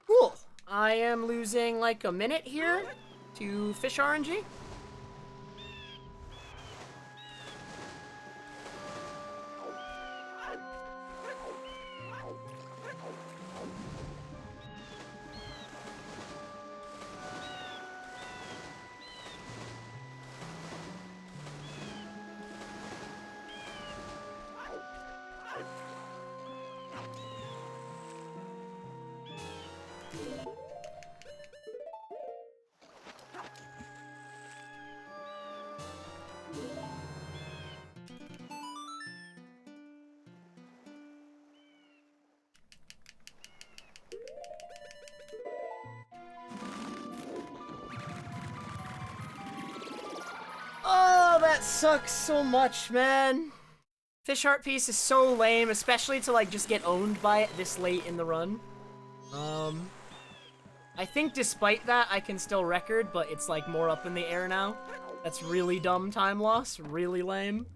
Cool. I am losing like a minute here to fish RNG. Oh, that sucks so much, man. Fish heart piece is so lame, especially to like just get owned by it this late in the run. I think despite that, I can still record, but it's like more up in the air now. That's really dumb time loss, really lame.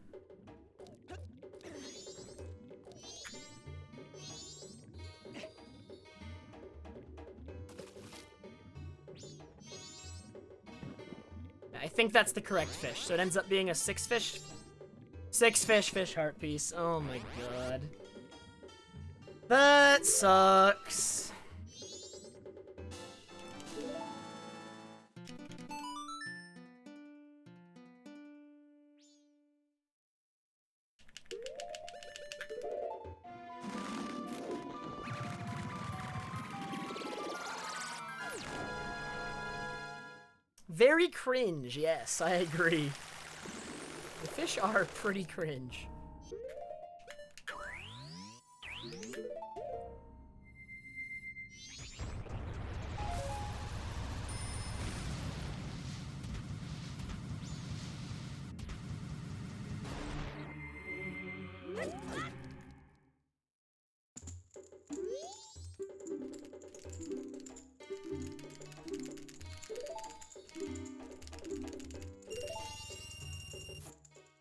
I think that's the correct fish, so it ends up being a 6-fish. 6-fish fish heart piece. Oh my god. That sucks. Very cringe, yes, I agree. The fish are pretty cringe.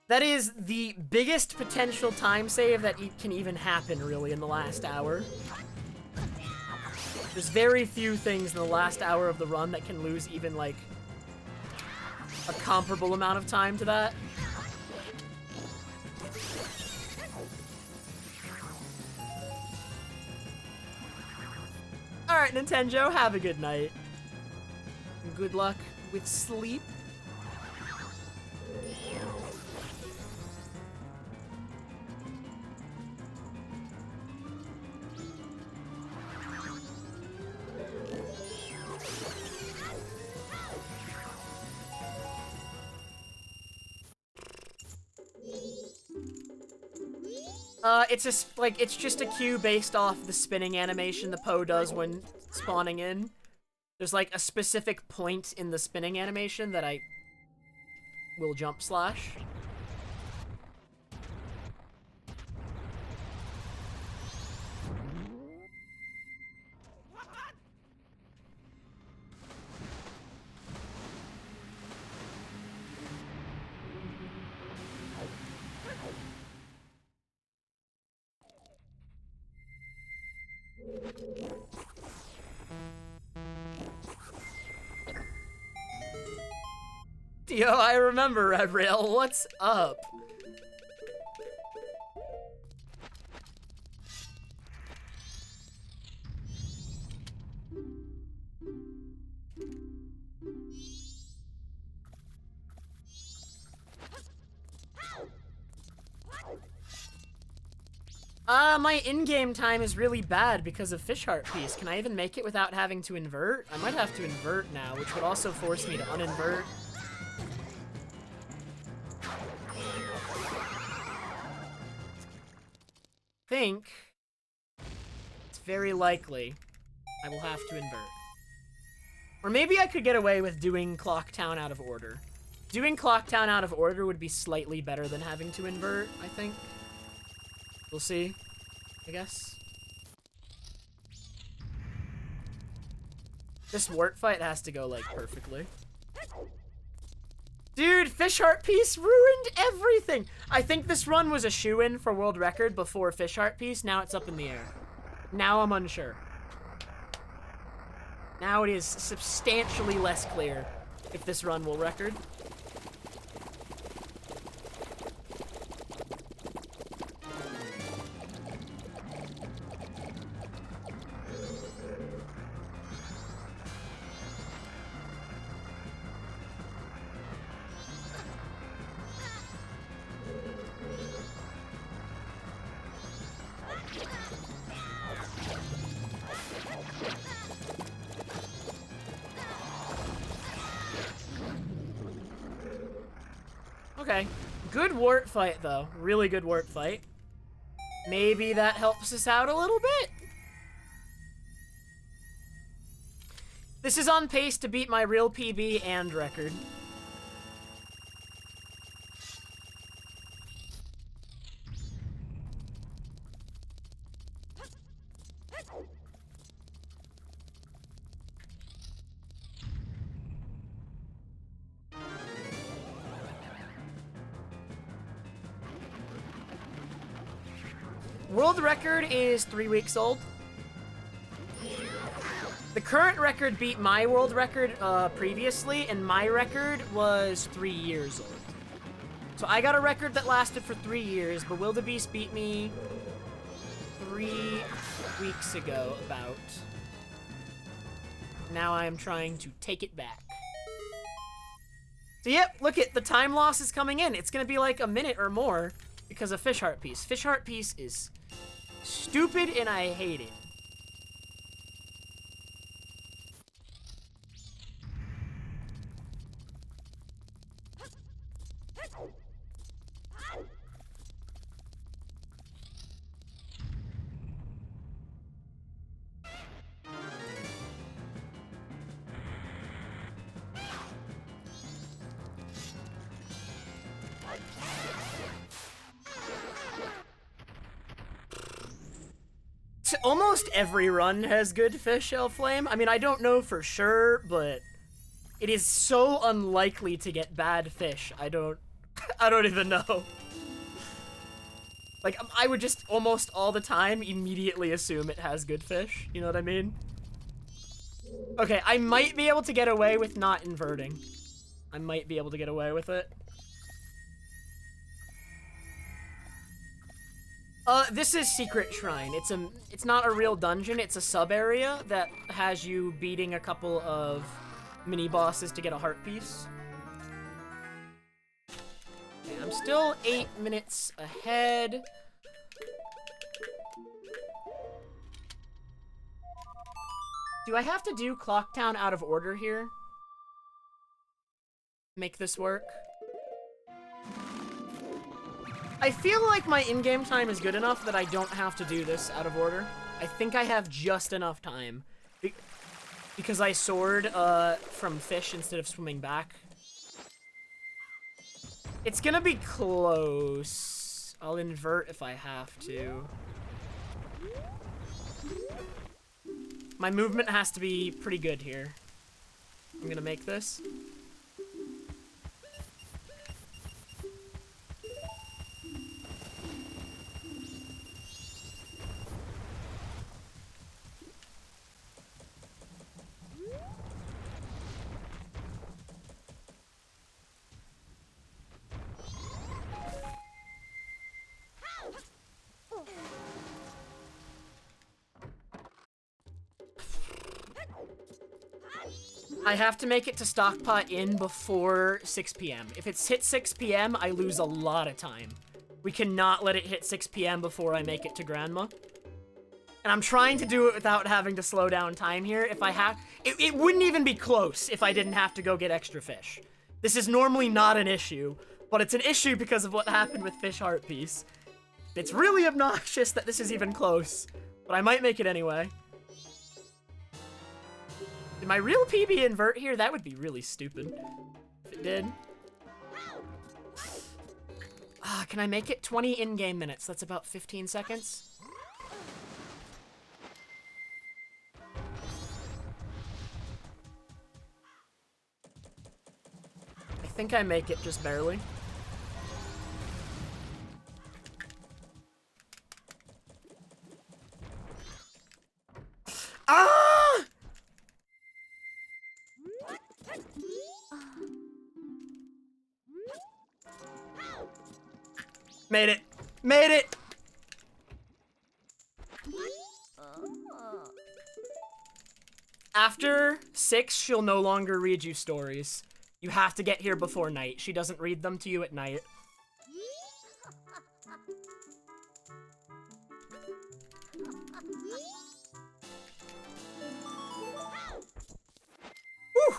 That is the biggest potential time save that can even happen, really, in the last hour. There's very few things in the last hour of the run that can lose even, like, a comparable amount of time to that. Alright, Nintendo, have a good night. Good luck with sleep. It's just a cue based off the spinning animation the Poe does when spawning in. There's like a specific point in the spinning animation that I will jump slash. Yo, I remember Red Rail. What's up? My in-game time is really bad because of Fish Heart Piece. Can I even make it without having to invert? I might have to invert now, which would also force me to uninvert. Think it's very likely I will have to invert. Or maybe I could get away with doing Clock Town out of order. Doing Clock Town out of order would be slightly better than having to invert, I think. We'll see, I guess. This wart fight has to go, like, perfectly. Dude, Fish Heart Piece ruined everything! I think this run was a shoo-in for world record before Fish Heart Piece. Now it's up in the air. Now I'm unsure. Now it is substantially less clear if this run will record. Okay, good wart fight though. Really good wart fight. Maybe that helps us out a little bit. This is on pace to beat my real PB and record. World record is 3 weeks old. The current record beat my world record previously, and my record was 3 years old. So I got a record that lasted for 3 years, but Wildebeest beat me 3 weeks ago, about. Now I am trying to take it back. So yep, look at the time loss is coming in. It's gonna be like a minute or more because of Fish Heart Piece. Fish Heart Piece is stupid and I hate it. Almost every run has good fish shell flame. I mean, I don't know for sure, but it is so unlikely to get bad fish. I don't even know. Like, I would just almost all the time immediately assume it has good fish. You know what I mean? Okay, I might be able to get away with not inverting. I might be able to get away with it. This is Secret Shrine. It's not a real dungeon, it's a sub-area that has you beating a couple of mini-bosses to get a heart piece. Okay, I'm still 8 minutes ahead. Do I have to do Clocktown out of order here? Make this work? I feel like my in-game time is good enough that I don't have to do this out of order. I think I have just enough time. Because I soared from fish instead of swimming back. It's gonna be close. I'll invert if I have to. My movement has to be pretty good here. I'm gonna make this. I have to make it to Stockpot Inn before 6 p.m. If it's hit 6 p.m., I lose a lot of time. We cannot let it hit 6 p.m. before I make it to Grandma. And I'm trying to do it without having to slow down time here. If I have... It wouldn't even be close if I didn't have to go get extra fish. This is normally not an issue, but it's an issue because of what happened with Fish Heart Piece. It's really obnoxious that this is even close, but I might make it anyway. Did my real PB invert here? That would be really stupid if it did. Can I make it 20 in-game minutes? That's about 15 seconds. I think I make it just barely. Ah! Made it! Made it! After 6, she'll no longer read you stories. You have to get here before night. She doesn't read them to you at night. Whew.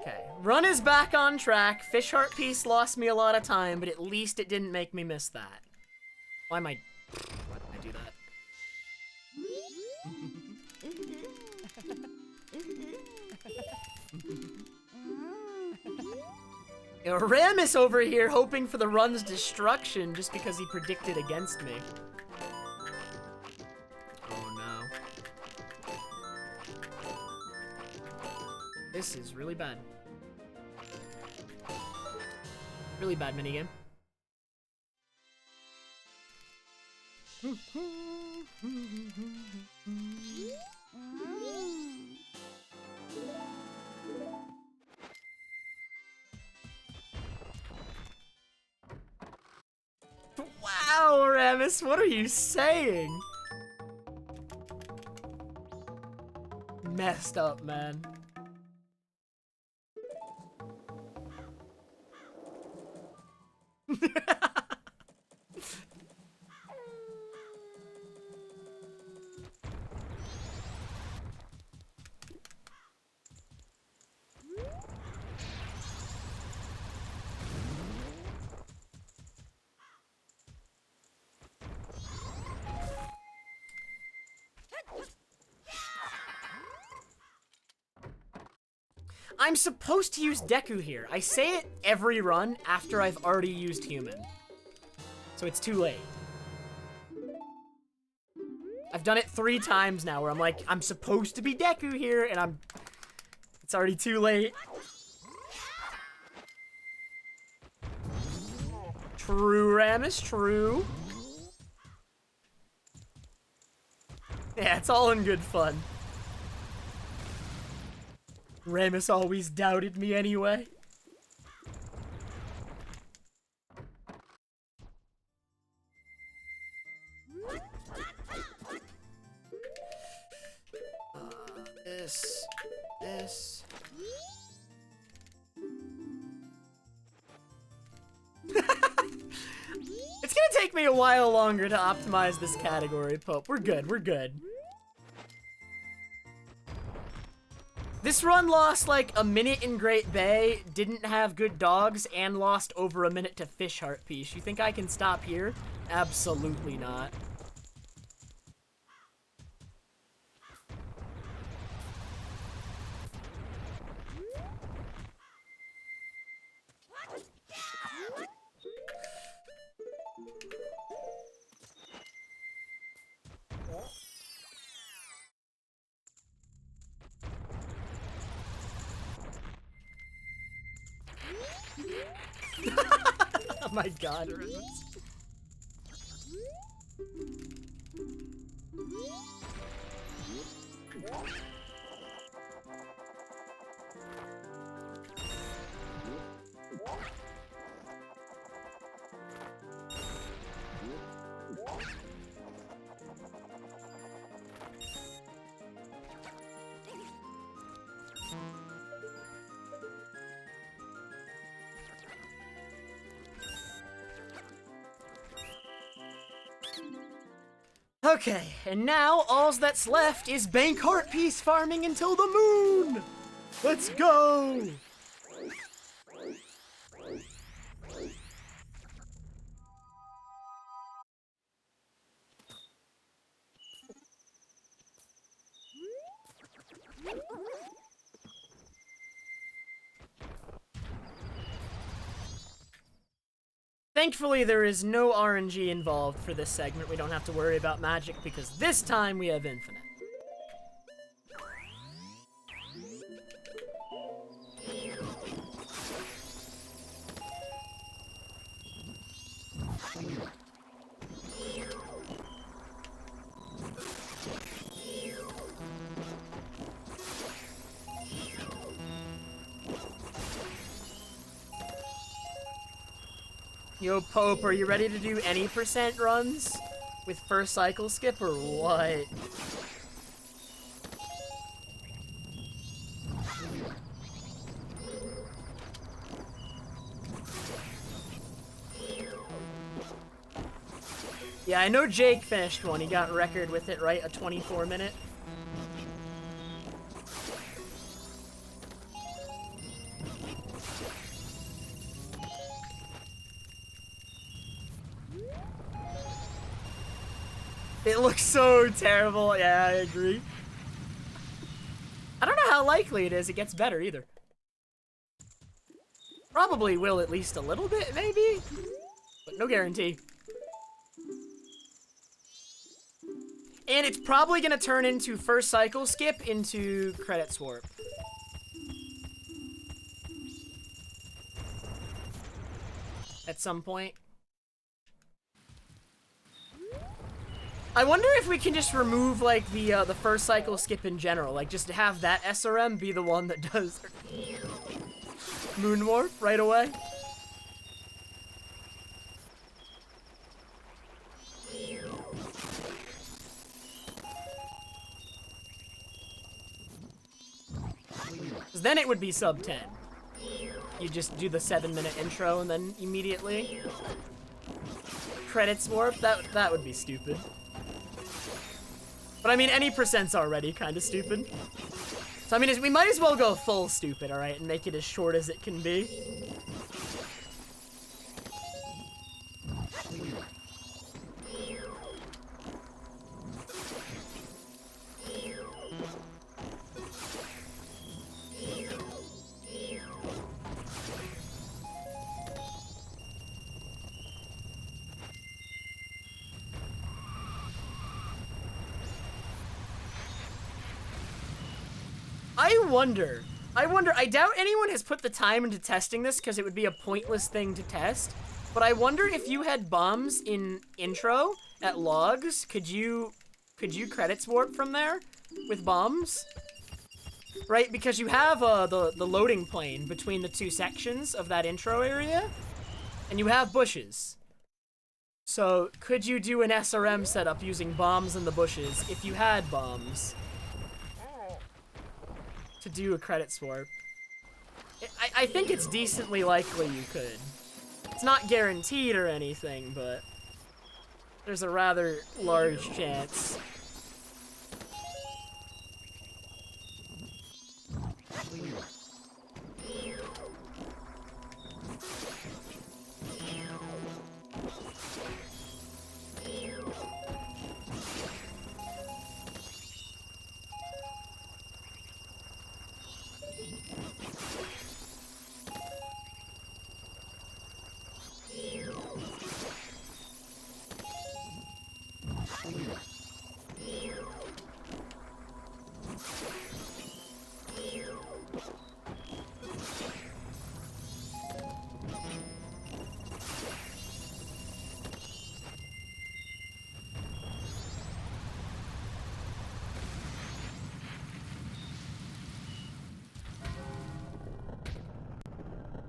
Okay, run is back on track. Fish Heart Piece lost me a lot of time, but at least it didn't make me miss that. Why did I do that? Ramus over here hoping for the run's destruction just because he predicted against me. Oh no. This is really bad. Really bad minigame. Wow, Ramus, what are you saying? Messed up, man. I'm supposed to use Deku here. I say it every run after I've already used human. So it's too late. I've done it 3 times now where I'm like, I'm supposed to be Deku here, and it's already too late. True, Ramus, true. Yeah, it's all in good fun. Ramus always doubted me anyway. This. It's gonna take me a while longer to optimize this category, Pope. We're good, we're good. This run lost like a minute in Great Bay, didn't have good dogs, and lost over a minute to Fish Heart Piece. You think I can stop here? Absolutely not. Oh my god, Ramus. Okay, and now all that's left is bank heart piece farming until the moon! Let's go! Thankfully, there is no RNG involved for this segment. We don't have to worry about magic because this time we have infinite. Yo, Pope, are you ready to do any percent runs with first cycle skip or what? Yeah, I know Jake finished one. He got record with it, right? A 24-minute. It looks so terrible. Yeah, I agree. I don't know how likely it is it gets better either. Probably will at least a little bit, maybe? But no guarantee. And it's probably gonna turn into first cycle skip into credit swap. At some point. I wonder if we can just remove, like, the first cycle skip in general. Like, just have that SRM be the one that does Moonwarp right away. Because then it would be sub 10. You just do the 7-minute intro and then immediately credits warp. That would be stupid. But I mean, any percent's already kind of stupid. So I mean, we might as well go full stupid, all right, and make it as short as it can be. I doubt anyone has put the time into testing this because it would be a pointless thing to test. But I wonder if you had bombs in intro at logs, could you credits warp from there with bombs? Right, because you have the loading plane between the two sections of that intro area, and you have bushes. So could you do an SRM setup using bombs in the bushes if you had bombs? To do a credit swap. I think it's decently likely you could. It's not guaranteed or anything, but there's a rather large chance.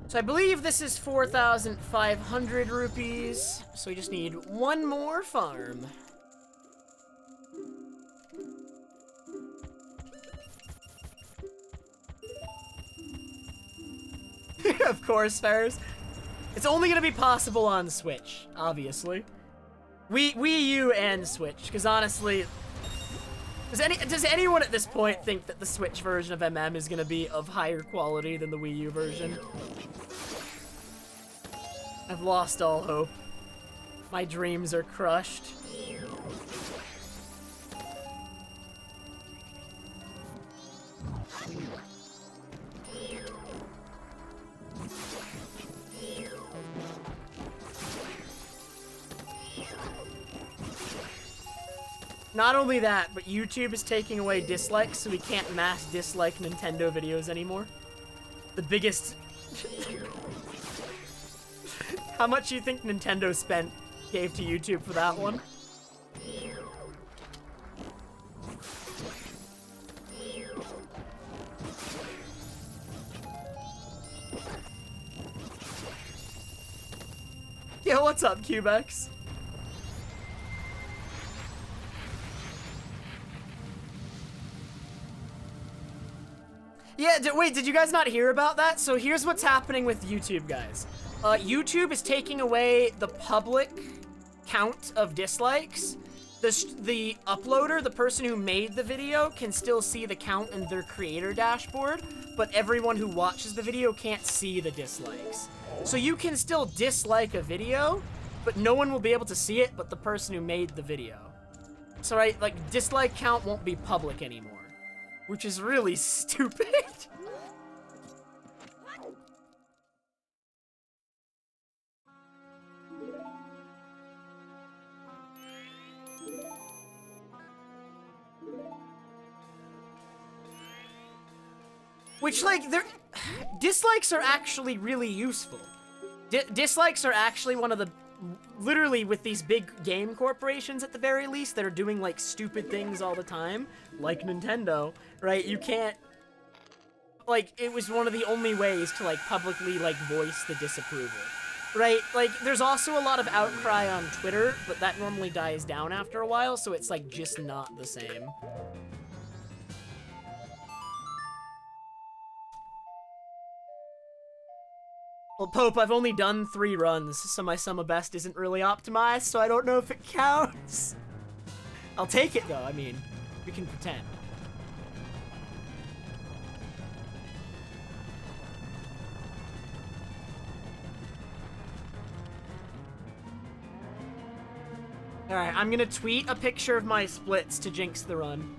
So I believe this is 4,500 rupees, so we just need one more farm. Of course, Ferris. It's only gonna be possible on Switch, obviously. Wii U and Switch, because honestly, does anyone at this point think that the Switch version of MM is gonna be of higher quality than the Wii U version? I've lost all hope. My dreams are crushed. Not only that, but YouTube is taking away dislikes, so we can't mass dislike Nintendo videos anymore. The biggest... How much do you think Nintendo gave to YouTube for that one? Yo, what's up, Cubex? Yeah, wait, did you guys not hear about that? So here's what's happening with YouTube, guys. YouTube is taking away the public count of dislikes. The uploader, the person who made the video, can still see the count in their creator dashboard, but everyone who watches the video can't see the dislikes. So you can still dislike a video, but no one will be able to see it but the person who made the video. So, right, like, dislike count won't be public anymore. Which is really stupid. Which, like, dislikes are actually really useful. Dislikes are actually one of the... Literally, with these big game corporations, at the very least, that are doing, like, stupid things all the time, like Nintendo, right? You can't... Like, it was one of the only ways to, like, publicly, like, voice the disapproval, right? Like, there's also a lot of outcry on Twitter, but that normally dies down after a while, so it's, like, just not the same. Well, Pope, I've only done 3 runs, so my sum of best isn't really optimized, so I don't know if it counts. I'll take it, though. I mean, we can pretend. Alright, I'm gonna tweet a picture of my splits to jinx the run.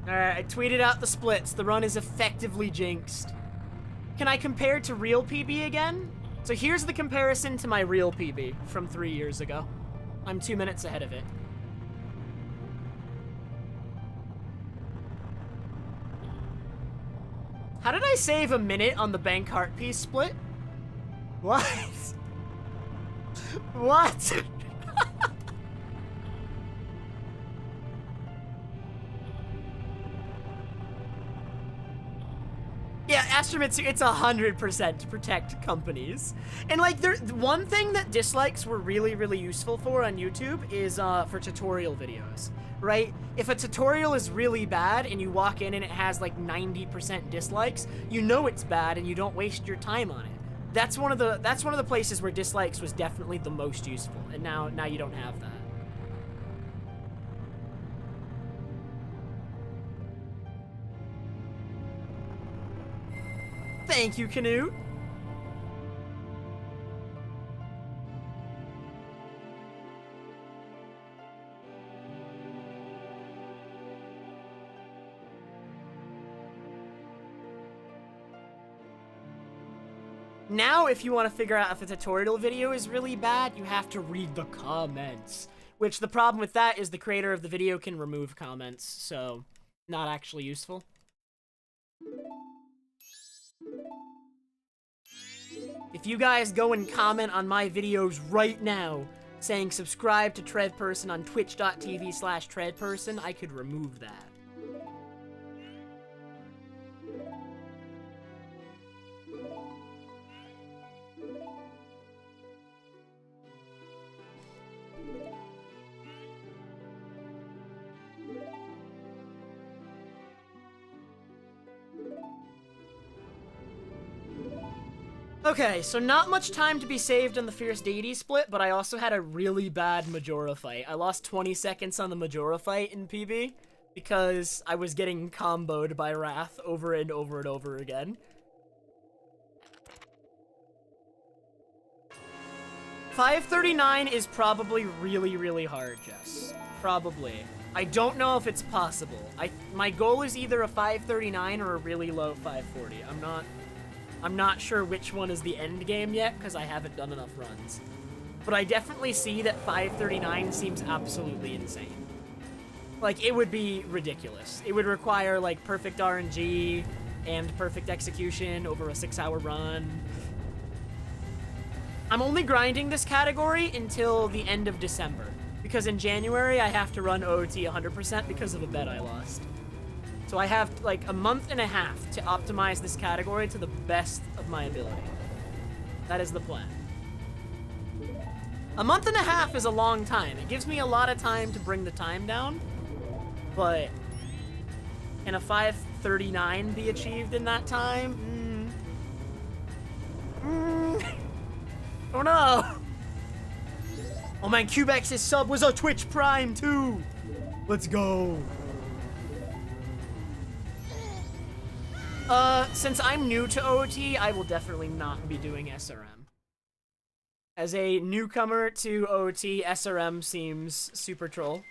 Alright, I tweeted out the splits. The run is effectively jinxed. Can I compare to real PB again? So here's the comparison to my real PB from 3 years ago. I'm 2 minutes ahead of it. How did I save a minute on the bank heart piece split? What? What? Yeah, Astromitsu, it's 100% to protect companies. And, like, one thing that dislikes were really, really useful for on YouTube is for tutorial videos, right? If a tutorial is really bad and you walk in and it has, like, 90% dislikes, you know it's bad and you don't waste your time on it. That's one of the places where dislikes was definitely the most useful, and now you don't have that. Thank you, Canute. Now, if you want to figure out if a tutorial video is really bad, you have to read the comments, Which the problem with that is the creator of the video can remove comments, so not actually useful. If you guys go and comment on my videos right now saying subscribe to TrevPerson on twitch.tv/TrevPerson, I could remove that. Okay, so not much time to be saved on the Fierce Deity split, but I also had a really bad Majora fight. I lost 20 seconds on the Majora fight in PB because I was getting comboed by Wrath over and over and over again. $539 is probably really, really hard, Jess. Probably. I don't know if it's possible. My goal is either a 539 or a really low 540. I'm not sure which one is the end game yet, because I haven't done enough runs. But I definitely see that 539 seems absolutely insane. Like, it would be ridiculous. It would require, like, perfect RNG and perfect execution over a 6-hour run. I'm only grinding this category until the end of December, because in January I have to run OOT 100% because of a bet I lost. So I have, like, a month and a half to optimize this category to the best of my ability. That is the plan. A month and a half is a long time. It gives me a lot of time to bring the time down, but can a 539 be achieved in that time? Oh no! Oh man, Cubex's sub was a Twitch Prime too! Let's go! Since I'm new to OOT, I will definitely not be doing SRM. As a newcomer to OOT, SRM seems super troll.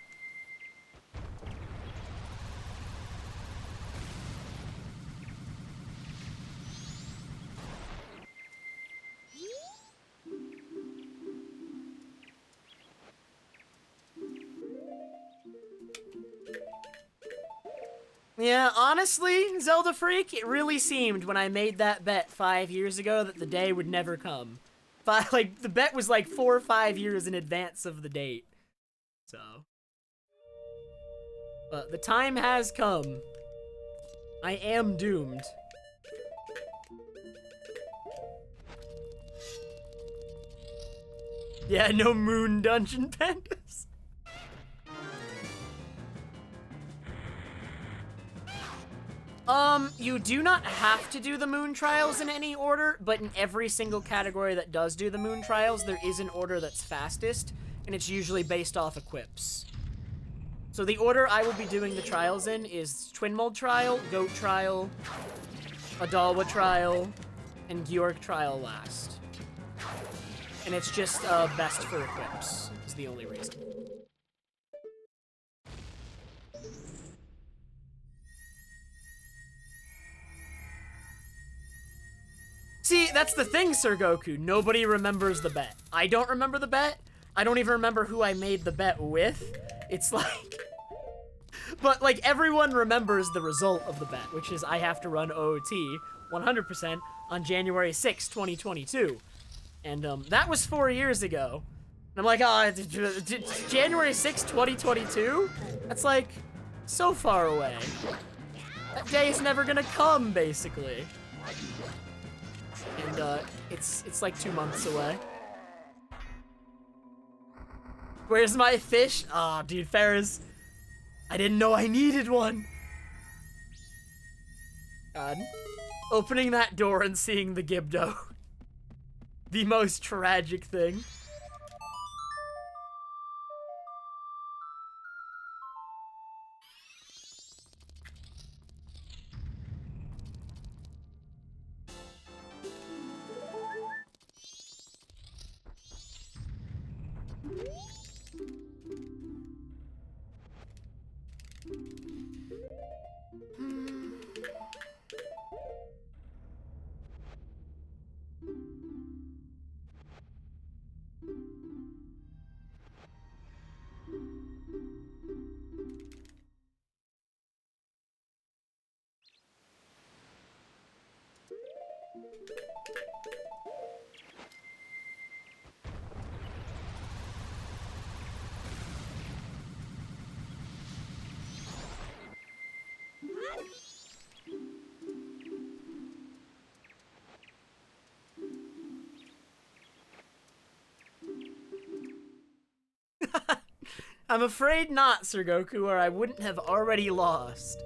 Yeah, honestly, Zelda Freak, it really seemed when I made that bet 5 years ago that the day would never come. But, like, the bet was like 4 or 5 years in advance of the date. So. But the time has come. I am doomed. Yeah, no moon dungeon pandas. You do not have to do the moon trials in any order, but in every single category that does do the moon trials, there is an order that's fastest, and it's usually based off equips. So the order I will be doing the trials in is Twin Mold Trial, Goat Trial, Adalwa Trial, and Georg Trial last. And it's just best for equips, is the only reason. See, that's the thing, Sir Goku. Nobody remembers the bet. I don't remember the bet. I don't even remember who I made the bet with. It's like... But, like, everyone remembers the result of the bet, which is I have to run OOT 100% on January 6, 2022. And, that was 4 years ago. And I'm like, oh, January 6, 2022? That's, like, so far away. That day is never gonna come, basically. And, it's like 2 months away. Where's my fish? Aw, oh, dude, Ferris. I didn't know I needed one. God. Opening that door and seeing the Gibdo. The most tragic thing. I'm afraid not, Sir Goku, or I wouldn't have already lost.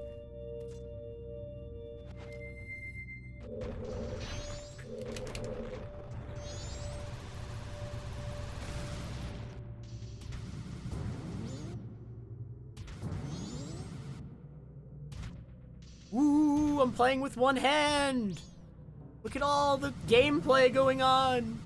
Ooh, I'm playing with one hand. Look at all the gameplay going on.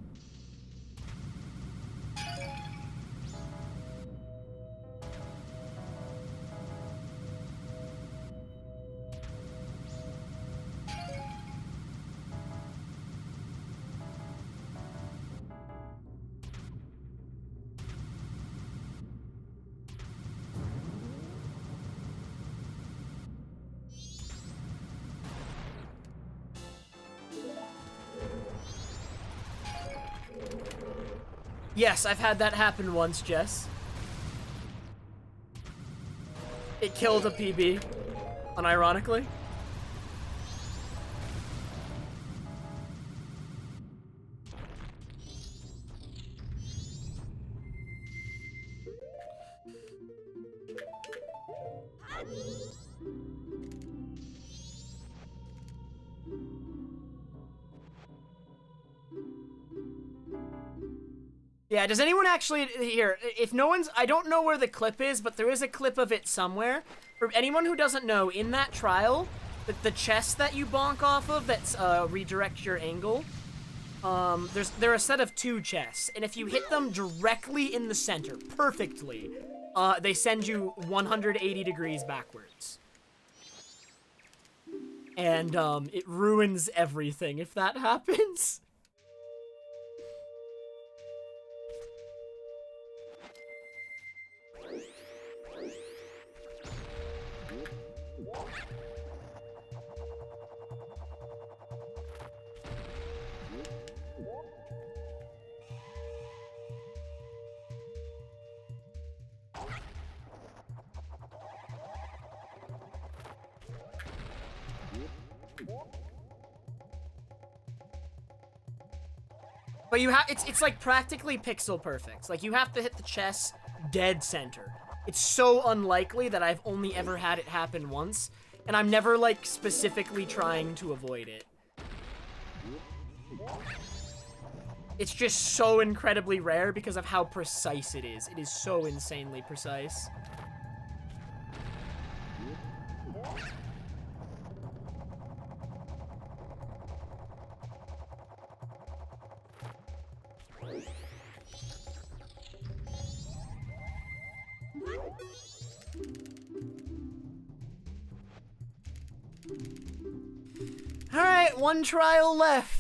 Yes, I've had that happen once, Jess. It killed a PB, unironically. Yeah, does anyone actually, here, if no one's, I don't know where the clip is, but there is a clip of it somewhere. For anyone who doesn't know, in that trial, the chest that you bonk off of that's redirect your angle, there are a set of 2 chests, and if you hit them directly in the center, perfectly, they send you 180 degrees backwards. And it ruins everything if that happens. But you have, it's like practically pixel perfect. Like, you have to hit the chest dead center. It's so unlikely that I've only ever had it happen once, and I'm never, like, specifically trying to avoid it. It's just so incredibly rare because of how precise it is. It is so insanely precise. Alright, one trial left.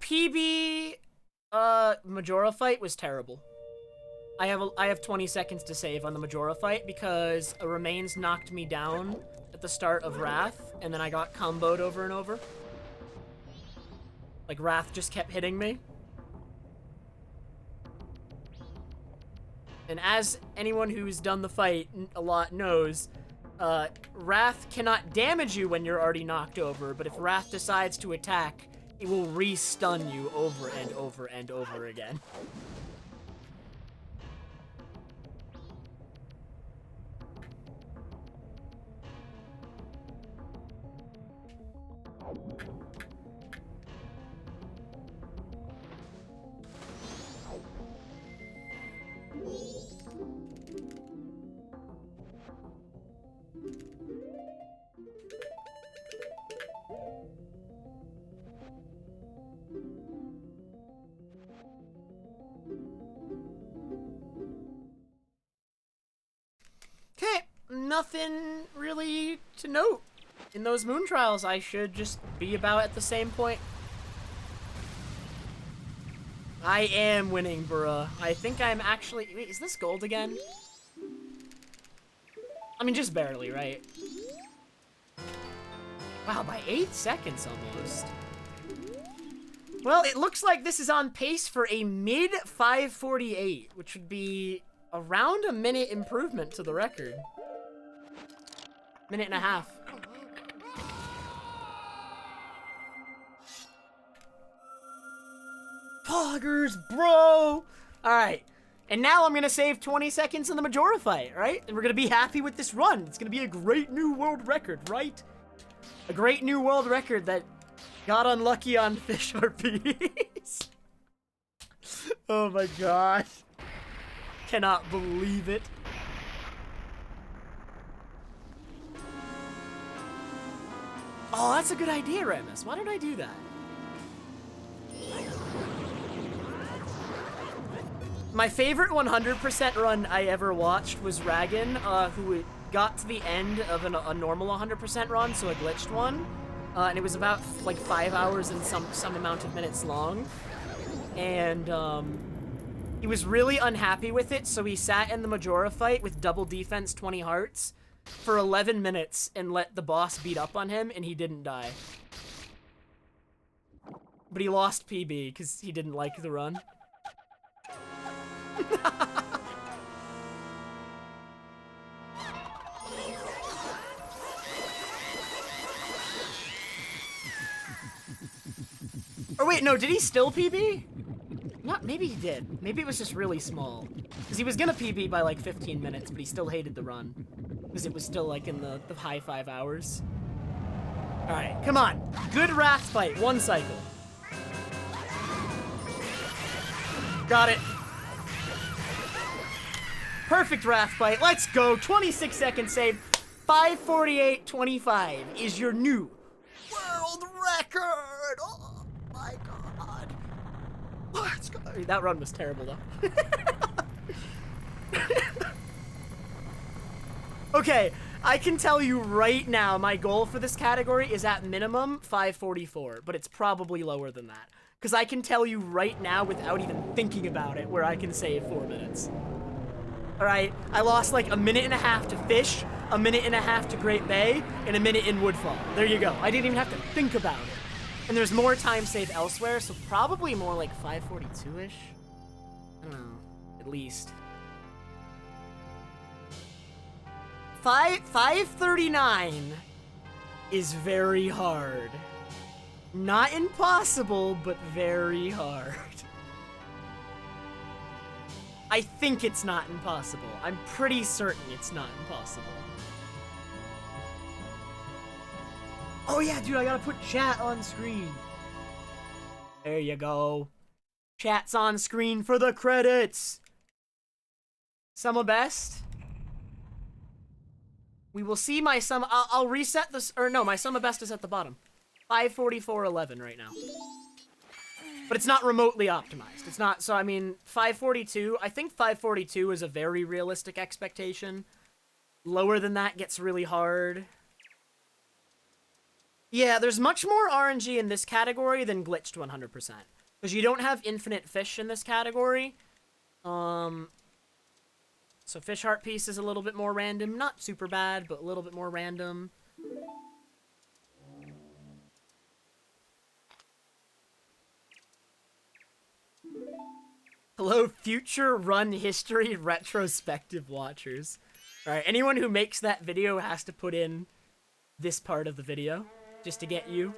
PB, Majora fight was terrible. I have 20 seconds to save on the Majora fight because a Remains knocked me down at the start of Wrath, and then I got comboed over and over. Like, Wrath just kept hitting me. And as anyone who's done the fight a lot knows, Wrath cannot damage you when you're already knocked over, but if Wrath decides to attack, it will re-stun you over and over and over again. Okay, nothing really to note. In those moon trials, I should just be about at the same point. I am winning, bruh. I think I'm actually... Wait, is this gold again? I mean, just barely, right? Wow, by 8 seconds almost. Well, it looks like this is on pace for a mid 5:48, which would be around a minute improvement to the record. Minute and a half. Poggers, bro! Alright. And now I'm gonna save 20 seconds in the Majora fight, right? And we're gonna be happy with this run. It's gonna be a great new world record, right? A great new world record that got unlucky on fish RPs. Oh my god. Cannot believe it. Oh, that's a good idea, Remus. Why did I do that? My favorite 100% run I ever watched was Ragan, who got to the end of a normal 100% run, so a glitched one. And it was about like 5 hours and some amount of minutes long. And he was really unhappy with it, so he sat in the Majora fight with double defense 20 hearts for 11 minutes and let the boss beat up on him, and he didn't die. But he lost PB because he didn't like the run. Or wait, no, did he still PB? Not, maybe he did. Maybe it was just really small. Because he was gonna PB by like 15 minutes, but he still hated the run. Because it was still like in the high 5 hours. Alright, come on. Good Wrath fight, 1 cycle. Got it. Perfect Wrath fight, let's go. 26 second save. 5:48.25 is your new world record. Oh my god. Let's go. That run was terrible though. Okay, I can tell you right now my goal for this category is at minimum 5:44, but it's probably lower than that. Because I can tell you right now without even thinking about it where I can save 4 minutes. Alright, I lost like a minute and a half to Fish, a minute and a half to Great Bay, and a minute in Woodfall. There you go. I didn't even have to think about it. And there's more time saved elsewhere, so probably more like 5:42-ish. I don't know, at least. 5:39 is very hard. Not impossible, but very hard. I think it's not impossible. I'm pretty certain it's not impossible. Oh yeah, dude, I gotta put chat on screen. There you go. Chat's on screen for the credits. Summa best. We will see my sum. I'll reset this, or no, my summa best is at the bottom. 5:44.11 right now. But it's not remotely optimized. It's not, so I mean, 5:42, I think 5:42 is a very realistic expectation. Lower than that gets really hard. Yeah, there's much more RNG in this category than glitched 100%. Because you don't have infinite fish in this category. So fish heart piece is a little bit more random. Not super bad, but a little bit more random. Hello, future run history retrospective watchers. Alright, anyone who makes that video has to put in this part of the video just to get you.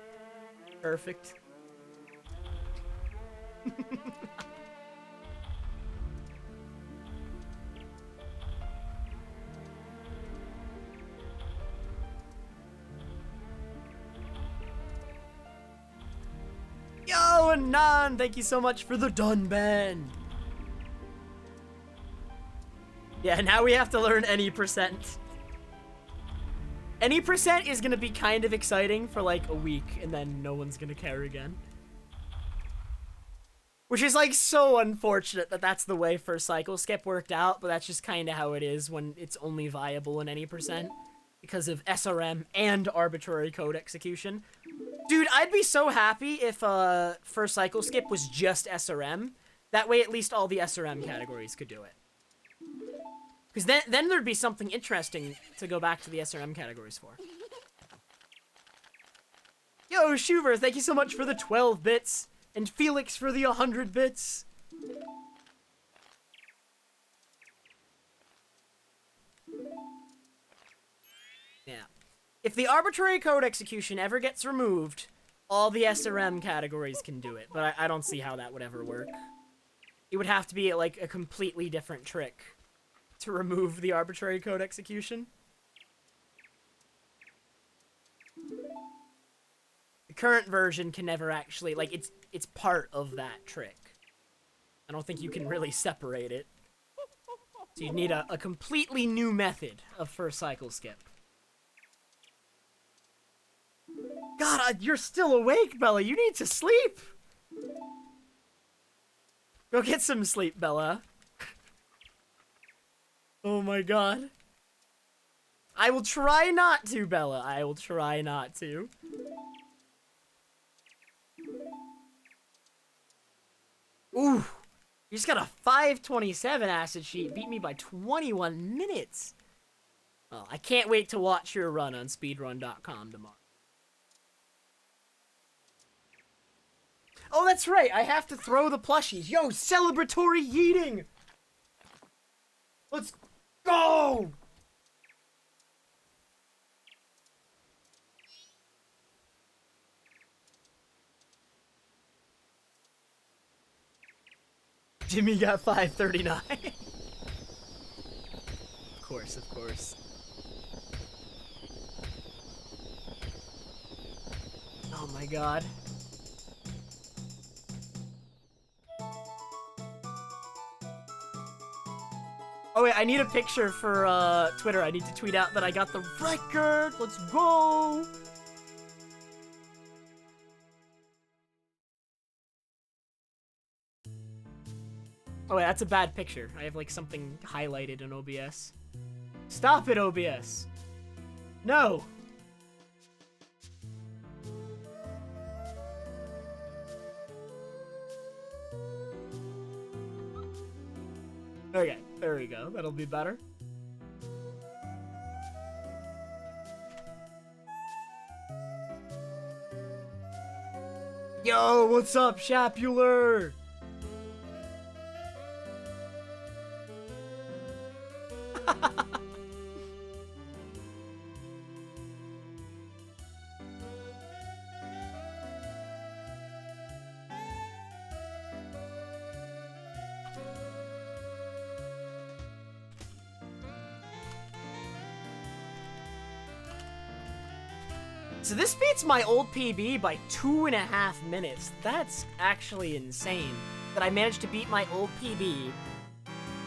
Perfect. Yo, Anon, thank you so much for the Dunban. Yeah, now we have to learn any percent. Any percent is gonna be kind of exciting for like a week, and then no one's gonna care again. Which is like so unfortunate that that's the way first cycle skip worked out, but that's just kind of how it is when it's only viable in any percent. Because of SRM and arbitrary code execution. Dude, I'd be so happy if first cycle skip was just SRM. That way, at least all the SRM categories could do it. Because then there'd be something interesting to go back to the SRM categories for. Yo, Shuver, thank you so much for the 12 bits. And Felix for the 100 bits. Yeah. If the arbitrary code execution ever gets removed, all the SRM categories can do it. But I don't see how that would ever work. It would have to be like a completely different trick to remove the arbitrary code execution. The current version can never actually, like, it's part of that trick. I don't think you can really separate it. So you need a completely new method of first cycle skip. God, you're still awake, Bella. You need to sleep. Go get some sleep, Bella. Oh my god. I will try not to, Bella. I will try not to. Ooh. You just got a 527 acid sheet. Beat me by 21 minutes. Oh, I can't wait to watch your run on speedrun.com tomorrow. Oh, that's right. I have to throw the plushies. Yo, celebratory yeeting. Let's go. Jimmy got 539. Of course, of course. Oh my god. Oh wait, I need a picture for Twitter. I need to tweet out that I got the record. Let's go. Oh wait, that's a bad picture. I have like something highlighted in OBS. Stop it, OBS. No. Okay, there we go. That'll be better. Yo, what's up, Shapular? So this beats my old PB by 2.5 minutes. That's actually insane that I managed to beat my old PB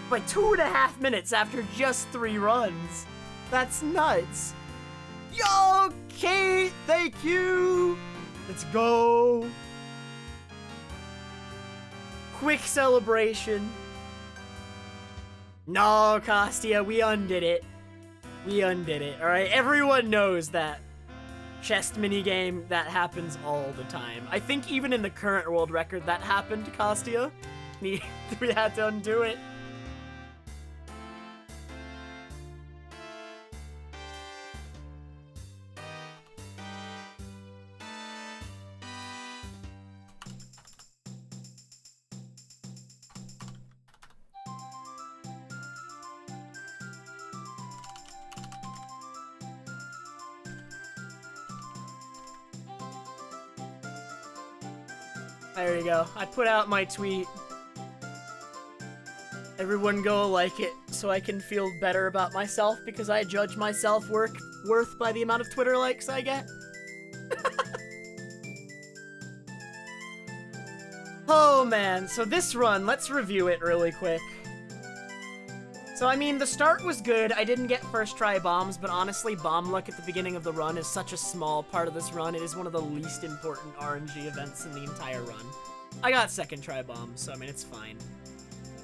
by 2.5 minutes after just 3 runs. That's nuts. Yo, Kate, thank you. Let's go. Quick celebration. No, Kostia, we undid it. We undid it, alright? Everyone knows that chest minigame, that happens all the time. I think even in the current world record that happened, Kostia. We had to undo it. There you go. I put out my tweet. Everyone go like it so I can feel better about myself because I judge my self-worth by the amount of Twitter likes I get. Oh man, so this run, let's review it really quick. So I mean, the start was good. I didn't get first try bombs, but honestly, bomb luck at the beginning of the run is such a small part of this run. It is one of the least important RNG events in the entire run. I got second try bombs, so I mean, it's fine.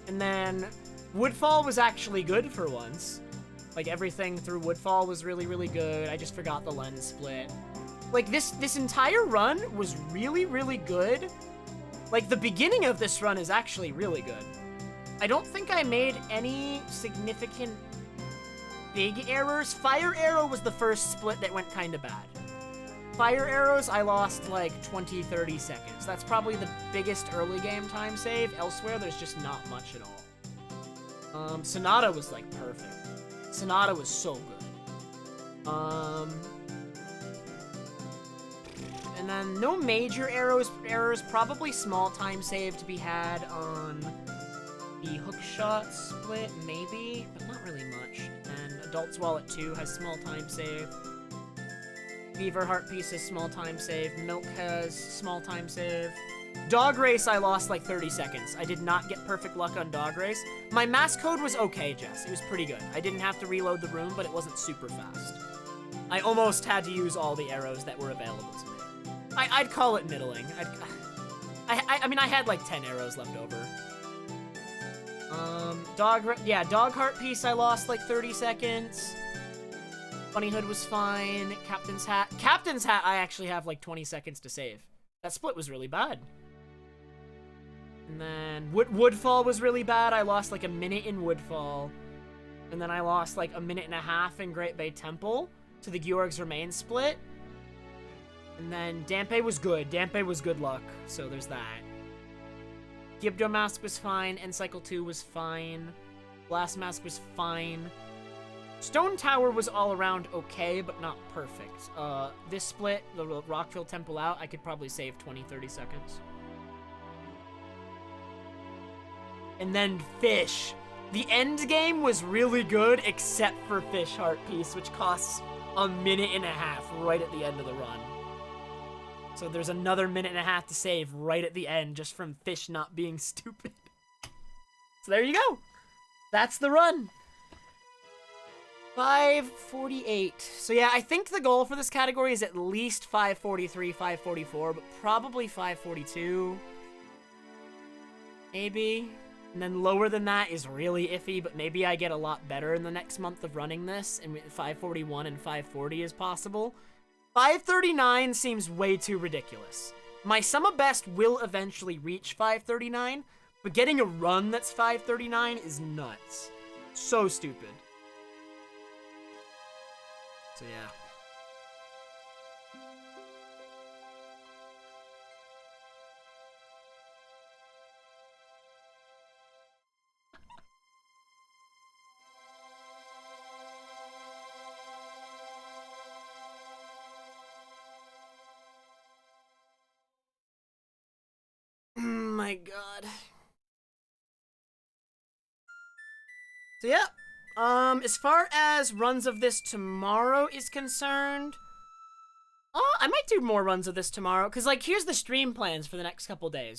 And then Woodfall was actually good for once. Like, everything through Woodfall was really, really good. I just forgot the lens split. Like, this entire run was really, really good Like, the beginning of this run is actually really good. I don't think I made any significant big errors. Fire Arrow was the first split that went kind of bad. Fire Arrows, I lost like 20, 30 seconds. That's probably the biggest early game time save. Elsewhere, there's just not much at all. Sonata was like perfect. Sonata was so good. And then no major errors, probably small time save to be had on the hookshot split, maybe, but not really much. And Adult's Wallet 2 has small time save. Beaver Heart Piece has small time save. Milk has small time save. Dog Race, I lost like 30 seconds. I did not get perfect luck on Dog Race. My mass code was okay, Jess. It was pretty good. I didn't have to reload the room, but it wasn't super fast. I almost had to use all the arrows that were available to me. I'd call it middling. I mean, I had like 10 arrows left over. Dog Heart Piece, I lost like 30 seconds. Bunny Hood was fine. Captain's Hat, I actually have like 20 seconds to save. That split was really bad. And then Woodfall was really bad. I lost like a minute in Woodfall. And then I lost like a minute and a half in Great Bay Temple to the Georg's Remain split. And then Dampe was good. Dampe was good luck, so there's that. Gibdo Mask was fine. Encycle 2 was fine. Blast Mask was fine. Stone Tower was all around okay, but not perfect. This split, the Rockville Temple out, I could probably save 20, 30 seconds. And then Fish. The end game was really good, except for Fish Heart Piece, which costs a minute and a half right at the end of the run. So there's another minute and a half to save right at the end, just from Fish not being stupid. So there you go. That's the run. 548. So yeah, I think the goal for this category is at least 543, 544, but probably 542. Maybe. And then lower than that is really iffy, but maybe I get a lot better in the next month of running this, and 541 and 540 is possible. 539 seems way too ridiculous. My sum of best will eventually reach 539, but getting a run that's 539 is nuts. So stupid. So yeah. My god. So yeah, as far as runs of this tomorrow is concerned, I might do more runs of this tomorrow, because, like, here's the stream plans for the next couple days.